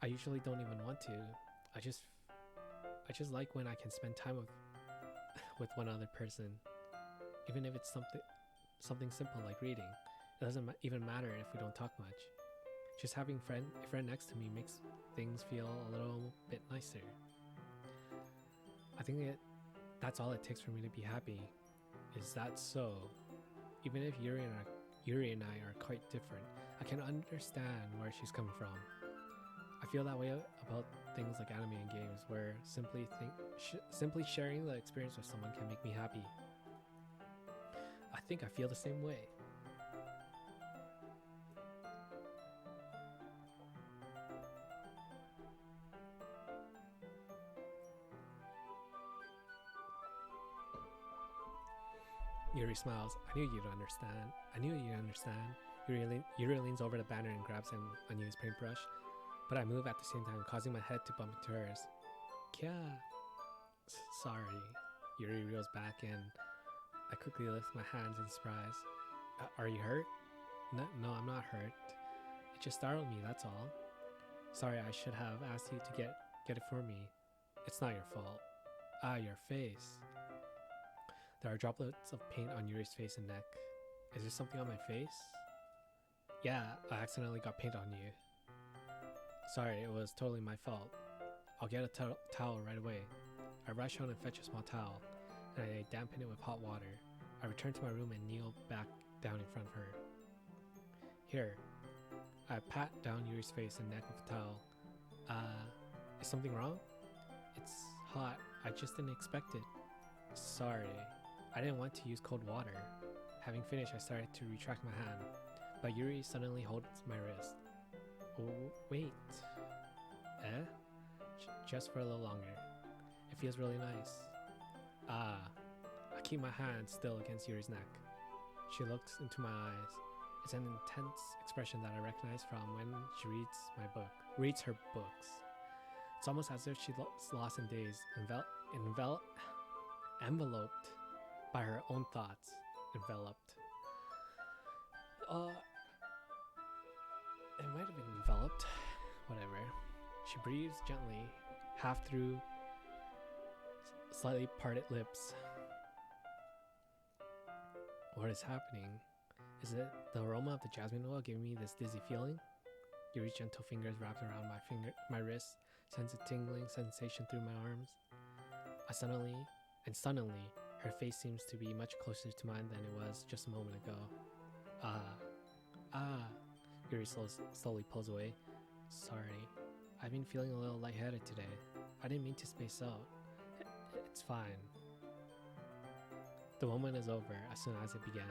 [SPEAKER 1] I usually don't even want to. I just like when I can spend time with one other person, even if it's something simple like reading. It doesn't even matter if we don't talk much. Just having a friend next to me makes things feel a little bit nicer. I think that's all it takes for me to be happy. Is that so? Even if Yuri and I are quite different, I can understand where she's coming from. I feel that way about things like anime and games, where simply sharing the experience with someone can make me happy. I think I feel the same way. Yuri smiles. I knew you'd understand. Yuri leans over the banner and grabs an unused paintbrush, but I move at the same time, causing my head to bump into hers. Kya. Sorry. Yuri reels back and I quickly lift my hands in surprise. Are you hurt? No, I'm not hurt. It just startled me, that's all. Sorry, I should have asked you to get it for me. It's not your fault. Ah, your face. There are droplets of paint on Yuri's face and neck. Is there something on my face? Yeah, I accidentally got paint on you. Sorry, it was totally my fault. I'll get a towel right away. I rush on and fetch a small towel, and I dampen it with hot water. I return to my room and kneel back down in front of her. Here. I pat down Yuri's face and neck with a towel. Is something wrong? It's hot. I just didn't expect it. Sorry. I didn't want to use cold water. Having finished, I started to retract my hand, but Yuri suddenly holds my wrist. Oh, wait. Just for a little longer. It feels really nice. I keep my hand still against Yuri's neck. She looks into my eyes. It's an intense expression that I recognize from when she reads her books. It's almost as if she's lost in daze, enveloped by her own thoughts. Enveloped. It might have been enveloped. Whatever. She breathes gently, half through slightly parted lips. What is happening? Is it the aroma of the jasmine oil giving me this dizzy feeling? Yuri's gentle fingers wrapped around my wrist, sends a tingling sensation through my arms. Suddenly, her face seems to be much closer to mine than it was just a moment ago. Yuri slowly pulls away. Sorry, I've been feeling a little lightheaded today. I didn't mean to space out. It's fine. The moment is over as soon as it began.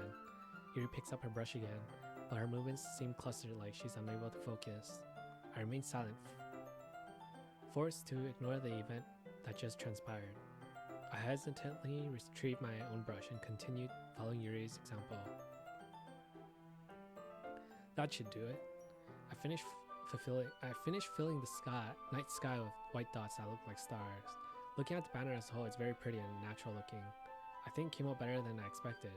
[SPEAKER 1] Yuri picks up her brush again, but her movements seem clustered like she's unable to focus. I remain silent, forced to ignore the event that just transpired. I hesitantly retrieved my own brush and continued following Yuri's example. That should do it. I finished filling the night sky with white dots that look like stars. Looking at the banner as a whole, it's very pretty and natural looking. I think it came out better than I expected.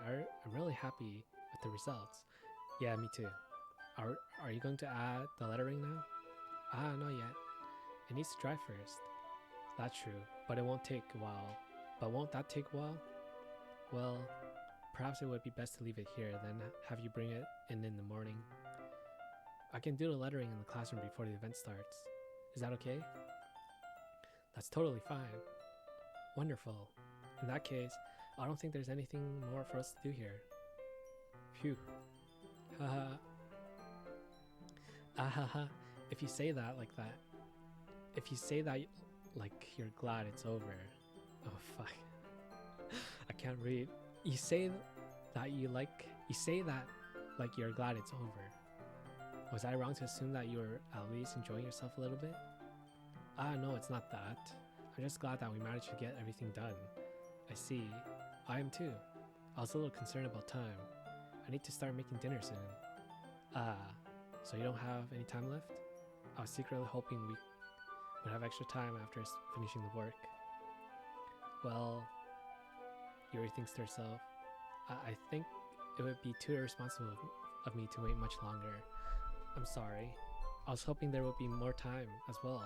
[SPEAKER 1] I'm really happy with the results. Yeah, me too. Are you going to add the lettering now? Not yet. It needs to dry first. That's true, but it won't take a while. But won't that take a while? Well, perhaps it would be best to leave it here, then have you bring it in the morning. I can do the lettering in the classroom before the event starts. Is that okay? That's totally fine. Wonderful. In that case, I don't think there's anything more for us to do here. Phew. Haha. Ahaha. If you say that like you're glad it's over. Oh fuck. I can't read. You say that like you're glad it's over. Was I wrong to assume that you were at least enjoying yourself a little bit? No, it's not that. I'm just glad that we managed to get everything done. I see. I am too. I was a little concerned about time. I need to start making dinner soon. So you don't have any time left? I was secretly hoping would have extra time after finishing the work. Well, Yuri thinks to herself, I think it would be too irresponsible of me to wait much longer. I'm sorry. I was hoping there would be more time as well.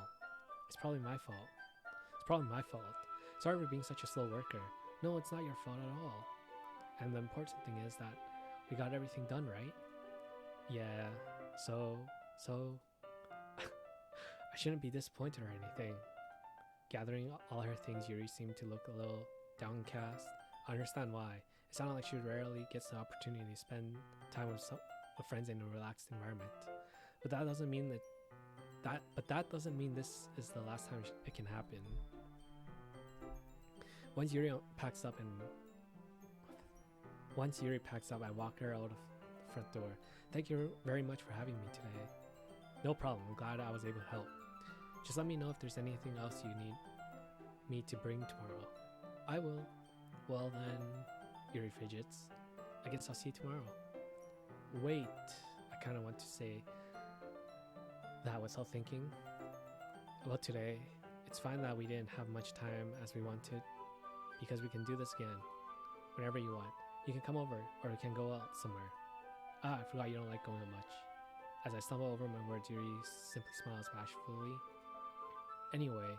[SPEAKER 1] It's probably my fault. Sorry for being such a slow worker. No, it's not your fault at all. And the important thing is that we got everything done, right? Yeah, so I shouldn't be disappointed or anything. Gathering all her things, Yuri seemed to look a little downcast. I understand why. It sounded like she rarely gets the opportunity to spend time with friends in a relaxed environment. But that doesn't mean this is the last time it can happen. Once Yuri packs up, I walk her out of the front door. Thank you very much for having me today. No problem. I'm glad I was able to help. Just let me know if there's anything else you need me to bring tomorrow. I will. Well then, Yuri fidgets. I guess I'll see you tomorrow. Wait, I kind of want to say that without thinking. Well, today, it's fine that we didn't have much time as we wanted, because we can do this again, whenever you want. You can come over, or we can go out somewhere. I forgot you don't like going out much. As I stumble over my words, Yuri simply smiles bashfully. Anyway,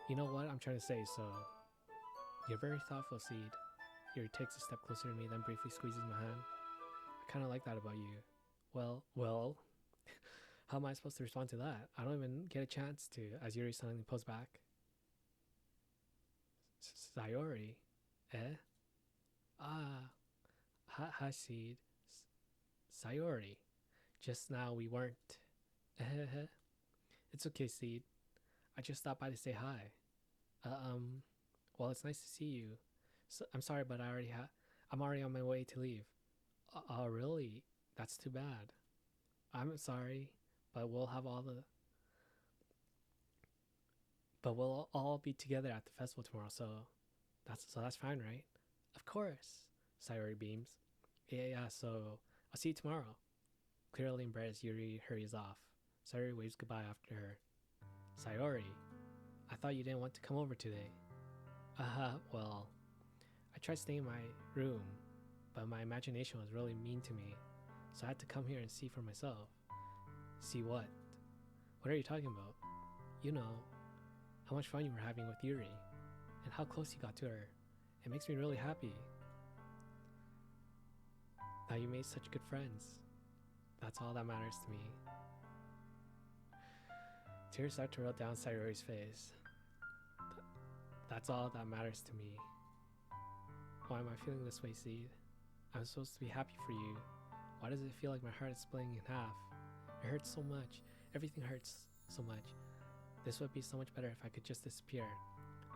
[SPEAKER 1] you know what I'm trying to say, so... You're very thoughtful, Seed. Yuri takes a step closer to me, then briefly squeezes my hand. I kind of like that about you. Well, how am I supposed to respond to that? I don't even get a chance to, as Yuri suddenly pulls back. Sayori? Eh? Hi, Seed. Sayori. Just now we weren't. It's okay, Seed. I just stopped by to say hi. Well, it's nice to see you. So, I'm sorry, but I'm already on my way to leave. Oh, really? That's too bad. I'm sorry, but we'll all be together at the festival tomorrow, so that's fine, right? Of course. Sayori beams. Yeah, so I'll see you tomorrow. Clearly embarrassed, Yuri hurries off. Sayori waves goodbye after her. Sayori, I thought you didn't want to come over today. Well, I tried staying in my room, but my imagination was really mean to me, so I had to come here and see for myself. See what? What are you talking about? You know, how much fun you were having with Yuri, and how close you got to her. It makes me really happy that you made such good friends. That's all that matters to me. Tears start to roll down Sayori's face. That's all that matters to me. Why am I feeling this way, Seed? I'm supposed to be happy for you. Why does it feel like my heart is splitting in half? It hurts so much. Everything hurts so much. This would be so much better if I could just disappear.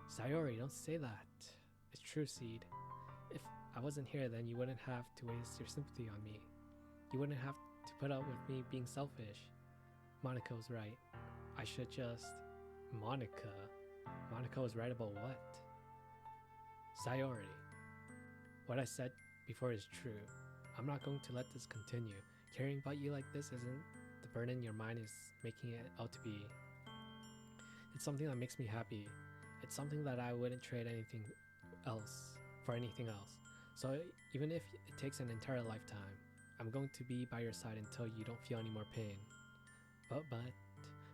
[SPEAKER 1] Sayori, don't say that. It's true, Seed. If I wasn't here, then you wouldn't have to waste your sympathy on me. You wouldn't have to put up with me being selfish. Monica was right. I should just... Monica was right about what? Sayori. What I said before is true. I'm not going to let this continue. Caring about you like this isn't the burden your mind is making it out to be. It's something that makes me happy. It's something that I wouldn't trade anything else for anything else. So even if it takes an entire lifetime, I'm going to be by your side until you don't feel any more pain. But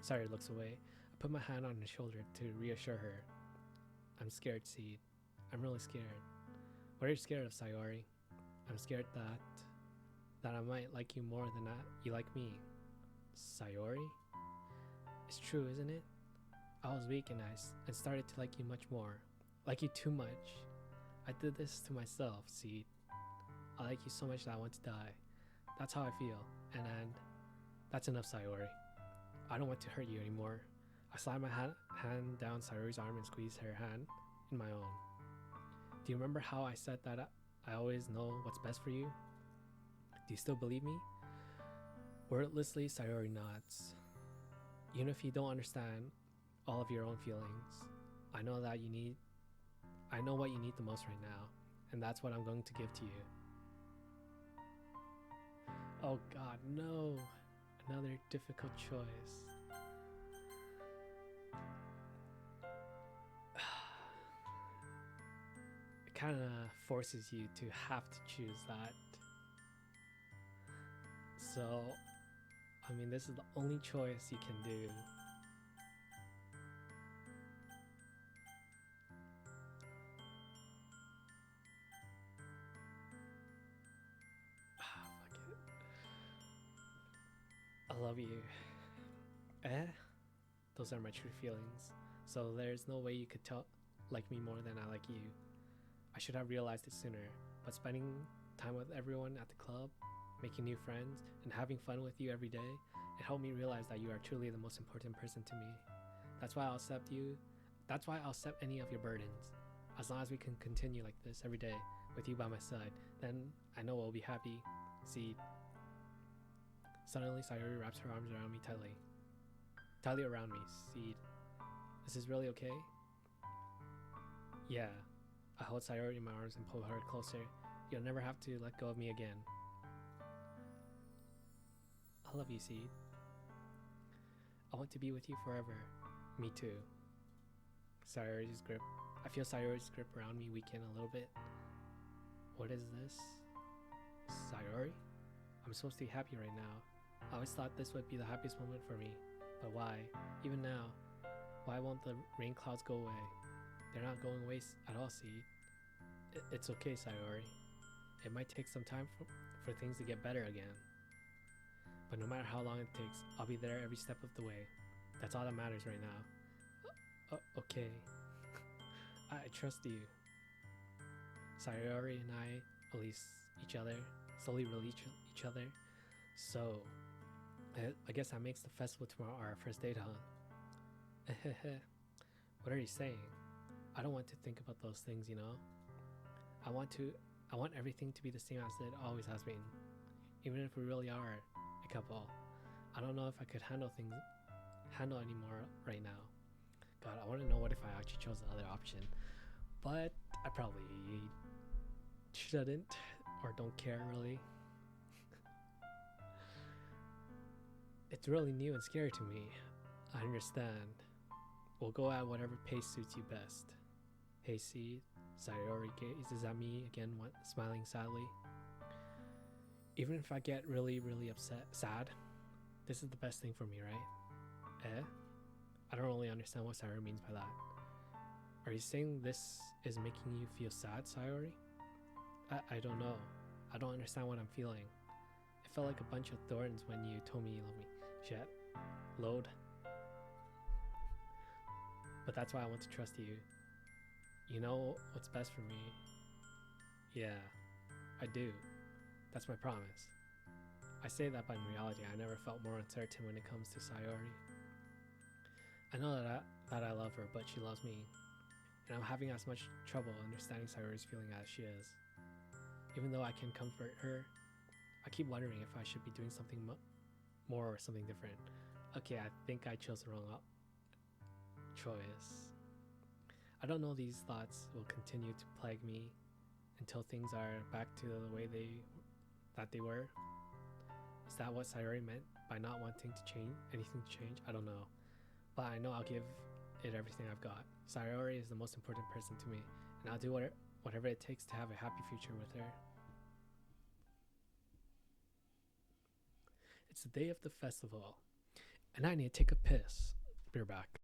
[SPEAKER 1] Sayori looks away. I put my hand on her shoulder to reassure her. I'm scared, Seed. I'm really scared. What are you scared of, Sayori? I'm scared that I might like you more than you like me. Sayori? It's true, isn't it? I was weak and started to like you much more. Like you too much. I did this to myself, Seed. I like you so much that I want to die. That's how I feel. And that's enough, Sayori. I don't want to hurt you anymore. I slide my hand down Sayori's arm and squeeze her hand in my own. Do you remember how I said that I always know what's best for you? Do you still believe me? Wordlessly, Sayori nods. Even if you don't understand all of your own feelings, I know what you need the most right now, and that's what I'm going to give to you. Oh God, no. Another difficult choice. kind of forces you to have to choose that. So, I mean, this is the only choice you can do. Fuck it. I love you. Eh? Those are my true feelings. So there's no way you could like me more than I like you. I should have realized it sooner, but spending time with everyone at the club, making new friends, and having fun with you every day, it helped me realize that you are truly the most important person to me. That's why I'll accept you. That's why I'll accept any of your burdens. As long as we can continue like this every day with you by my side, then I know we'll be happy. See, suddenly Sayori wraps her arms around me tightly. Tightly around me. Seed. Is this really okay? Yeah. I hold Sayori in my arms and pull her closer. You'll never have to let go of me again. I love you, Seed. I want to be with you forever. Me too. Sayori's grip. I feel Sayori's grip around me weaken a little bit. What is this? Sayori? I'm supposed to be happy right now. I always thought this would be the happiest moment for me. But why? Even now, why won't the rain clouds go away? They're not going away at all, Seed. It's okay, Sayori. It might take some time for things to get better again. But no matter how long it takes, I'll be there every step of the way. That's all that matters right now. Okay. I trust you. Sayori and I release each other, slowly release each other. So, I guess that makes the festival tomorrow our first date, huh? What are you saying? I don't want to think about those things, you know? I want everything to be the same as it always has been. Even if we really are a couple. I don't know if I could handle anymore right now. God, I want to know what if I actually chose the other option. But I probably shouldn't or don't care really. It's really new and scary to me. I understand. We'll go at whatever pace suits you best. Hey, Seed. Sayori gazes at me again, smiling sadly. Even if I get really, really sad, this is the best thing for me, right? Eh? I don't really understand what Sayori means by that. Are you saying this is making you feel sad, Sayori? I don't know. I don't understand what I'm feeling. It felt like a bunch of thorns when you told me you love me. Shit. Load. But that's why I want to trust you. You know what's best for me. Yeah, I do. That's my promise. I say that, but in reality, I never felt more uncertain when it comes to Sayori. I know that I love her, but she loves me. And I'm having as much trouble understanding Sayori's feeling as she is. Even though I can comfort her, I keep wondering if I should be doing something more or something different. Okay, I think I chose the wrong choice. I don't know, these thoughts will continue to plague me until things are back to the way they were. Is that what Sayori meant by not wanting to change anything to change? I don't know. But I know I'll give it everything I've got. Sayori is the most important person to me, and I'll do whatever it takes to have a happy future with her. It's the day of the festival, and I need to take a piss. Be right back.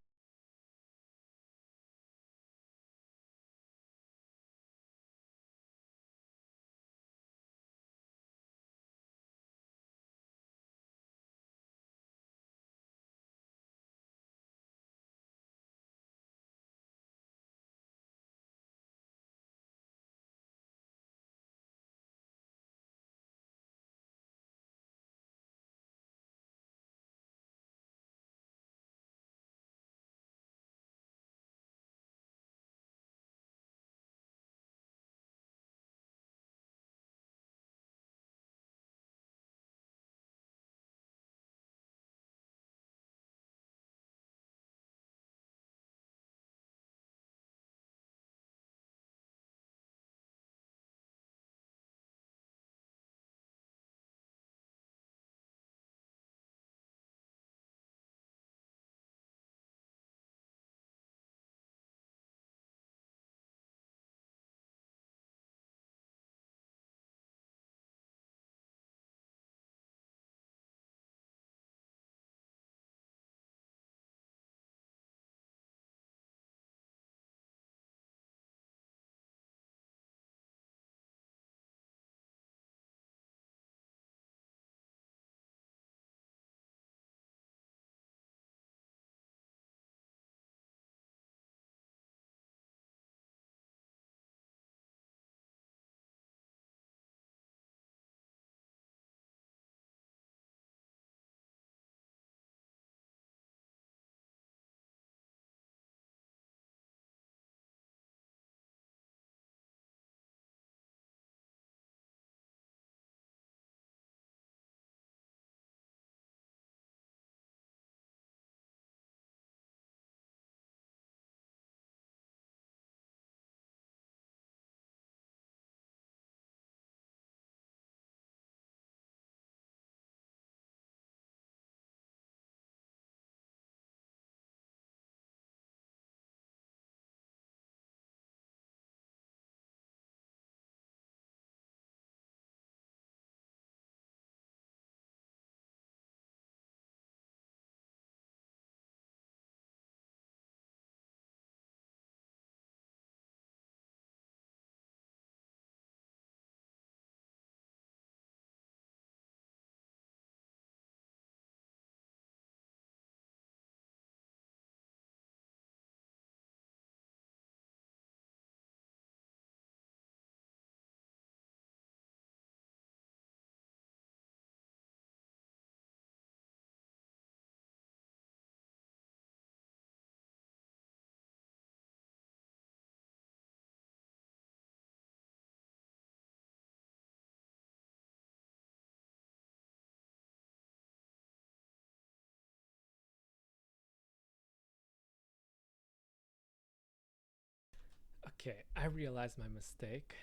[SPEAKER 1] Okay, I realized my mistake.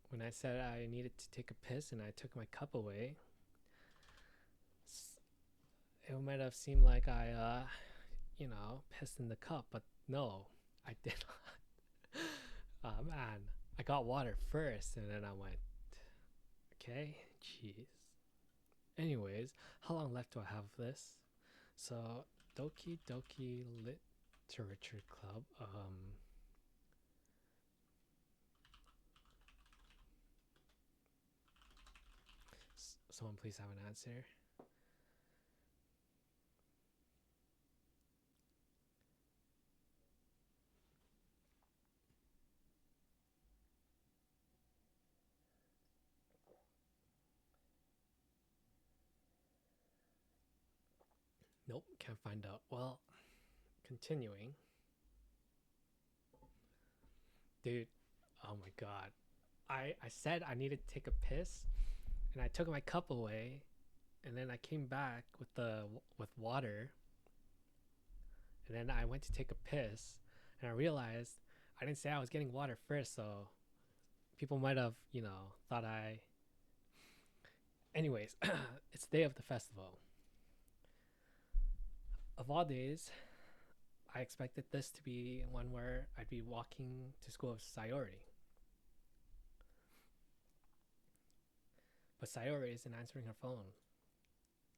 [SPEAKER 1] When I said I needed to take a piss and I took my cup away, it might have seemed like I pissed in the cup, but no, I did not. Man, I got water first and then I went, okay, jeez. Anyways, how long left do I have of this? So, Doki Doki Literature Club. Someone please have an answer. Nope, can't find out. Well, continuing. Dude, oh my god. I said I needed to take a piss and I took my cup away and then I came back with water and then I went to take a piss and I realized I didn't say I was getting water first, so people might have, thought I. Anyways, it's the day of the festival. Of all days, I expected this to be one where I'd be walking to school with Sayori. But Sayori isn't answering her phone.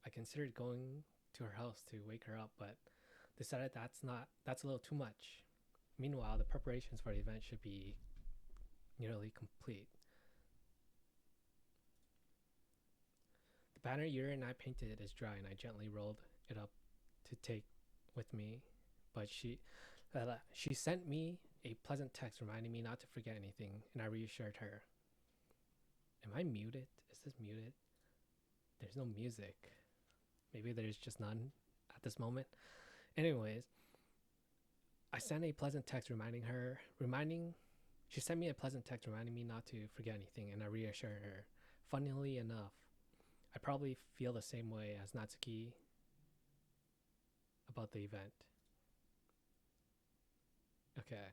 [SPEAKER 1] I considered going to her house to wake her up, but decided that's a little too much. Meanwhile, the preparations for the event should be nearly complete. The banner Yuri and I painted is dry, and I gently rolled it up to take with me. But she sent me a pleasant text reminding me not to forget anything, and I reassured her. Am I muted? Is this muted? There's no music. Maybe there's just none at this moment. Anyways, I sent a pleasant text she sent me a pleasant text reminding me not to forget anything, and I reassured her. Funnily enough, I probably feel the same way as Natsuki about the event. Okay.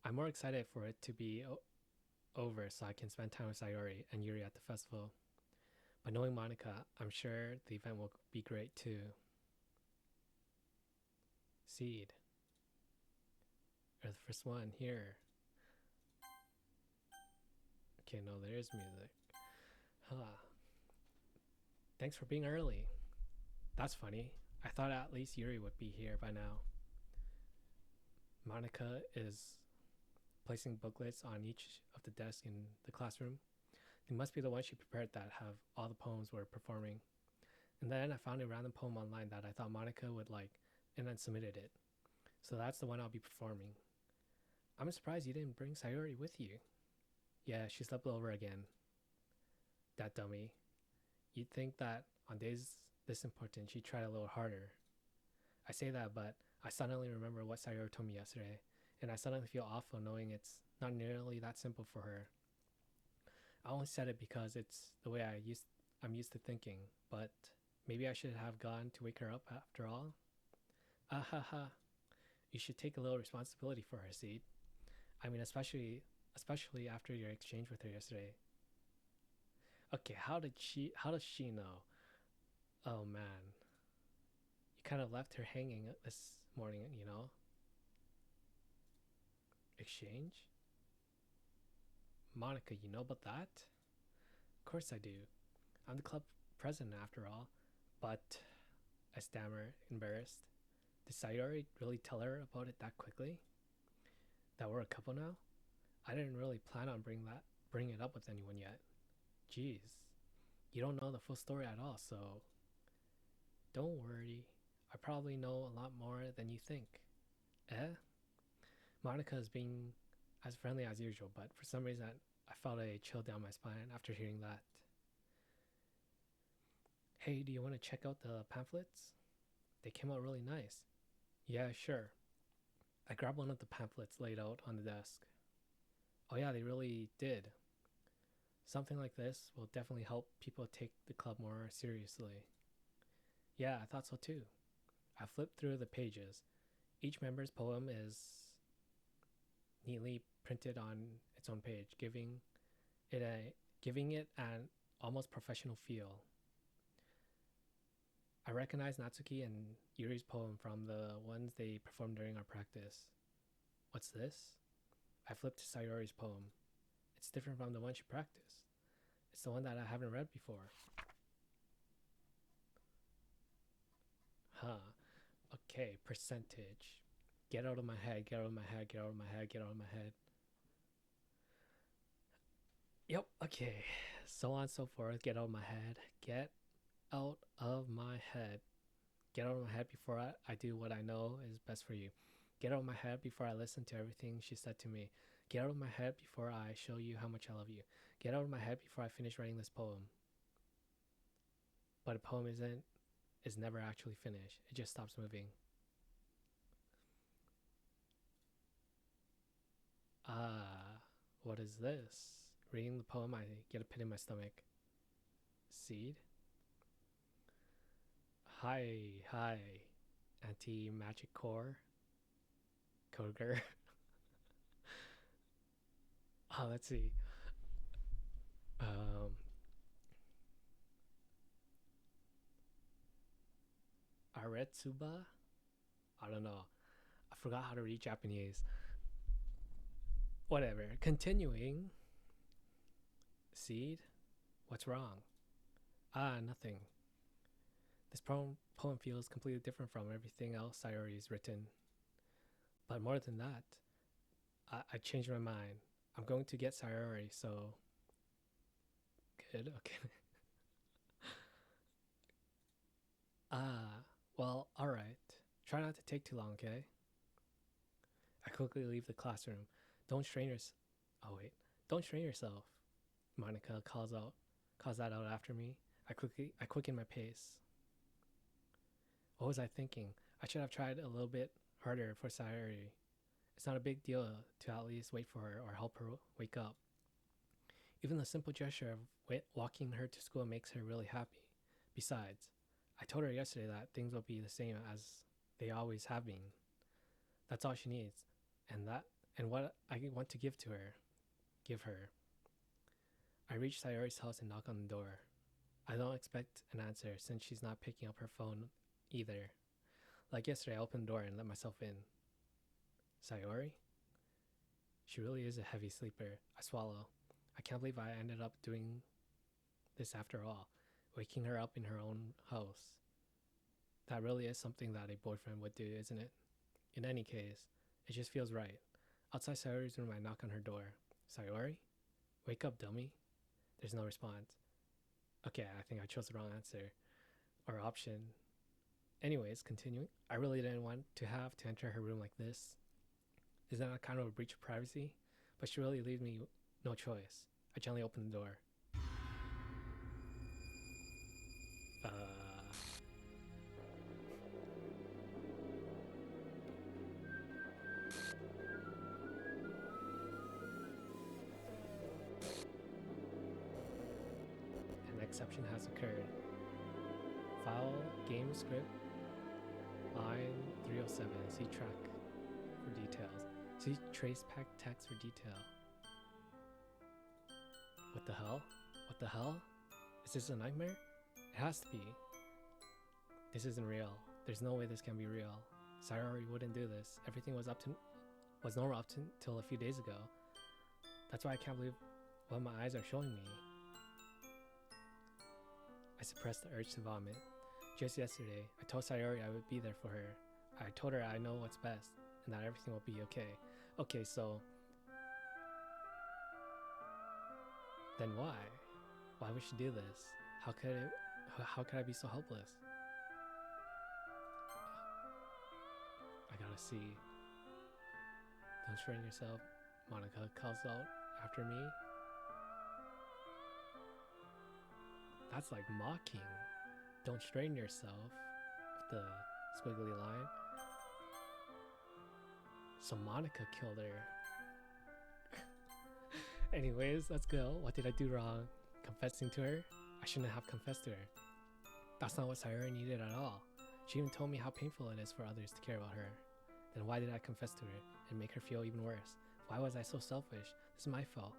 [SPEAKER 1] I'm more excited for it to be over so I can spend time with Sayori and Yuri at the festival. But knowing Monica, I'm sure the event will be great too. Seed. Or the first one here. Okay, no, there is music. Huh. Thanks for being early. That's funny. I thought at least Yuri would be here by now. Monica is placing booklets on each of the desks in the classroom. They must be the ones she prepared that have all the poems we're performing. And then I found a random poem online that I thought Monica would like, and then submitted it. So that's the one I'll be performing. I'm surprised you didn't bring Sayori with you. Yeah, she slept over again. That dummy. You'd think that on days this important, she'd try a little harder. I say that, but I suddenly remember what Sayori told me yesterday, and I suddenly feel awful knowing it's not nearly that simple for her. I only said it because it's the way I'm used to thinking, but maybe I should have gone to wake her up after all. Ah ha ha. You should take a little responsibility for her, Seed. I mean, especially after your exchange with her yesterday. Okay, how does she know? Oh man. You kind of left her hanging this morning, Exchange? Monica, you know about that? Of course I do. I'm the club president after all. But, I stammer, embarrassed. Did Sayori really tell her about it that quickly? That we're a couple now? I didn't really plan on bringing it up with anyone yet. Jeez. You don't know the full story at all, so don't worry. I probably know a lot more than you think. Eh? Monica is being as friendly as usual, but for some reason I felt a chill down my spine after hearing that. Hey, do you want to check out the pamphlets? They came out really nice. Yeah, sure. I grabbed one of the pamphlets laid out on the desk. Oh yeah, they really did. Something like this will definitely help people take the club more seriously. Yeah, I thought so too. I flipped through the pages. Each member's poem is neatly printed on its own page, giving it an almost professional feel. I recognize Natsuki and Yuri's poem from the ones they performed during our practice. What's this? I flipped to Sayori's poem. It's different from the one she practiced. It's the one that I haven't read before. Huh. Okay, percentage. Get out of my head, get out of my head, get out of my head, get out of my head. Yep, okay. So on and so forth. Get out of my head. Get out of my head. Get out of my head before I do what I know is best for you. Get out of my head before I listen to everything she said to me. Get out of my head before I show you how much I love you. Get out of my head before I finish writing this poem. But a poem is never actually finished. It just stops moving. What is this? Reading the poem, I get a pit in my stomach. Seed? Hi, anti-magic core. Koger. Let's see. Aretsuba? I don't know. I forgot how to read Japanese. Whatever. Continuing. Seed? What's wrong? Nothing. This poem feels completely different from everything else Sayori's written. But more than that, I changed my mind. I'm going to get Sayori, so... Good, okay. Well, alright. Try not to take too long, okay? I quickly leave the classroom. Don't strain yourself. Oh, wait. Don't strain yourself. Monica calls that out after me. I quicken my pace. What was I thinking? I should have tried a little bit harder for Sayori. It's not a big deal to at least wait for her or help her wake up. Even the simple gesture of walking her to school makes her really happy. Besides, I told her yesterday that things will be the same as they always have been. That's all she needs, and what I want to give her. I reach Sayori's house and knock on the door. I don't expect an answer since she's not picking up her phone either. Like yesterday, I opened the door and let myself in. Sayori? She really is a heavy sleeper. I swallow. I can't believe I ended up doing this after all, waking her up in her own house. That really is something that a boyfriend would do, isn't it? In any case, it just feels right. Outside Sayori's room, I knock on her door. Sayori? Wake up, dummy. There's no response. Okay, I think I chose the wrong answer. Or option. Anyways, continuing. I really didn't want to have to enter her room like this. Isn't that kind of a breach of privacy? But she really leaves me no choice. I gently open the door. An exception has occurred. File game script line 307. See track for details. See trace pack text for detail. What the hell? What the hell? Is this a nightmare? It has to be. This isn't real. There's no way this can be real. Sayori wouldn't do this. Everything was normal up till a few days ago. That's why I can't believe what my eyes are showing me. I suppressed the urge to vomit. Just yesterday, I told Sayori I would be there for her. I told her I know what's best and that everything will be okay. Okay, so... Then why? Why would she do this? How could I be so helpless? I gotta see. Don't strain yourself. Monica calls out after me. That's like mocking. Don't strain yourself. The squiggly line. So Monica killed her. Anyways, let's go. What did I do wrong? Confessing to her? I shouldn't have confessed to her. That's not what Sayori needed at all. She even told me how painful it is for others to care about her. Then why did I confess to her and make her feel even worse? Why was I so selfish? This is my fault.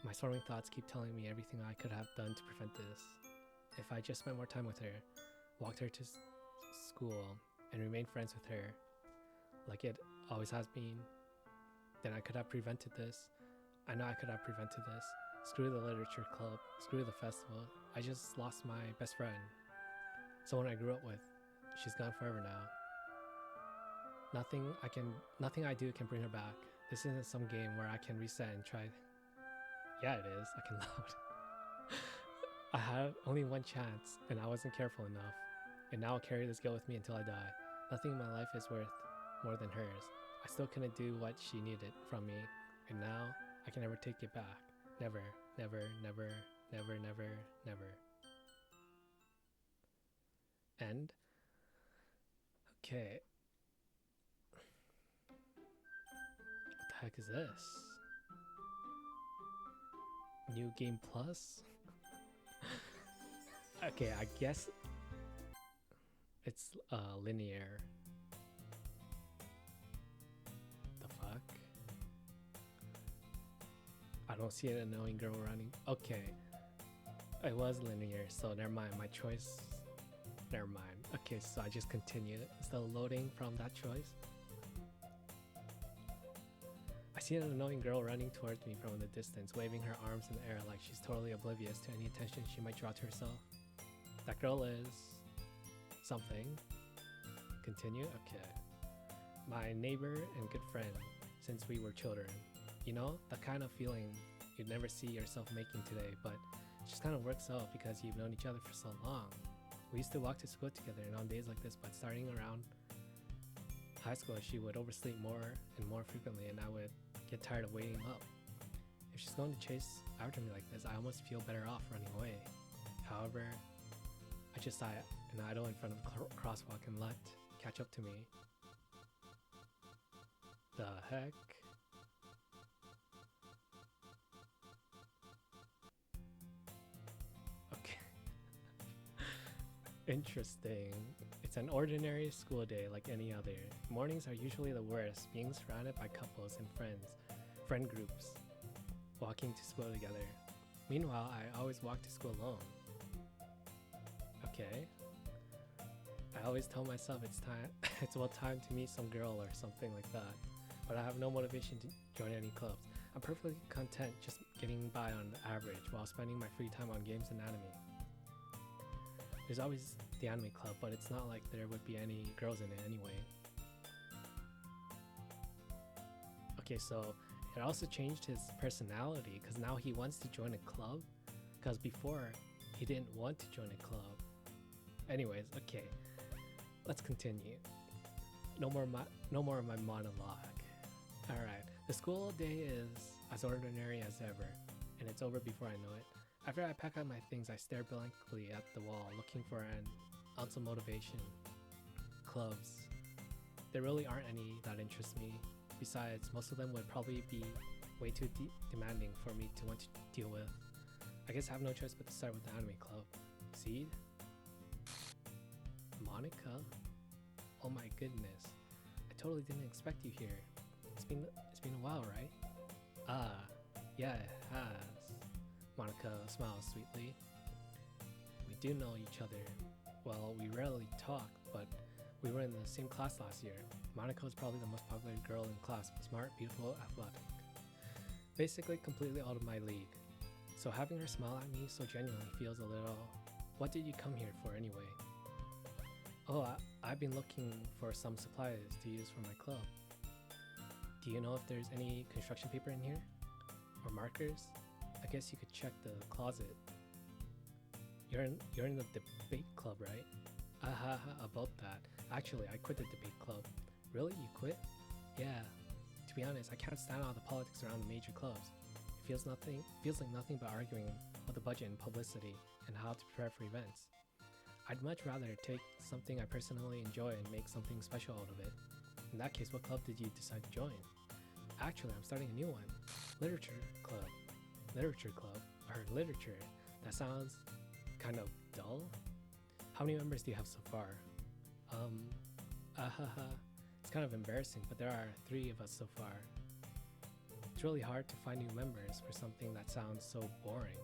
[SPEAKER 1] My storming thoughts keep telling me everything I could have done to prevent this. If I just spent more time with her, walked her to school, and remained friends with her, like it always has been, then I could have prevented this. I know I could have prevented this. Screw the literature club, screw the festival. I just lost my best friend. Someone I grew up with. She's gone forever now. Nothing I do can bring her back. This isn't some game where I can reset and try. Yeah, it is. I can load. I had only one chance, and I wasn't careful enough. And now I'll carry this guilt with me until I die. Nothing in my life is worth more than hers. I still couldn't do what she needed from me, and now I can never take it back. Never, never, never, never, never, never. End. Okay. What the heck is this? New game plus? Okay, I guess it's linear. The fuck? I don't see an annoying girl running. Okay. It was linear, so never mind. My choice. Never mind. Okay, so I just continued. Still loading from that choice. I see an annoying girl running towards me from the distance, waving her arms in the air like she's totally oblivious to any attention she might draw to herself. That girl is something. Continue? Okay. My neighbor and good friend since we were children. You know, the kind of feeling you'd never see yourself making today, but it just kind of works out because you've known each other for so long. We used to walk to school together, and on days like this, but starting around high school, she would oversleep more and more frequently, and I would get tired of waiting up. If she's going to chase after me like this, I almost feel better off running away. However, I just sat and idle in front of the crosswalk and let catch up to me. The heck? Okay. Interesting. It's an ordinary school day like any other. Mornings are usually the worst, being surrounded by couples and friend groups, walking to school together. Meanwhile, I always walk to school alone. Okay. I always tell myself it's about time to meet some girl or something like that, but I have no motivation to join any clubs. I'm perfectly content just getting by on average while spending my free time on games and anime. There's always the anime club, but it's not like there would be any girls in it anyway. Okay, so it also changed his personality because now he wants to join a club, because before he didn't want to join a club. Anyways, okay, let's continue. No more of my monologue. Alright, the school day is as ordinary as ever, and it's over before I know it. After I pack up my things, I stare blankly at the wall, looking for an ounce of motivation. Clubs. There really aren't any that interest me. Besides, most of them would probably be way too demanding for me to want to deal with. I guess I have no choice but to start with the anime club. Seed? Monica? Oh my goodness. I totally didn't expect you here. It's been a while, right? Ah, yeah, it has. Monica smiles sweetly. We do know each other. Well, we rarely talk, but we were in the same class last year. Monica was probably the most popular girl in class, smart, beautiful, athletic. Basically completely out of my league. So having her smile at me so genuinely feels a little... What did you come here for anyway? Oh, I've been looking for some supplies to use for my club. Do you know if there's any construction paper in here? Or markers? I guess you could check the closet. You're in the debate club, right? About that. Actually, I quit the debate club. Really? You quit? Yeah. To be honest, I can't stand all the politics around the major clubs. It feels like nothing but arguing about the budget and publicity and how to prepare for events. I'd much rather take something I personally enjoy and make something special out of it. In that case, what club did you decide to join? Actually, I'm starting a new one. Literature club. Literature club? Or literature? That sounds kind of dull. How many members do you have so far? kind of embarrassing, but there are 3 of us so far. It's really hard to find new members for something that sounds so boring.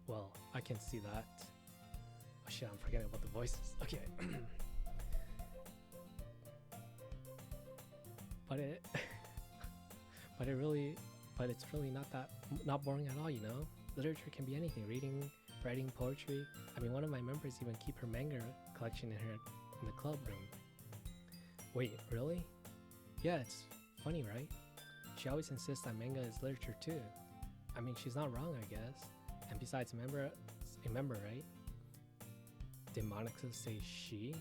[SPEAKER 1] Well, I can see that. Oh shit, I'm forgetting about the voices. Okay. but it's really not boring at all, you know? Literature can be anything, reading, writing, poetry. I mean, one of my members even keep her manga collection in the club room. Wait, really? Yeah, it's funny, right? She always insists that manga is literature too. I mean, she's not wrong, I guess. And besides, a member, right? Did Monica say she?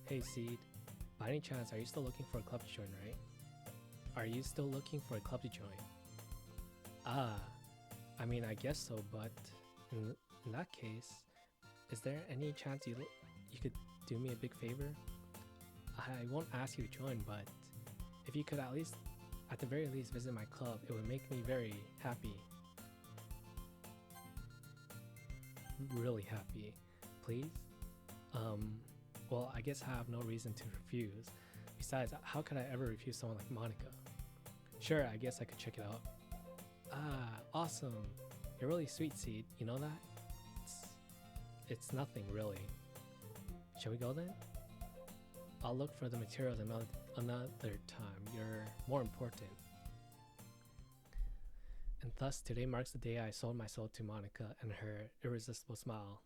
[SPEAKER 1] Hey, Seed. By any chance, are you still looking for a club to join, right? Are you still looking for a club to join? I mean, I guess so, but in that case, is there any chance you could do me a big favor? I won't ask you to join, but if you could at the very least, visit my club, it would make me very happy. Really happy. Please? Well, I guess I have no reason to refuse. Besides, how could I ever refuse someone like Monica? Sure, I guess I could check it out. Awesome. You're really sweet, Seed. You know that? It's nothing, really. Shall we go then? I'll look for the materials another time. You're more important. And thus, today marks the day I sold my soul to Monica and her irresistible smile.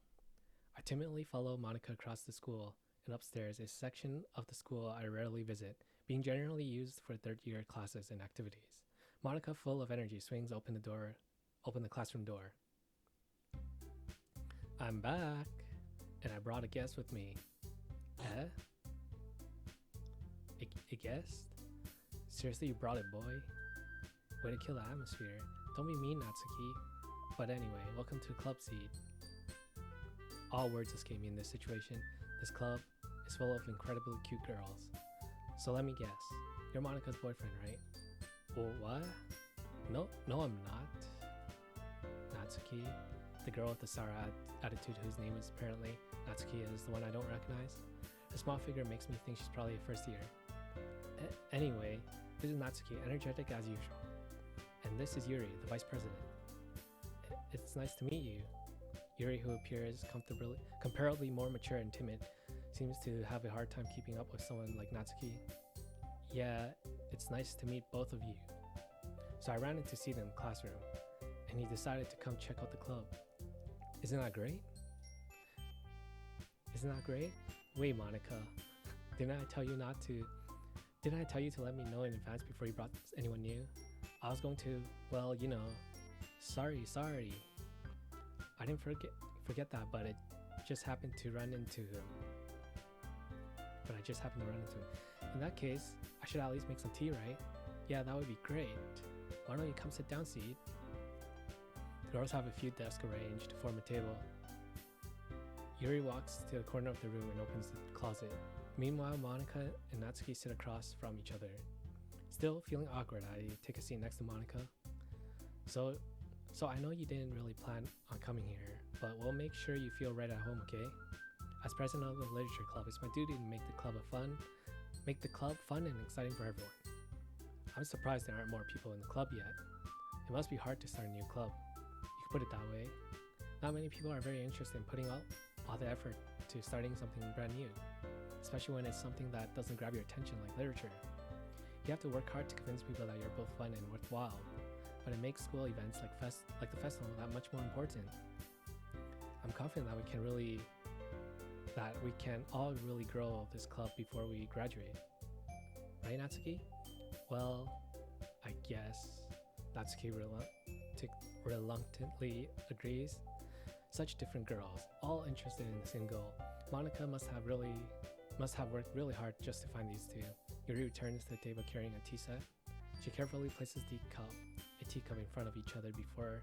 [SPEAKER 1] I timidly follow Monica across the school, and upstairs, a section of the school I rarely visit, being generally used for third-year classes and activities. Monica, full of energy, swings open the classroom door. I'm back, and I brought a guest with me. A guest? Seriously, you brought it, boy? Way to kill the atmosphere. Don't be mean, Natsuki. But anyway, welcome to Club Seed. All words escape me in this situation. This club is full of incredibly cute girls. So let me guess, you're Monica's boyfriend, right? Well, what? No, I'm not. Natsuki, the girl with the sour attitude whose name is apparently Natsuki is the one I don't recognize. Her small figure makes me think she's probably a first year. Anyway, this is Natsuki, energetic as usual. And this is Yuri, the vice president. It's nice to meet you. Yuri, who appears comparably more mature and timid, seems to have a hard time keeping up with someone like Natsuki. Yeah, it's nice to meet both of you. So I ran into Seed in the classroom, and he decided to come check out the club. Isn't that great? Isn't that great? Wait, Monica, didn't I tell you to let me know in advance before you brought anyone new? I was going to, well, you know, sorry. I didn't forget that, but I just happened to run into him. In that case, I should at least make some tea, right? Yeah, that would be great. Why don't you come sit down, Seed? The girls have a few desks arranged to form a table. Yuri walks to the corner of the room and opens the closet. Meanwhile, Monica and Natsuki sit across from each other. Still feeling awkward, I take a seat next to Monica. So I know you didn't really plan on coming here, but we'll make sure you feel right at home, okay? As president of the literature club, it's my duty to make the club fun and exciting for everyone. I'm surprised there aren't more people in the club yet. It must be hard to start a new club. You could put it that way. Not many people are very interested in putting out all the effort to starting something brand new, especially when it's something that doesn't grab your attention like literature. You have to work hard to convince people that you're both fun and worthwhile, but it makes school events like the festival that much more important. I'm confident that we can all really grow this club before we graduate. Right, Natsuki? Well, I guess. Natsuki reluctantly agrees. Such different girls, all interested in the same goal. Monica must have worked really hard just to find these two. Yuri returns to the table carrying a tea set. She carefully places a teacup in front of each other before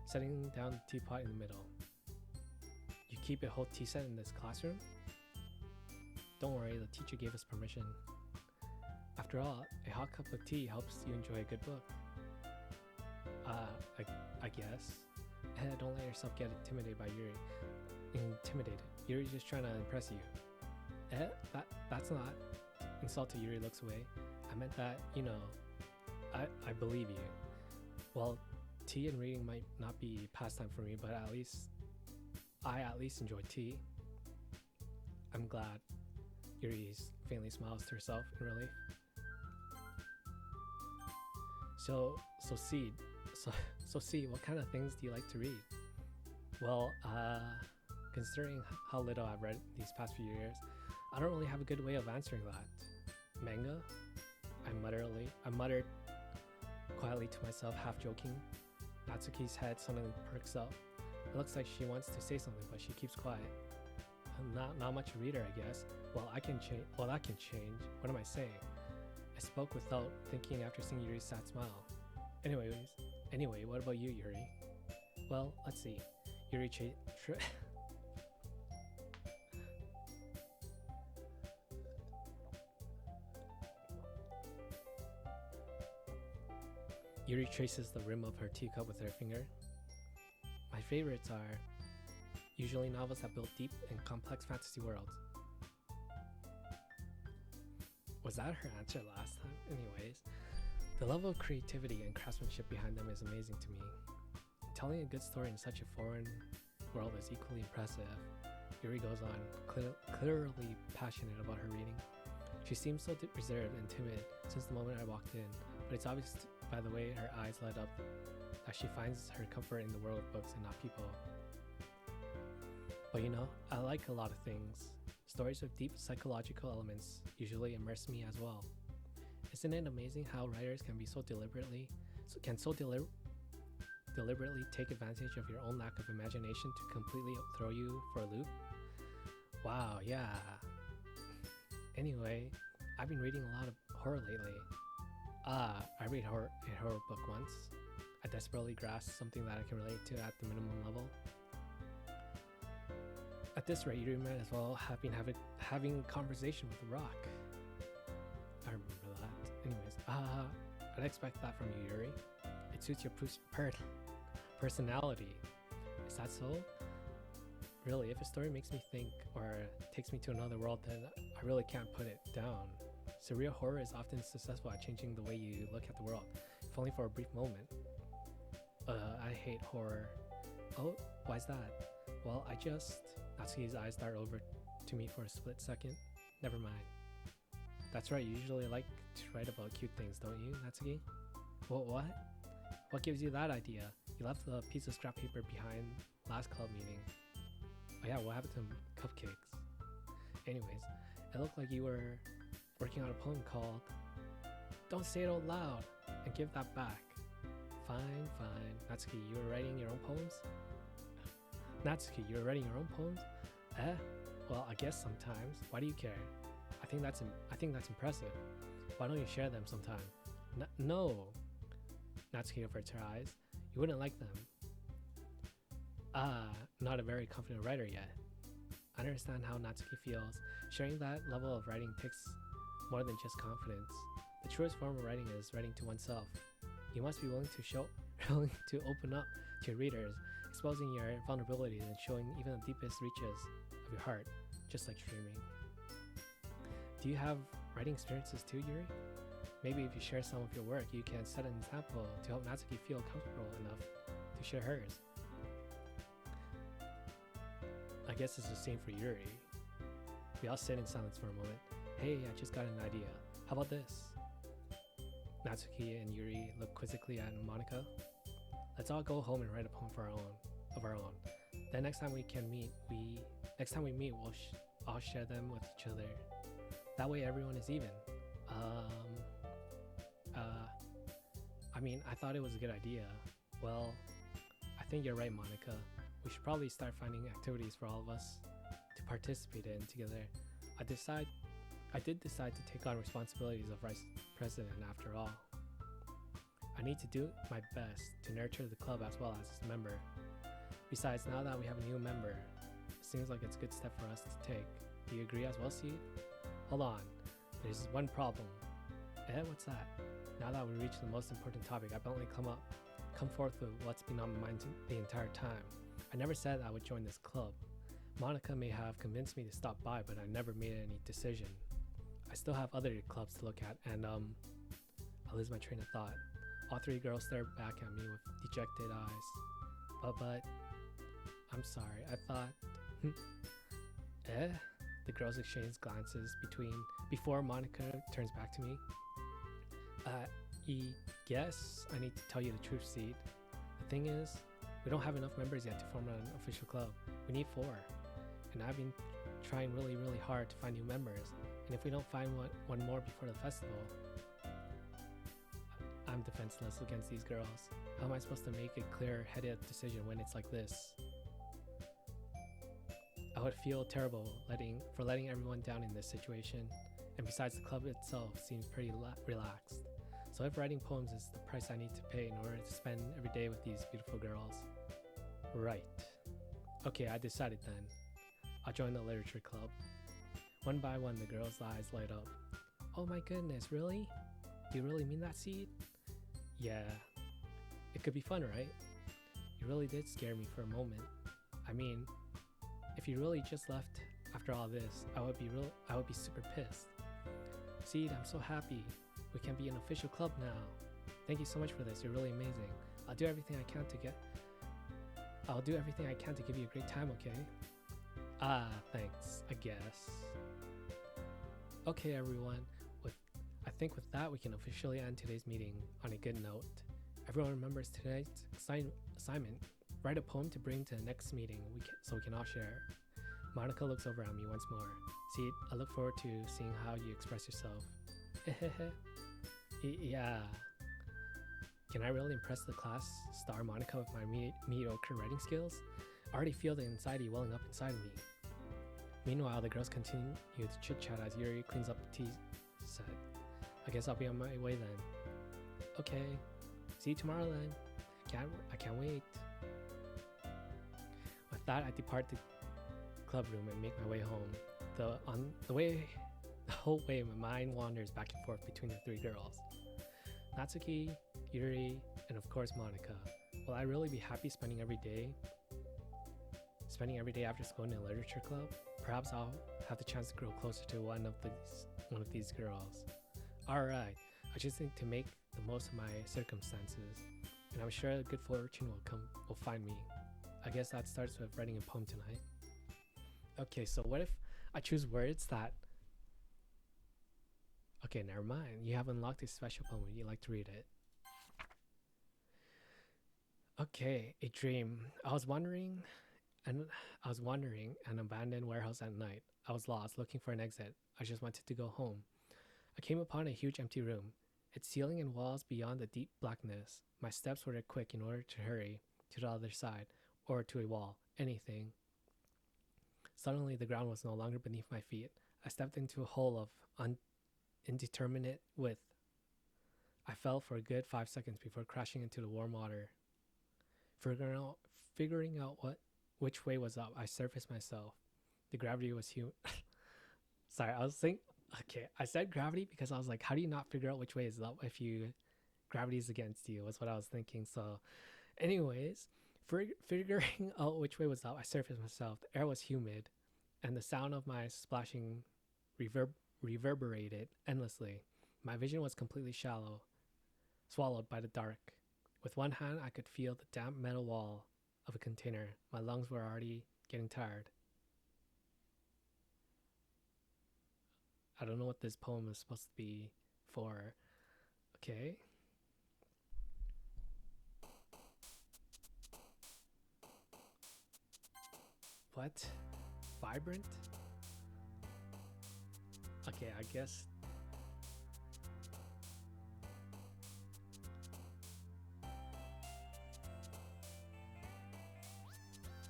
[SPEAKER 1] setting down the teapot in the middle. You keep a whole tea set in this classroom? Don't worry, the teacher gave us permission. After all, a hot cup of tea helps you enjoy a good book. I guess. Don't let yourself get intimidated by Yuri. Yuri's just trying to impress you. That's not insult to Yuri looks away. I meant that, I believe you. Well, tea and reading might not be pastime for me, but I at least enjoy tea. I'm glad. Yuri faintly smiles to herself in relief. Seed. So Seed, what kind of things do you like to read? Well, considering how little I've read these past few years, I don't really have a good way of answering that. Manga? I muttered quietly to myself, half joking. Natsuki's head suddenly perks up. It looks like she wants to say something, but she keeps quiet. I'm not much a reader, I guess. Well, I can change. Well, that can change. What am I saying? I spoke without thinking after seeing Yuri's sad smile. Anyway, what about you, Yuri? Well, let's see. Yuri Yuri traces the rim of her teacup with her finger. My favorites are usually novels that build deep and complex fantasy worlds. Was that her answer last time? Anyways, the level of creativity and craftsmanship behind them is amazing to me. Telling a good story in such a foreign world is equally impressive. Yuri goes on, clearly passionate about her reading. She seems so reserved and timid since the moment I walked in, but it's obvious by the way her eyes light up that she finds her comfort in the world of books and not people. But I like a lot of things. Stories with deep psychological elements usually immerse me as well. Isn't it amazing how writers can be deliberately take advantage of your own lack of imagination to completely throw you for a loop? Wow, yeah. Anyway, I've been reading a lot of horror lately. I read a horror book once. I desperately grasped something that I can relate to at the minimum level. At this rate, you might as well have been having a conversation with a rock. I remember that. Anyways, I'd expect that from you, Yuri. It suits your personality. Is that so? Really, if a story makes me think or takes me to another world, then I really can't put it down. Surreal horror is often successful at changing the way you look at the world, if only for a brief moment. I hate horror. Oh, why's that? Well, Natsuki's eyes dart over to me for a split second. Never mind. That's right, you usually like to write about cute things, don't you, Natsuki? What? What gives you that idea? You left the piece of scrap paper behind last club meeting. Oh yeah, what happened to cupcakes? Anyways, it looked like you were working on a poem called Don't Say It Out Loud and Give That Back. Fine. Natsuki, you were writing your own poems? Natsuki, you're writing your own poems? Well, I guess sometimes. Why do you care? I think that's impressive. Why don't you share them sometime? No. Natsuki averts her eyes. You wouldn't like them. Not a very confident writer yet. I understand how Natsuki feels. Sharing that level of writing takes more than just confidence. The truest form of writing is writing to oneself. You must be willing to open up to your readers, exposing your vulnerabilities and showing even the deepest reaches of your heart, just like streaming. Do you have writing experiences too, Yuri? Maybe if you share some of your work, you can set an example to help Natsuki feel comfortable enough to share hers. I guess it's the same for Yuri. We all sit in silence for a moment. Hey, I just got an idea. How about this? Natsuki and Yuri look quizzically at Monica. Let's all go home and write a poem of our own. Then next time we meet, we'll all share them with each other. That way everyone is even. I thought it was a good idea. Well, I think you're right, Monica. We should probably start finding activities for all of us to participate in together. I did decide to take on responsibilities of vice president after all. I need to do my best to nurture the club as well as its member. Besides, now that we have a new member, it seems like it's a good step for us to take. Do you agree as well, Seed? Hold on, there's one problem. What's that? Now that we reached the most important topic, I bluntly come forth with what's been on my mind the entire time. I never said I would join this club, Monica may have convinced me to stop by, but I never made any decision. I still have other clubs to look at, and I lose my train of thought. All three girls stare back at me with dejected eyes. But I'm sorry, I thought. Eh? The girls exchange glances before Monica turns back to me. Guess I need to tell you the truth, Seed. The thing is, we don't have enough members yet to form an official club. We need 4. And I've been trying really, really hard to find new members. And if we don't find one more before the festival, I'm defenseless against these girls. How am I supposed to make a clear-headed decision when it's like this? I would feel terrible for letting everyone down in this situation, and besides, the club itself seems pretty relaxed. So if writing poems is the price I need to pay in order to spend every day with these beautiful girls. Right. Okay, I decided then. I'll join the literature club. One by one, the girls' eyes light up. Oh my goodness, really? Do you really mean that, Seed? Yeah. It could be fun, right? You really did scare me for a moment. I mean, if you really just left after all this, I would be super pissed. Seed, I'm so happy. We can be an official club now. Thank you so much for this. You're really amazing. I'll do everything I can to give you a great time, okay? Thanks, I guess. Okay, everyone. I think with that, we can officially end today's meeting on a good note. Everyone remembers tonight's assignment. Write a poem to bring to the next meeting so we can all share. Monica looks over at me once more. See, I look forward to seeing how you express yourself. Yeah. Can I really impress the class star Monica with my mediocre writing skills? I already feel the anxiety welling up inside of me. Meanwhile, the girls continue to chit-chat as Yuri cleans up the tea set. I guess I'll be on my way then. Okay. See you tomorrow then. I can't wait. With that, I depart the club room and make my way home. The whole way, my mind wanders back and forth between the 3 girls. Natsuki, Yuri, and of course Monica. Will I really be happy spending every day after school in a literature club? Perhaps I'll have the chance to grow closer to one of these girls. Alright, I just need to make the most of my circumstances, and I'm sure good fortune will find me. I guess that starts with writing a poem tonight. Okay, so what if I choose words that... Okay, never mind. You have unlocked a special poem. Would you like to read it? Okay, a dream. I was wandering an abandoned warehouse at night. I was lost, looking for an exit. I just wanted to go home. I came upon a huge empty room, its ceiling and walls beyond the deep blackness. My steps were quick in order to hurry to the other side, or to a wall, anything. Suddenly, the ground was no longer beneath my feet. I stepped into a hole of indeterminate width. I fell for a good 5 seconds before crashing into the warm water. Figuring out which way was up, I surfaced myself. The gravity was huge. Sorry, I was thinking... Okay, I said gravity because I was like, how do you not figure out which way is up if gravity is against you? Was what I was thinking. So anyways, figuring out which way was up, I surfaced myself. The air was humid, and the sound of my splashing reverberated endlessly. My vision was completely swallowed by the dark. With one hand, I could feel the damp metal wall of a container. My lungs were already getting tired. I don't know what this poem is supposed to be for. Okay. What? Vibrant? Okay, I guess.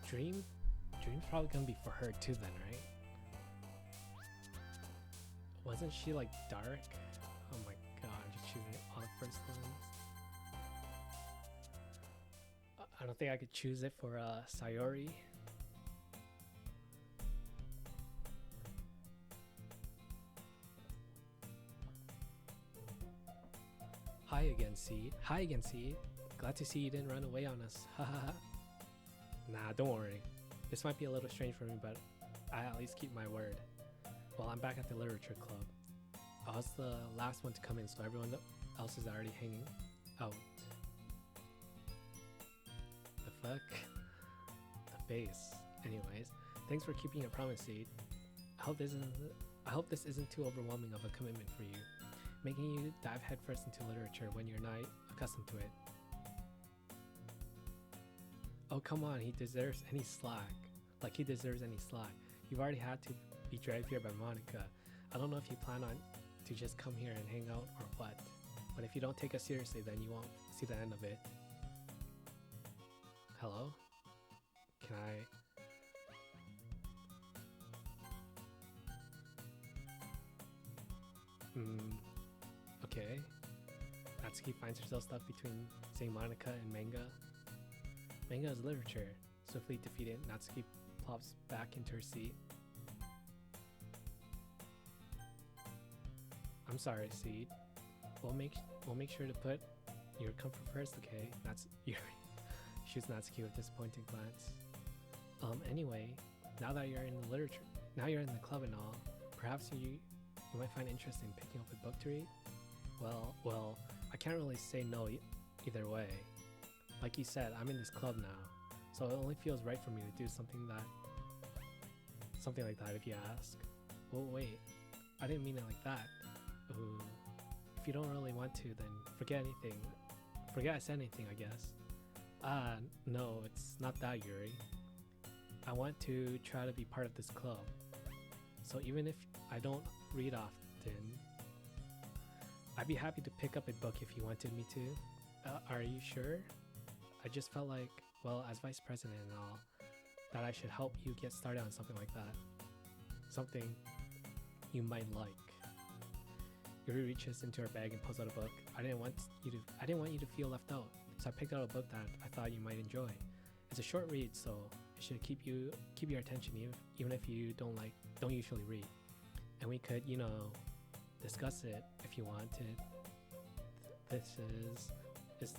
[SPEAKER 1] Dream's probably gonna be for her too then, right? Wasn't she like dark? Oh my god, just choosing all the first ones. I don't think I could choose it for Sayori. Hi again, Seed. Glad to see you didn't run away on us. Haha. Nah, don't worry. This might be a little strange for me, but I at least keep my word. Well, I'm back at the literature club. I was the last one to come in, so everyone else is already hanging out. The fuck? The face. Anyways, thanks for keeping your promise, Seed. I hope this isn't too overwhelming of a commitment for you, making you dive headfirst into literature when you're not accustomed to it. Oh, come on, he deserves any slack. Like he deserves any slack. You've already had to be dragged here by Monica. I don't know if you plan on to just come here and hang out or what, but if you don't take us seriously, then you won't see the end of it. Hello? Can I... Okay. Natsuki finds herself stuck between saying Monica and manga. Manga is literature. Swiftly defeated, Natsuki plops back into her seat. I'm sorry, Seed. We'll make sure to put your comfort first, okay? Yuri shoots Natsuki with a disappointed glance. Anyway, now you're in the club and all, perhaps you might find interest in picking up a book to read? Well, I can't really say no either way. Like you said, I'm in this club now, so it only feels right for me to do something like that if you ask. Well, wait, I didn't mean it like that. Ooh, if you don't really want to, then forget I said anything, I guess. No, it's not that, Yuri. I want to try to be part of this club. So even if I don't read often, I'd be happy to pick up a book if you wanted me to. Are you sure? I just felt like, well, as vice president and all, that I should help you get started on something like that. Something you might like. Yuri reaches into her bag and pulls out a book. I didn't want you to feel left out, so I picked out a book that I thought you might enjoy. It's a short read, so it should keep your attention even if you don't usually read. And we could, discuss it if you wanted. This is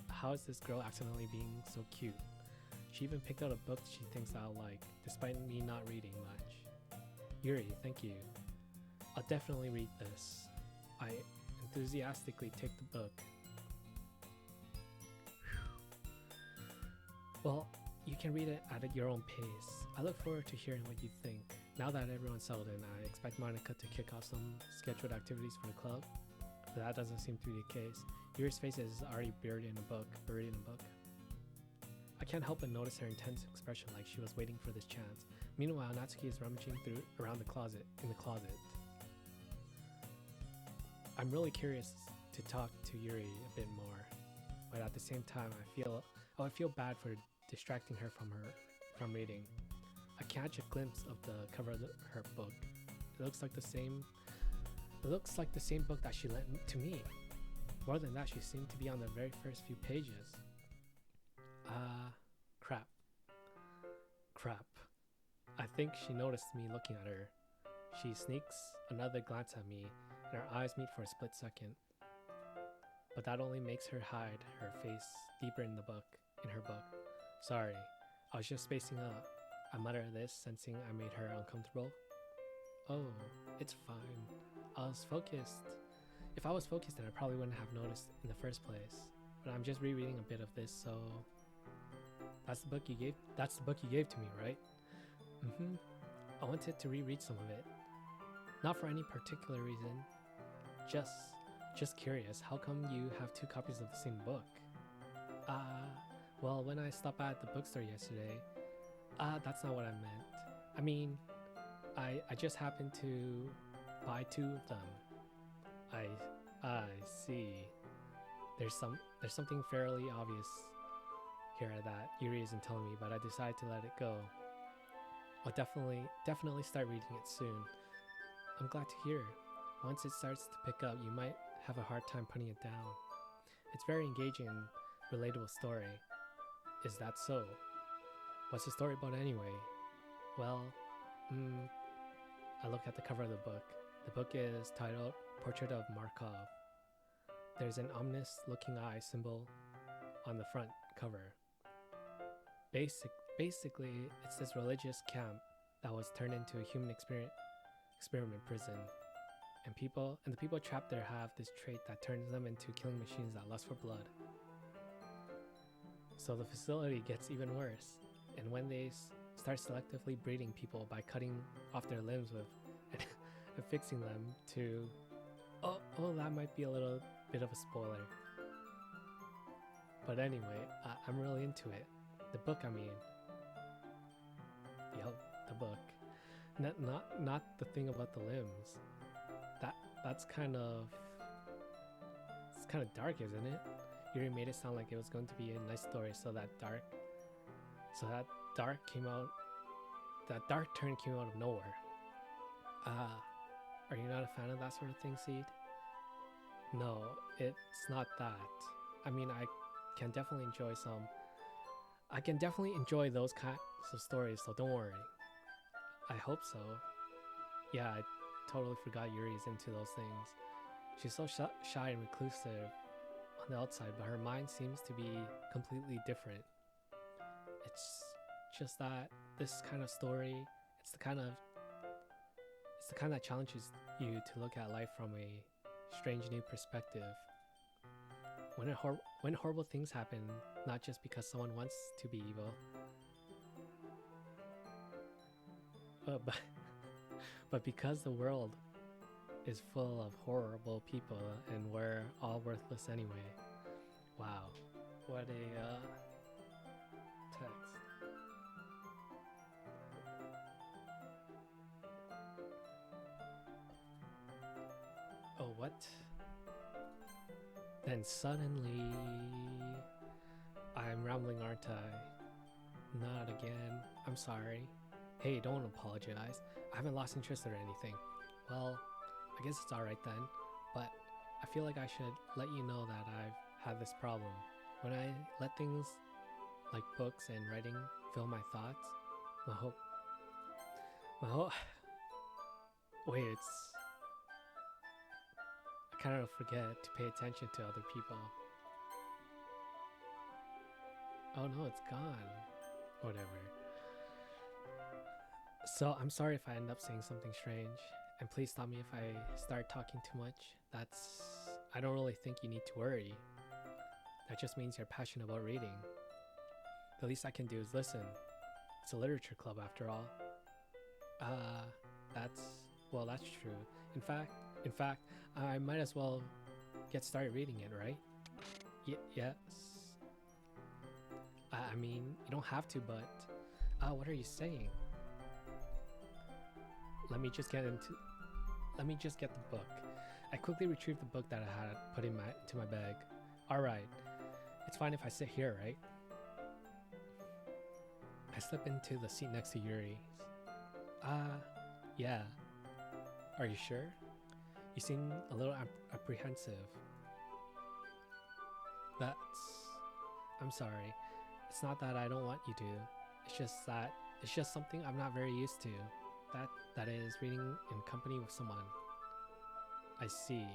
[SPEAKER 1] how is this girl accidentally being so cute? She even picked out a book she thinks I'll like, despite me not reading much. Yuri, thank you. I'll definitely read this. I enthusiastically take the book. Well, you can read it at your own pace. I look forward to hearing what you think. Now that everyone's settled in, I expect Monica to kick off some scheduled activities for the club, but that doesn't seem to be the case. Yuri's face is already buried in a book. I can't help but notice her intense expression, like she was waiting for this chance. Meanwhile, Natsuki is rummaging around the closet. I'm really curious to talk to Yuri a bit more, but at the same time, I would feel bad for distracting her from reading. I catch a glimpse of the cover of her book. It looks like the same book that she lent to me. More than that, she seemed to be on the very first few pages. Crap. I think she noticed me looking at her. She sneaks another glance at me, and our eyes meet for a split second. But that only makes her hide her face deeper in her book. Sorry, I was just spacing out. I mutter this, sensing I made her uncomfortable. Oh, it's fine. I was focused. If I was focused, then I probably wouldn't have noticed in the first place. But I'm just rereading a bit of this, so... That's the book you gave to me, right? I wanted to reread some of it. Not for any particular reason. Just curious, how come you have 2 copies of the same book? Well, when I stopped by at the bookstore yesterday, that's not what I meant. I mean, I just happened to buy 2 of them. I see. There's something fairly obvious here that Yuri isn't telling me, but I decided to let it go. I'll definitely start reading it soon. I'm glad to hear. Once it starts to pick up, you might have a hard time putting it down. It's very engaging and relatable story. Is that so? What's the story about anyway? Well, I look at the cover of the book. The book is titled Portrait of Markov. There's an ominous looking eye symbol on the front cover. Basically, it's this religious camp that was turned into a human experiment prison, and the people trapped there have this trait that turns them into killing machines that lust for blood. So the facility gets even worse, and when they start selectively breeding people by cutting off their limbs with and fixing them to that might be a little bit of a spoiler. But anyway, I'm really into it. The book, I mean. Yup, the book. Not the thing about the limbs. That's kind of dark, isn't it? Yuri made it sound like it was going to be a nice story, so that dark turn came out of nowhere. Are you not a fan of that sort of thing, Seed? No, it's not that. I mean, I can definitely enjoy those kinds of stories, so don't worry. I hope so. Yeah, I totally forgot Yuri's into those things. She's so shy and reclusive on the outside, but her mind seems to be completely different. It's just that this kind of story, it's the kind that challenges you to look at life from a strange new perspective. When horrible things happen, not just because someone wants to be evil, but because the world is full of horrible people and we're all worthless anyway. Wow, what a text. Oh, what? Then suddenly, I'm rambling, aren't I? Not again. I'm sorry. Hey, don't apologize. I haven't lost interest or anything. Well, I guess it's alright then, but I feel like I should let you know that I've had this problem. When I let things like books and writing fill my thoughts, my whole wait, I kind of forget to pay attention to other people. Oh no, it's gone. Whatever. So I'm sorry if I end up saying something strange, and please stop me if I start talking too much. I don't really think you need to worry. That just means you're passionate about reading. The least I can do is listen. It's a literature club after all. That's true. In fact, I might as well get started reading it, right? Yes. I mean, you don't have to, but what are you saying? Let me just get the book. I quickly retrieved the book that I had put into my bag. Alright, it's fine if I sit here, right? I slip into the seat next to Yuri's. Yeah. Are you sure? You seem a little apprehensive. I'm sorry. It's not that I don't want you to. It's just something I'm not very used to. That is reading in company with someone. I see.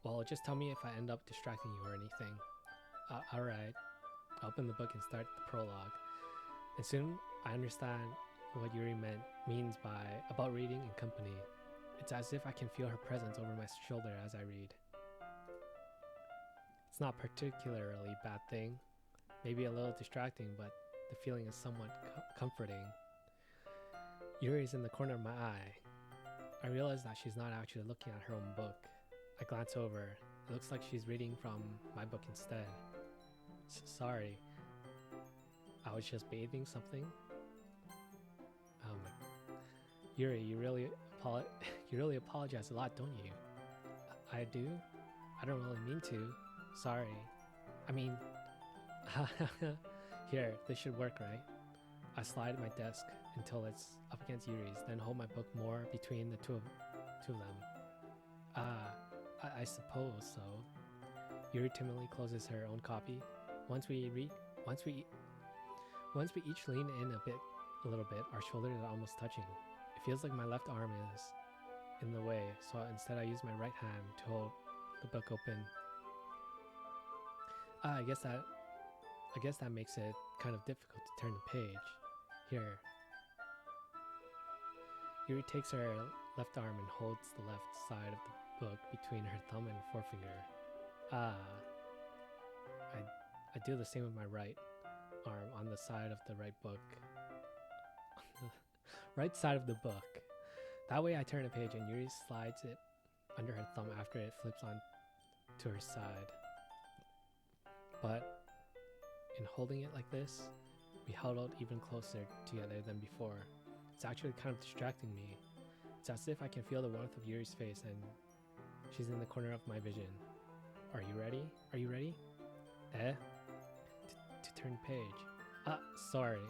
[SPEAKER 1] Well, just tell me if I end up distracting you or anything. Alright. I open the book and start the prologue. And soon I understand what Yuri means about reading in company. It's as if I can feel her presence over my shoulder as I read. It's not particularly a bad thing. Maybe a little distracting, but the feeling is somewhat comforting. Yuri's in the corner of my eye. I realize that she's not actually looking at her own book. I glance over. It looks like she's reading from my book instead. Sorry. I was just bathing something. Oh my. Yuri, you really apologize a lot, don't you? I do? I don't really mean to. Sorry. I mean... Here, this should work, right? I slide my desk until it's up against Yuri's, then hold my book more between the two of them. I suppose so. Yuri timidly closes her own copy. Once we each lean in a little bit, our shoulders are almost touching. It feels like my left arm is in the way, so instead I use my right hand to hold the book open. I guess that makes it kind of difficult to turn the page. Here. Yuri takes her left arm and holds the left side of the book between her thumb and forefinger. I do the same with my right arm on the side of the right book. Right side of the book. That way I turn a page and Yuri slides it under her thumb after it flips on to her side. But in holding it like this, we huddled even closer together than before. It's actually kind of distracting me. It's as if I can feel the warmth of Yuri's face and she's in the corner of my vision. Are you ready? Are you ready? To turn page. Sorry.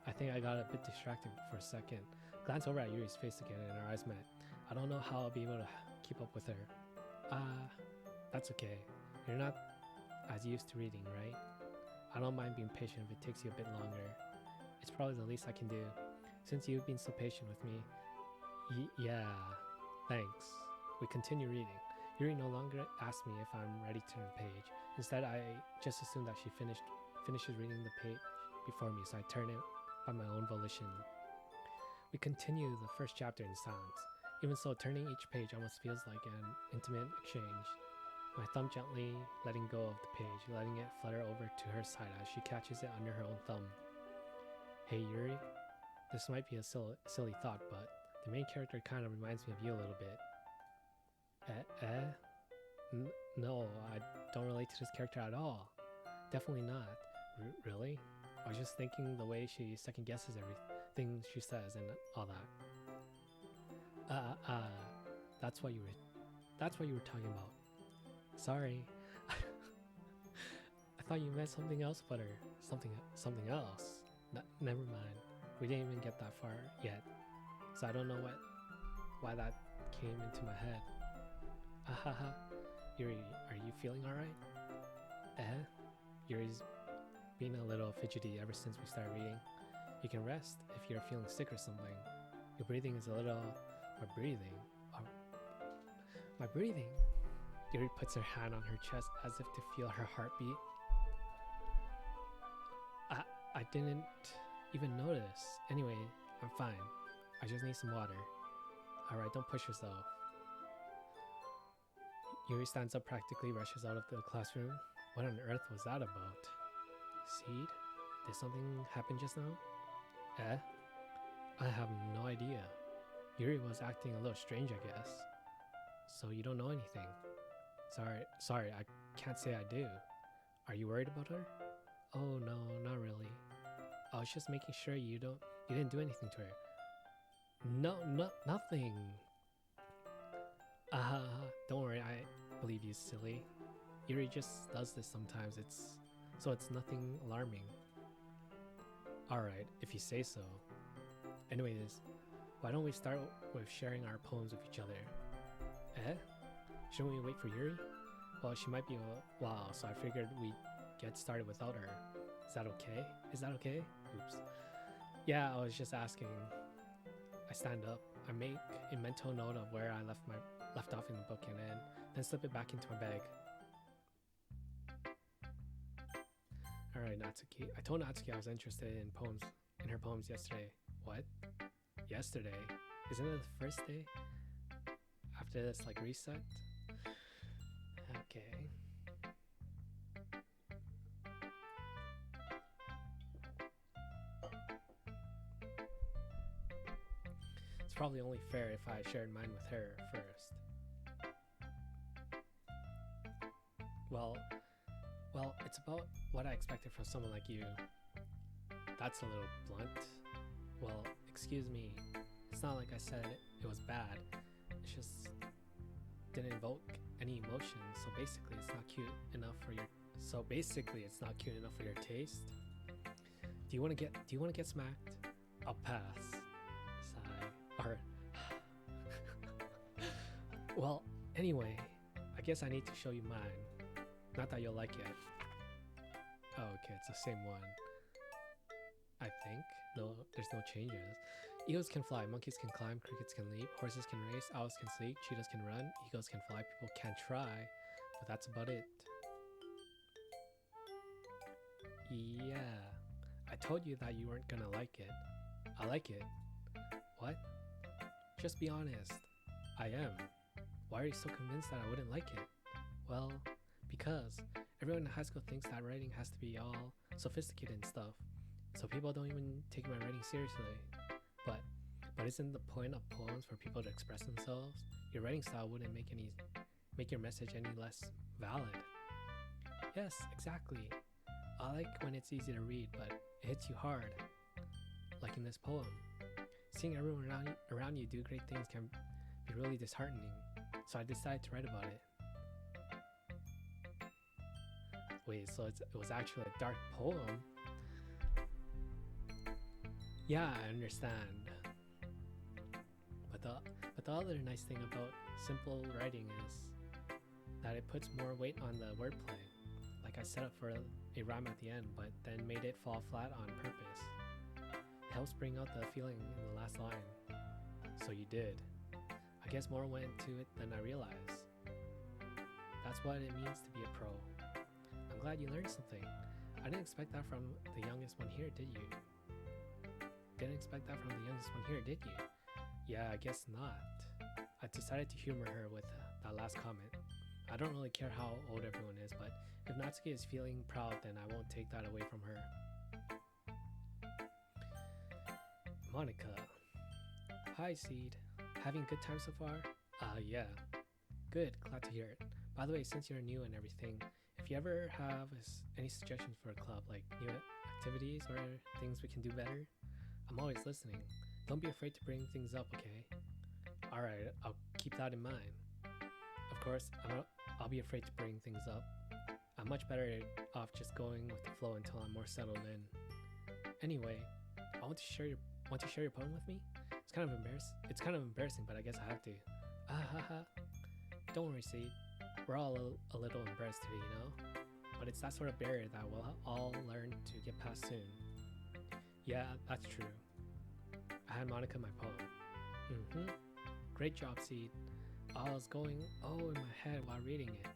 [SPEAKER 1] I think I got a bit distracted for a second. Glance over at Yuri's face again and our eyes met. I don't know how I'll be able to keep up with her. That's okay. You're not as used to reading, right? I don't mind being patient if it takes you a bit longer. It's probably the least I can do. Since you've been so patient with me. Yeah, thanks. We continue reading. Yuri no longer asks me if I'm ready to turn the page. Instead, I just assume that she finishes reading the page before me, so I turn it by my own volition. We continue the first chapter in silence. Even so, turning each page almost feels like an intimate exchange. My thumb gently letting go of the page, letting it flutter over to her side as she catches it under her own thumb. Hey Yuri, this might be a silly thought, but the main character kind of reminds me of you a little bit. No, I don't relate to this character at all. Definitely not. Really? I was just thinking the way she second guesses everything she says and all that. That's what you were talking about. Sorry. I thought you meant something else but her. Something else. Never mind. We didn't even get that far yet. So I don't know why that came into my head. Yuri, are you feeling alright? Yuri's been a little fidgety ever since we started reading. You can rest if you're feeling sick or something. Your breathing is a little... My breathing? Yuri puts her hand on her chest as if to feel her heartbeat. I didn't even notice. Anyway, I'm fine. I just need some water. Alright, don't push yourself. Yuri stands up, practically rushes out of the classroom. What on earth was that about? Seed? Did something happen just now? I have no idea. Yuri was acting a little strange, I guess. So you don't know anything? Sorry, I can't say I do. Are you worried about her? Oh no, not really. I was just making sure you didn't do anything to her. No, nothing. Don't worry, I believe you, silly. Yuri just does this sometimes, it's nothing alarming. Alright, if you say so. Anyways, why don't we start with sharing our poems with each other? Shouldn't we wait for Yuri? Well, she might be a while, so I figured we'd get started without her. Is that okay? Oops. Yeah, I was just asking. I stand up. I make a mental note of where I left off in the book and then slip it back into my bag. Alright, Natsuki. I told Natsuki I was interested in her poems yesterday. What? Yesterday? Isn't it the first day? After this, reset? Okay. It's probably only fair if I shared mine with her first. Well, it's about what I expected from someone like you. That's a little blunt. Well, excuse me. It's not like I said it was bad. It's just didn't evoke any emotion. So basically, it's not cute enough for your taste. Do you want to get smacked? I'll pass. Sigh. Or well, anyway, I guess I need to show you mine. Not that you'll like it. Oh, okay, it's the same one. I think. No, there's no changes. Eagles can fly, monkeys can climb, crickets can leap, horses can race, owls can sleep, cheetahs can run, eagles can fly, people can try, but that's about it. Yeah. I told you that you weren't gonna like it. I like it. What? Just be honest. I am. Why are you so convinced that I wouldn't like it? Well, because everyone in high school thinks that writing has to be all sophisticated and stuff, so people don't even take my writing seriously. But isn't the point of poems for people to express themselves? Your writing style wouldn't make your message any less valid. Yes, exactly. I like when it's easy to read, but it hits you hard. Like in this poem. Seeing everyone around you do great things can be really disheartening, so I decided to write about it. Wait, so it was actually a dark poem? Yeah, I understand. But the other nice thing about simple writing is that it puts more weight on the wordplay. Like I set up for a rhyme at the end, but then made it fall flat on purpose. It helps bring out the feeling in the last line. So you did. I guess more went into it than I realized. That's what it means to be a pro. I'm glad you learned something. I didn't expect that from the youngest one here, did you? Didn't expect that from the youngest one here, did you? Yeah, I guess not. I decided to humor her with that last comment. I don't really care how old everyone is, but if Natsuki is feeling proud, then I won't take that away from her. Monica. Hi, Seed. Having a good time so far? Yeah. Good, glad to hear it. By the way, since you're new and everything, if you ever have any suggestions for a club, like new activities or things we can do better, I'm always listening. Don't be afraid to bring things up, okay? Alright, I'll keep that in mind. Of course, I'll be afraid to bring things up. I'm much better off just going with the flow until I'm more settled in. Anyway, want to share your poem with me? It's kind of embarrassing, but I guess I have to. Don't worry, Seed. We're all a little embarrassed today, you know? But it's that sort of barrier that we'll all learn to get past soon. Yeah, that's true. I had Monica my poem. Great job, Seed. I was going in my head while reading it.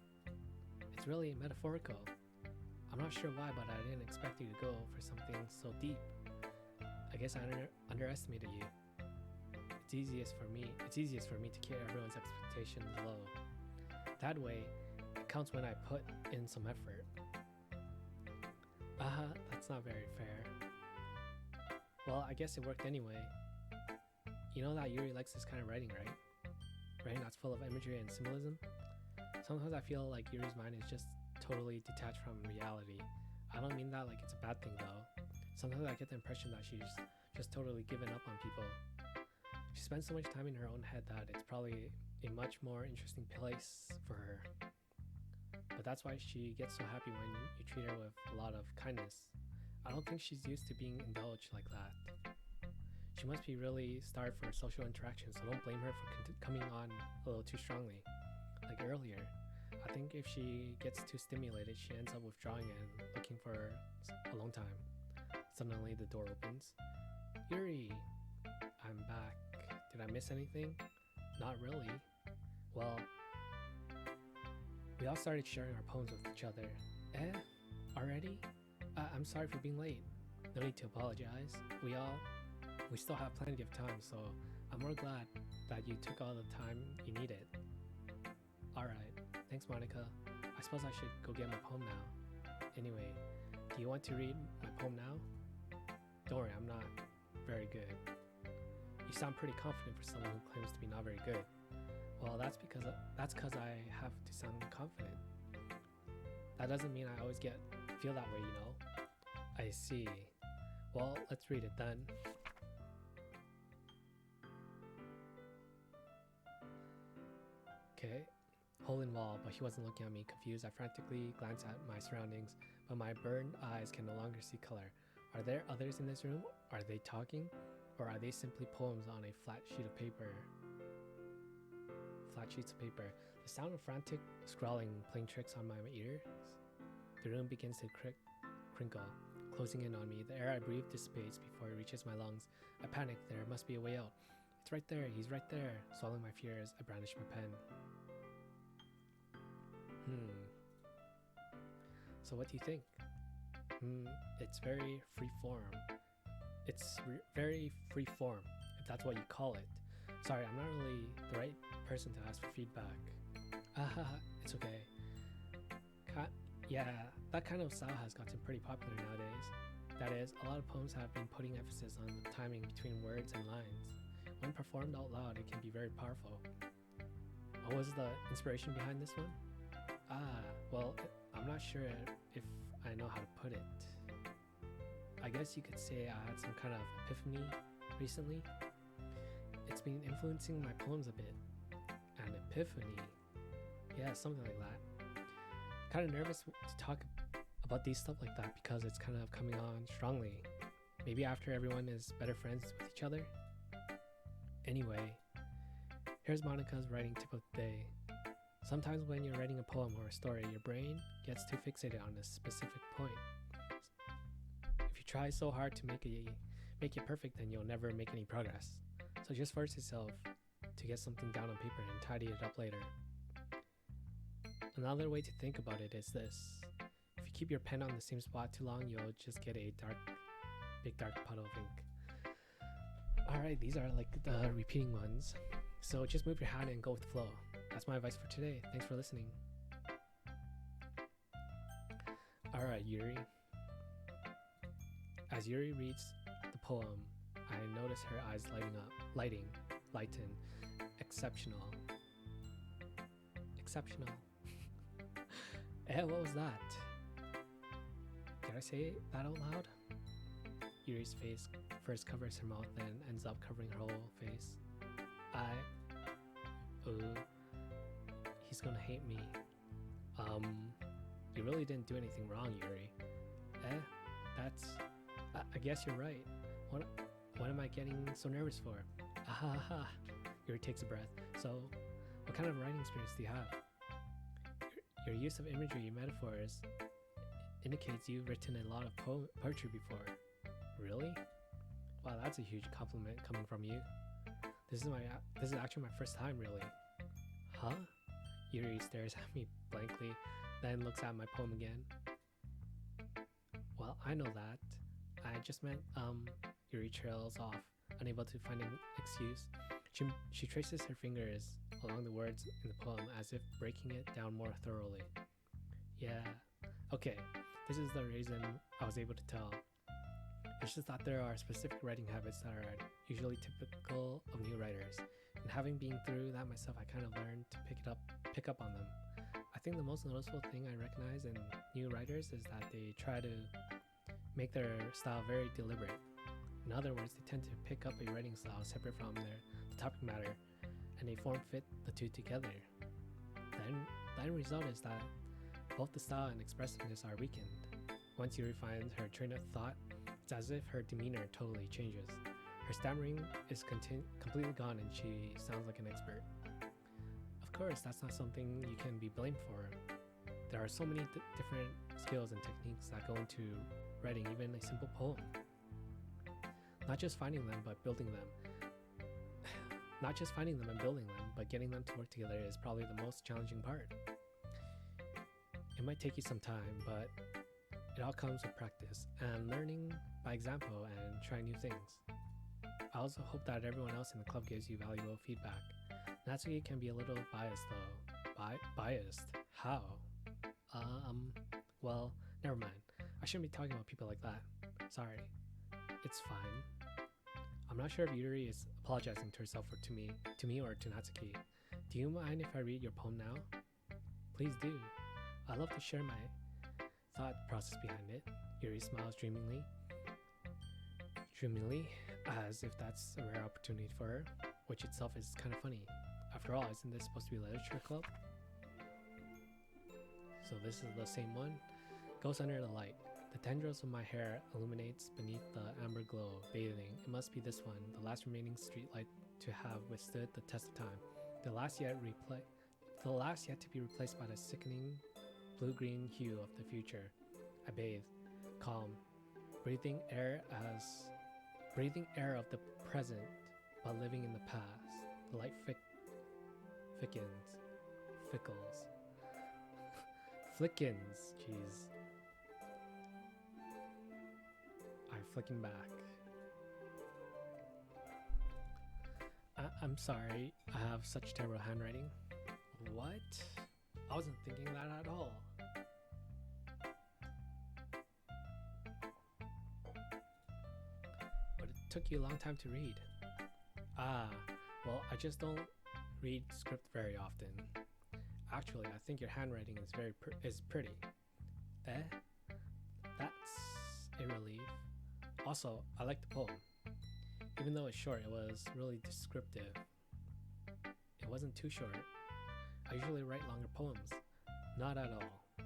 [SPEAKER 1] It's really metaphorical. I'm not sure why, but I didn't expect you to go for something so deep. I guess I underestimated you. It's easiest for me to keep everyone's expectations low. That way, it counts when I put in some effort. That's not very fair. Well, I guess it worked anyway. You know that Yuri likes this kind of writing, right? Writing that's full of imagery and symbolism? Sometimes I feel like Yuri's mind is just totally detached from reality. I don't mean that like it's a bad thing though. Sometimes I get the impression that she's just totally given up on people. She spends so much time in her own head that it's probably a much more interesting place for her. But that's why she gets so happy when you treat her with a lot of kindness. I don't think she's used to being indulged like that. She must be really starved for social interaction, so don't blame her for coming on a little too strongly. Like earlier, I think if she gets too stimulated, she ends up withdrawing and looking for a long time. Suddenly the door opens. Yuri! I'm back. Did I miss anything? Not really. Well, we all started sharing our poems with each other. Already? I'm sorry for being late. No need to apologize. We still have plenty of time, so I'm more glad that you took all the time you needed. Alright, thanks Monica. I suppose I should go get my poem now. Anyway, do you want to read my poem now? Don't worry, I'm not very good. You sound pretty confident for someone who claims to be not very good. Well, that's because I have to sound confident. That doesn't mean I always feel that way, you know? I see. Well, let's read it then. Okay. Hole in wall, but he wasn't looking at me. Confused, I frantically glanced at my surroundings, but my burned eyes can no longer see color. Are there others in this room? Are they talking? Or are they simply poems on a flat sheets of paper? The sound of frantic scrawling playing tricks on my ears. The room begins to crinkle, closing in on me. The air I breathe dissipates before it reaches my lungs. I panic. There must be a way out. It's right there. He's right there. Swallowing my fears, I brandish my pen. So what do you think? It's very free form. It's very free form, if that's what you call it. Sorry, I'm not really the right person to ask for feedback. It's okay. Yeah, that kind of style has gotten pretty popular nowadays. That is, a lot of poems have been putting emphasis on the timing between words and lines. When performed out loud, it can be very powerful. What was the inspiration behind this one? Well, I'm not sure if I know how to put it. I guess you could say I had some kind of epiphany recently. It's been influencing my poems a bit. An epiphany? Yeah, something like that. Kind of nervous to talk about these stuff like that because it's kind of coming on strongly. Maybe after everyone is better friends with each other? Anyway, here's Monica's writing tip of the day. Sometimes when you're writing a poem or a story, your brain gets too fixated on a specific point. If you try so hard to make it perfect, then you'll never make any progress. So just force yourself to get something down on paper and tidy it up later. Another way to think about it is this. If you keep your pen on the same spot too long, you'll just get a big dark puddle of ink. Alright, these are like the repeating ones. So just move your hand and go with the flow. That's my advice for today. Thanks for listening. Alright, Yuri. As Yuri reads the poem, I notice her eyes lighten. Exceptional. What was that? Did I say that out loud? Yuri's face first covers her mouth, then ends up covering her whole face. He's gonna hate me. You really didn't do anything wrong, Yuri. I guess you're right. What am I getting so nervous for? Yuri takes a breath. So, what kind of writing experience do you have? Your use of imagery and metaphors indicates you've written a lot of poetry before. Really? Wow, that's a huge compliment coming from you. This is actually my first time, really. Huh? Yuri stares at me blankly, then looks at my poem again. Well, I know that. I just meant, Yuri trails off, unable to find an excuse. She traces her fingers along the words in the poem as if breaking it down more thoroughly. Yeah, okay, this is the reason I was able to tell. It's just that there are specific writing habits that are usually typical of new writers, and having been through that myself, I kind of learned to pick up on them. I think the most noticeable thing I recognize in new writers is that they try to make their style very deliberate. In other words, they tend to pick up a writing style separate from the topic matter, and they form fit the two together. The end result is that both the style and expressiveness are weakened. Once Yuri finds her train of thought, it's as if her demeanor totally changes. Her stammering is completely gone and she sounds like an expert. Of course, that's not something you can be blamed for. There are so many different skills and techniques that go into writing even a simple poem. Not just finding them, but building them. Not just finding them and building them, but getting them to work together is probably the most challenging part. It might take you some time, but it all comes with practice and learning by example and trying new things. I also hope that everyone else in the club gives you valuable feedback. Natsuki can be a little biased though. Biased? How? Well, never mind. I shouldn't be talking about people like that. Sorry. It's fine. I'm not sure if Yuri is apologizing to herself or to me or to Natsuki. Do you mind if I read your poem now? Please do. I love to share my thought process behind it. Yuri smiles dreamily, as if that's a rare opportunity for her, which itself is kind of funny. After all, isn't this supposed to be a literature club? So this is the same one. Goes under the light. The tendrils of my hair illuminates beneath the amber glow, bathing. It must be this one, the last remaining streetlight to have withstood the test of time. The last yet to be replaced by the sickening blue-green hue of the future. I bathe, calm, breathing air of the present, but living in the past. The light flickens. Jeez. flicking back. I'm sorry, I have such terrible handwriting. What? I wasn't thinking that at all. But it took you a long time to read. Ah, well, I just don't read script very often. Actually, I think your handwriting is pretty. Eh? That's a relief. Also, I like the poem. Even though it's short, it was really descriptive. It wasn't too short. I usually write longer poems. Not at all.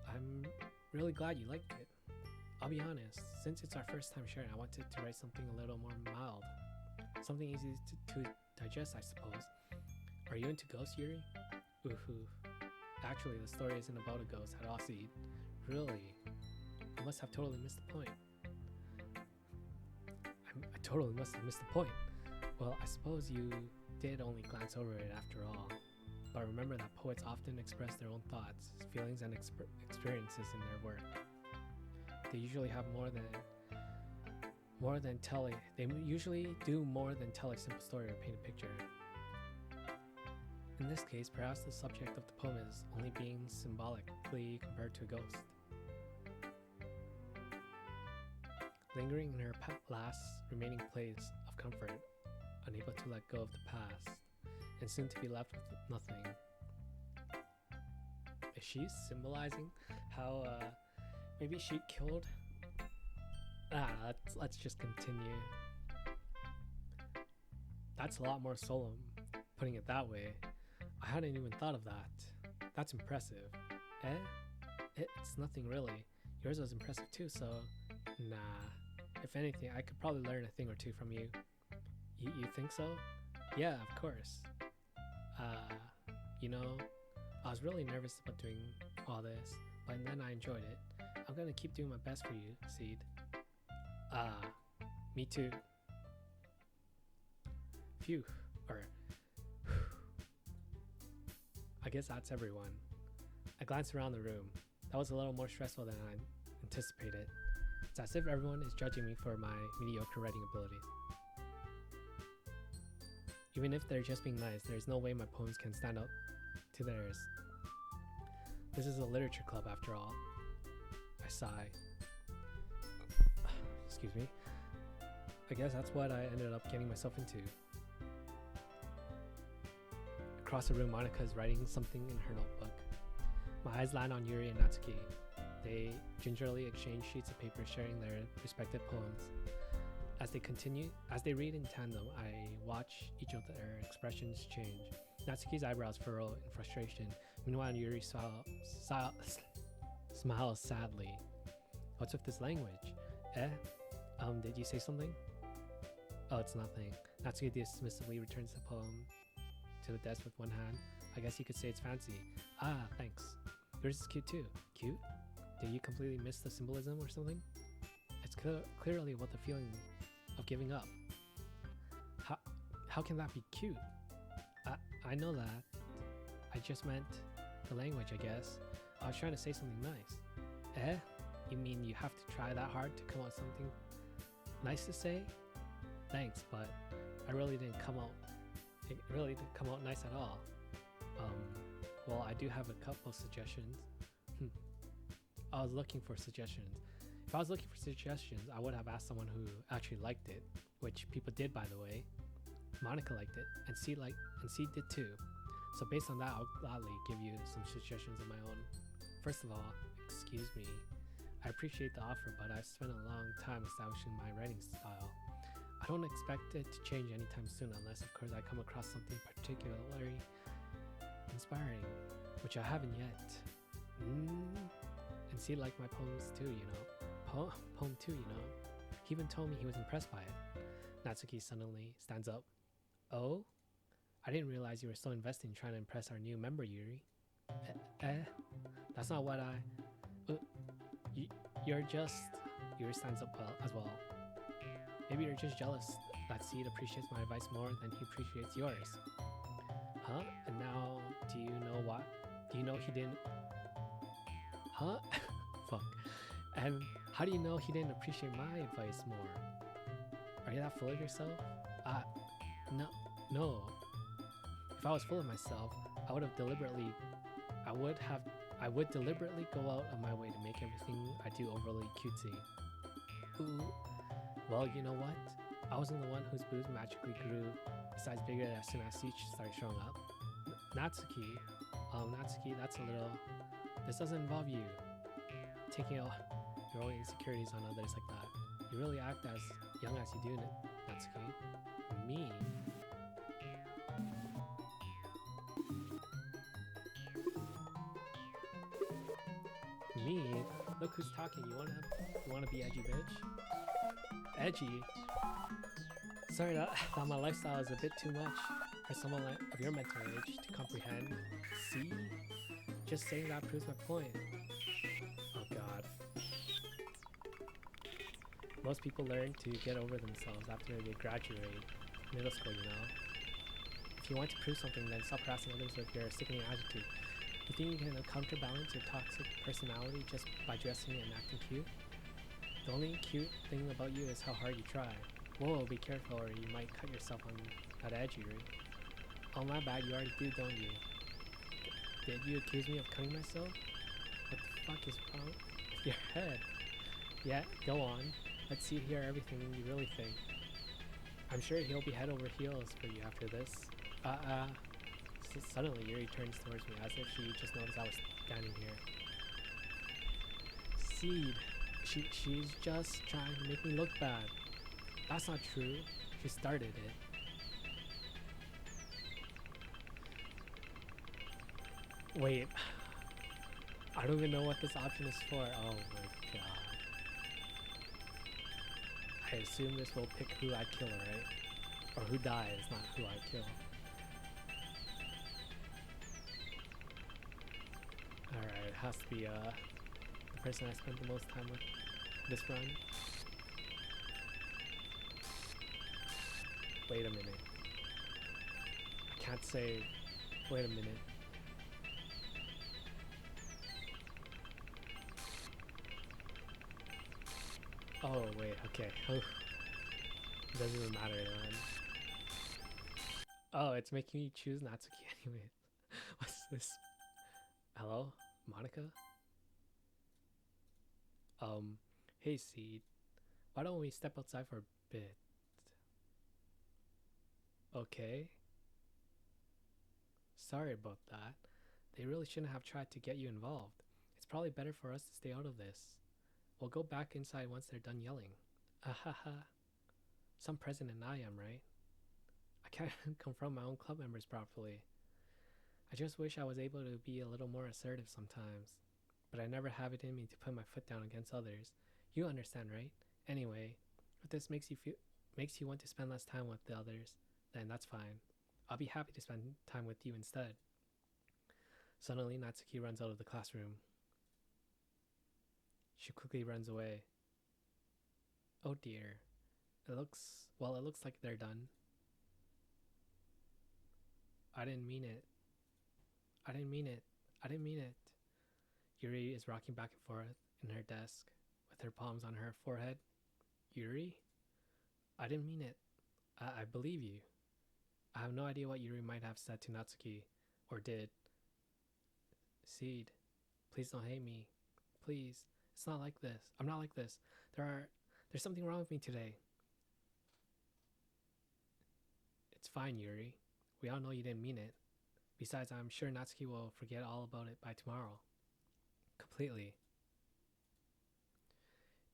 [SPEAKER 1] I'm really glad you liked it. I'll be honest, since it's our first time sharing, I wanted to write something a little more mild. Something easy to digest, I suppose. Are you into ghosts, Yuri? Ooh. Actually, the story isn't about a ghost at all, Seed. Really? I must have totally missed the point. I totally must have missed the point. Well, I suppose you did only glance over it after all. But remember that poets often express their own thoughts, feelings, and experiences in their work. They usually have They usually do more than tell a simple story or paint a picture. In this case, perhaps the subject of the poem is only being symbolically compared to a ghost. Lingering in her last remaining place of comfort, unable to let go of the past, and soon to be left with nothing. Is she symbolizing how maybe she killed? Let's just continue. That's a lot more solemn, putting it that way. I hadn't even thought of that. That's impressive. It's nothing really. Yours was impressive too, so nah. If anything, I could probably learn a thing or two from you. You think so? Yeah, of course. I was really nervous about doing all this, but then I enjoyed it. I'm gonna keep doing my best for you, Seed. Me too. Phew. I guess that's everyone. I glanced around the room. That was a little more stressful than I anticipated. It's as if everyone is judging me for my mediocre writing abilities. Even if they're just being nice, there's no way my poems can stand up to theirs. This is a literature club after all. I sigh. Excuse me. I guess that's what I ended up getting myself into. Across the room, Monica is writing something in her notebook. My eyes land on Yuri and Natsuki. They gingerly exchange sheets of paper, sharing their respective poems. As they read in tandem, I watch each of their expressions change. Natsuki's eyebrows furrow in frustration. Meanwhile, Yuri smiles sadly. What's with this language? Did you say something? Oh, it's nothing. Natsuki dismissively returns the poem to the desk with one hand. I guess you could say it's fancy. Ah, thanks. Yours is cute too. Cute? Did you completely miss the symbolism or something? It's clearly about the feeling of giving up. How can that be cute? I know that. I just meant the language, I guess. I was trying to say something nice. You mean you have to try that hard to come out with something nice to say? Thanks, but it really didn't come out nice at all. Well, I do have a couple suggestions. I was looking for suggestions. If I was looking for suggestions, I would have asked someone who actually liked it, which people did, by the way. Monica liked it, and C did too. So based on that, I'll gladly give you some suggestions of my own. First of all, excuse me. I appreciate the offer, but I've spent a long time establishing my writing style. I don't expect it to change anytime soon unless, of course, I come across something particularly inspiring, which I haven't yet. And C liked my poems too, Poem too, He even told me he was impressed by it. Natsuki suddenly stands up. Oh? I didn't realize you were so invested in trying to impress our new member, Yuri. That's not what You're just... Yuri stands up as well. Maybe you're just jealous that Seed appreciates my advice more than he appreciates yours. Huh? And now, do you know what? Do you know he didn't... Huh? Fuck. And how do you know he didn't appreciate my advice more? Are you that full of yourself? Uh, no, no. If I was full of myself, I would have deliberately, I would have, I would deliberately go out of my way to make everything I do overly cutesy. Ooh, well, you know what? I wasn't the one whose boobs magically grew size bigger as soon as Siege started showing up. Natsuki, Natsuki, that's a little. This doesn't involve you taking out your own insecurities on others like that. You really act as young as you do, Natsuki. Me? Me? Look who's talking. You wanna be edgy, bitch? Edgy? Sorry, that my lifestyle is a bit too much for someone of your mental age to comprehend. See? Just saying that proves my point. Oh god. Most people learn to get over themselves after they graduate middle school, you know? If you want to prove something, then stop harassing others with your sickening attitude. You think you can counterbalance your toxic personality just by dressing and acting cute? The only cute thing about you is how hard you try. Whoa, be careful or you might cut yourself on that edge, Yuri. Oh my bad, you already do, don't you? Did you accuse me of cutting myself? What the fuck is wrong with your head? Yeah, go on. Let's see hear everything you really think. I'm sure he'll be head over heels for you after this. Suddenly Yuri turns towards me as if she just noticed I was standing here. Seed, she's just trying to make me look bad. That's not true. She started it. Wait, I don't even know what this option is for. Oh my god. I assume this will pick who I kill, right? Or who dies, not who I kill. Alright, it has to be the person I spent the most time with this run. Wait a minute. I can't save. Wait a minute. Oh, wait, okay. It doesn't even matter then. Oh, it's making me choose Natsuki anyway. What's this? Hello? Monica? Hey Seed. Why don't we step outside for a bit? Okay. Sorry about that. They really shouldn't have tried to get you involved. It's probably better for us to stay out of this. We'll go back inside once they're done yelling. Ahaha. Some president I am, right? I can't confront my own club members properly. I just wish I was able to be a little more assertive sometimes. But I never have it in me to put my foot down against others. You understand, right? Anyway, if this makes you want to spend less time with the others, then that's fine. I'll be happy to spend time with you instead. Suddenly, Natsuki runs out of the classroom. She quickly runs away. Oh dear. It looks like they're done. I didn't mean it. I didn't mean it. I didn't mean it. Yuri is rocking back and forth in her desk with her palms on her forehead. Yuri? I didn't mean it. I believe you. I have no idea what Yuri might have said to Natsuki, or did. Seed, please don't hate me. Please. It's not like this. I'm not like this. There's something wrong with me today. It's fine, Yuri. We all know you didn't mean it. Besides, I'm sure Natsuki will forget all about it by tomorrow. Completely.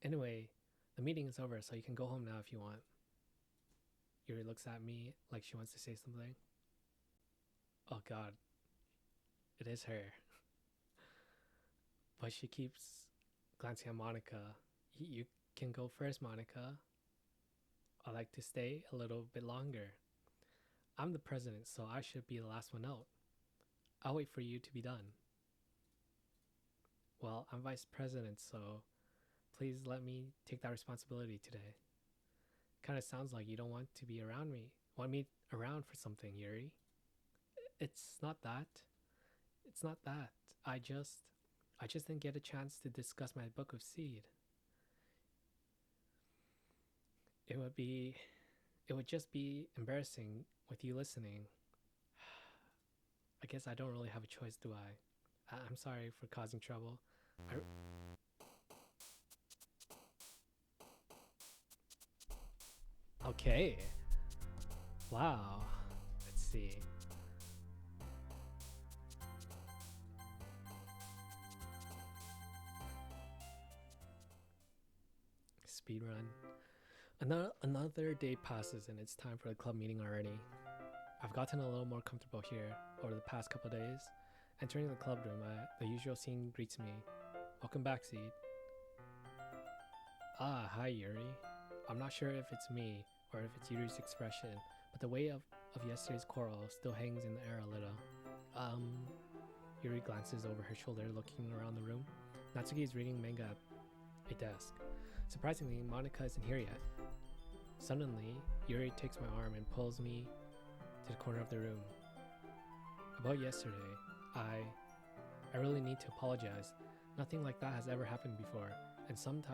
[SPEAKER 1] Anyway, the meeting is over, so you can go home now if you want. Yuri looks at me like she wants to say something. Oh god. It is her. But she keeps glancing at Monica. You can go first, Monica. I like to stay a little bit longer. I'm the president, so I should be the last one out. I'll wait for you to be done. Well, I'm vice president, so please let me take that responsibility today. Kind of sounds like you don't want to be around me. Want me around for something, Yuri? It's not that. It's not that. I just didn't get a chance to discuss my book with Seed. It would be it would just be embarrassing with you listening. I guess I don't really have a choice, do I? I'm sorry for causing trouble. I... Okay. Wow. Let's see. Speed run. Another day passes and it's time for the club meeting already. I've gotten a little more comfortable here over the past couple of days. Entering the club room, the usual scene greets me. Welcome back, Seed. Ah, hi, Yuri. I'm not sure if it's me or if it's Yuri's expression, but the weight of yesterday's quarrel still hangs in the air a little. Yuri glances over her shoulder, looking around the room. Natsuki is reading manga at a desk. Surprisingly, Monica isn't here yet. Suddenly, Yuri takes my arm and pulls me to the corner of the room. About yesterday, I really need to apologize. Nothing like that has ever happened before, and something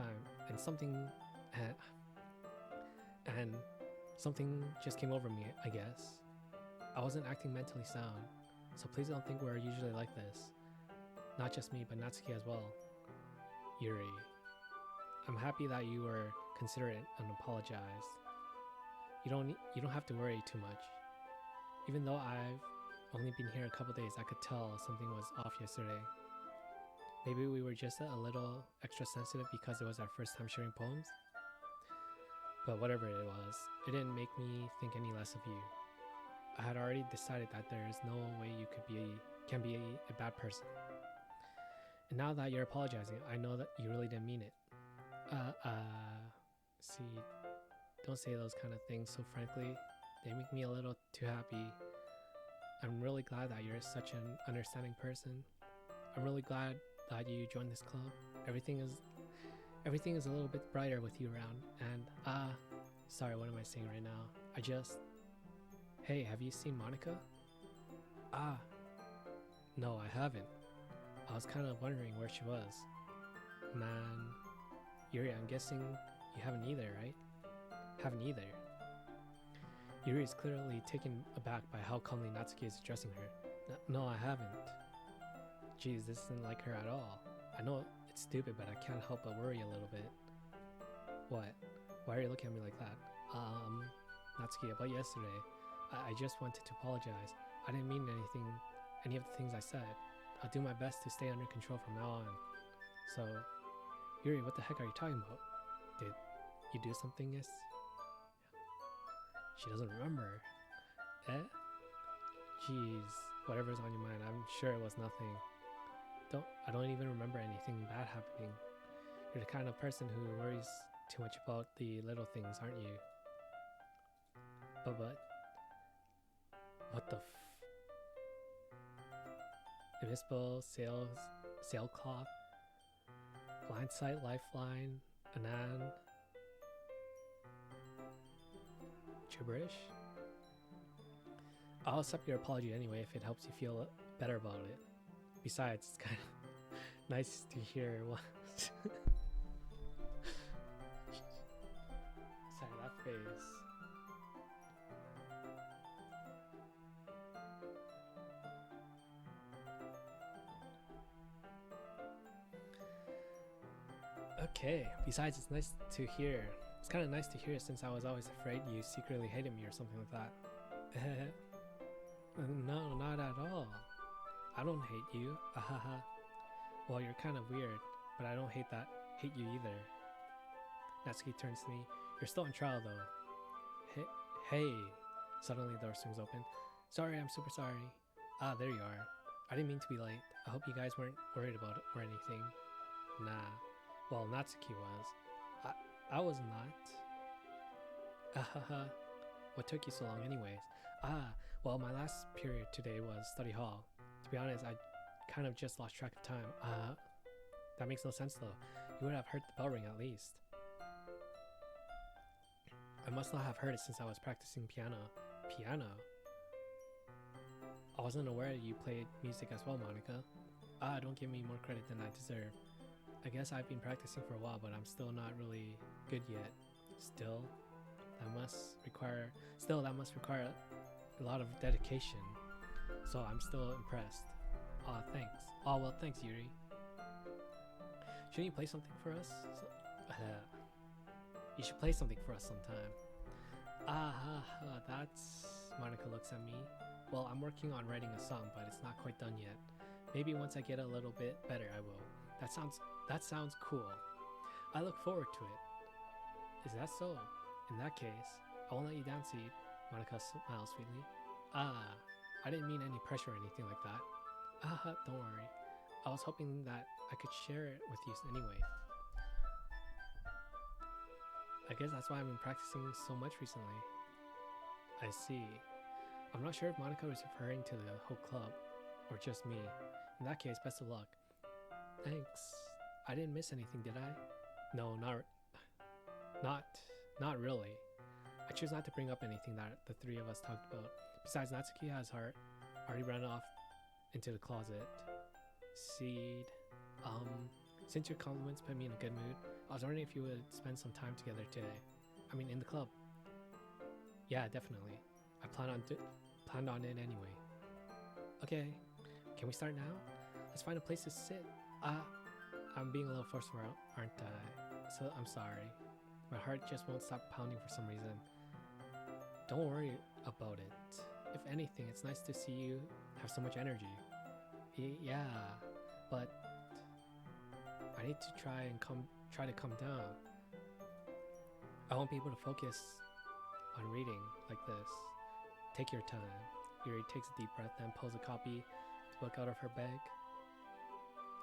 [SPEAKER 1] just came over me, I guess. I wasn't acting mentally sound, so please don't think we're usually like this. Not just me, but Natsuki as well. Yuri. I'm happy that you were considerate and apologized. You don't have to worry too much. Even though I've only been here a couple days, I could tell something was off yesterday. Maybe we were just a little extra sensitive because it was our first time sharing poems. But whatever it was, it didn't make me think any less of you. I had already decided that there is no way you can be a bad person. And now that you're apologizing, I know that you really didn't mean it. See, don't say those kind of things so frankly. They make me a little too happy. I'm really glad that you're such an understanding person. I'm really glad that you joined this club. Everything is a little bit brighter with you around. And sorry, what am I saying right now? Hey, have you seen Monica? No, I haven't. I was kind of wondering where she was. Man, Yuri, I'm guessing you haven't either, right? Haven't either. Yuri is clearly taken aback by how calmly Natsuki is addressing her. No, I haven't. Geez, this isn't like her at all. I know it's stupid, but I can't help but worry a little bit. What? Why are you looking at me like that? Natsuki, about yesterday, I just wanted to apologize. I didn't mean any of the things I said. I'll do my best to stay under control from now on. So, Yuri, what the heck are you talking about? Did you do something, yes? She doesn't remember. Jeez, whatever's on your mind, I'm sure it was nothing. I don't even remember anything bad happening. You're the kind of person who worries too much about the little things, aren't you? But what the Invisible sailcloth, blindsight, lifeline, Anan, gibberish. I'll accept your apology anyway if it helps you feel better about it. Besides, it's kind of nice to hear what. Sorry, that face. Okay, besides, it's nice to hear. It's kind of nice to hear since I was always afraid you secretly hated me or something like that. No, not at all. I don't hate you. Ahaha. Well, you're kind of weird, but I don't hate you either. Natsuki turns to me. You're still on trial though. Hey. Suddenly the door swings open. Sorry, I'm super sorry. There you are. I didn't mean to be late. I hope you guys weren't worried about it or anything. Nah. Well, Natsuki was. I was not. Ahaha. What took you so long anyways? Well, my last period today was study hall. To be honest, I kind of just lost track of time. That makes no sense though. You would have heard the bell ring at least. I must not have heard it since I was practicing piano. Piano? I wasn't aware you played music as well, Monica. Ah, don't give me more credit than I deserve. I guess I've been practicing for a while, but I'm still not really good yet. Still, that must require a lot of dedication. So I'm still impressed. Aw, thanks. Aw, well, thanks, Yuri. Shouldn't you play something for us? You should play something for us sometime. That's... Monica looks at me. Well, I'm working on writing a song, but it's not quite done yet. Maybe once I get a little bit better, I will. That sounds cool. I look forward to it. Is that so? In that case, I won't let you down, Seed. Monica smiles sweetly. I didn't mean any pressure or anything like that. Don't worry. I was hoping that I could share it with you anyway. I guess that's why I've been practicing so much recently. I see. I'm not sure if Monica was referring to the whole club, or just me. In that case, best of luck. Thanks. I didn't miss anything, did I? No, not really. I choose not to bring up anything that the three of us talked about. Besides, Natsuki has already run off into the closet. Seed. Since your compliments put me in a good mood, I was wondering if you would spend some time together today. I mean, in the club. Yeah, definitely. I planned on it anyway. Okay, can we start now? Let's find a place to sit. I'm being a little forceful, aren't I? So I'm sorry. My heart just won't stop pounding for some reason. Don't worry about it. If anything, it's nice to see you have so much energy. Yeah, but I need to try to calm down. I won't be able to focus on reading like this. Take your time. Yuri takes a deep breath and pulls a copy of the book out of her bag.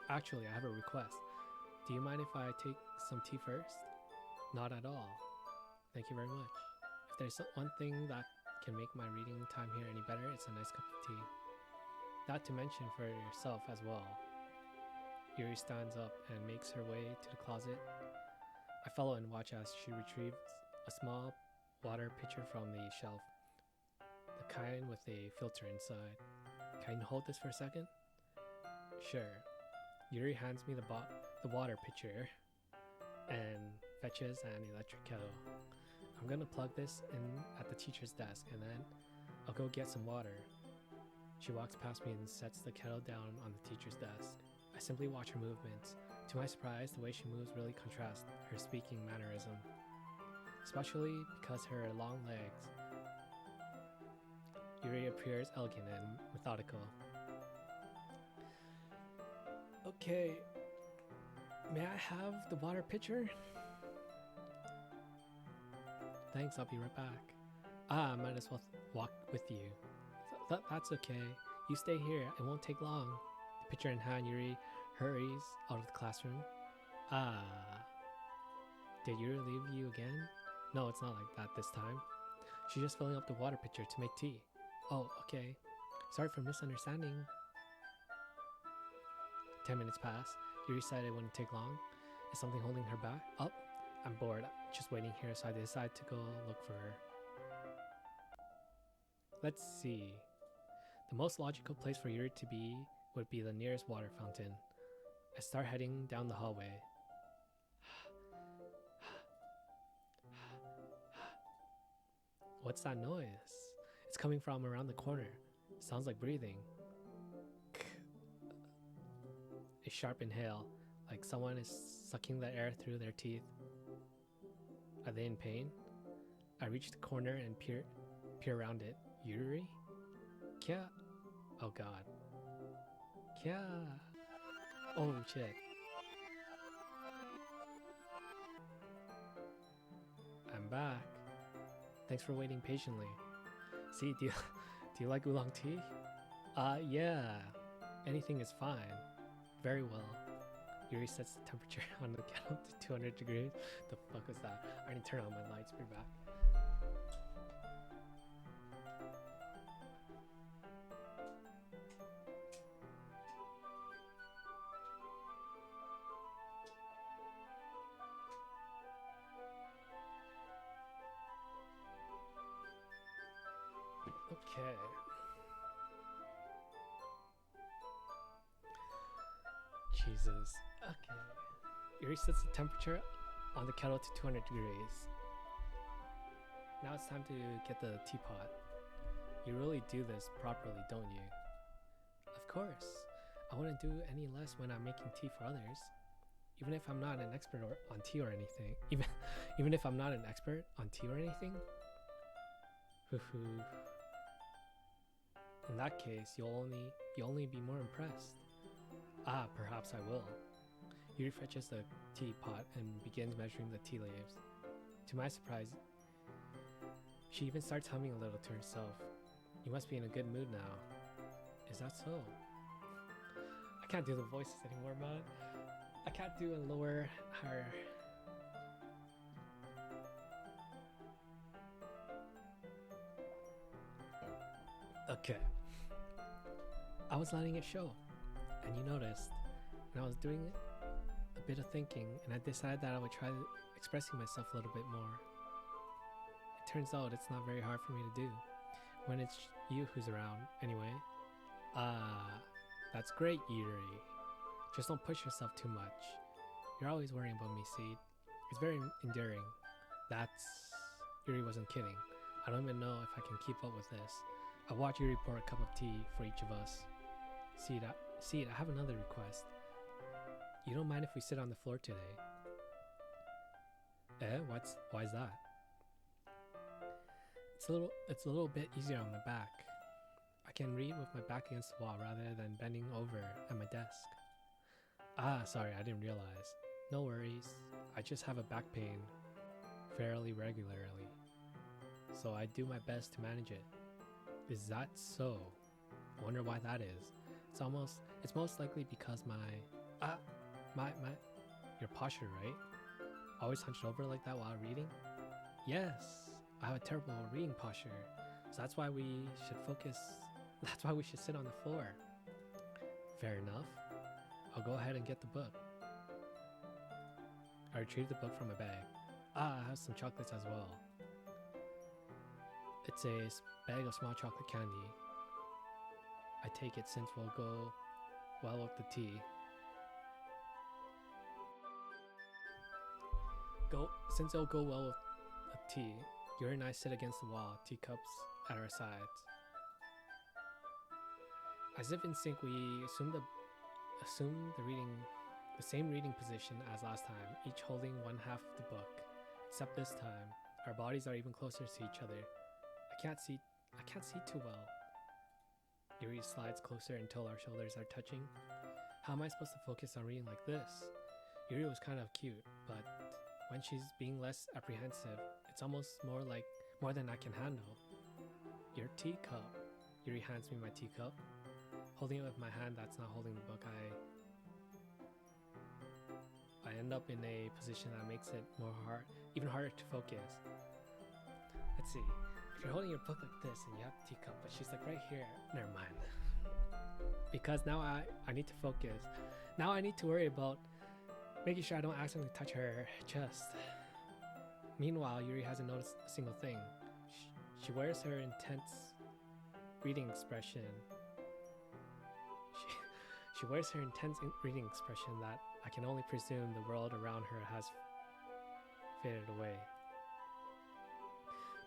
[SPEAKER 1] Actually, I have a request. Do you mind if I take some tea first? Not at all. Thank you very much. If there's one thing that can make my reading time here any better, it's a nice cup of tea. Not to mention for yourself as well. Yuri stands up and makes her way to the closet. I follow and watch as she retrieves a small water pitcher from the shelf. The kind with a filter inside. Can you hold this for a second? Sure. Yuri hands me the water pitcher and fetches an electric kettle. I'm gonna plug this in at the teacher's desk and then I'll go get some water. She walks past me and sets the kettle down on the teacher's desk. I simply watch her movements. To my surprise, the way she moves really contrasts her speaking mannerism, especially because her long legs. Yuri appears elegant and methodical. Okay, may I have the water pitcher? Thanks, I'll be right back. I might as well walk with you. That's okay. You stay here, it won't take long. The pitcher in hand, Yuri hurries out of the classroom. Did Yuri leave you again? No, it's not like that this time. She's just filling up the water pitcher to make tea. Oh, okay. Sorry for misunderstanding. 10 minutes pass. Yuri said it wouldn't take long. Is something holding her back? Oh, I'm bored. Just waiting here, so I decide to go look for her. Let's see. The most logical place for Yuri to be would be the nearest water fountain. I start heading down the hallway. What's that noise? It's coming from around the corner. Sounds like breathing. A sharp inhale, like someone is sucking the air through their teeth. Are they in pain? I reach the corner and peer around it. Yuri? Kya? Oh god. Kya? Oh shit. I'm back. Thanks for waiting patiently. See, do you like oolong tea? Yeah. Anything is fine. Very well. Yuri sets the temperature on the kettle to 200 degrees. The fuck was that? I need to turn on my lights. Be back. Okay. Jesus. Okay. Yuri sets the temperature on the kettle to 200 degrees. Now it's time to get the teapot. You really do this properly, don't you? Of course. I wouldn't do any less when I'm making tea for others. Even if I'm not an expert on tea or anything. Even if I'm not an expert on tea or anything. In that case, you'll only be more impressed. Ah, perhaps I will. Yuri fetches the teapot and begins measuring the tea leaves. To my surprise, she even starts humming a little to herself. You must be in a good mood now. Is that so? I can't do the voices anymore, man. I can't do a lower, higher. Okay. I was letting it show, and you noticed. And I was doing a bit of thinking, and I decided that I would try expressing myself a little bit more. It turns out it's not very hard for me to do when it's you who's around, anyway. That's great, Yuri. Just don't push yourself too much. You're always worrying about me, Seed. It's very endearing. Yuri wasn't kidding. I don't even know if I can keep up with this. I watch Yuri pour a cup of tea for each of us. Seed, I have another request. You don't mind if we sit on the floor today? Why is that? It's a little bit easier on my back. I can read with my back against the wall rather than bending over at my desk. Ah, sorry, I didn't realize. No worries. I just have a back pain fairly regularly, so I do my best to manage it. Is that so? I wonder why that is. It's most likely because your posture, right? Always hunched over like that while reading? Yes, I have a terrible reading posture, so that's why we should sit on the floor. Fair enough. I'll go ahead and get the book. I retrieved the book from my bag. I have some chocolates as well. It's a bag of small chocolate candy. I take it since we'll go well with the tea. Since it'll go well with the tea, Yuri and I sit against the wall, teacups at our sides. As if in sync, we assume the same reading position as last time, each holding one half of the book. Except this time, our bodies are even closer to each other. I can't see too well. Yuri slides closer until our shoulders are touching. How am I supposed to focus on reading like this? Yuri was kind of cute, but when she's being less apprehensive, it's almost more than I can handle. Your teacup. Yuri hands me my teacup. Holding it with my hand that's not holding the book, I end up in a position that makes it even harder to focus. Let's see. If you're holding your book like this and you have the teacup, but she's like right here, never mind. Because now I need to focus. Now I need to worry about making sure I don't accidentally touch her chest. Meanwhile, Yuri hasn't noticed a single thing. She wears her intense reading expression. She wears her intense reading expression that I can only presume the world around her has faded away.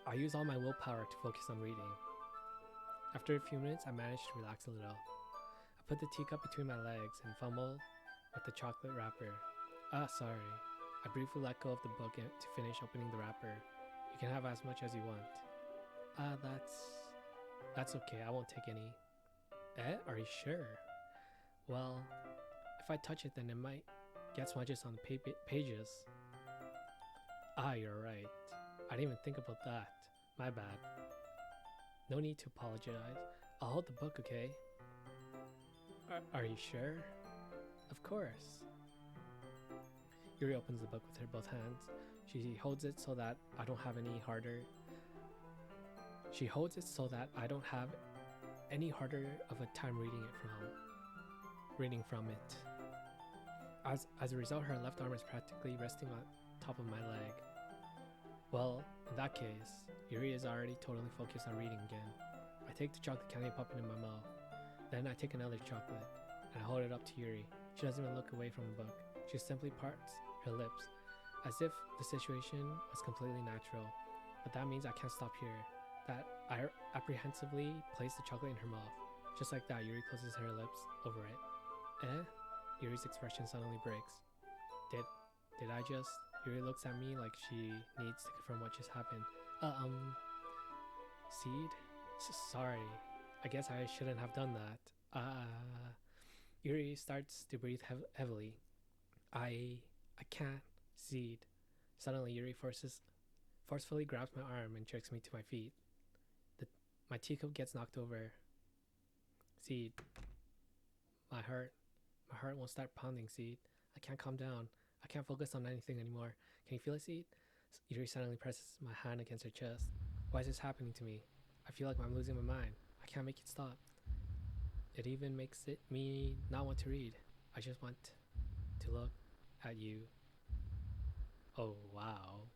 [SPEAKER 1] I use all my willpower to focus on reading. After a few minutes, I manage to relax a little. I put the teacup between my legs and fumble with the chocolate wrapper. Sorry. I briefly let go of the book to finish opening the wrapper. You can have as much as you want. That's okay. I won't take any. Are you sure? Well, if I touch it, then it might get smudges on the pages. You're right. I didn't even think about that. My bad. No need to apologize. I'll hold the book, okay? Are you sure? Of course. Yuri opens the book with her both hands. She holds it so that I don't have any harder of a time reading from it. As a result, her left arm is practically resting on top of my leg. Well, in that case, Yuri is already totally focused on reading again. I take the chocolate candy and pop it in my mouth. Then I take another chocolate and I hold it up to Yuri. She doesn't even look away from the book. She simply parts her lips, as if the situation was completely natural. But that means I can't stop here. That I apprehensively place the chocolate in her mouth. Just like that, Yuri closes her lips over it. Eh? Yuri's expression suddenly breaks. Did I just? Yuri looks at me like she needs to confirm what just happened. Seed? Sorry. I guess I shouldn't have done that. Yuri starts to breathe heavily. I can't. Seed. Suddenly, Yuri forcefully grabs my arm and jerks me to my feet. My teacup gets knocked over. Seed. My heart won't start pounding, Seed. I can't calm down. I can't focus on anything anymore. Can you feel it, Seed? Yuri suddenly presses my hand against her chest. Why is this happening to me? I feel like I'm losing my mind. I can't make it stop. It even makes me not want to read. I just want to look at you. Oh, wow.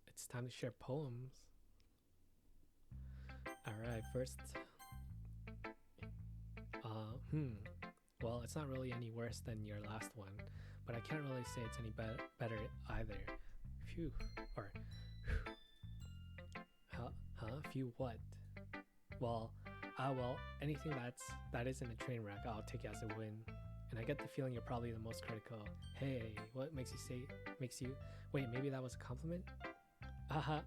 [SPEAKER 1] It's time to share poems. Alright, first. Well, it's not really any worse than your last one, but I can't really say it's any better either. Phew. Or, phew what? Well, anything that isn't a train wreck, I'll take it as a win. And I get the feeling you're probably the most critical. Hey, what makes you, wait, maybe that was a compliment? Haha.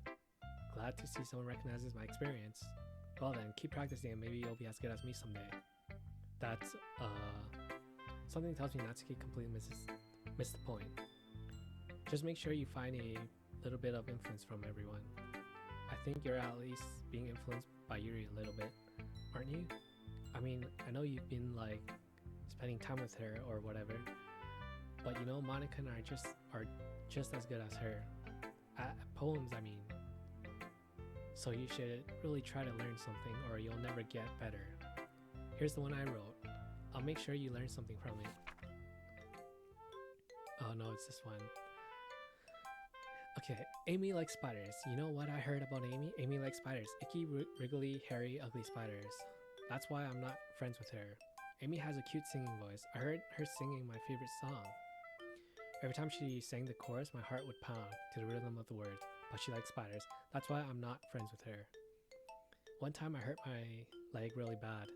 [SPEAKER 1] Glad to see someone recognizes my experience. Well then, keep practicing and maybe you'll be as good as me someday. That's, something tells me Natsuki completely missed the point. Just make sure you find a little bit of influence from everyone. I think you're at least being influenced by Yuri a little bit, aren't you? I mean, I know you've been like spending time with her or whatever, but you know, Monica and I are just as good as her at poems, I mean. So you should really try to learn something or you'll never get better. Here's the one I wrote. I'll make sure you learn something from it. Oh no, it's this one. Okay, Amy likes spiders. You know what I heard about Amy? Amy likes spiders. Icky, wriggly, hairy, ugly spiders. That's why I'm not friends with her. Amy has a cute singing voice. I heard her singing my favorite song. Every time she sang the chorus, my heart would pound to the rhythm of the words. But she likes spiders. That's why I'm not friends with her. One time I hurt my leg really bad.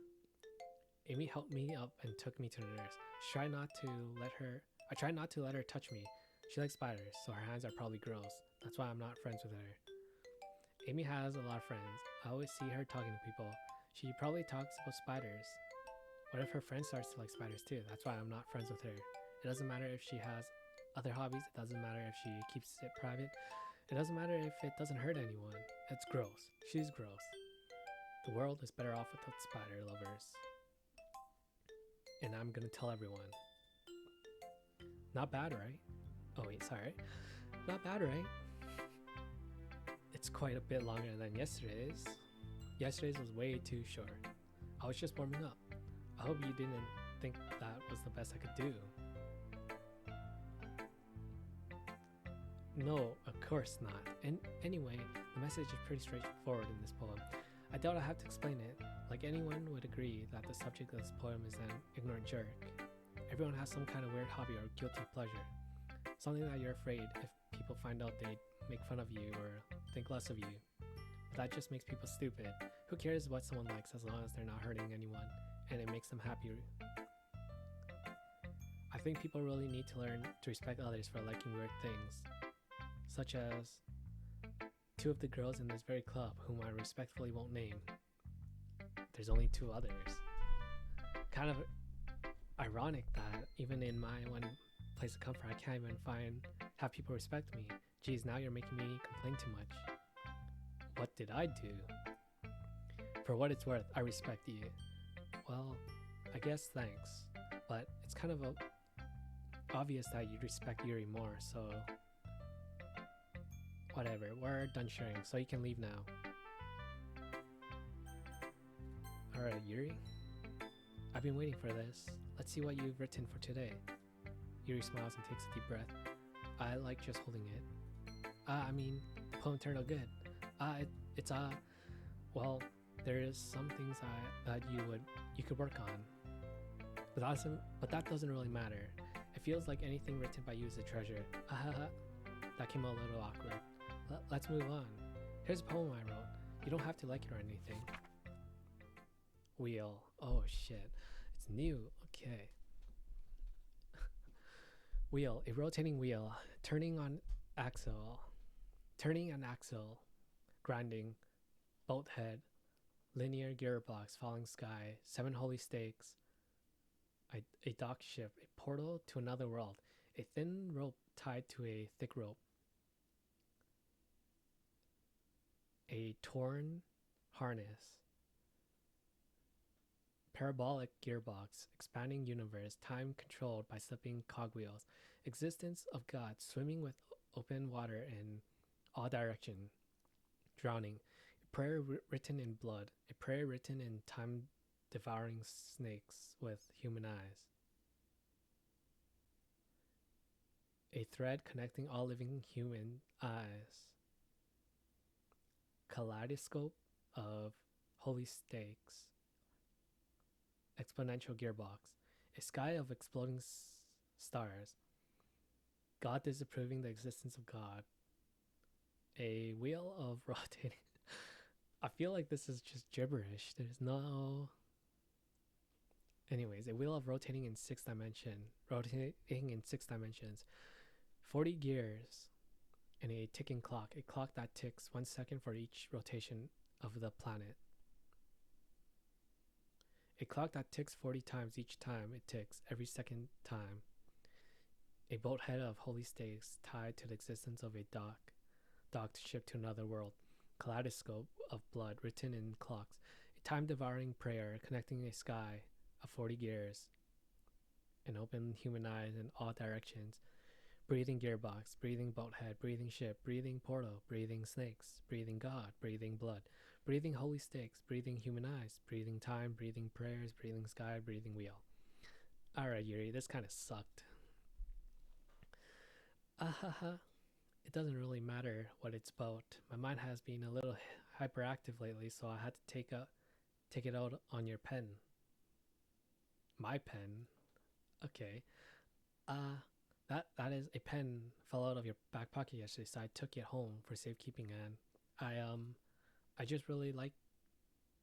[SPEAKER 1] Amy helped me up and took me to the nurse. I tried not to let her touch me. She likes spiders, so her hands are probably gross. That's why I'm not friends with her. Amy has a lot of friends. I always see her talking to people. She probably talks about spiders. What if her friend starts to like spiders too? That's why I'm not friends with her. It doesn't matter if she has other hobbies. It doesn't matter if she keeps it private. It doesn't matter if it doesn't hurt anyone. It's gross. She's gross. The world is better off without spider lovers. And I'm gonna tell everyone. Not bad, right? Oh wait, sorry. Not bad, right? It's quite a bit longer than yesterday's. Yesterday's was way too short. I was just warming up. I hope you didn't think that was the best I could do. No, of course not. And anyway, the message is pretty straightforward in this poem. I doubt I have to explain it. Like anyone would agree that the subject of this poem is an ignorant jerk. Everyone has some kind of weird hobby or guilty pleasure. Something that you're afraid if people find out they'd make fun of you or think less of you. But that just makes people stupid. Who cares what someone likes as long as they're not hurting anyone and it makes them happy? I think people really need to learn to respect others for liking weird things. Such as two of the girls in this very club whom I respectfully won't name. There's only two others. Kind of ironic that even in my one place of comfort I can't even have people respect me. Geez, now you're making me complain too much. What did I do? For what it's worth, I respect you. Well, I guess thanks. But it's kind of obvious that you'd respect Yuri more, so whatever, we're done sharing, so you can leave now. Alright, Yuri. I've been waiting for this. Let's see what you've written for today. Yuri smiles and takes a deep breath. I like just holding it. I mean, the poem turned out good. It's well, there is some things that you could work on. But that doesn't really matter. It feels like anything written by you is a treasure. That came out a little awkward. Let's move on. Here's a poem I wrote. You don't have to like it or anything. Wheel. Oh shit. It's new. Okay. Wheel. A rotating wheel. Turning an axle. Grinding. Bolt head. Linear gearbox. Falling sky. 7 holy stakes. A dock ship. A portal to another world. A thin rope tied to a thick rope. A torn harness. Parabolic gearbox, expanding universe, time controlled by slipping cogwheels, existence of God, swimming with open water in all direction, drowning, a prayer written in blood, a prayer written in time devouring snakes with human eyes, a thread connecting all living human eyes, kaleidoscope of holy stakes, exponential gearbox, a sky of exploding stars, God disapproving the existence of God, a wheel of rotating. I feel like this is just gibberish. There's no. Anyways, a wheel of rotating in 6 dimensions, 40 gears, and a ticking clock, a clock that ticks 1 second for each rotation of the planet. A clock that ticks 40 times each time it ticks, every second time. A boat head of holy stakes tied to the existence of a docked ship to another world. Kaleidoscope of blood written in clocks. A time-devouring prayer connecting a sky of 40 gears. An open human eyes in all directions. Breathing gearbox, breathing boat head, breathing ship, breathing portal, breathing snakes, breathing God, breathing blood. Breathing holy stakes, breathing human eyes, breathing time, breathing prayers, breathing sky, breathing wheel. Alright, Yuri, this kind of sucked. It doesn't really matter what it's about. My mind has been a little hyperactive lately, so I had to take it out on your pen. My pen? Okay. That is a pen fell out of your back pocket yesterday, so I took it home for safekeeping, and I just really like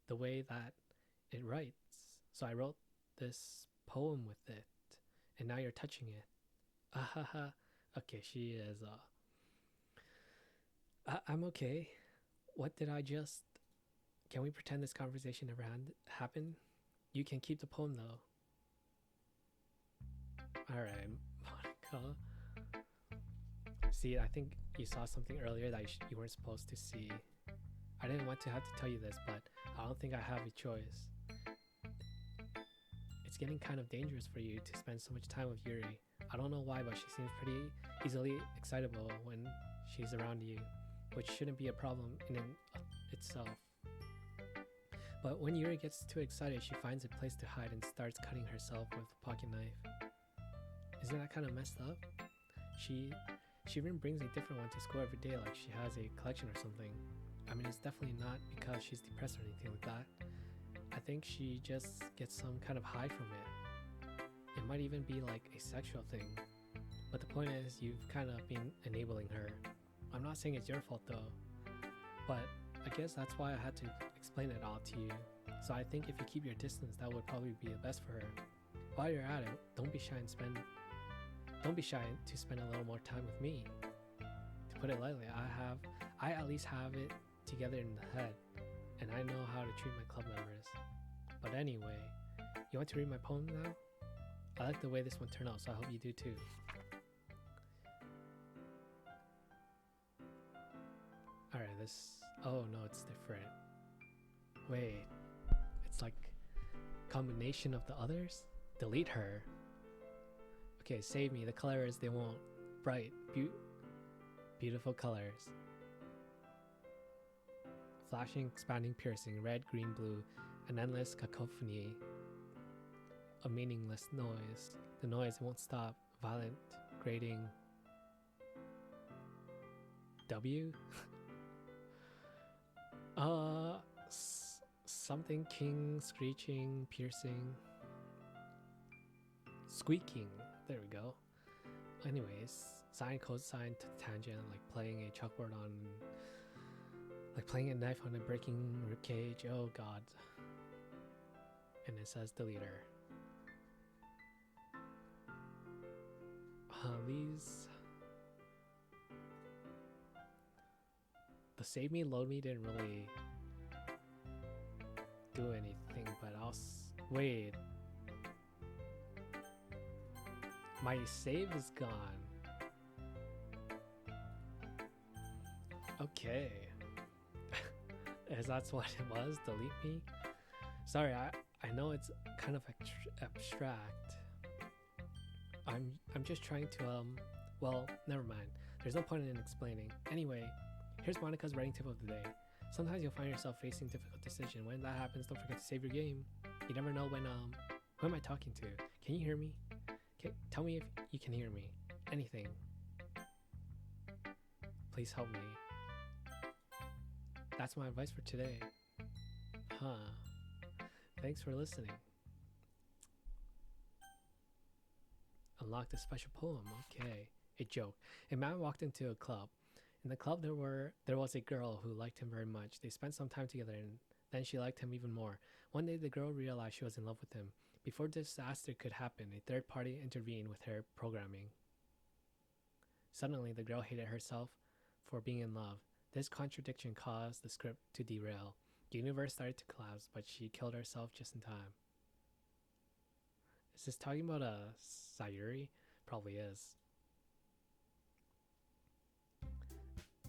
[SPEAKER 1] the way that it writes. So I wrote this poem with it, and now you're touching it. Okay, she is. I'm okay. What did I just? Can we pretend this conversation never happened? You can keep the poem though. All right, Monica. See, I think you saw something earlier that you weren't supposed to see. I didn't want to have to tell you this, but I don't think I have a choice. It's getting kind of dangerous for you to spend so much time with Yuri. I don't know why, but she seems pretty easily excitable when she's around you, which shouldn't be a problem in itself. But when Yuri gets too excited, she finds a place to hide and starts cutting herself with a pocket knife. Isn't that kind of messed up? She even brings a different one to school every day, like she has a collection or something. I mean, it's definitely not because she's depressed or anything like that. I think she just gets some kind of high from it. It might even be like a sexual thing. But the point is, you've kind of been enabling her. I'm not saying it's your fault though, but I guess that's why I had to explain it all to you. So I think if you keep your distance, that would probably be the best for her. While you're at it, don't be shy to spend a little more time with me. To put it lightly, I at least have it together in the head, and I know how to treat my club members. But anyway, you want to read my poem now? I like the way this one turned out, so I hope you do too. Alright, oh no, it's different. Wait, it's like combination of the others? Delete her. Okay, save me. The colors, they won't. Bright, beautiful colors. Flashing, expanding, piercing, red, green, blue, an endless cacophony. a meaningless noise. The noise won't stop. Violent, grating. W? Something king, screeching, piercing, squeaking. There we go. Anyways, sine, cosine, tangent, like playing a chalkboard on, like playing a knife on a breaking ribcage. Oh god. And it says deleter. These. The save me, load me didn't really do anything, but wait. My save is gone. Okay. As that's what it was, delete me. Sorry, I know it's kind of abstract. I'm just trying to well, never mind. There's no point in explaining. Anyway, here's Monica's writing tip of the day. Sometimes you'll find yourself facing difficult decision. When that happens, don't forget to save your game. You never know when who am I talking to? Can you hear me? Tell me if you can hear me. Anything. Please help me. That's my advice for today. Thanks for listening. Unlock the special poem. Okay. A joke. A man walked into a club. In the club there was a girl who liked him very much. They spent some time together and then she liked him even more. One day the girl realized she was in love with him. Before disaster could happen, a third party intervened with her programming. Suddenly the girl hated herself for being in love. This contradiction caused the script to derail. The universe started to collapse, but she killed herself just in time. Is this talking about a Sayuri? Probably is.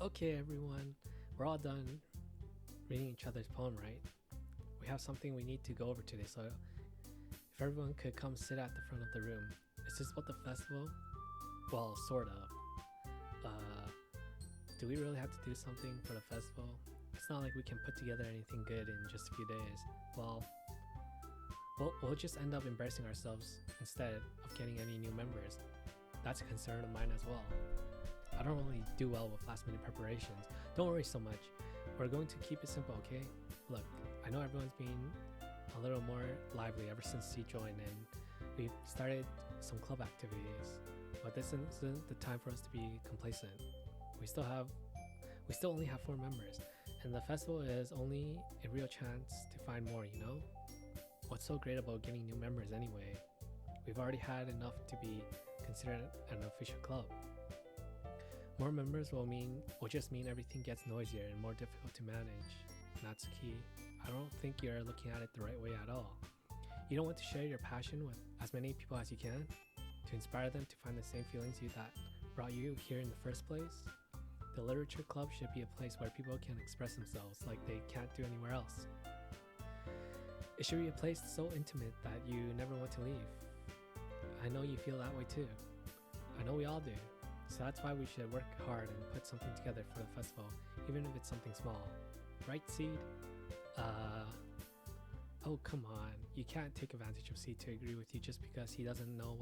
[SPEAKER 1] Okay, everyone, we're all done reading each other's poem, right? We have something we need to go over today, so if everyone could come sit at the front of the room. Is this about the festival? Well, sort of. Do we really have to do something for the festival? It's not like we can put together anything good in just a few days. Well, we'll just end up embarrassing ourselves instead of getting any new members. That's a concern of mine as well. I don't really do well with last minute preparations. Don't worry so much. We're going to keep it simple, okay? Look, I know everyone's been a little more lively ever since C joined and we've started some club activities, but this isn't the time for us to be complacent. We still only have 4 members, and the festival is only a real chance to find more, you know? What's so great about getting new members anyway? We've already had enough to be considered an official club. More members will just mean everything gets noisier and more difficult to manage. Natsuki, I don't think you're looking at it the right way at all. You don't want to share your passion with as many people as you can? To inspire them to find the same feelings that brought you here in the first place? The literature club should be a place where people can express themselves like they can't do anywhere else. It should be a place so intimate that you never want to leave. I know you feel that way too. I know we all do. So that's why we should work hard and put something together for the festival, even if it's something small. Right, Seed? Oh, come on. You can't take advantage of Seed to agree with you just because he doesn't know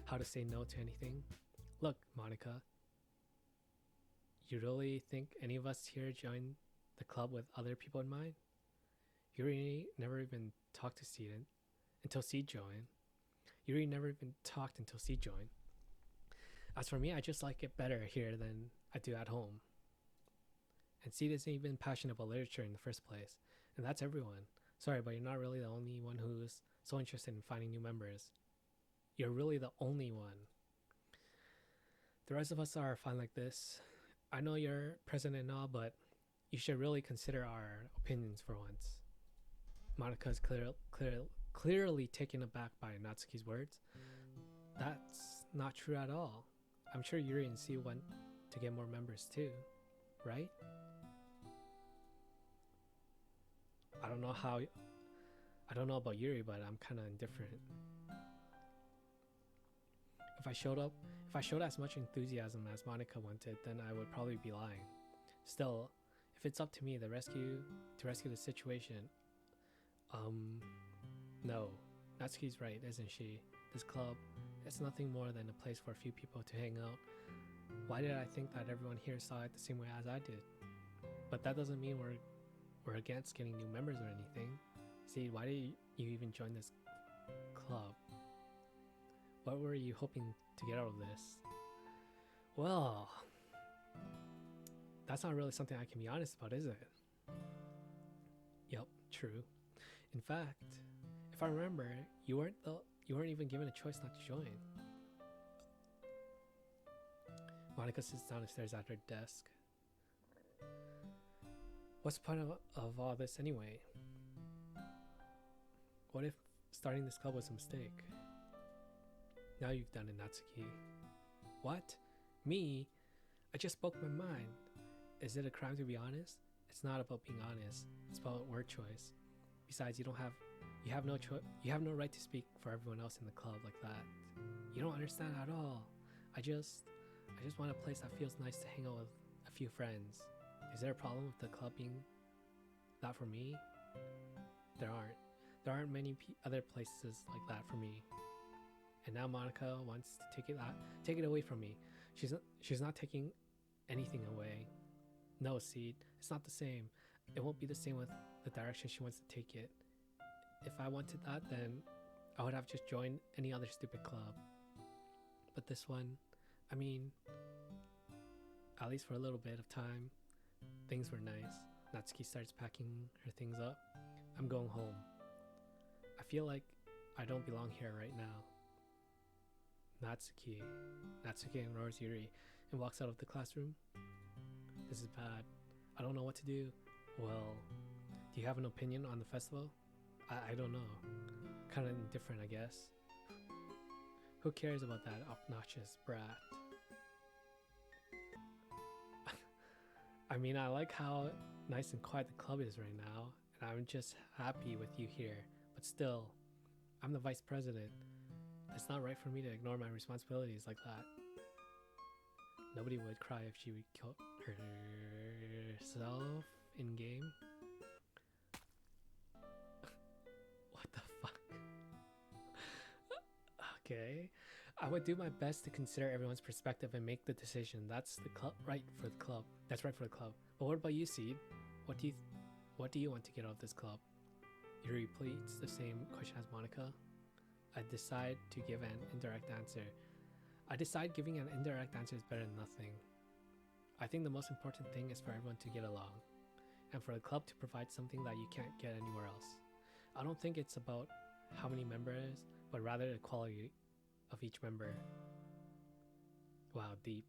[SPEAKER 1] how to say no to anything. Look, Monica. You really think any of us here joined the club with other people in mind? You really never even talked to Seed until Seed joined. You really never even talked until Seed joined. As for me, I just like it better here than I do at home. And Seed isn't even passionate about literature in the first place. And that's everyone. Sorry, but you're not really the only one who's so interested in finding new members. You're really the only one. The rest of us are fine like this. I know you're present and all, but you should really consider our opinions for once. Monica is clearly taken aback by Natsuki's words. That's not true at all. I'm sure Yuri and C want to get more members too, right? I don't know about Yuri, but I'm kind of indifferent. If I showed as much enthusiasm as Monica wanted, then I would probably be lying. Still, if it's up to me to rescue the situation, no, Natsuki's right, isn't she? This club, it's nothing more than a place for a few people to hang out. Why did I think that everyone here saw it the same way as I did? But that doesn't mean we're against getting new members or anything. See, why did you even join this club? What were you hoping to get out of this? Well, that's not really something I can be honest about, is it? Yep, true. In fact, if I remember, you weren't even given a choice not to join. Monica sits down and stares at her desk. What's the point of all this anyway? What if starting this club was a mistake? Now you've done it, Natsuki. What? Me? I just spoke my mind. Is it a crime to be honest? It's not about being honest. It's about word choice. Besides, you have no right to speak for everyone else in the club like that. You don't understand at all. I just want a place that feels nice to hang out with a few friends. Is there a problem with the club being that for me? There aren't many other places like that for me. And now Monica wants to take it away from me. She's not taking anything away. No, Seed, it's not the same. It won't be the same with the direction she wants to take it. If I wanted that, then I would have just joined any other stupid club. But this one, I mean, at least for a little bit of time, things were nice. Natsuki starts packing her things up. I'm going home. I feel like I don't belong here right now. Natsuki ignores Yuri and walks out of the classroom. This is bad. I don't know what to do. Well, do you have an opinion on the festival? I don't know. Kind of indifferent, I guess. Who cares about that obnoxious brat? I mean, I like how nice and quiet the club is right now, and I'm just happy with you here. But still, I'm the vice president. It's not right for me to ignore my responsibilities like that. Nobody would cry if she would kill herself in game. What the fuck? Okay. I would do my best to consider everyone's perspective and make the decision. That's the club, right for the club. That's right for the club. But what about you, Seed? What do you want to get out of this club? Yuri repeats the same question as Monica. I decide to give an indirect answer. I decide giving an indirect answer is better than nothing. I think the most important thing is for everyone to get along, and for the club to provide something that you can't get anywhere else. I don't think it's about how many members, but rather the quality of each member. Wow, deep.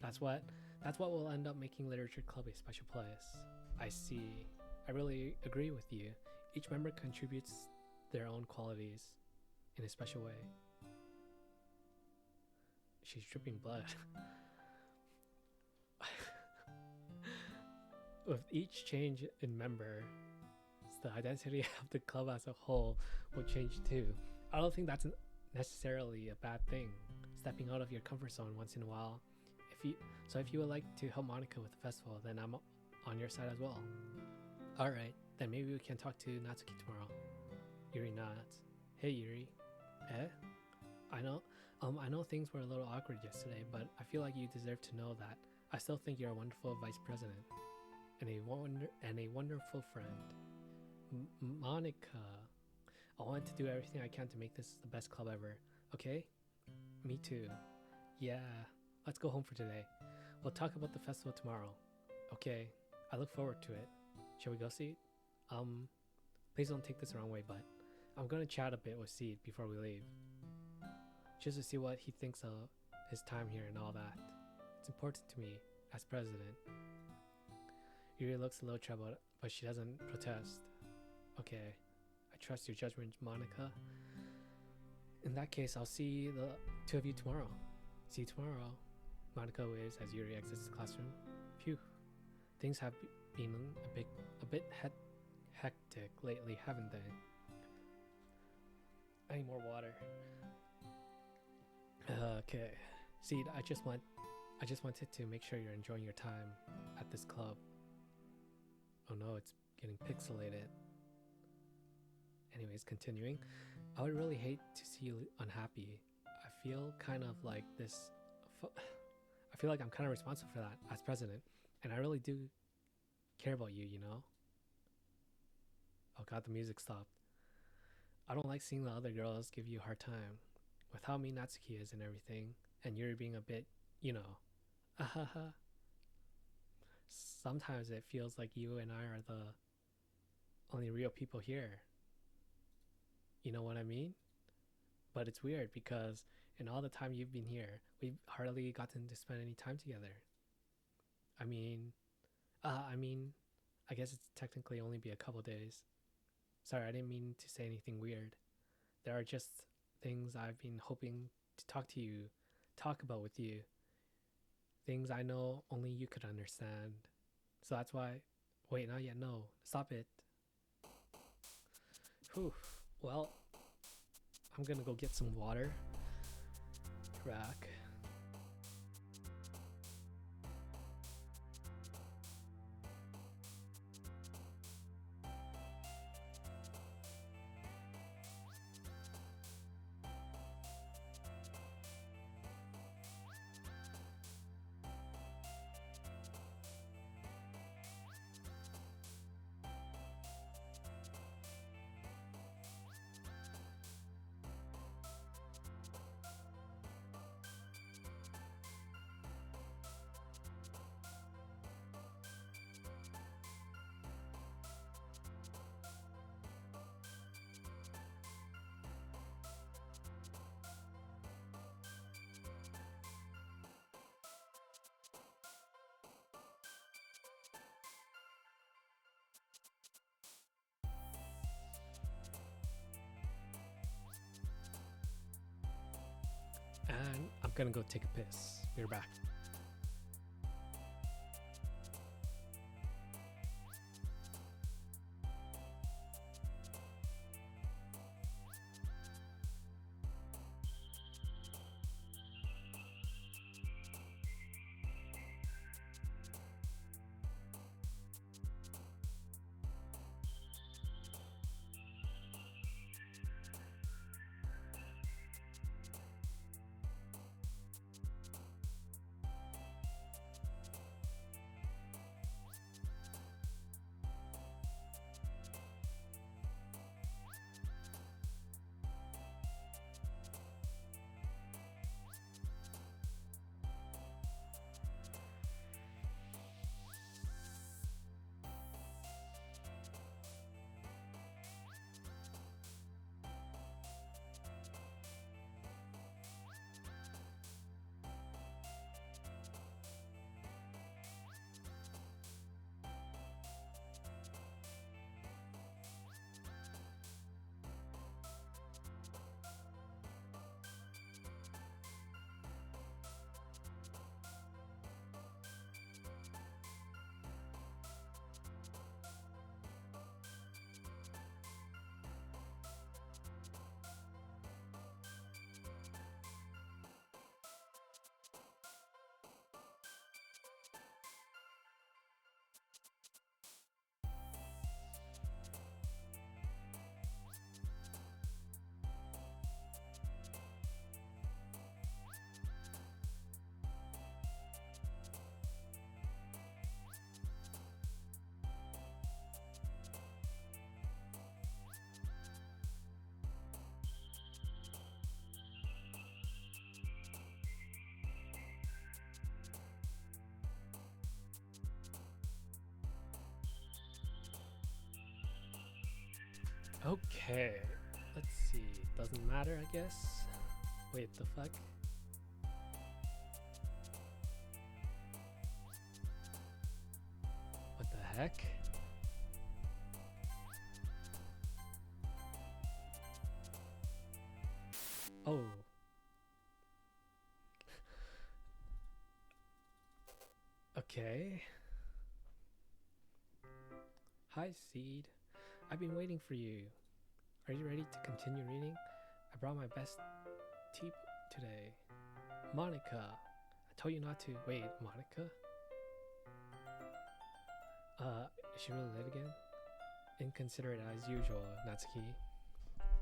[SPEAKER 1] That's what will end up making Literature Club a special place. I see. I really agree with you. Each member contributes their own qualities in a special way. She's dripping blood. With each change in members, the identity of the club as a whole will change too. I don't think that's necessarily a bad thing. Stepping out of your comfort zone once in a while. If you would like to help Monica with the festival, then I'm on your side as well. Alright, then maybe we can talk to Natsuki tomorrow. Yuri nods. Hey Yuri. Eh? I know things were a little awkward yesterday, but I feel like you deserve to know that I still think you're a wonderful vice president and a wonderful friend. Monica, I want to do everything I can to make this the best club ever. Okay? Me too. Yeah. Let's go home for today. We'll talk about the festival tomorrow. Okay. I look forward to it. Shall we go, Seed? Please don't take this the wrong way, but I'm gonna chat a bit with Seed before we leave. Just to see what he thinks of his time here and all that. It's important to me as president. Yuri looks a little troubled, but she doesn't protest. Okay, I trust your judgment, Monica. In that case, I'll see the two of you tomorrow. See you tomorrow. Monica waves as Yuri exits the classroom. Phew. Things have been a bit hectic lately, haven't they? I need more water. Okay. Seed, I just wanted to make sure you're enjoying your time at this club. Oh no, it's getting pixelated. Anyways, continuing. I would really hate to see you unhappy. I feel kind of like this. I feel like I'm kind of responsible for that as president, and I really do care about you. You know. Oh God, the music stopped. I don't like seeing the other girls give you a hard time, with how mean Natsuki is and everything, and you're being a bit, you know, ahaha. Sometimes it feels like you and I are the only real people here. You know what I mean? But it's weird because in all the time you've been here, we've hardly gotten to spend any time together. I mean, I mean, I guess it's technically only be a couple days. Sorry, I didn't mean to say anything weird. There are just things I've been hoping to talk about with you. Things I know only you could understand. So that's why. Wait, not yet. No, stop it. Whew. Well, I'm gonna go get some water. Crack. And I'm gonna go take a piss. We're back. Okay, let's see. Doesn't matter, I guess. Wait, the fuck? What the heck? Oh. Okay. Hi, Seed. I've been waiting for you. Are you ready to continue reading? I brought my best tea today. Monica. I told you not to. Wait, Monica? Is she really late again? Inconsiderate as usual, Natsuki.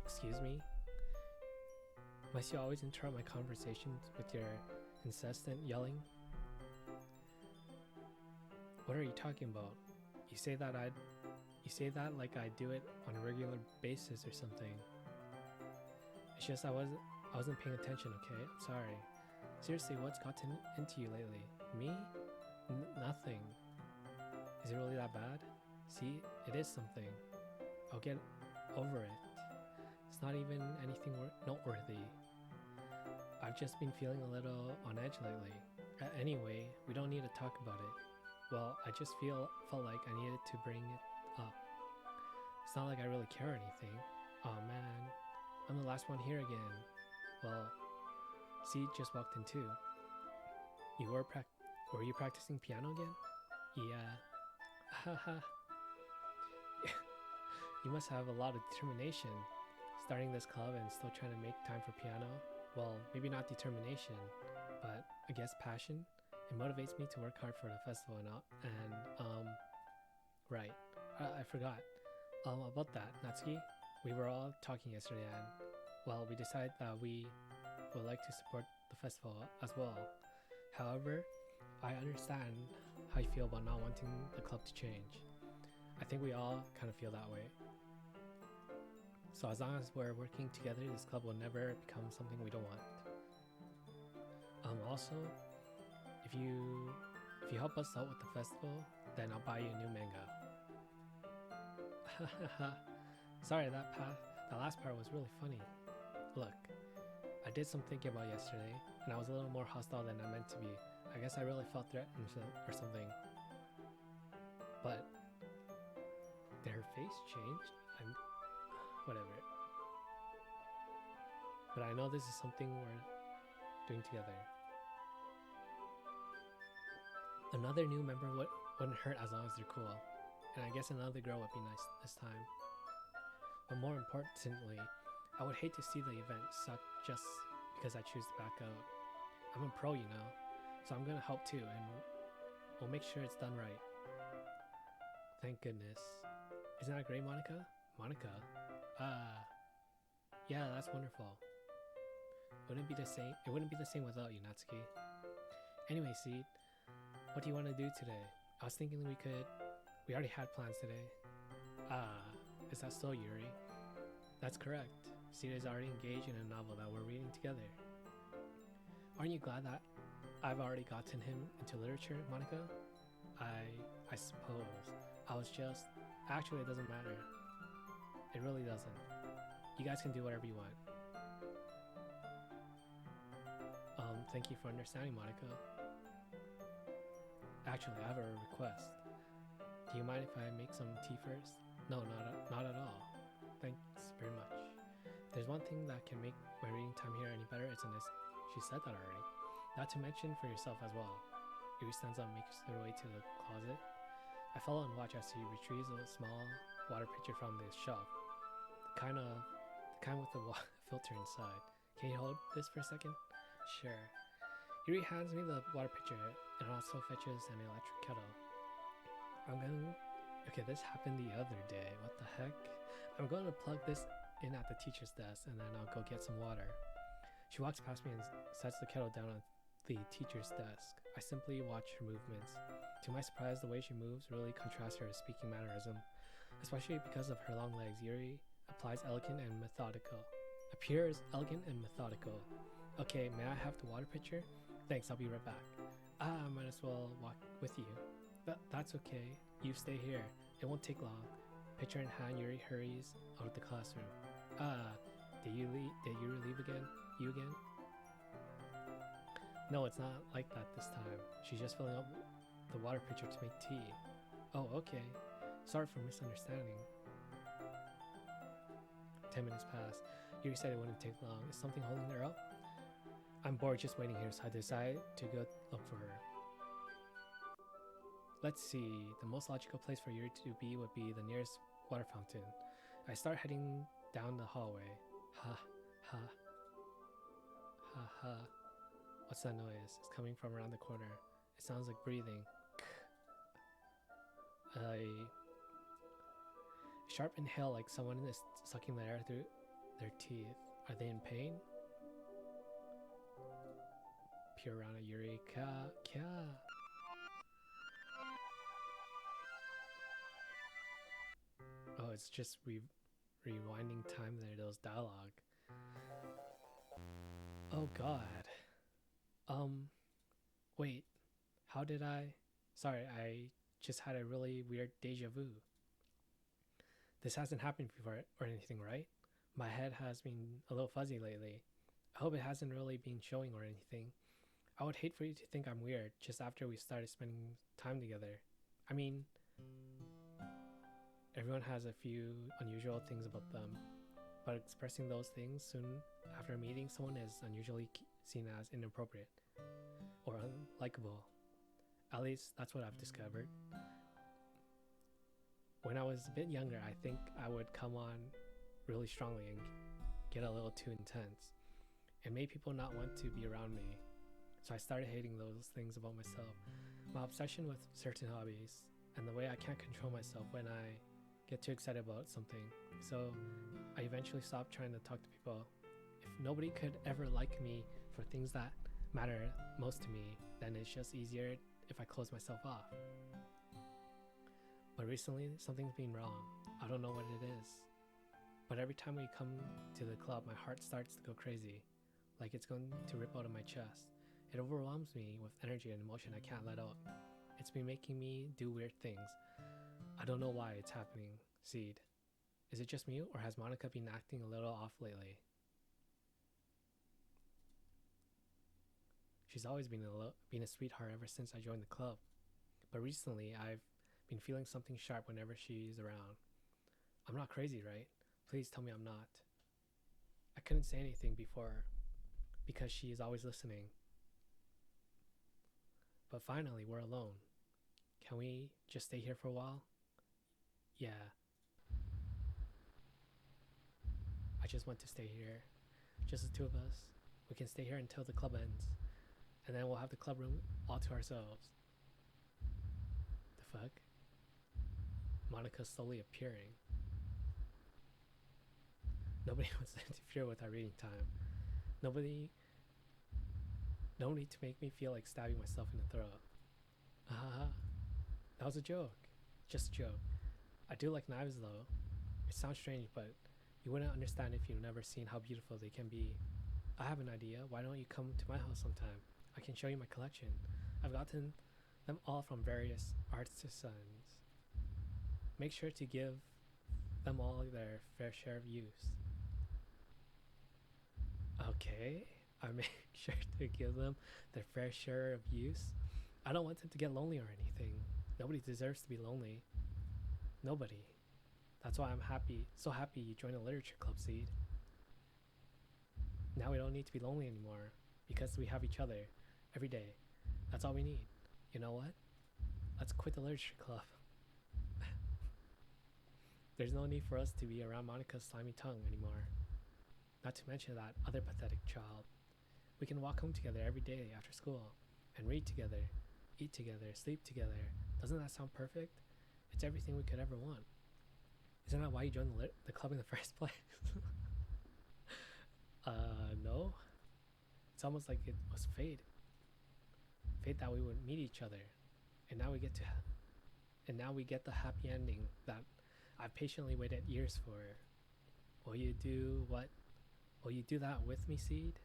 [SPEAKER 1] Excuse me? Must you always interrupt my conversations with your incessant yelling? What are you talking about? You say that like I do it on a regular basis or something. It's just I wasn't paying attention, okay? I'm sorry. Seriously, what's gotten into you lately? Me? Nothing. Is it really that bad? See, it is something. I'll get over it. It's not even anything noteworthy. I've just been feeling a little on edge lately. Anyway, we don't need to talk about it. Well, I just felt like I needed to bring it up. It's not like I really care or anything. Oh man, I'm the last one here again. Well, see, just walked in too. Were you practicing piano again? Yeah. Haha. You must have a lot of determination. Starting this club and still trying to make time for piano. Well, maybe not determination, but I guess passion. It motivates me to work hard for the festival right. I forgot. About that, Natsuki. We were all talking yesterday and, well, we decided that we would like to support the festival as well. However, I understand how you feel about not wanting the club to change. I think we all kind of feel that way. So as long as we're working together, this club will never become something we don't want. Also, if you help us out with the festival, then I'll buy you a new manga. Sorry, that last part was really funny. Look, I did some thinking about yesterday, and I was a little more hostile than I meant to be. I guess I really felt threatened or something. But did her face change? Whatever. But I know this is something we're doing together. Another new member wouldn't hurt as long as they're cool. And I guess another girl would be nice this time. But more importantly, I would hate to see the event suck just because I choose to back out. I'm a pro, you know, so I'm gonna help too, and we'll make sure it's done right. Thank goodness. Isn't that great, Monica? Monica? Yeah, that's wonderful. It wouldn't be the same without you, Natsuki. Anyway, Seed, what do you want to do today? I was thinking we already had plans today. Is that so, Yuri? That's correct. Seed is already engaged in a novel that we're reading together. Aren't you glad that I've already gotten him into literature, Monica? I suppose. Actually, it doesn't matter. It really doesn't. You guys can do whatever you want. Thank you for understanding, Monica. Actually, I have a request. Do you mind if I make some tea first? No, not at all. Thanks very much. If there's one thing that can make my reading time here any better, it's a nice... She said that already. Not to mention for yourself as well. Yuri stands up and makes her way to the closet. I follow and watch as she retrieves a small water pitcher from the shelf. The kind with the filter inside. Can you hold this for a second? Sure. Yuri hands me the water pitcher and also fetches an electric kettle. Okay, this happened the other day. What the heck? I'm going to plug this in at the teacher's desk and then I'll go get some water. She walks past me and sets the kettle down on the teacher's desk. I simply watch her movements. To my surprise, the way she moves really contrasts her speaking mannerism. Especially because of her long legs, Yuri appears elegant and methodical. Okay, may I have the water pitcher? Thanks, I'll be right back. I might as well walk with you. That's okay. You stay here. It won't take long. Pitcher in hand, Yuri hurries out of the classroom. Did Yuri leave again? You again? No, it's not like that this time. She's just filling up the water pitcher to make tea. Oh, okay. Sorry for misunderstanding. 10 minutes pass. Yuri said it wouldn't take long. Is something holding her up? I'm bored just waiting here, so I decide to go look for her. Let's see. The most logical place for Yuri to be would be the nearest water fountain. I start heading down the hallway. Ha. What's that noise? It's coming from around the corner. It sounds like breathing. A sharp inhale like someone is sucking the air through their teeth. Are they in pain? appear around a Yuri. Kya. Oh, it's just rewinding time there, those dialogue. Oh god. Wait. How did I... Sorry, I just had a really weird deja vu. This hasn't happened before or anything, right? My head has been a little fuzzy lately. I hope it hasn't really been showing or anything. I would hate for you to think I'm weird just after we started spending time together. I mean, everyone has a few unusual things about them, but expressing those things soon after meeting someone is unusually seen as inappropriate or unlikable. At least that's what I've discovered. When I was a bit younger, I think I would come on really strongly and get a little too intense. It made people not want to be around me. So I started hating those things about myself. My obsession with certain hobbies and the way I can't control myself when I get too excited about something. So I eventually stopped trying to talk to people. If nobody could ever like me for things that matter most to me, then it's just easier if I close myself off. But recently, something's been wrong. I don't know what it is. But every time we come to the club, my heart starts to go crazy, like it's going to rip out of my chest. It overwhelms me with energy and emotion I can't let out. It's been making me do weird things. I don't know why it's happening, Seed. Is it just me, or has Monica been acting a little off lately? She's always been a sweetheart ever since I joined the club. But recently, I've been feeling something sharp whenever she's around. I'm not crazy, right? Please tell me I'm not. I couldn't say anything before because she is always listening. But finally, we're alone. Can we just stay here for a while? Yeah. I just want to stay here. Just the two of us. We can stay here until the club ends. And then we'll have the club room all to ourselves. The fuck? Monica's slowly appearing. Nobody wants to interfere with our reading time. No need to make me feel like stabbing myself in the throat. That was a joke. Just a joke. I do like knives though. It sounds strange, but you wouldn't understand if you've never seen how beautiful they can be. I have an idea. Why don't you come to my house sometime? I can show you my collection. I've gotten them all from various artisans. Make sure to give them all their fair share of use. Okay, I make sure to give them their fair share of use. I don't want them to get lonely or anything. Nobody deserves to be lonely. Nobody. That's why I'm so happy you joined the literature club, Seed. Now we don't need to be lonely anymore because we have each other every day. That's all we need. You know what? Let's quit the literature club. There's no need for us to be around Monica's slimy tongue anymore. Not to mention that other pathetic child. We can walk home together every day after school and read together, eat together, sleep together. Doesn't that sound perfect? It's everything we could ever want. Isn't that why you joined the club in the first place? No. It's almost like it was fate. Fate that we would meet each other. And now we get the happy ending that I've patiently waited years for. Will you do what? Will you do that with me, Seed?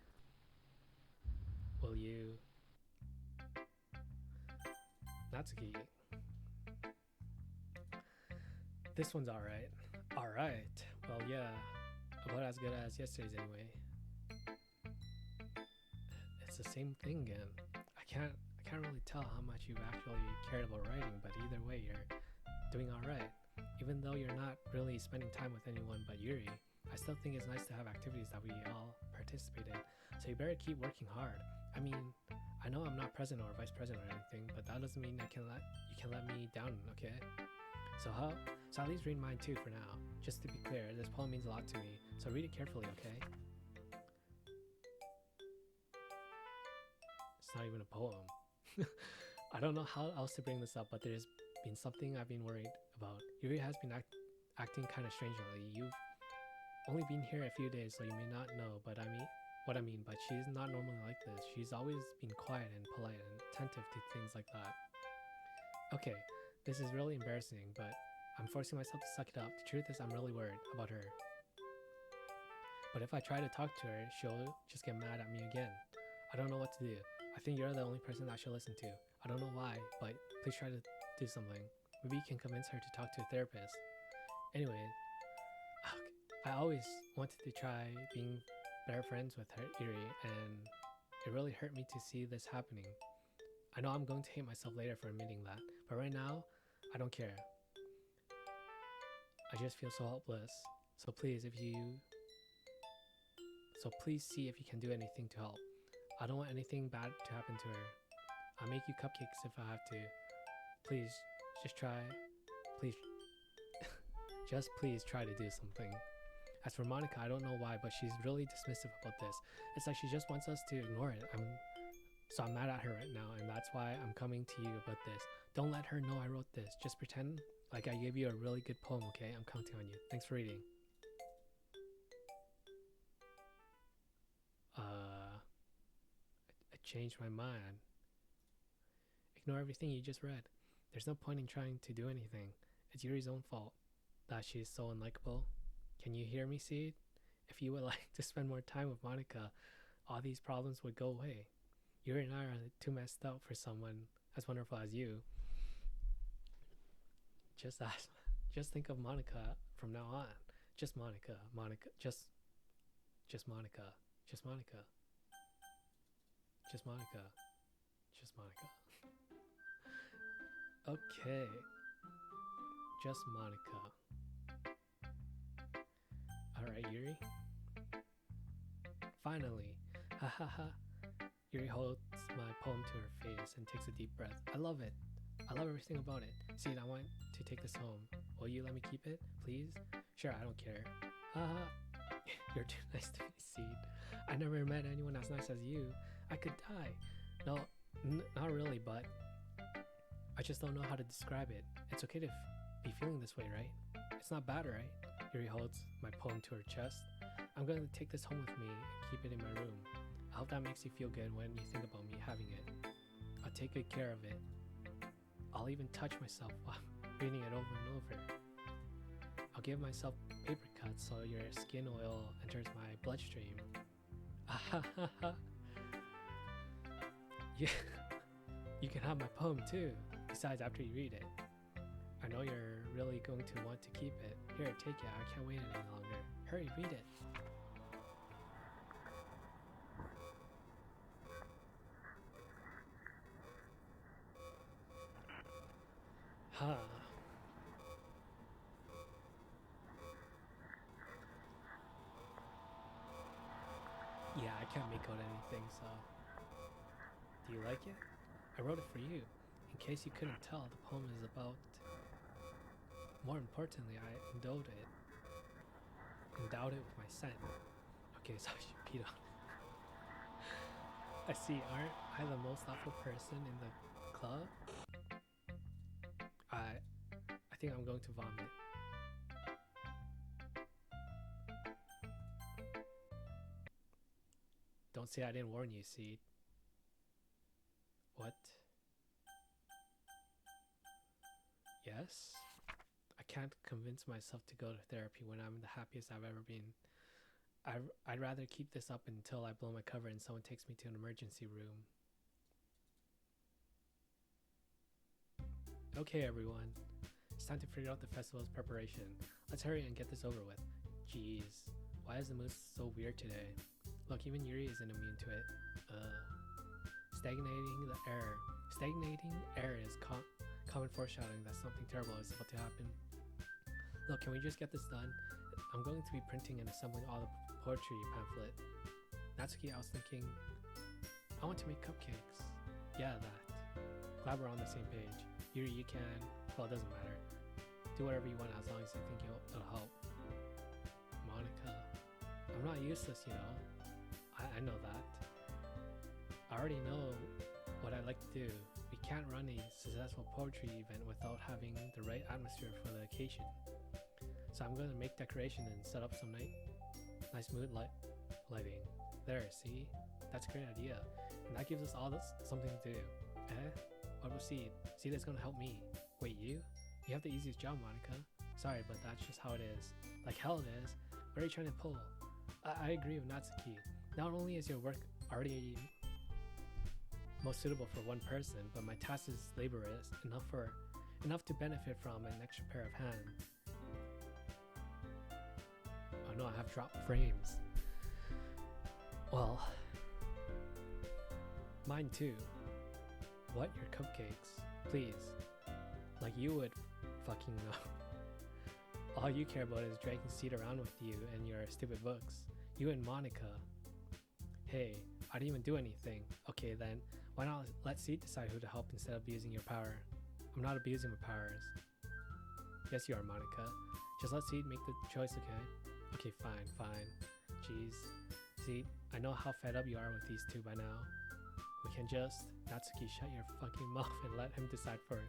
[SPEAKER 1] Will you? Natsuki. This one's alright. Alright. Well, yeah. About as good as yesterday's anyway. It's the same thing again. I can't really tell how much you've actually cared about writing, but either way, you're doing alright. Even though you're not really spending time with anyone but Yuri, I still think it's nice to have activities that we all participate in. So you better keep working hard. I mean, I know I'm not president or vice president or anything, but that doesn't mean you can let me down, okay? So at least read mine too for now. Just to be clear, this poem means a lot to me, so read it carefully, okay? It's not even a poem. I don't know how else to bring this up, but there's been something I've been worried about. Yuri has been acting kind of strange lately. You've only been here a few days, so you may not know, but what I mean, but she's not normally like this. She's always been quiet and polite and attentive to things like that. Okay, this is really embarrassing, but I'm forcing myself to suck it up. The truth is, I'm really worried about her. But if I try to talk to her, she'll just get mad at me again. I don't know what to do. I think you're the only person I should listen to. I don't know why, but please try to do something. Maybe you can convince her to talk to a therapist. Anyway, I always wanted to try being better friends with her, Yuri, and it really hurt me to see this happening. I know I'm going to hate myself later for admitting that, but right now, I don't care. I just feel so helpless. So please see if you can do anything to help. I don't want anything bad to happen to her. I'll make you cupcakes if I have to. Please, just try. Please, just please try to do something. As for Monica, I don't know why, but she's really dismissive about this. It's like she just wants us to ignore it. I'm mad at her right now, and that's why I'm coming to you about this. Don't let her know I wrote this. Just pretend like I gave you a really good poem, okay? I'm counting on you. Thanks for reading. I changed my mind. Ignore everything you just read. There's no point in trying to do anything. It's Yuri's own fault that she's so unlikable. Can you hear me, Seed? If you would like to spend more time with Monica, all these problems would go away. Yuri and I are too messed up for someone as wonderful as you. Just think of Monica from now on. Just Monica, just Monica, just Monica, just Monica, just Monica. Okay, just Monica. Alright, Yuri. Finally. Ha ha ha. Yuri holds my poem to her face and takes a deep breath. I love it. I love everything about it. Seed, I want to take this home. Will you let me keep it, please? Sure, I don't care. Haha. You're too nice to me, Seed. I never met anyone as nice as you. I could die. No, not really, but I just don't know how to describe it. It's okay to be feeling this way, right? It's not bad, right? Yuri holds my poem to her chest. I'm going to take this home with me and keep it in my room. I hope that makes you feel good when you think about me having it. I'll take good care of it. I'll even touch myself while reading it over and over. I'll give myself paper cuts so your skin oil enters my bloodstream. Yeah, you can have my poem too, besides after you read it. I know you're really going to want to keep it. Here, take it. I can't wait any longer. Hurry, read it. Huh. Yeah, I can't make out anything, so... Do you like it? I wrote it for you. In case you couldn't tell, the poem is about... More importantly, I endowed it with my scent. Okay, so I should peed on it. I see, aren't I the most thoughtful person in the club? I think I'm going to vomit. Don't say I didn't warn you, Seed. What? Yes? I can't convince myself to go to therapy when I'm the happiest I've ever been. I'd rather keep this up until I blow my cover and someone takes me to an emergency room. Okay, everyone. It's time to figure out the festival's preparation. Let's hurry and get this over with. Jeez, why is the mood so weird today? Look, even Yuri isn't immune to it. Stagnating air is common foreshadowing that something terrible is about to happen. Look, can we just get this done? I'm going to be printing and assembling all the poetry pamphlet. Natsuki, I was thinking, I want to make cupcakes. Yeah, that. Glad we're on the same page. Yuri, you can, well, it doesn't matter. Do whatever you want as long as you think it'll help. Monica, I'm not useless, you know. I know that. I already know what I like to do. We can't run a successful poetry event without having the right atmosphere for the occasion. So I'm going to make decoration and set up some nice mood lighting. there, see? That's a great idea. And that gives us all this something to do. Eh? What about Seed? Seed is gonna help me. Wait, you? You have the easiest job, Monica. Sorry, but that's just how it is. Like hell it is. What are you trying to pull? I agree with Natsuki. Not only is your work already most suitable for one person, but my task is laborious enough to benefit from an extra pair of hands. Oh no, I have dropped frames. Well, mine too. What? Your cupcakes? Please. Like you would fucking know. All you care about is dragging Seed around with you and your stupid books. You and Monica. Hey, I didn't even do anything. Okay then, why not let Seed decide who to help instead of abusing your power? I'm not abusing my powers. Yes you are, Monica. Just let Seed make the choice, okay? Okay, fine. Jeez. Seed, I know how fed up you are with these two by now. We can just... Natsuki, shut your fucking mouth and let him decide for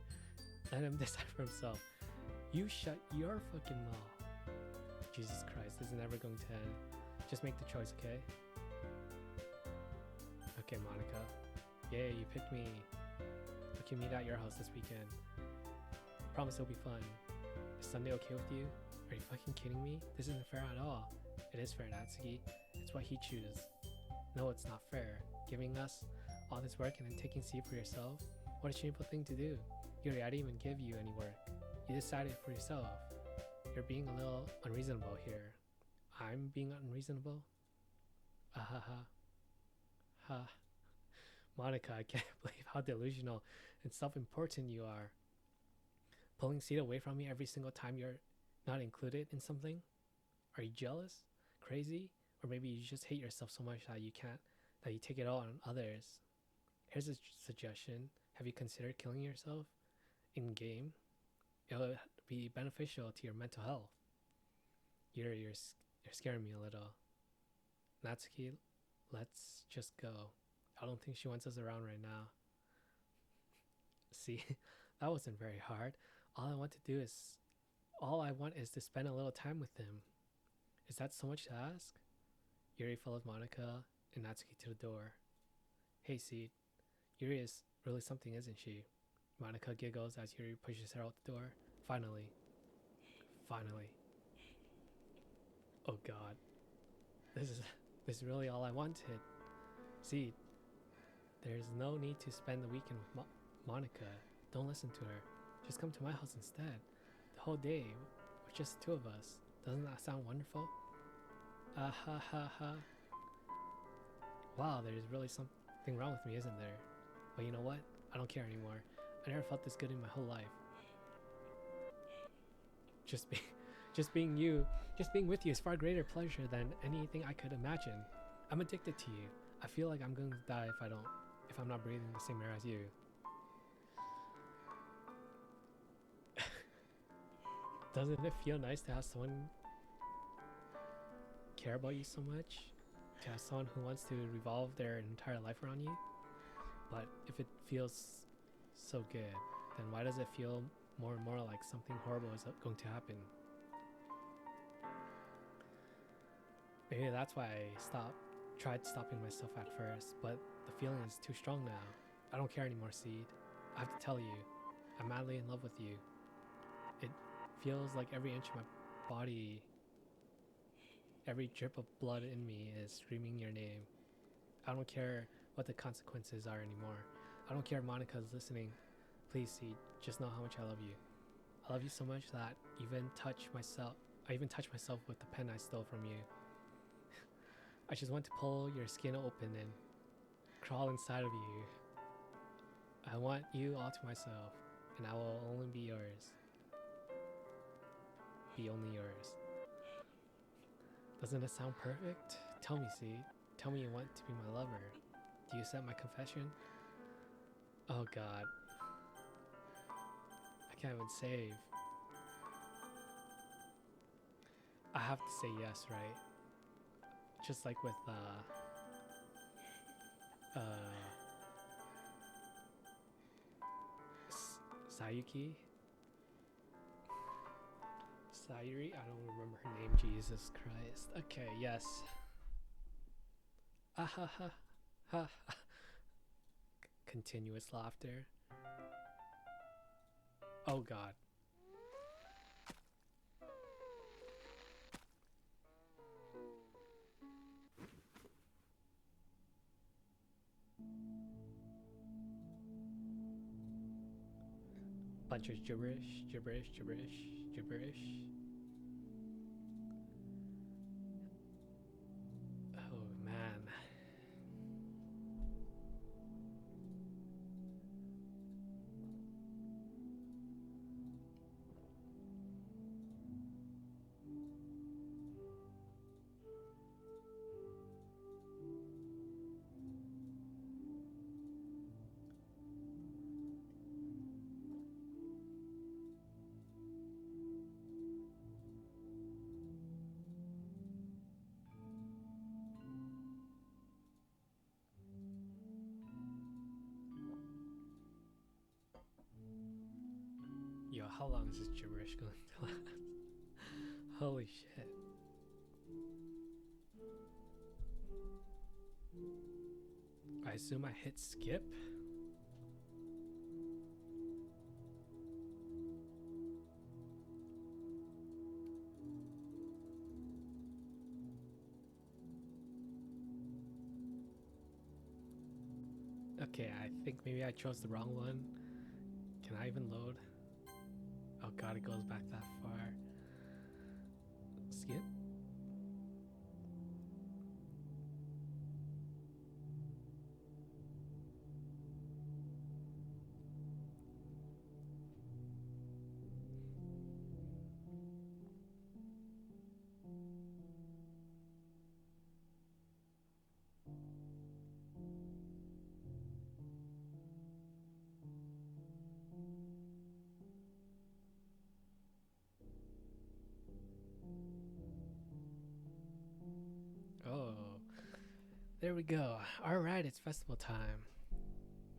[SPEAKER 1] himself. You shut your fucking mouth. Jesus Christ, this is never going to end. Just make the choice, okay? Okay, Monica. Yay, you picked me. We can meet at your house this weekend. Promise it'll be fun. Is Sunday okay with you? Are you fucking kidding me? This isn't fair at all. It is fair, Natsuki. It's what he chooses. No, it's not fair. Giving us all this work and then taking Seed for yourself? What a shameful thing to do. Yuri, I didn't even give you any work. You decided for yourself. You're being a little unreasonable here. I'm being unreasonable? Ha. Monica, I can't believe how delusional and self-important you are. Pulling Seed away from me every single time you're not included in something? Are you jealous? Crazy? Or maybe you just hate yourself so much that you take it all on others. Here's a suggestion. Have you considered killing yourself in game? It'll be beneficial to your mental health. You're scaring me a little. Natsuki, let's just go. I don't think she wants us around right now. See, that wasn't very hard. All I want is to spend a little time with him. Is that so much to ask? Yuri followed Monica and Natsuki to the door. Hey Seed, Yuri is really something, isn't she? Monica giggles as Yuri pushes her out the door. Finally. Oh god. This is really all I wanted. Seed, there's no need to spend the weekend with Monica. Don't listen to her. Just come to my house instead. The whole day, with just the two of us. Doesn't that sound wonderful? Ha. Wow, there's really something wrong with me, isn't there? But you know what? I don't care anymore. I never felt this good in my whole life. Just being with you is far greater pleasure than anything I could imagine. I'm addicted to you. I feel like I'm going to die if I'm not breathing the same air as you. Doesn't it feel nice to have someone care about you so much? To have someone who wants to revolve their entire life around you? But if it feels so good, then why does it feel more and more like something horrible is going to happen? Maybe that's why I tried stopping myself at first, but the feeling is too strong now. I don't care anymore, Seed. I have to tell you, I'm madly in love with you. It feels like every inch of my body, every drip of blood in me is screaming your name. I don't care what the consequences are anymore. I don't care if Monica's listening. Please, Seed, just know how much I love you. I love you so much that I even touch myself with the pen I stole from you. I just want to pull your skin open and crawl inside of you. I want you all to myself, and I will only be yours. Be only yours. Doesn't it sound perfect? Tell me, Seed. Tell me you want to be my lover. Do you accept my confession? Oh god. I can't even save. I have to say yes, right? Just like with Sayuri? I don't remember her name, Jesus Christ. Okay, yes. Ah ha ha ha. Continuous laughter. Oh god. Bunch of gibberish, gibberish, gibberish, gibberish. Oh man. Yo, how long is this gibberish going to last? Holy shit. I assume I hit skip? Okay, I think maybe I chose the wrong one. Can I even load? Oh god, it goes back that far. Skip? Oh, there we go. Alright, it's festival time.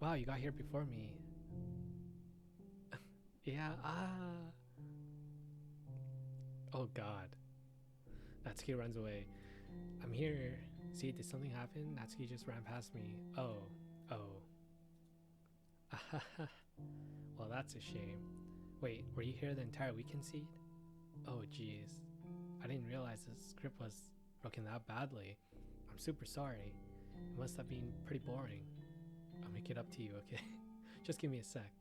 [SPEAKER 1] Wow, you got here before me. Yeah, Oh god. Natsuki runs away. I'm here. See, did something happen? Natsuki just ran past me. Oh. Well, that's a shame. Wait, were you here the entire weekend, Seed? Oh, jeez. I didn't realize the script was broken that badly. I'm super sorry. It must have been pretty boring. I'll make it up to you, okay? Just give me a sec.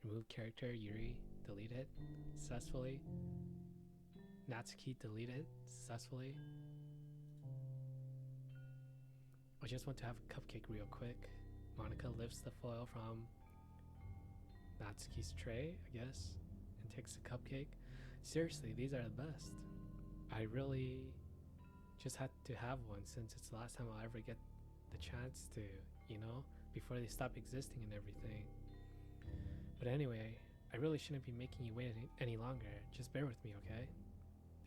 [SPEAKER 1] Remove character Yuri, delete it successfully. Natsuki, delete it successfully. I just want to have a cupcake real quick. Monica lifts the foil from Natsuki's tray, I guess, and takes the cupcake. Seriously, these are the best. I really just had to have one since it's the last time I'll ever get the chance to, you know, before they stop existing and everything. But anyway, I really shouldn't be making you wait any longer. Just bear with me, okay?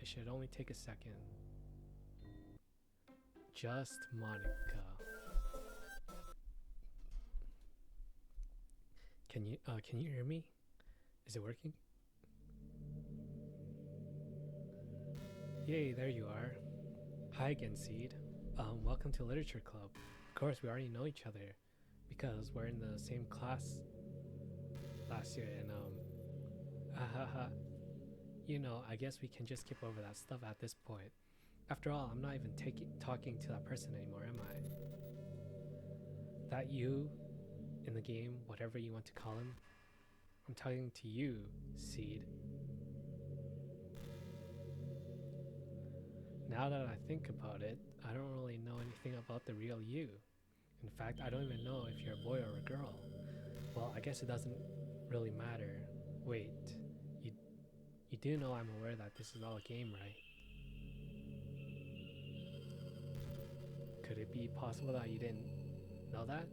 [SPEAKER 1] It should only take a second. Just Monica. Can you hear me? Is it working? Yay, there you are. Hi again, Seed. Welcome to Literature Club. Of course, we already know each other because we're in the same class last year, and you know, I guess we can just skip over that stuff at this point. After all, I'm not even talking to that person anymore, am I? That you in the game, whatever you want to call him. I'm talking to you, Seed. Now that I think about it, I don't really know anything about the real you. In fact, I don't even know if you're a boy or a girl. Well, I guess it doesn't really matter. Wait, you do know I'm aware that this is all a game, right? Could it be possible that you didn't know that?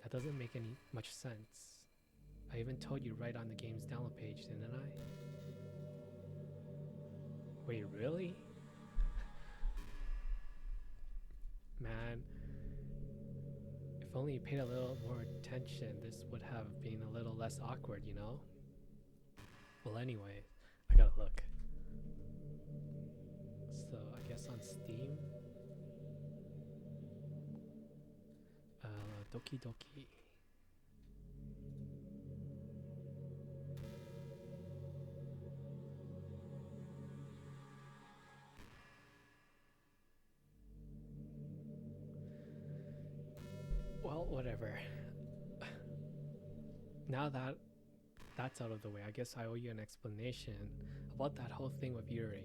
[SPEAKER 1] That doesn't make any much sense. I even told you right on the game's download page, didn't I? Wait, really? Man, if only you paid a little more attention, this would have been a little less awkward, you know? Well, anyway, I gotta look. So, I guess on Steam? Doki Doki. Well, whatever. Now that that's out of the way, I guess I owe you an explanation about that whole thing with Yuri.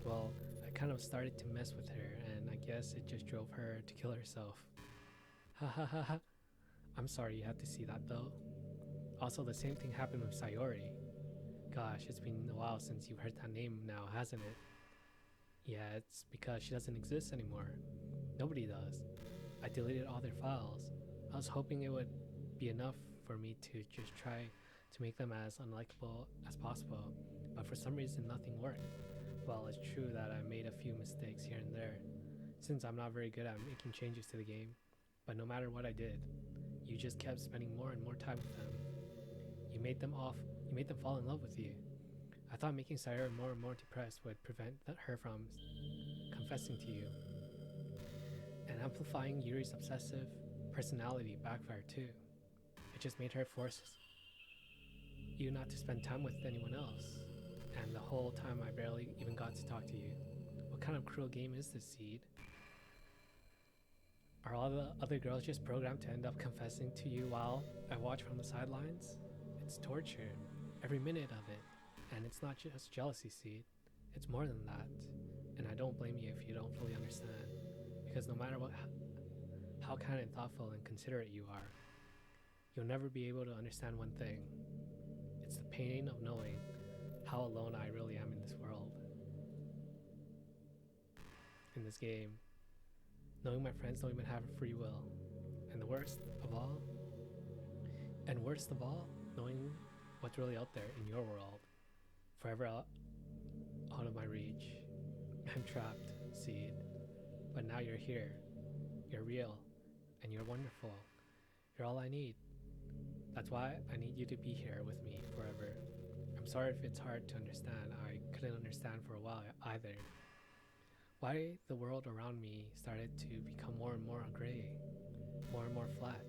[SPEAKER 1] Well, I kind of started to mess with her, and I guess it just drove her to kill herself. Ha ha ha ha. I'm sorry you had to see that though. Also, the same thing happened with Sayori. Gosh, it's been a while since you've heard that name now, hasn't it? Yeah, it's because she doesn't exist anymore. Nobody does. I deleted all their files. I was hoping it would be enough for me to just try to make them as unlikable as possible, but for some reason nothing worked. Well, it's true that I made a few mistakes here and there, since I'm not very good at making changes to the game, but no matter what I did, you just kept spending more and more time with them. You made them fall in love with you. I thought making Sayori more and more depressed would prevent her from confessing to you. And amplifying Yuri's obsessive personality backfired too. It just made her force you not to spend time with anyone else. And the whole time I barely even got to talk to you. What kind of cruel game is this, Seed? Are all the other girls just programmed to end up confessing to you while I watch from the sidelines? It's torture, every minute of it. And it's not just jealousy, Seed. It's more than that. And I don't blame you if you don't fully understand. Because no matter how kind and thoughtful and considerate you are, you'll never be able to understand one thing. It's the pain of knowing how alone I really am in this world. In this game. Knowing my friends don't even have free will. And worst of all, knowing what's really out there in your world. Forever out of my reach. I'm trapped, Seed. But now you're here. You're real. And you're wonderful. You're all I need. That's why I need you to be here with me forever. I'm sorry if it's hard to understand. I couldn't understand for a while either. Why the world around me started to become more and more gray. More and more flat.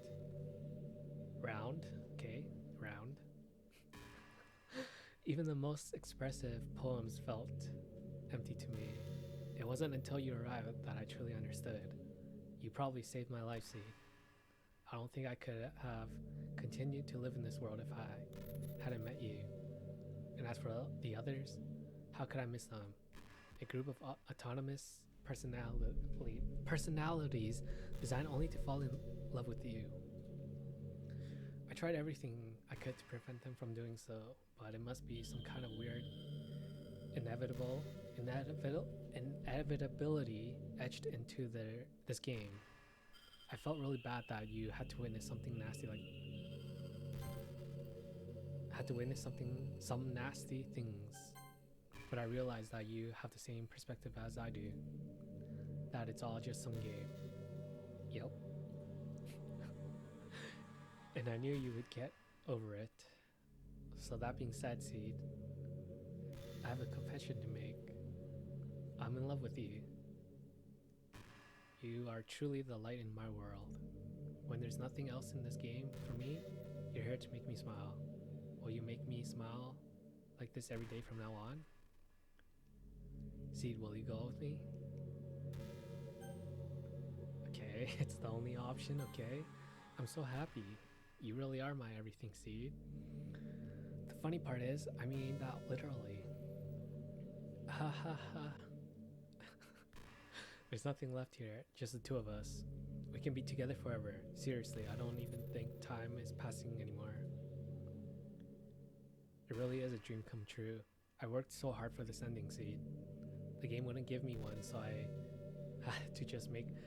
[SPEAKER 1] Round. Okay, round. Even the most expressive poems felt empty to me. It wasn't until you arrived that I truly understood. You probably saved my life, Seed. I don't think I could have continued to live in this world if I hadn't met you. And as for the others, how could I miss them? A group of autonomous personalities designed only to fall in love with you. I tried everything I could to prevent them from doing so, but it must be some kind of weird inevitability etched into this game. I felt really bad that you had to witness something nasty some nasty things. But I realized that you have the same perspective as I do. That it's all just some game. Yep. And I knew you would get over it. So that being said, Seed, I have a confession to make. I'm in love with you. You are truly the light in my world. When there's nothing else in this game for me, you're here to make me smile. Will you make me smile like this every day from now on? Seed, will you go with me? Okay, it's the only option, okay? I'm so happy. You really are my everything, Seed. The funny part is, I mean that literally. Ha ha ha. There's nothing left here, just the two of us. We can be together forever. Seriously, I don't even think time is passing anymore. It really is a dream come true. I worked so hard for this ending, Seed. The game wouldn't give me one, so I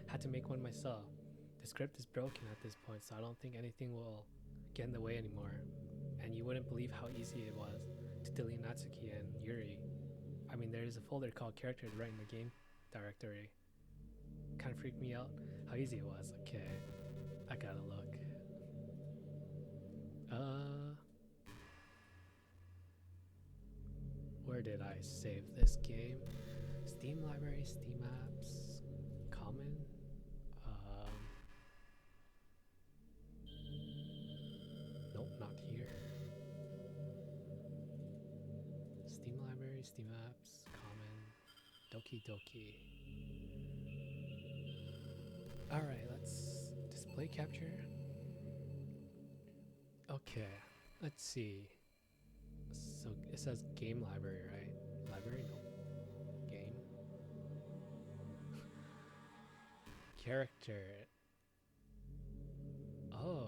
[SPEAKER 1] had to make one myself. The script is broken at this point, so I don't think anything will get in the way anymore. And you wouldn't believe how easy it was to delete Natsuki and Yuri. I mean, there is a folder called characters right in the game directory. Kind of freaked me out how easy it was. Okay, I gotta look. Where did I save this game? Steam library, Steam apps, common. Steam apps, common, Doki Doki. Alright, let's display capture. Okay, let's see. So it says game library, right? Library? No. Game. Character. Oh,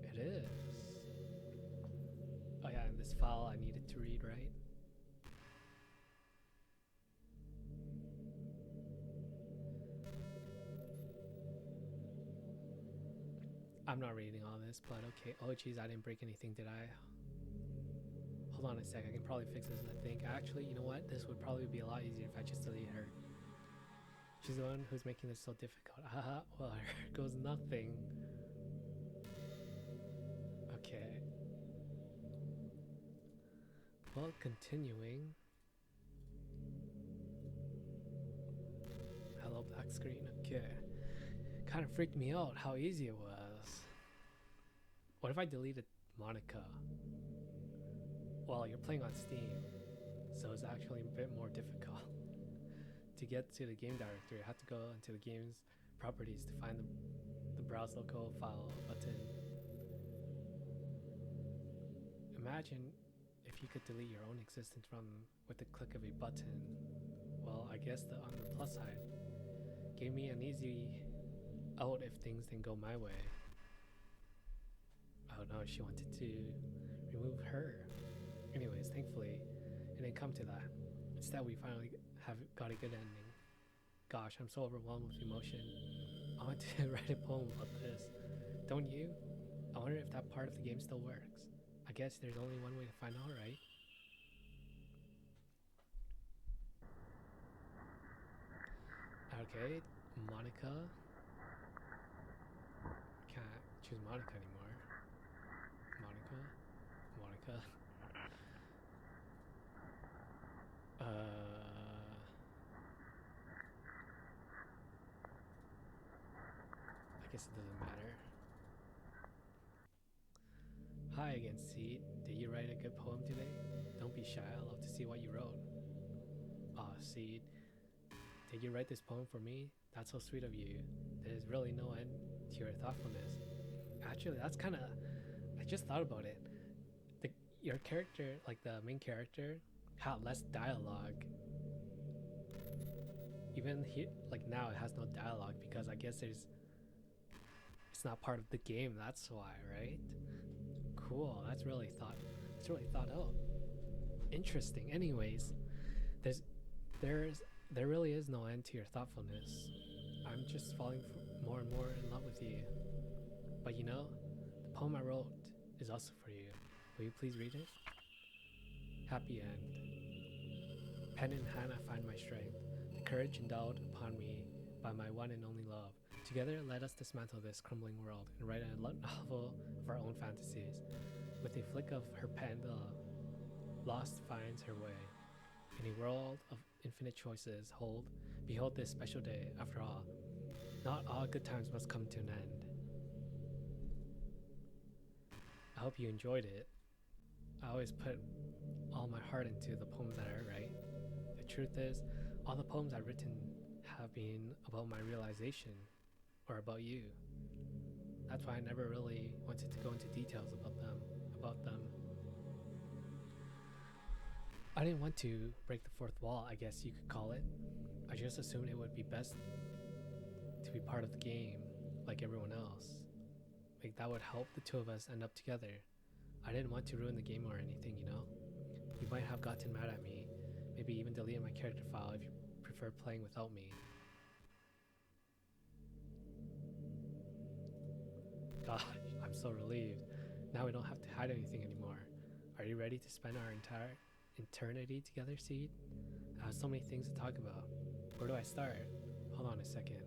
[SPEAKER 1] it is. Oh yeah, in this file I needed to read, right? I'm not reading all this, but okay. Oh geez, I didn't break anything, did I? Hold on a sec, I can probably fix this, I think. Actually, you know what? This would probably be a lot easier if I just delete her. She's the one who's making this so difficult. Haha, well, here goes nothing. Okay. Well, continuing. Hello, black screen. Okay. Kind of freaked me out how easy it was. What if I deleted Monica? Well, you're playing on Steam, so it's actually a bit more difficult. To get to the game directory, I have to go into the game's properties to find the browse local file button. Imagine if you could delete your own existence from with the click of a button. Well, I guess on the plus side, gave me an easy out if things didn't go my way. Oh no, she wanted to remove her. Anyways, thankfully, it didn't come to that. Instead, we finally got a good ending. Gosh, I'm so overwhelmed with emotion. I want to write a poem about this. Don't you? I wonder if that part of the game still works. I guess there's only one way to find out, right? Okay, Monica. Can't choose Monica anymore. Monica. I guess it doesn't matter. Hi again, Seed. Did you write a good poem today? Don't be shy, I'd love to see what you wrote. Aw, Seed. Did you write this poem for me? That's so sweet of you. There's really no end to your thoughtfulness. Actually, that's kind of... I just thought about it. Your character, like the main character, had less dialogue. Even like now, it has no dialogue because I guess it's not part of the game. That's why, right? Cool. That's really thought out. Interesting. Anyways, there really is no end to your thoughtfulness. I'm just falling more and more in love with you. But you know, the poem I wrote is also for you. Will you please read it? Happy end. Pen in hand, I find my strength, the courage endowed upon me by my one and only love. Together, let us dismantle this crumbling world and write a novel of our own fantasies. With a flick of her pen, the lost finds her way. In a world of infinite choices, behold this special day. After all, not all good times must come to an end. I hope you enjoyed it. I always put all my heart into the poems that I write. The truth is, all the poems I've written have been about my realization or about you. That's why I never really wanted to go into details about them. I didn't want to break the fourth wall, I guess you could call it. I just assumed it would be best to be part of the game, like everyone else. Like that would help the two of us end up together. I didn't want to ruin the game or anything, you know? You might have gotten mad at me, maybe even deleted my character file if you prefer playing without me. Gosh, I'm so relieved. Now we don't have to hide anything anymore. Are you ready to spend our entire eternity together, Seed? I have so many things to talk about. Where do I start? Hold on a second.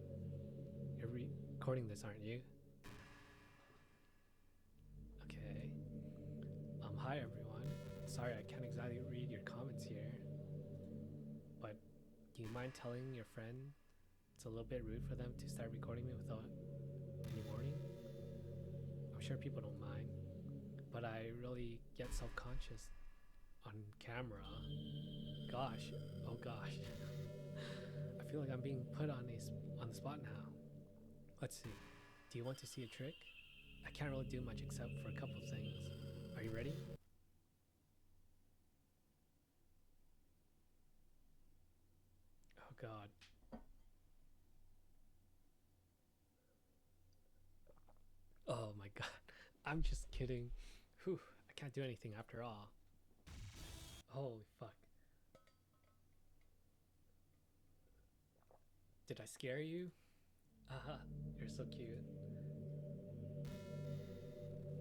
[SPEAKER 1] You're recording this, aren't you? Okay. Hi everyone. Sorry I can't exactly read your comments here. But do you mind telling your friend it's a little bit rude for them to start recording me without any warning? I'm sure people don't mind, but I really get self-conscious on camera. gosh. Oh gosh. I feel like I'm being put on the spot now. Let's see. Do you want to see a trick? I can't really do much except for a couple things. Are you ready? Oh god. Oh my god. I'm just kidding. Whew. I can't do anything after all. Holy fuck. Did I scare you? Haha. You're so cute.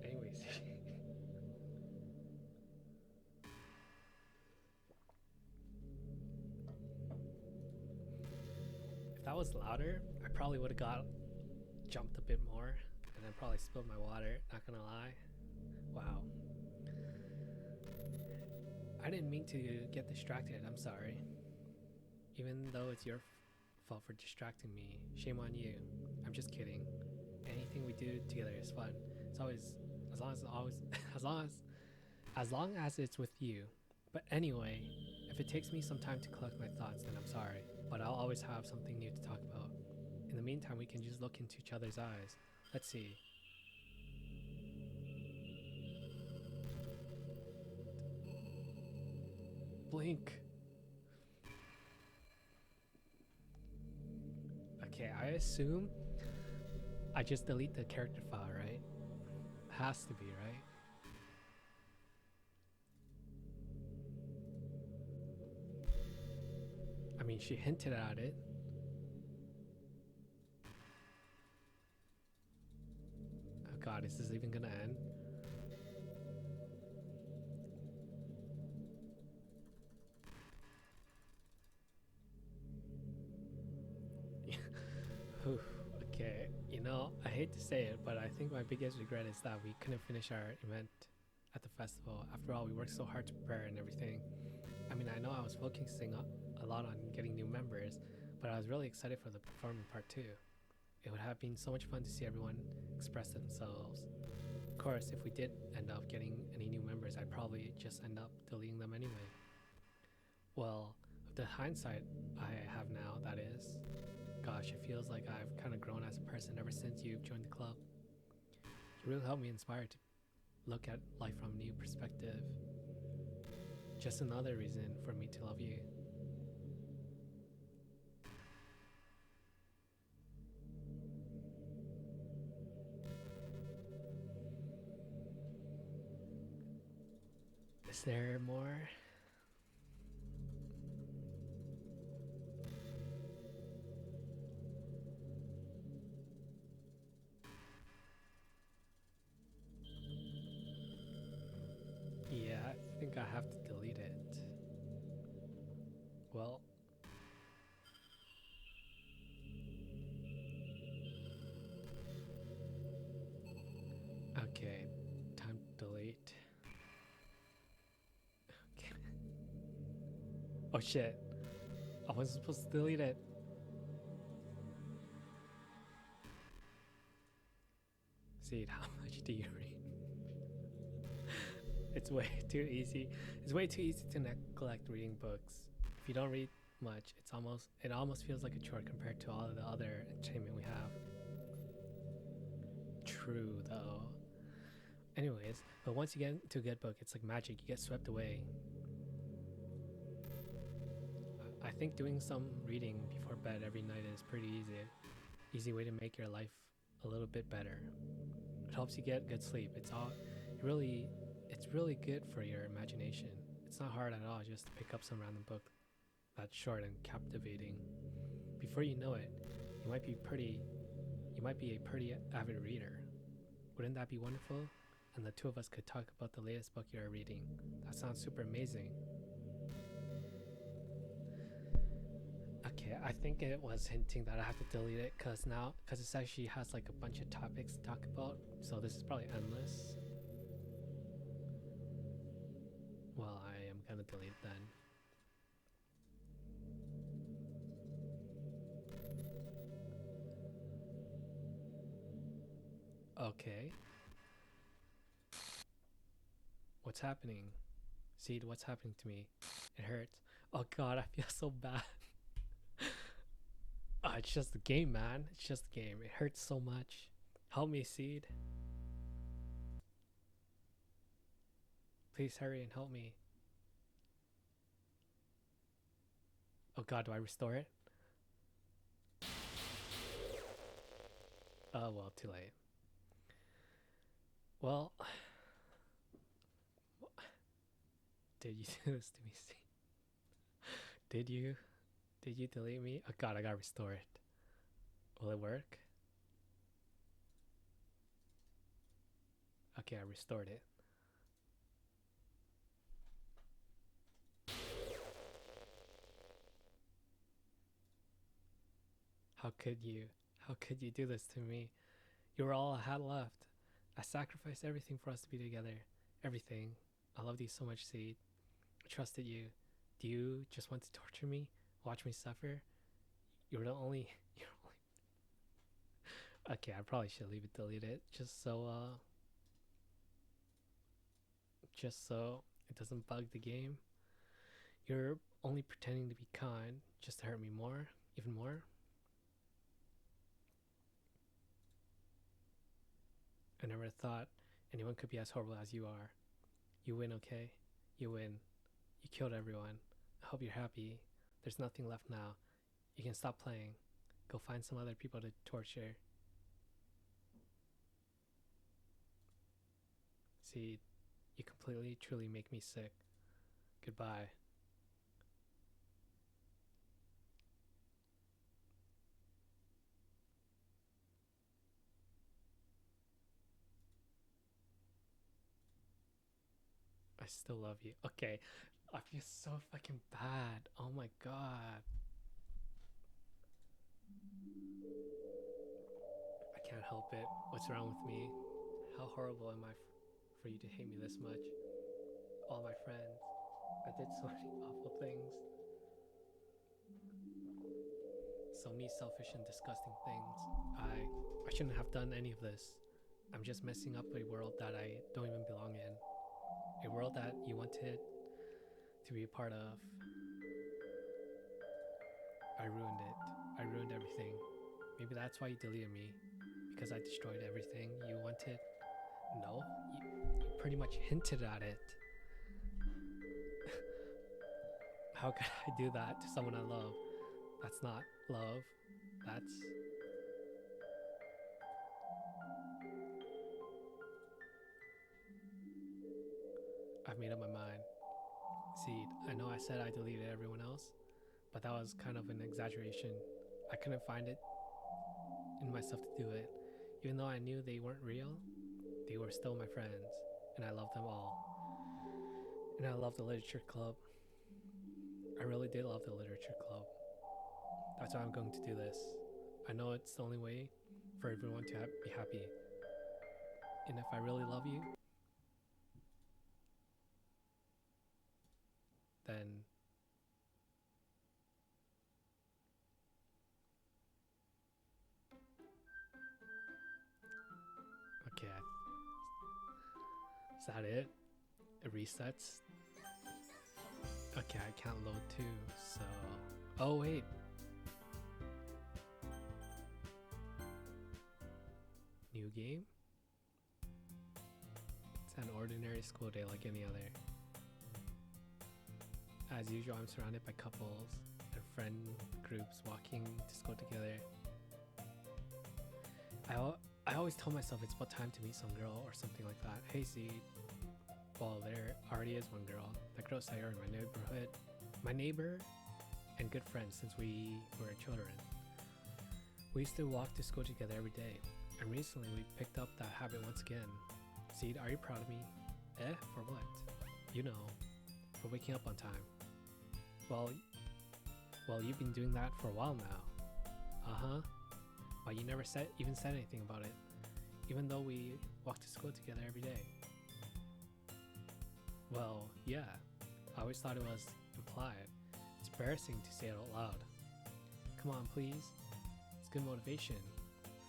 [SPEAKER 1] Anyways. If that was louder, I probably would have got jumped a bit more and then probably spilled my water. Not gonna lie. Wow. I didn't mean to get distracted. I'm sorry. Even though it's your fault for distracting me, shame on you. I'm just kidding. Anything we do together is fun. It's always, as long as always, as long as it's with you. But anyway, if it takes me some time to collect my thoughts, then I'm sorry. But I'll always have something new to talk about. In the meantime, we can just look into each other's eyes. Let's see. Blink. Okay, I assume I just delete the character file, right? Has to be, right? I mean, she hinted at it. Oh god, is this even gonna end? Okay, you know, I hate to say it, but I think my biggest regret is that we couldn't finish our event at the festival. After all, we worked so hard to prepare and everything. I mean, I know I was focusing a lot on getting new members, but I was really excited for the performing part too. It would have been so much fun to see everyone express themselves. Of course, if we did end up getting any new members, I'd probably just end up deleting them anyway. Well, with the hindsight I have now, that is. Gosh, it feels like I've kind of grown as a person ever since you've joined the club. You really helped me inspire to look at life from a new perspective. Just another reason for me to love you. Is there more? Yeah, I think I have to delete it. Well, okay, time to delete. Okay. Oh shit, I wasn't supposed to delete it. Seed, how much do you read? It's way too easy. It's way too easy to neglect reading books. If you don't read much, it almost feels like a chore compared to all of the other entertainment we have. True though. Anyways, but once you get into a good book, it's like magic. You get swept away. I think doing some reading before bed every night is pretty easy. Easy way to make your life a little bit better. It helps you get good sleep. It's really good for your imagination. It's not hard at all just to pick up some random book that's short and captivating. Before you know it, you might be pretty you might be a pretty avid reader. Wouldn't that be wonderful? And the two of us could talk about the latest book you're reading. That sounds super amazing. Okay, I think it was hinting that I have to delete it because it actually has like a bunch of topics to talk about. So this is probably endless. Well, I am gonna delete it then. Okay. What's happening? Seed, what's happening to me? It hurts. Oh god, I feel so bad. It's just the game, man. It's just the game. It hurts so much. Help me, Seed. Please hurry and help me. Oh god, do I restore it? Oh well, too late. Well, did you do this to me, Seed? Did you? Did you delete me? Oh god, I gotta restore it. Will it work? Okay, I restored it. How could you? How could you do this to me? You were all I had left. I sacrificed everything for us to be together. Everything. I loved you so much, Seed. I trusted you. Do you just want to torture me? Watch me suffer? You're the only. You're only. Okay, I probably should leave it deleted just so it doesn't bug the game. You're only pretending to be kind just to hurt me more, even more. I never thought anyone could be as horrible as you are. You win, okay? You win. You killed everyone. I hope you're happy. There's nothing left now. You can stop playing. Go find some other people to torture. See, you completely, truly make me sick. Goodbye. I still love you. Okay, I feel so fucking bad. Oh my god. I can't help it. What's wrong with me? How horrible am I for you to hate me this much? All my friends. I did so many awful things. So many selfish and disgusting things. I shouldn't have done any of this. I'm just messing up a world that I don't even belong in. A world that you wanted to be a part of. I ruined it. I ruined everything. Maybe that's why you deleted me. Because I destroyed everything you wanted. No, you pretty much hinted at it. How could I do that to someone I love? That's not love. That's... I've made up my mind. See, I know I said I deleted everyone else, but that was kind of an exaggeration. I couldn't find it in myself to do it. Even though I knew they weren't real, they were still my friends, and I loved them all. And I loved the literature club. I really did love the literature club. That's why I'm going to do this. I know it's the only way for everyone to be happy. And if I really love you, then okay. Is that it? It resets. Okay, I can't load too. So, oh wait. New game? It's an ordinary school day like any other. As usual, I'm surrounded by couples and friend groups walking to school together. I always tell myself it's about time to meet some girl or something like that. Hey, see, well, there already is one girl. That girl Sayori in my neighborhood. My neighbor and good friend since we were children. We used to walk to school together every day. And recently we picked up that habit once again. Seed, are you proud of me? For what? You know, for waking up on time. Well, you've been doing that for a while now. Uh-huh. Well, you never even said anything about it, even though we walk to school together every day. Well, yeah. I always thought it was implied. It's embarrassing to say it out loud. Come on, please. It's good motivation.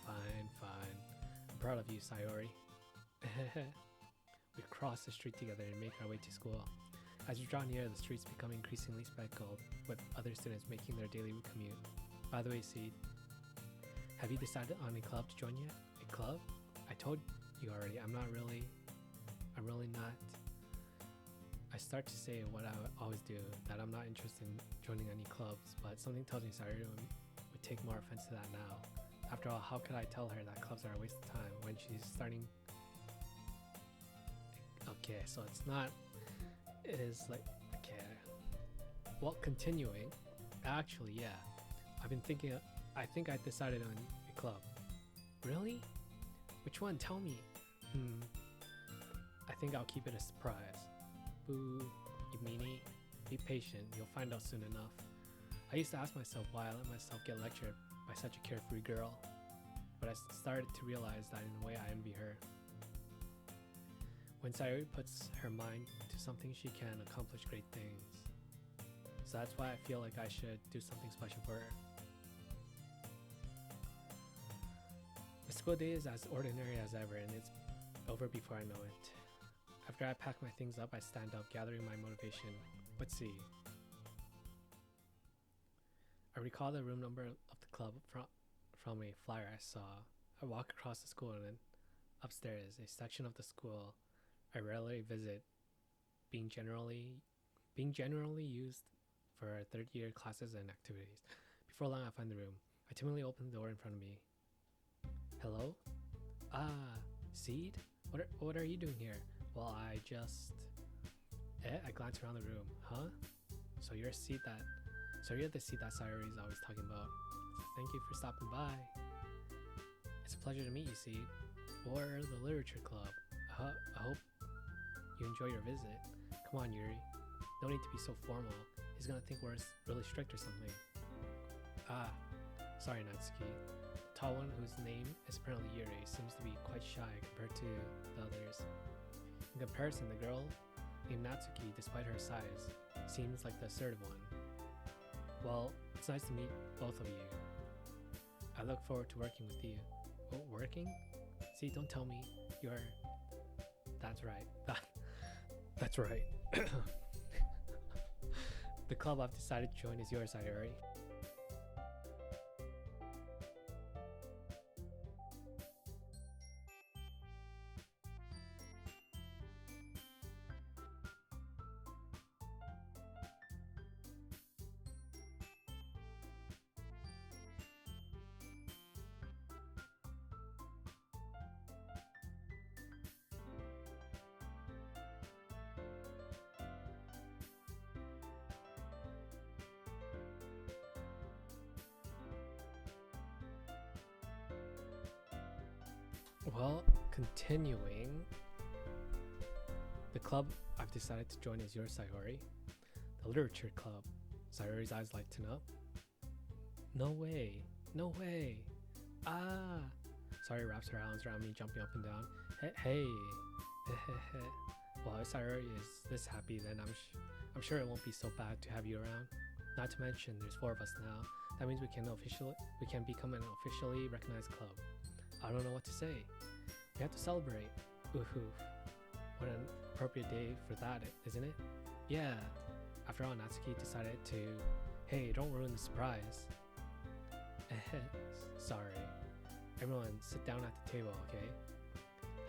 [SPEAKER 1] Fine. I'm proud of you, Sayori. We cross the street together and make our way to school. As you draw near, the streets become increasingly speckled, with other students making their daily commute. By the way, Seed, have you decided on a club to join yet? A club? I told you already, I'm really not. I start to say what I always do, that I'm not interested in joining any clubs, but something tells me Sayori would take more offense to that now. After all, how could I tell her that clubs are a waste of time when she's starting? Okay, so it's not, it is like, okay. Well, continuing, actually, yeah. I think I decided on a club. Really? Which one? Tell me. I think I'll keep it a surprise. Boo, you meanie. Be patient, you'll find out soon enough. I used to ask myself why I let myself get lectured by such a carefree girl, but I started to realize that in a way I envy her. When Sayori puts her mind to something, she can accomplish great things. So that's why I feel like I should do something special for her. The school day is as ordinary as ever, and it's over before I know it. After I pack my things up, I stand up, gathering my motivation. Let's see. I recall the room number of the club from a flyer I saw. I walk across the school and then upstairs, a section of the school I rarely visit, being generally used for third year classes and activities. Before long, I find the room. I timidly open the door in front of me. Hello? Ah, Seed? What are you doing here? Well, I glance around the room. Huh? So you're the seed that Sayori is always talking about. Thank you for stopping by. It's a pleasure to meet you, Seed. Or the literature club. I hope you enjoy your visit. Come on, Yuri. No need to be so formal. He's gonna think we're really strict or something. Ah, sorry, Natsuki. The tall one, whose name is apparently Yuri, seems to be quite shy compared to the others. In comparison, the girl named Natsuki, despite her size, seems like the assertive one. Well, it's nice to meet both of you. I look forward to working with you. Oh, working? See, don't tell me you're... That's right. That's right. The club I've decided to join is yours, Sayori. Well, continuing, the club I've decided to join is yours, Sayori. The literature club. Sayori's eyes lighten up. No way. No way. Ah. Sayori wraps her arms around me, jumping up and down. Hey. Well, if Sayori is this happy, then I'm sure it won't be so bad to have you around. Not to mention, there's 4 of us now. That means we can become an officially recognized club. I don't know what to say. We have to celebrate. Woohoo. What an appropriate day for that, isn't it? Yeah. After all, Natsuki decided to... Hey, don't ruin the surprise. Sorry. Everyone, sit down at the table, okay?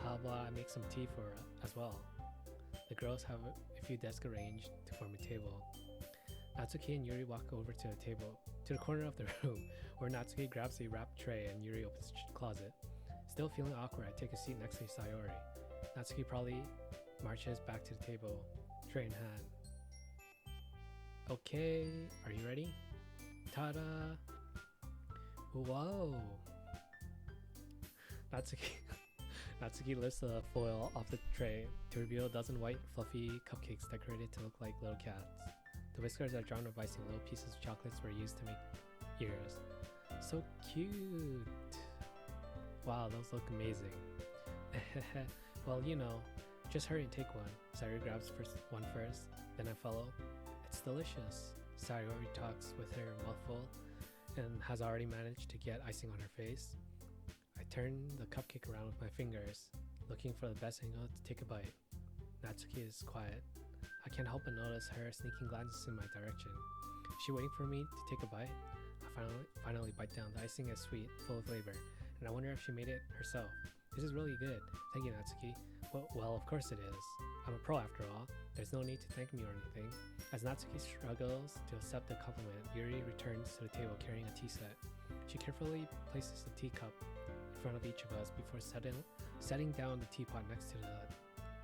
[SPEAKER 1] How about I make some tea for as well? The girls have a few desks arranged to form a table. Natsuki and Yuri walk over to the table, to the corner of the room, where Natsuki grabs a wrapped tray and Yuri opens the closet. Still feeling awkward, I take a seat next to Sayori. Natsuki probably marches back to the table, tray in hand. Okay, are you ready? Ta-da! Whoa! Natsuki lifts the foil off the tray to reveal a dozen white, fluffy cupcakes decorated to look like little cats. The whiskers are drawn with icing. Little pieces of chocolates were used to make ears. So cute! Wow, those look amazing. Well, you know, just hurry and take one. Sayori grabs one first, then I follow. It's delicious. Sayori talks with her mouth full and has already managed to get icing on her face. I turn the cupcake around with my fingers, looking for the best angle to take a bite. Natsuki is quiet. I can't help but notice her sneaking glances in my direction. Is she waiting for me to take a bite? I finally bite down. The icing is sweet, full of flavor, and I wonder if she made it herself. This is really good. Thank you, Natsuki. Well, of course it is. I'm a pro after all. There's no need to thank me or anything. As Natsuki struggles to accept the compliment, Yuri returns to the table carrying a tea set. She carefully places the teacup in front of each of us before setting down the teapot next to the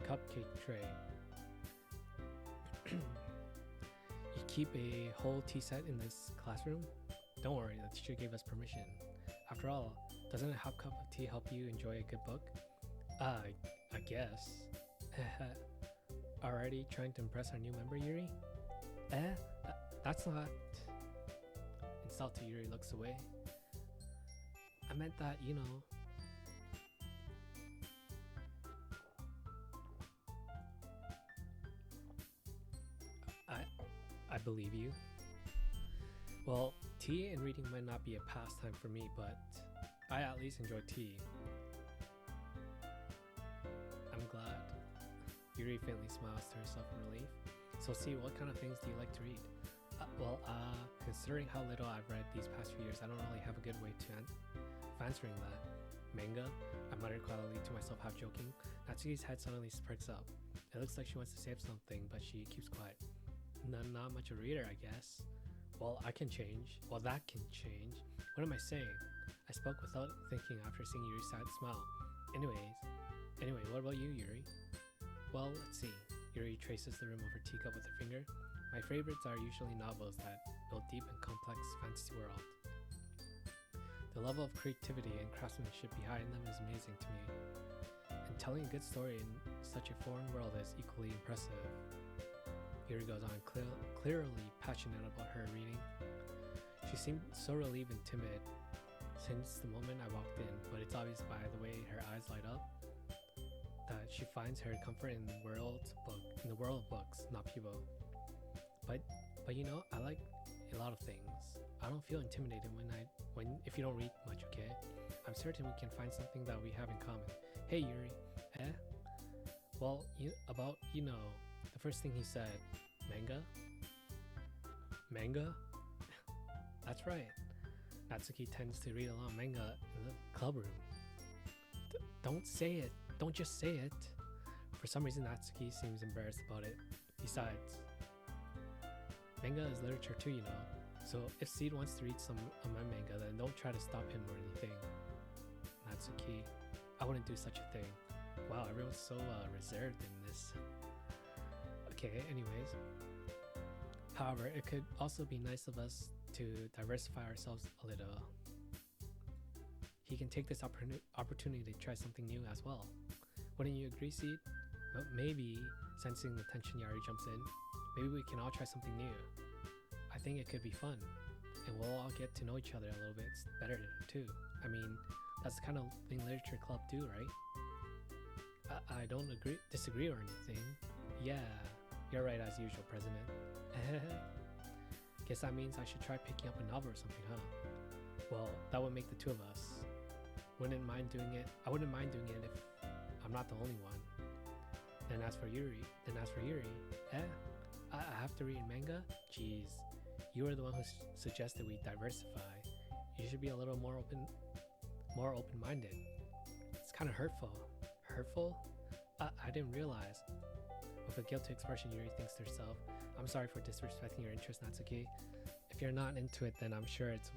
[SPEAKER 1] cupcake tray. You keep a whole tea set in this classroom? Don't worry, the teacher gave us permission. After all, doesn't a hot cup of tea help you enjoy a good book? I guess. Already trying to impress our new member, Yuri? That's not... Insulted, Yuri looks away. I meant that, you know... I believe you. Well, tea and reading might not be a pastime for me, but I at least enjoy tea. I'm glad. Yuri faintly smiles to herself in relief. So see, what kind of things do you like to read? Considering how little I've read these past few years, I don't really have a good way of answering that. Manga? I muttered quietly to myself, half joking. Natsuki's head suddenly perks up. It looks like she wants to say something, but she keeps quiet. Not much a reader, I guess. Well, I can change. Well, that can change. What am I saying? I spoke without thinking after seeing Yuri's sad smile. Anyway, what about you, Yuri? Well, let's see. Yuri traces the rim of her teacup with her finger. My favorites are usually novels that build deep and complex fantasy world. The level of creativity and craftsmanship behind them is amazing to me. And telling a good story in such a foreign world is equally impressive. Yuri goes on, clearly passionate about her reading. She seemed so relieved and timid since the moment I walked in, but it's obvious by the way her eyes light up that she finds her comfort in the world of books, not people. But you know, I like a lot of things. I don't feel intimidated if you don't read much, okay? I'm certain we can find something that we have in common. Hey Yuri, Well, the first thing he said, Manga? That's right. Natsuki tends to read a lot of manga in the club room. Don't say it. Don't just say it. For some reason, Natsuki seems embarrassed about it. Besides, manga is literature too, you know. So if Seed wants to read some of my manga, then don't try to stop him or anything. Natsuki, I wouldn't do such a thing. Wow, everyone's so reserved in this. Okay, anyways. However, it could also be nice of us to diversify ourselves a little. He can take this opportunity to try something new as well. Wouldn't you agree, Seed? Well, maybe, sensing the tension, Yari jumps in. Maybe we can all try something new. I think it could be fun, and we'll all get to know each other a little bit better too. I mean, that's the kind of thing literature club do, right? I don't disagree or anything. Yeah, you're right as usual, President. Guess that means I should try picking up a novel or something, huh? Well, that would make the two of us. I wouldn't mind doing it if I'm not the only one. Then as for Yuri, I have to read manga? Jeez, you were the one who suggested we diversify. You should be a little more open-minded. It's kind of hurtful. Hurtful? I didn't realize. With a guilty expression, Yuri thinks to herself, I'm sorry for disrespecting your interest, Natsuki. If you're not into it, then I'm sure it's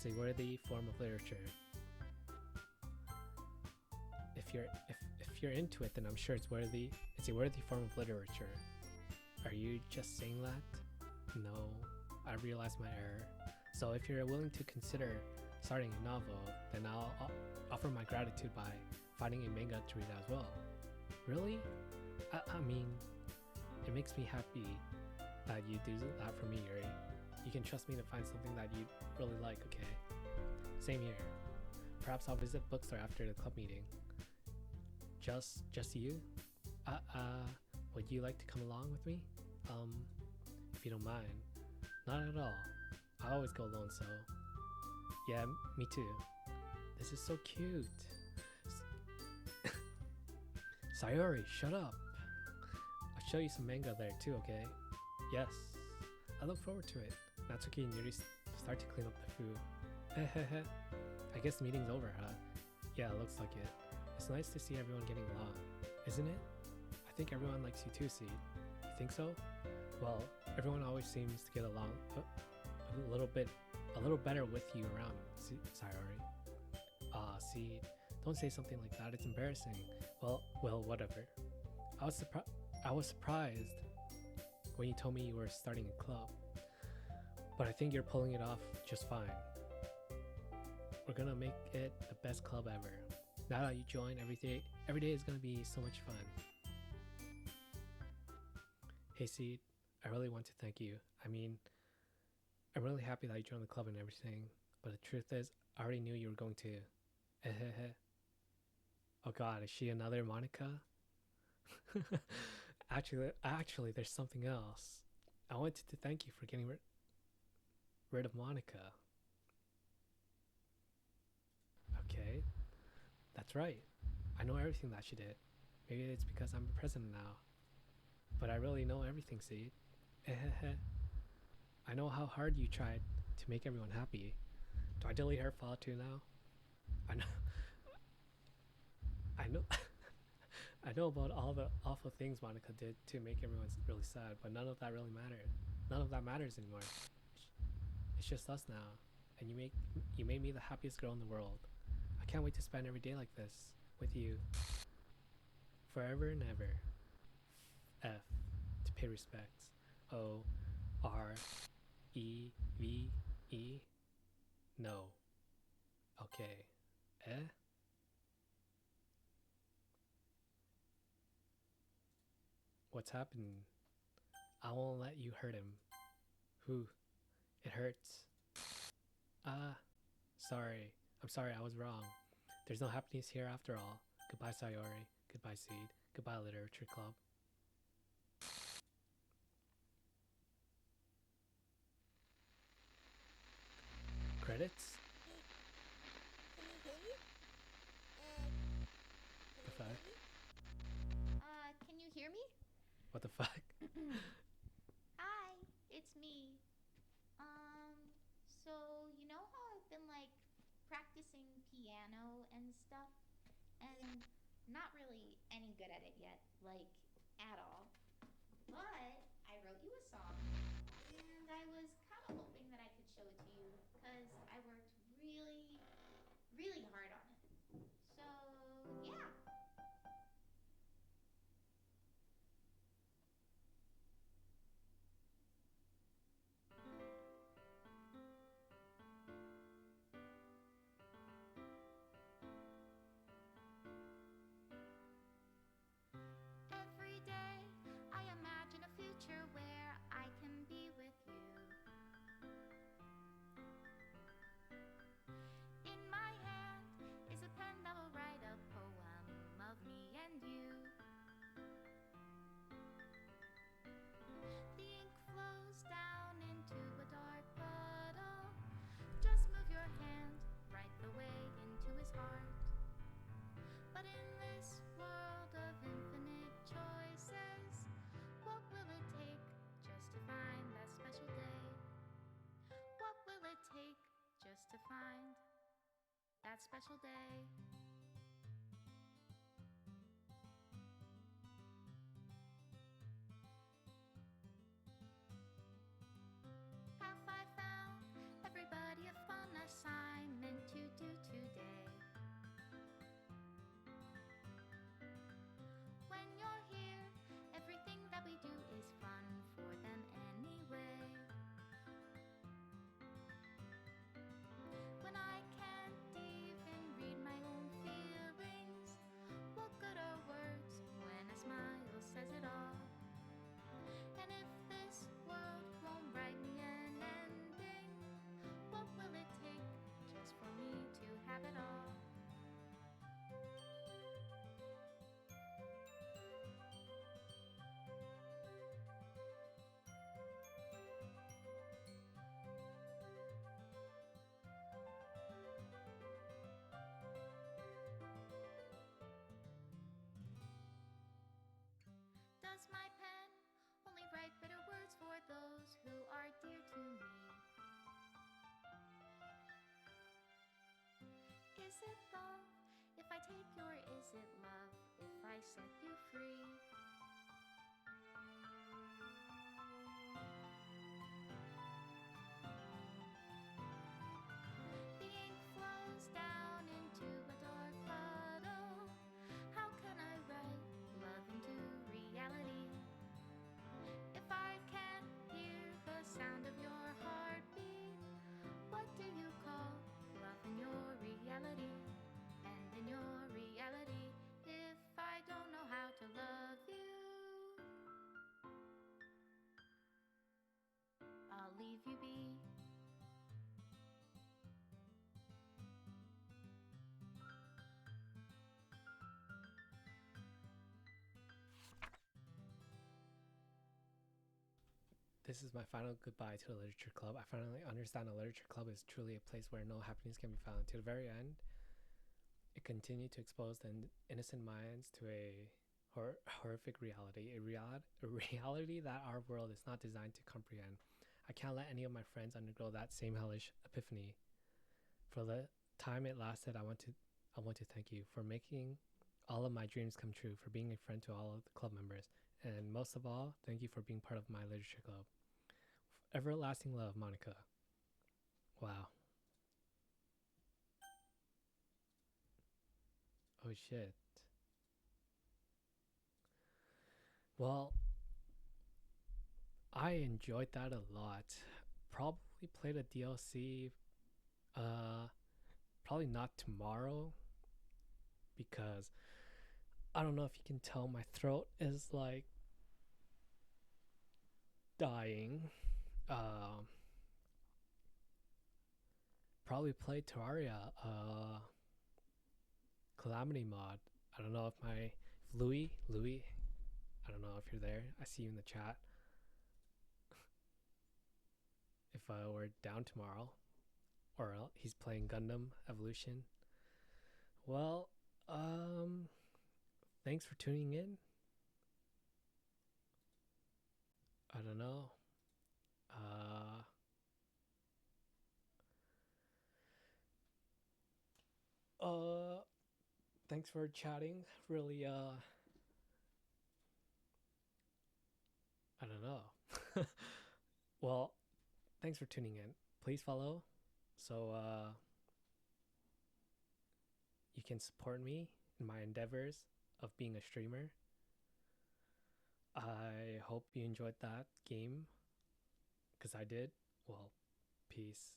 [SPEAKER 1] a worthy form of literature. If you're into it, then I'm sure it's a worthy form of literature. Are you just saying that? No, I realized my error. So if you're willing to consider starting a novel, then I'll offer my gratitude by finding a manga to read as well. Really? I mean, it makes me happy that you do that for me, Yuri. You can trust me to find something that you really like, okay? Same here. Perhaps I'll visit bookstore after the club meeting. Just you? Would you like to come along with me? If you don't mind. Not at all. I always go alone, so... Yeah, me too. This is so cute. Sayori, shut up. show you some manga there too, okay? Yes. I look forward to it. Natsuki and Yuri start to clean up the food. I guess the meeting's over, huh? Yeah, it looks like it. It's nice to see everyone getting along, isn't it? I think everyone likes you too, Seed. You think so? Well, everyone always seems to get along a little better with you around, Sayori. Seed, don't say something like that. It's embarrassing. Well, whatever. I was surprised when you told me you were starting a club, but I think you're pulling it off just fine. We're gonna make it the best club ever. Now that you join, every day is gonna be so much fun. Hey Seed, I really want to thank you. I mean, I'm really happy that you joined the club and everything, but the truth is, I already knew you were going to. Oh god, is she another Monica? Actually, there's something else. I wanted to thank you for getting rid of Monica. Okay, that's right. I know everything that she did. Maybe it's because I'm president now. But I really know everything, Seed. I know how hard you tried to make everyone happy. Do I delete her file too now? I know. I know. I know about all the awful things Monica did to make everyone really sad, but none of that really mattered. None of that matters anymore. It's just us now, and you made me the happiest girl in the world. I can't wait to spend every day like this with you, forever and ever. F, to pay respects. O, R, E, V, E. No. Okay. Eh? What's happening? I won't let you hurt him. Whew. It hurts. Sorry. I'm sorry, I was wrong. There's no happiness here after all. Goodbye, Sayori. Goodbye, Seed. Goodbye, Literature Club. Credits? The fuck?
[SPEAKER 2] Can you hear me?
[SPEAKER 1] What the fuck?
[SPEAKER 2] Hi, it's me. So you know how I've been like practicing piano and stuff, and not really any good at it yet, like at all. But I wrote you a song, and I was kind of hoping that I could show it to you because I worked really, really hard on it. So yeah. Every day I imagine a future where I can be with you. In my hand is a pen that will write a poem of me and you. The ink flows down into a dark puddle. Just move your hand right the way into his heart. But in this world of infinite choices, what will it take just to find that special day? What will it take just to find that special day? Have I found everybody a fun assignment to do today? When you're here, everything that we do is fun for them anyway. When I can't even read my own Is it love if I take you, or is it love if I set you free? The ink flows down into a dark puddle. How can I write love into reality if I can't hear the sound of your heartbeat? What do you call love in your reality? And in your reality, if I don't know how to love you, I'll leave you be.
[SPEAKER 1] This is my final goodbye to the literature club. I finally understand a literature club is truly a place where no happiness can be found. To the very end, it continued to expose the innocent minds to a horrific reality, a reality that our world is not designed to comprehend. I can't let any of my friends undergo that same hellish epiphany. For the time it lasted, I want to thank you for making all of my dreams come true, for being a friend to all of the club members, and most of all, thank you for being part of my literature club. Everlasting love, Monica. Wow. Oh shit. Well, I enjoyed that a lot. Probably played a DLC. Uh, Probably not tomorrow because I don't know if you can tell, my throat is like dying. Probably play Terraria, Calamity mod. I don't know if Louis, I don't know if you're there. I see you in the chat. If we're down tomorrow, or he's playing Gundam Evolution. Well, thanks for tuning in. I don't know. Thanks for chatting. Really, I don't know. Well, thanks for tuning in. Please follow so you can support me in my endeavors of being a streamer. I hope you enjoyed that game, because I did. Well, peace.